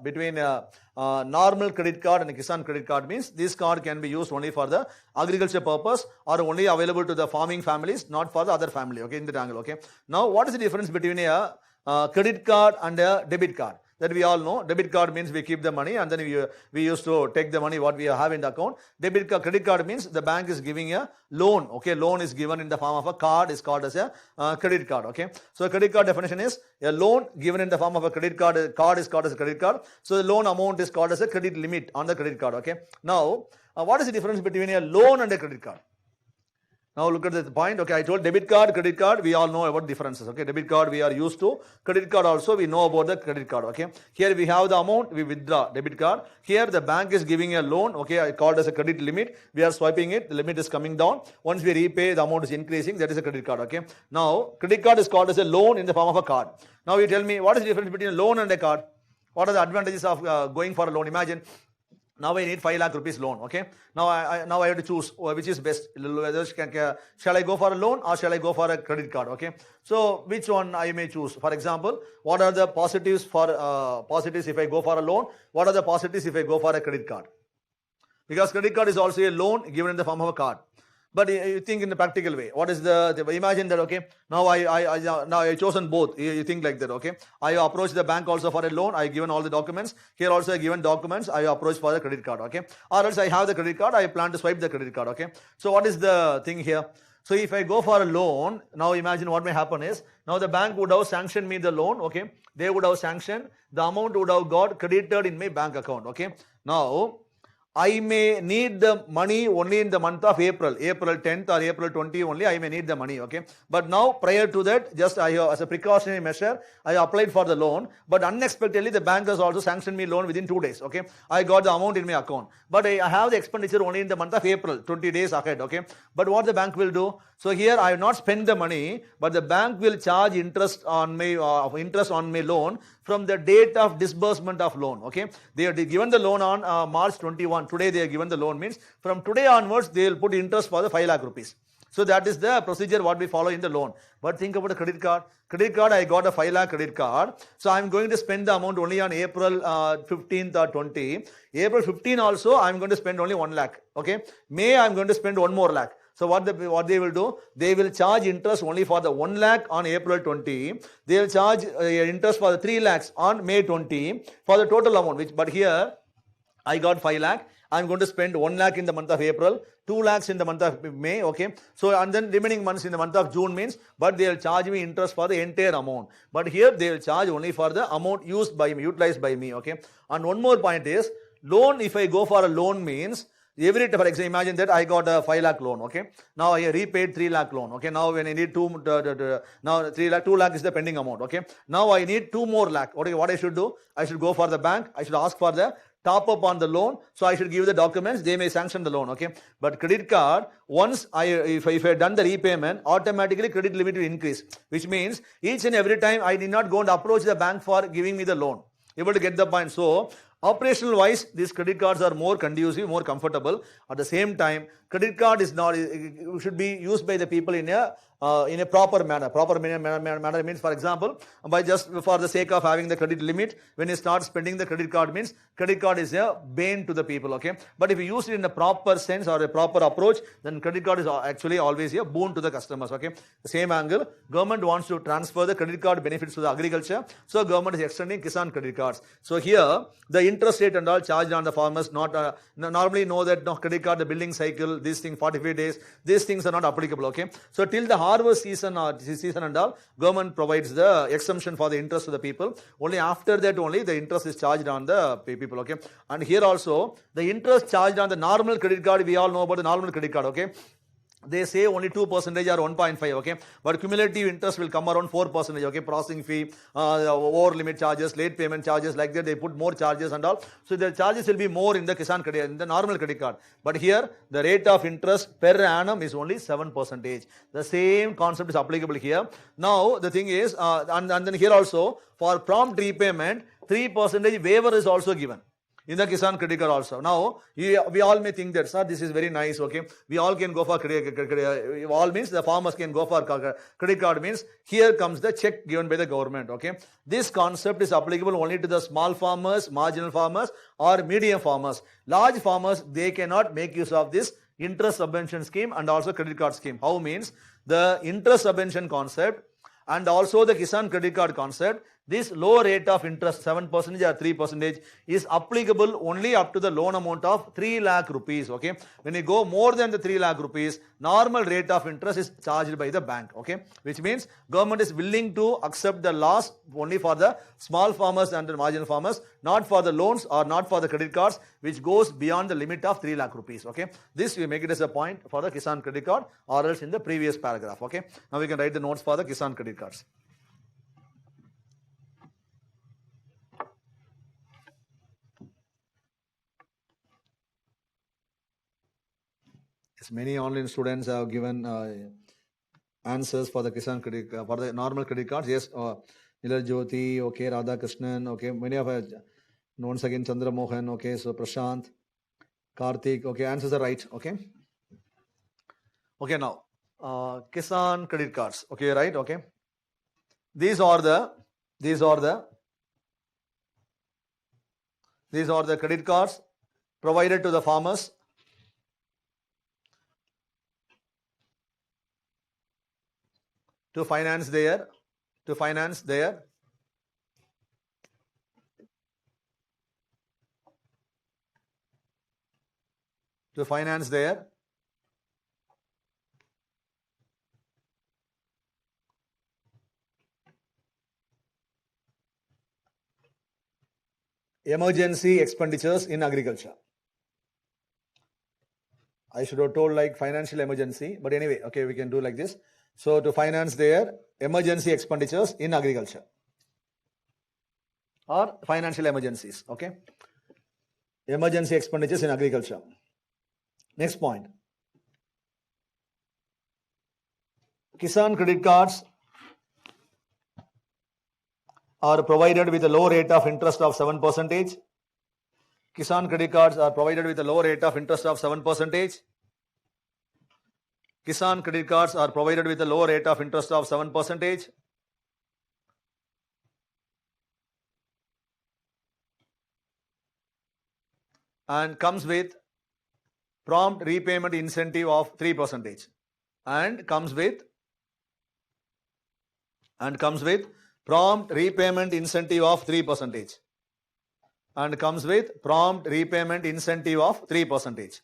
normal credit card and a Kisan credit card? Means this card can be used only for the agriculture purpose or only available to the farming families, not for the other family. Okay, in the angle. Okay, now what is the difference between a credit card and a debit card? That we all know. Debit card means we keep the money and then we used to take the money what we have in the account. Credit card means the bank is giving a loan. Okay, loan is given in the form of a card, is called as a credit card. Okay, so credit card definition is a loan given in the form of a credit card. Card is called as a credit card. So the loan amount is called as a credit limit on the credit card. Okay, now what is the difference between a loan and a credit card? Now look at the point. Okay, I told debit card, credit card, we all know about differences. Okay, debit card we are used to. Credit card also we know about the credit card. Okay, here we have the amount, we withdraw debit card. Here the bank is giving a loan. Okay, I called as a credit limit. We are swiping it. The limit is coming down. Once we repay, the amount is increasing. That is a credit card. Okay. Now credit card is called as a loan in the form of a card. Now you tell me what is the difference between a loan and a card? What are the advantages of going for a loan? Imagine. Now I need 5 lakh rupees loan. Okay. Now I have to choose which is best. Shall I go for a loan or shall I go for a credit card? Okay. So which one I may choose? For example, what are the positives for positives if I go for a loan? What are the positives if I go for a credit card? Because credit card is also a loan given in the form of a card. But you think in the practical way. What is imagine that, okay, now I chosen both. You think like that, okay. I approach the bank also for a loan. I given all the documents. Here also I given documents. I approach for the credit card, okay. Or else I have the credit card. I plan to swipe the credit card, okay. So what is the thing here? So if I go for a loan, now imagine what may happen is, now the bank would have sanctioned me the loan, okay. They would have sanctioned. The amount would have got credited in my bank account, okay. Now, I may need the money only in the month of April 10th or April 20 only I may need the money, okay. But now prior to that, just as a precautionary measure, I applied for the loan, but unexpectedly the bank has also sanctioned me loan within 2 days, okay. I got the amount in my account, but I have the expenditure only in the month of April, 20 days ahead, okay. But what the bank will do? So here I have not spent the money, but the bank will charge interest on my loan from the date of disbursement of loan, okay. They have given the loan on March 21. Today they have given the loan, means from today onwards they will put interest for the 5 lakh rupees. So that is the procedure what we follow in the loan. But think about a credit card. Credit card, I got a 5 lakh credit card. So I am going to spend the amount only on April 15th or 20. April 15 also I am going to spend only 1 lakh, okay. May I am going to spend 1 more lakh. So what they will do? They will charge interest only for the 1 lakh on April 20. They will charge interest for the 3 lakhs on May 20 for the total amount. But here I got 5 lakh. I am going to spend 1 lakh in the month of April, 2 lakhs in the month of May, okay. So and then remaining months in the month of June means, but they will charge me interest for the entire amount. But here they will charge only for the amount utilized by me, okay. And one more point is, loan, if I go for a loan means, for example, imagine that I got a 5 lakh loan, okay. Now I repaid 3 lakh loan, okay. Now when I need 2 lakh is the pending amount, okay. Now I need 2 more lakh. Okay, what I should do? I should go for the bank. I should ask for the top up on the loan. So I should give the documents. They may sanction the loan, okay. But credit card, once if I have done the repayment, automatically credit limit will increase, which means each and every time I did not go and approach the bank for giving me the loan. Able to get the point. So operational wise, these credit cards are more conducive, more comfortable. At the same time, credit card is not should be used by the people in a proper manner. Proper manner means, for example, by just for the sake of having the credit limit, when you start spending the credit card means credit card is a bane to the people, okay. But if you use it in a proper sense or a proper approach, then credit card is actually always a boon to the customers, okay. The same angle, government wants to transfer the credit card benefits to the agriculture, so government is extending Kisan credit cards. So here the interest rate and all charged on the farmers, not normally know that credit card, the billing cycle, these things 45 days, these things are not applicable, okay. So till the harvest season and all, government provides the exemption for the interest to the people. Only after that only the interest is charged on the people, okay. And here also the interest charged on the normal credit card, we all know about the normal credit card, okay. They say only 2% or 1.5, okay. But cumulative interest will come around 4%, okay. Processing fee, over limit charges, late payment charges, like that they put more charges and all. So the charges will be more in the Kisan credit, in the normal credit card. But here the rate of interest per annum is only 7%. The same concept is applicable here. Now the thing is, and then here also for prompt repayment, 3% waiver is also given in the Kisan credit card also. Now, we all may think that, sir, this is very nice, okay. We all can go for credit, all means the farmers can go for credit card means here comes the check given by the government, okay. This concept is applicable only to the small farmers, marginal farmers or medium farmers. Large farmers, they cannot make use of this interest subvention scheme and also credit card scheme. How means the interest subvention concept and also the Kisan credit card concept, This low rate of interest, 7% or 3%, is applicable only up to the loan amount of 3 lakh rupees. Okay, when you go more than the 3 lakh rupees, normal rate of interest is charged by the bank. Okay, which means government is willing to accept the loss only for the small farmers and the marginal farmers, not for the loans or not for the credit cards, which goes beyond the limit of 3 lakh rupees. Okay, this we make it as a point for the Kisan credit card, or else in the previous paragraph. Okay, now we can write the notes for the Kisan credit cards. Yes, many online students have given answers for the Kisan credit for the normal credit cards. Yes, Nilar Jyoti, okay, Radha Krishnan, okay, many of us, once again Chandra Mohan, okay, so Prashant, Karthik, okay, answers are right. Okay, okay, now Kisan credit cards, okay, right, okay, these are the credit cards provided to the farmers to finance their emergency expenditures in agriculture. I should have told like financial emergency, but anyway, okay, we can do like this. So to finance their emergency expenditures in agriculture or financial emergencies. Okay, emergency expenditures in agriculture. Next point, Kisan credit cards are provided with a low rate of interest of 7%. Kisan credit cards are provided with a low rate of interest of 7%. Kisan credit cards are provided with a low rate of interest of 7%. And comes with prompt repayment incentive of 3%. And comes with prompt repayment incentive of 3%. And comes with prompt repayment incentive of 3%.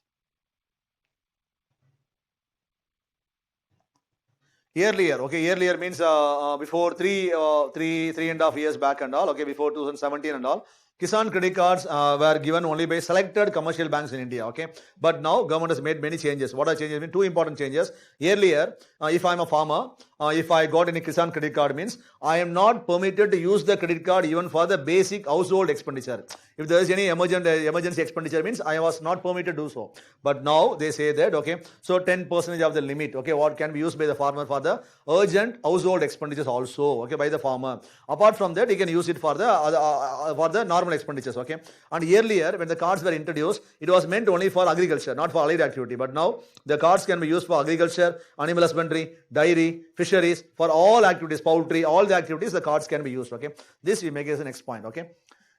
Earlier, okay, earlier means before three and a half years back and all, okay, before 2017 and all, Kisan credit cards were given only by selected commercial banks in India, okay. But now government has made many changes. What are changes? I mean, two important changes. Earlier, if I am a farmer, if I got any Kisan credit card, means I am not permitted to use the credit card even for the basic household expenditure. If there is any emergency expenditure, means I was not permitted to do so. But now they say that, okay, so 10% of the limit, okay, what can be used by the farmer for the urgent household expenditures also, okay, by the farmer. Apart from that, he can use it for the normal expenditures, okay. And earlier, when the cards were introduced, it was meant only for agriculture, not for allied activity. But now the cards can be used for agriculture, animal husbandry, dairy, fisheries, for all activities, poultry, all the activities, the cards can be used, okay. This we make as the next point, okay.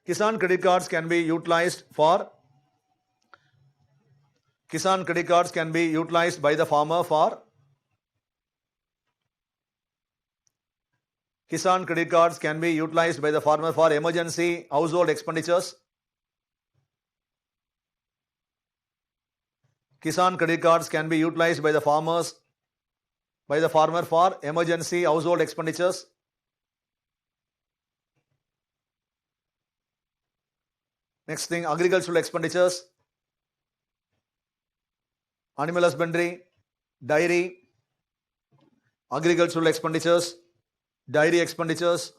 Kisan credit cards can be utilized by the farmer for Kisan credit cards can be utilized by the farmer for emergency household expenditures. Kisan credit cards can be utilized by the farmer for emergency household expenditures. Next thing, agricultural expenditures, animal husbandry, dairy, agricultural expenditures, dairy expenditures,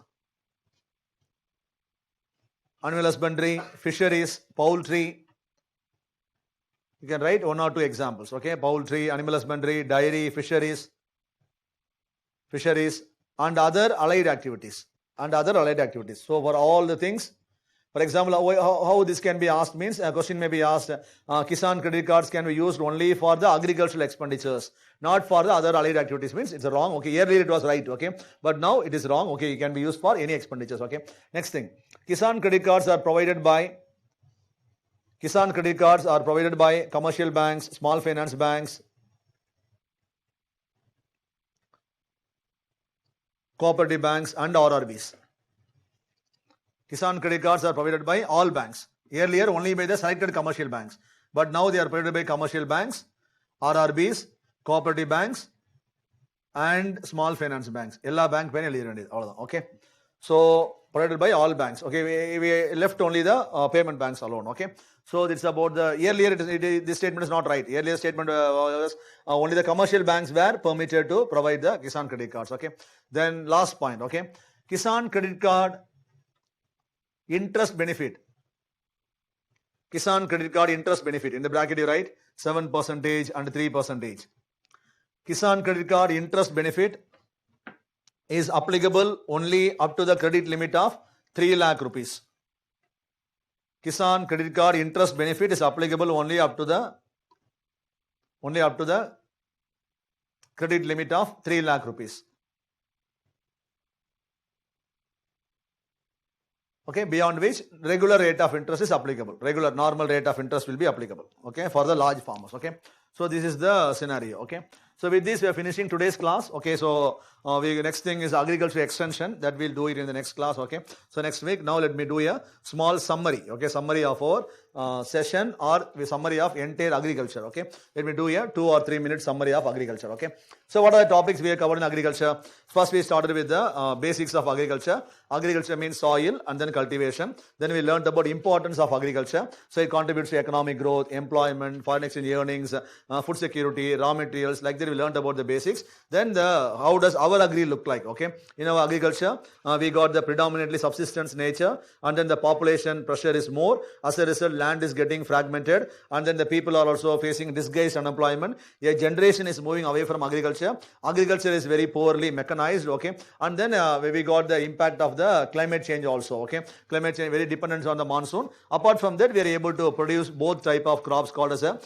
animal husbandry, fisheries, poultry. You can write one or two examples, okay? Poultry, animal husbandry, dairy, fisheries, and other allied activities. So for all the things, for example, how this can be asked means, a question may be asked, Kisan credit cards can be used only for the agricultural expenditures, not for the other allied activities, means it's wrong, okay. Earlier it was right, okay, but now it is wrong, okay. It can be used for any expenditures, okay. Next thing, Kisan credit cards are provided by commercial banks, small finance banks, cooperative banks and RRBs. Kisan credit cards are provided by all banks. Earlier only by the selected commercial banks. But now they are provided by commercial banks, RRBs, cooperative banks, and small finance banks. Ella bank pen okay. So provided by all banks. Okay, we left only the payment banks alone. Okay. So it's about the earlier. This statement is not right. Earlier statement was only the commercial banks were permitted to provide the Kisan credit cards. Okay. Then last point. Okay, Kisan credit card interest benefit. Kisan credit card interest benefit in the bracket you write 7% and 3%. Kisan credit card interest benefit is applicable only up to the credit limit of 3 lakh rupees. Kisan credit card interest benefit is applicable only up to the credit limit of 3 lakh rupees. Okay, beyond which regular rate of interest is applicable. Regular normal rate of interest will be applicable. Okay, for the large farmers. Okay, so this is the scenario. Okay, so with this we are finishing today's class. Okay, so next thing is agriculture extension, that we'll do it in the next class. Okay, so next week. Now let me do a small summary. Okay, summary of our session or summary of entire agriculture. Okay, let me do a 2 or 3 minute summary of agriculture. Okay, so what are the topics we have covered in agriculture? First we started with the basics of agriculture. Agriculture means soil and then cultivation. Then we learned about importance of agriculture. So it contributes to economic growth, employment, foreign exchange earnings, food security, raw materials. Like that we learned about the basics. Then how does our agri look like? Okay, in our agriculture we got the predominantly subsistence nature, and then the population pressure is more. As a result, land is getting fragmented, and then the people are also facing disguised unemployment. A generation is moving away from agriculture. Agriculture is very poorly mechanized. Okay, and then we got the impact of the climate change also. Okay, climate change very dependent on the monsoon. Apart from that, we are able to produce both type of crops called as a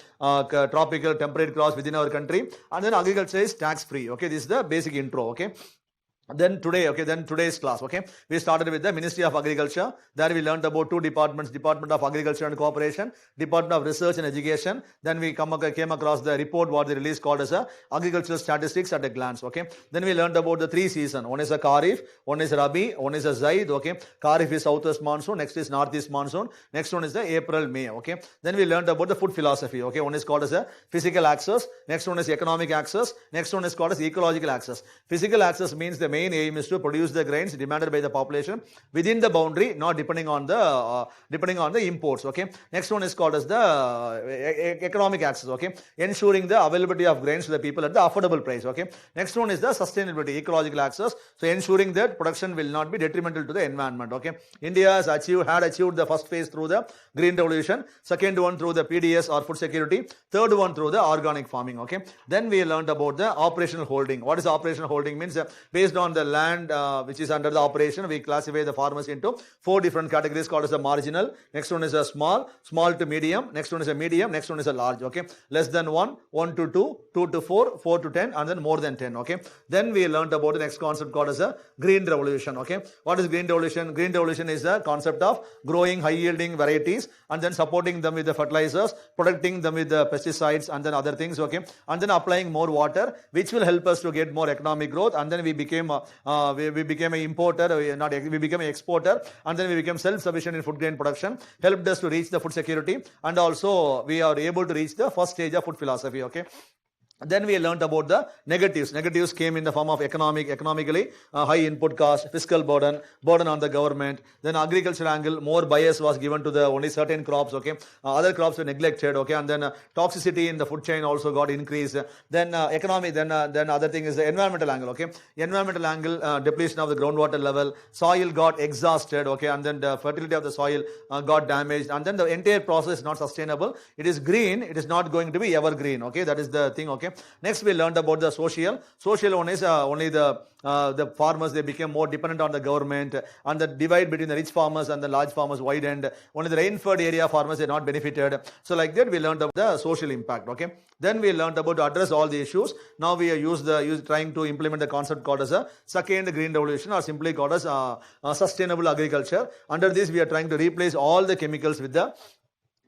tropical temperate crops within our country, and then agriculture is tax free. Okay, this is the basic intro. Okay. Then today's class, okay, we started with the Ministry of Agriculture. There we learned about 2 departments, Department of Agriculture and Cooperation, Department of Research and Education. Then we came across the report what they released called as a Agricultural Statistics at a Glance. Okay, then we learned about the 3 seasons. One is a Kharif, one is a Rabi, one is a Zaid. Okay, Kharif is southwest monsoon, next is northeast monsoon, next one is the April, May. Okay, then we learned about the food philosophy. Okay, one is called as a physical access, next one is economic access, next one is called as ecological access. Physical access means the main aim is to produce the grains demanded by the population within the boundary, not depending on the imports. Okay, next one is called as the economic access. Okay, ensuring the availability of grains to the people at the affordable price. Okay, next one is the sustainability, ecological access, so ensuring that production will not be detrimental to the environment. Okay, India has achieved the first phase through the green revolution, second one through the PDS or food security, third one through the organic farming. Okay, then we learned about the operational holding. What is operational holding means? Based on the land which is under the operation, we classify the farmers into 4 different categories called as a marginal. Next one is a small to medium. Next one is a medium. Next one is a large. Okay, less than 1, 1 to 2, 2 to 4, 4 to 10, and then more than 10. Okay, then we learned about the next concept called as a green revolution. Okay, what is green revolution? Green revolution is the concept of growing high yielding varieties and then supporting them with the fertilizers, protecting them with the pesticides and then other things. Okay, and then applying more water, which will help us to get more economic growth, and then we became we became an importer, we became an exporter, and then we became self-sufficient in food grain production, helped us to reach the food security, and also we are able to reach the first stage of food philosophy. Okay, then we learned about the negatives. Negatives came in the form of economically high input cost, fiscal burden on the government. Then agriculture angle, more bias was given to the only certain crops. Okay, other crops were neglected. Okay, and then toxicity in the food chain also got increased. Then economic, then other thing is the environmental angle. Okay, environmental angle, depletion of the groundwater level, soil got exhausted. Okay, and then the fertility of the soil got damaged, and then the entire process is not sustainable. It is green, it is not going to be evergreen. Okay, that is the thing. Okay. Next we learned about the social one is only the farmers, they became more dependent on the government, and the divide between the rich farmers and the large farmers widened. Only the rainfed area farmers are not benefited. So like that we learned about the social impact. Okay, then we learned about to address all the issues. Now we are trying to implement the concept called as a second green revolution, or simply called as sustainable agriculture. Under this we are trying to replace all the chemicals with the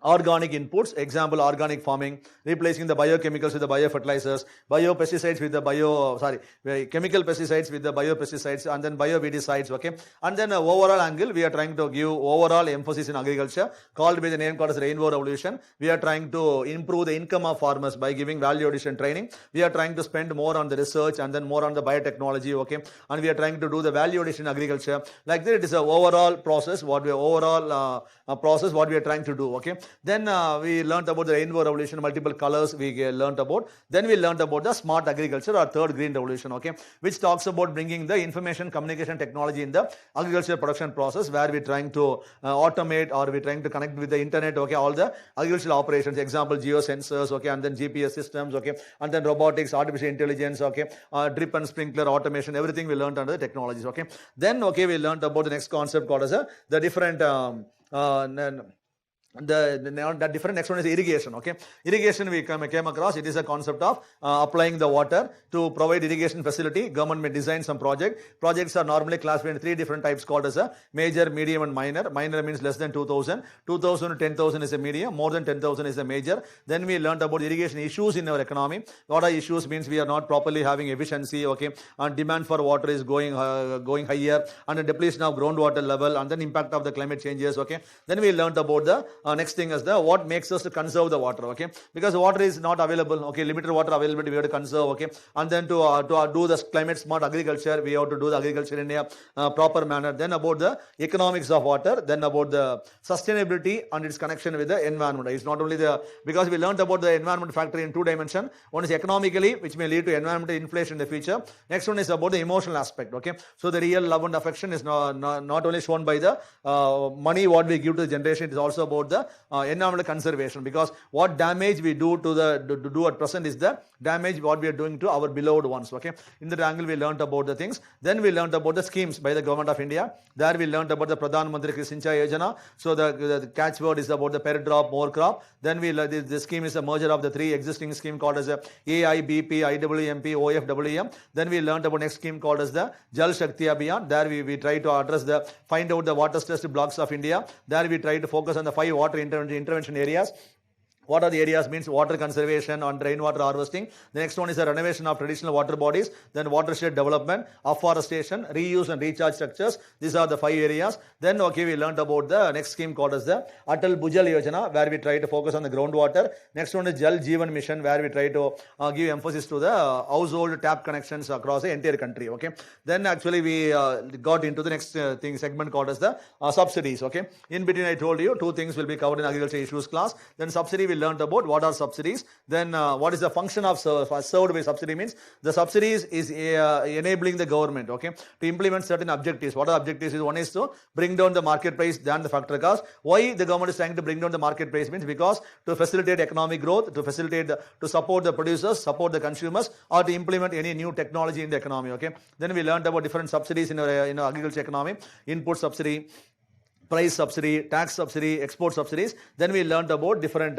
Organic inputs, example organic farming, replacing the biochemicals with the biofertilizers, biopesticides with the chemical pesticides with the biopesticides, and then biowedicides, okay. And then overall angle, we are trying to give overall emphasis in agriculture, called by the name called as rainbow revolution. We are trying to improve the income of farmers by giving value addition training. We are trying to spend more on the research and then more on the biotechnology, okay. And we are trying to do the value addition agriculture. Like that, it is a overall process, what we are trying to do, okay. Then we learnt about the rainbow revolution, multiple colors we learnt about. Then we learnt about the smart agriculture or third green revolution, okay, which talks about bringing the information communication technology in the agriculture production process, where we're trying to automate, or we're trying to connect with the internet, okay, all the agricultural operations, example geosensors, okay, and then GPS systems, okay, and then robotics, artificial intelligence, okay, drip and sprinkler automation, everything we learnt under the technologies, okay. Then, okay, we learnt about the next concept called as the different the different next one is irrigation, okay. Irrigation we came across, it is a concept of applying the water to provide irrigation facility. Government may design some projects are normally classified in three different types, called as a major, medium and minor. Minor means less than 2,000 to 10,000 is a medium, more than 10,000 is a major. Then we learned about irrigation issues in our economy. What are issues? Means we are not properly having efficiency, okay, and demand for water is going higher, and depletion of groundwater level, and then impact of the climate changes, okay. Then we learned about the next thing is the what makes us to conserve the water, okay, because water is not available, okay, limited water availability, we have to conserve, okay. And then to do the climate smart agriculture, we have to do the agriculture in a proper manner. Then about the economics of water, then about the sustainability and its connection with the environment. It's not only because we learned about the environment factor in two dimensions. One is economically, which may lead to environmental inflation in the future. Next one is about the emotional aspect, okay. So the real love and affection is not only shown by the money what we give to the generation, it is also about the environmental conservation, because what damage we do do at present is the damage what we are doing to our beloved ones, okay. In that angle we learnt about the things. Then we learnt about the schemes by the government of India. There we learnt about the Pradhan Mantri Sinchai Yojana. So the catchword is about the per drop more crop. Then the scheme is a merger of the three existing scheme called as a AIBP, IWMP, OFWM. Then we learnt about next scheme called as the Jal Shakti Abhiyan. There we try to address find out the water stressed blocks of India. There we try to focus on the 5 water intervention areas. What are the areas? Means water conservation and rainwater harvesting. The next one is the renovation of traditional water bodies. Then watershed development, afforestation, reuse and recharge structures. These are the 5 areas. Then okay, we learnt about the next scheme called as the Atal Bhujal Yojana, where we try to focus on the groundwater. Next one is Jal Jeevan Mission, where we try to give emphasis to the household tap connections across the entire country, okay. Then actually we got into the next segment called as the subsidies, okay. In between I told you 2 things will be covered in agriculture issues class. Then subsidy we learnt about what are subsidies. Then what is the function of served by subsidy? Means the subsidies is enabling the government, okay, to implement certain objectives. What are objectives? One is to bring down the market price than the factor cost. Why the government is trying to bring down the market price? Means because to facilitate economic growth, to support the producers, support the consumers, or to implement any new technology in the economy, okay. Then we learned about different subsidies in our agriculture economy: input subsidy, price subsidy, tax subsidy, export subsidies. Then we learned about different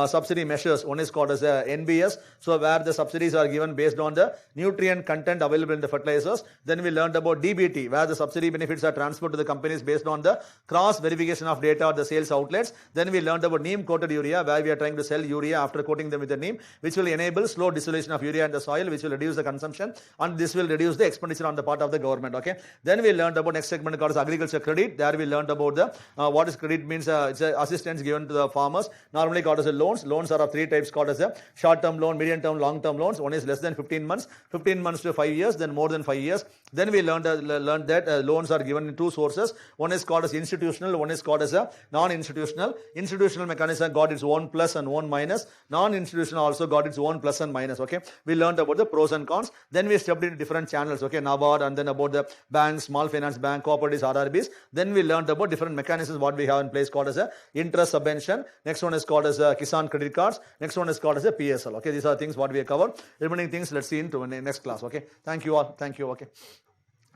subsidy measures. One is called as NBS, so where the subsidies are given based on the nutrient content available in the fertilizers. Then we learned about DBT, where the subsidy benefits are transferred to the companies based on the cross verification of data or the sales outlets. Then we learned about neem coated urea, where we are trying to sell urea after coating them with the neem, which will enable slow dissolution of urea in the soil, which will reduce the consumption, and this will reduce the expenditure on the part of the government, okay. Then we learned about next segment called as agriculture credit. There we learned about the what is credit means. It's assistance given to the farmers, normally called as a loans. Loans are of 3 types, called as a short term loan, medium term, long term loans. One is less than 15 months to 5 years, then more than 5 years. Then we learned that loans are given in 2 sources. One is called as institutional, one is called as a non-institutional. Institutional mechanism got its own plus and own minus. Non-institutional also got its own plus and minus, okay. We learned about the pros and cons. Then we stepped into different channels, okay, NABARD, and then about the banks, small finance bank, cooperatives, RRBs. Then we learned about different mechanisms what we have in place, called as a interest subvention. Next one is called as a Kisan credit cards. Next one is called as a PSL, okay. These are things what we have covered. Remaining things let's see into next class, okay. Thank you all. Thank you, okay.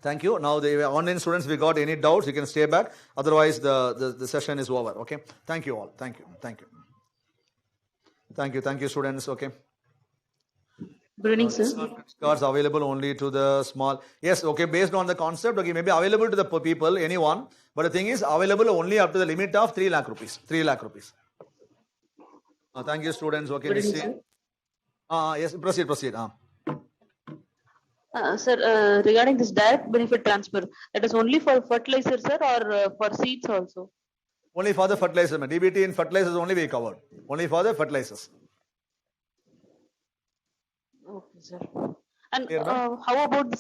Thank you. Now the online students, we got any doubts, you can stay back. Otherwise the session is over, okay. Thank you all. Thank you. Thank you. Thank you. Thank you, students, okay. Good evening, sir. Cards available only to the small. Yes, okay, based on the concept, okay, maybe available to the people, anyone. But the thing is available only up to the limit of 3 lakh rupees. 3 lakh rupees. Thank you, students. Okay, Good evening, Nishri. sir. Yes, proceed. Sir, regarding this direct benefit transfer, that is only for fertilizer, sir, or for seeds also? Only for the fertilizer. DBT in fertilizers only we covered. Only for the fertilizers. Okay, sir. And Clear, ma'am? how about the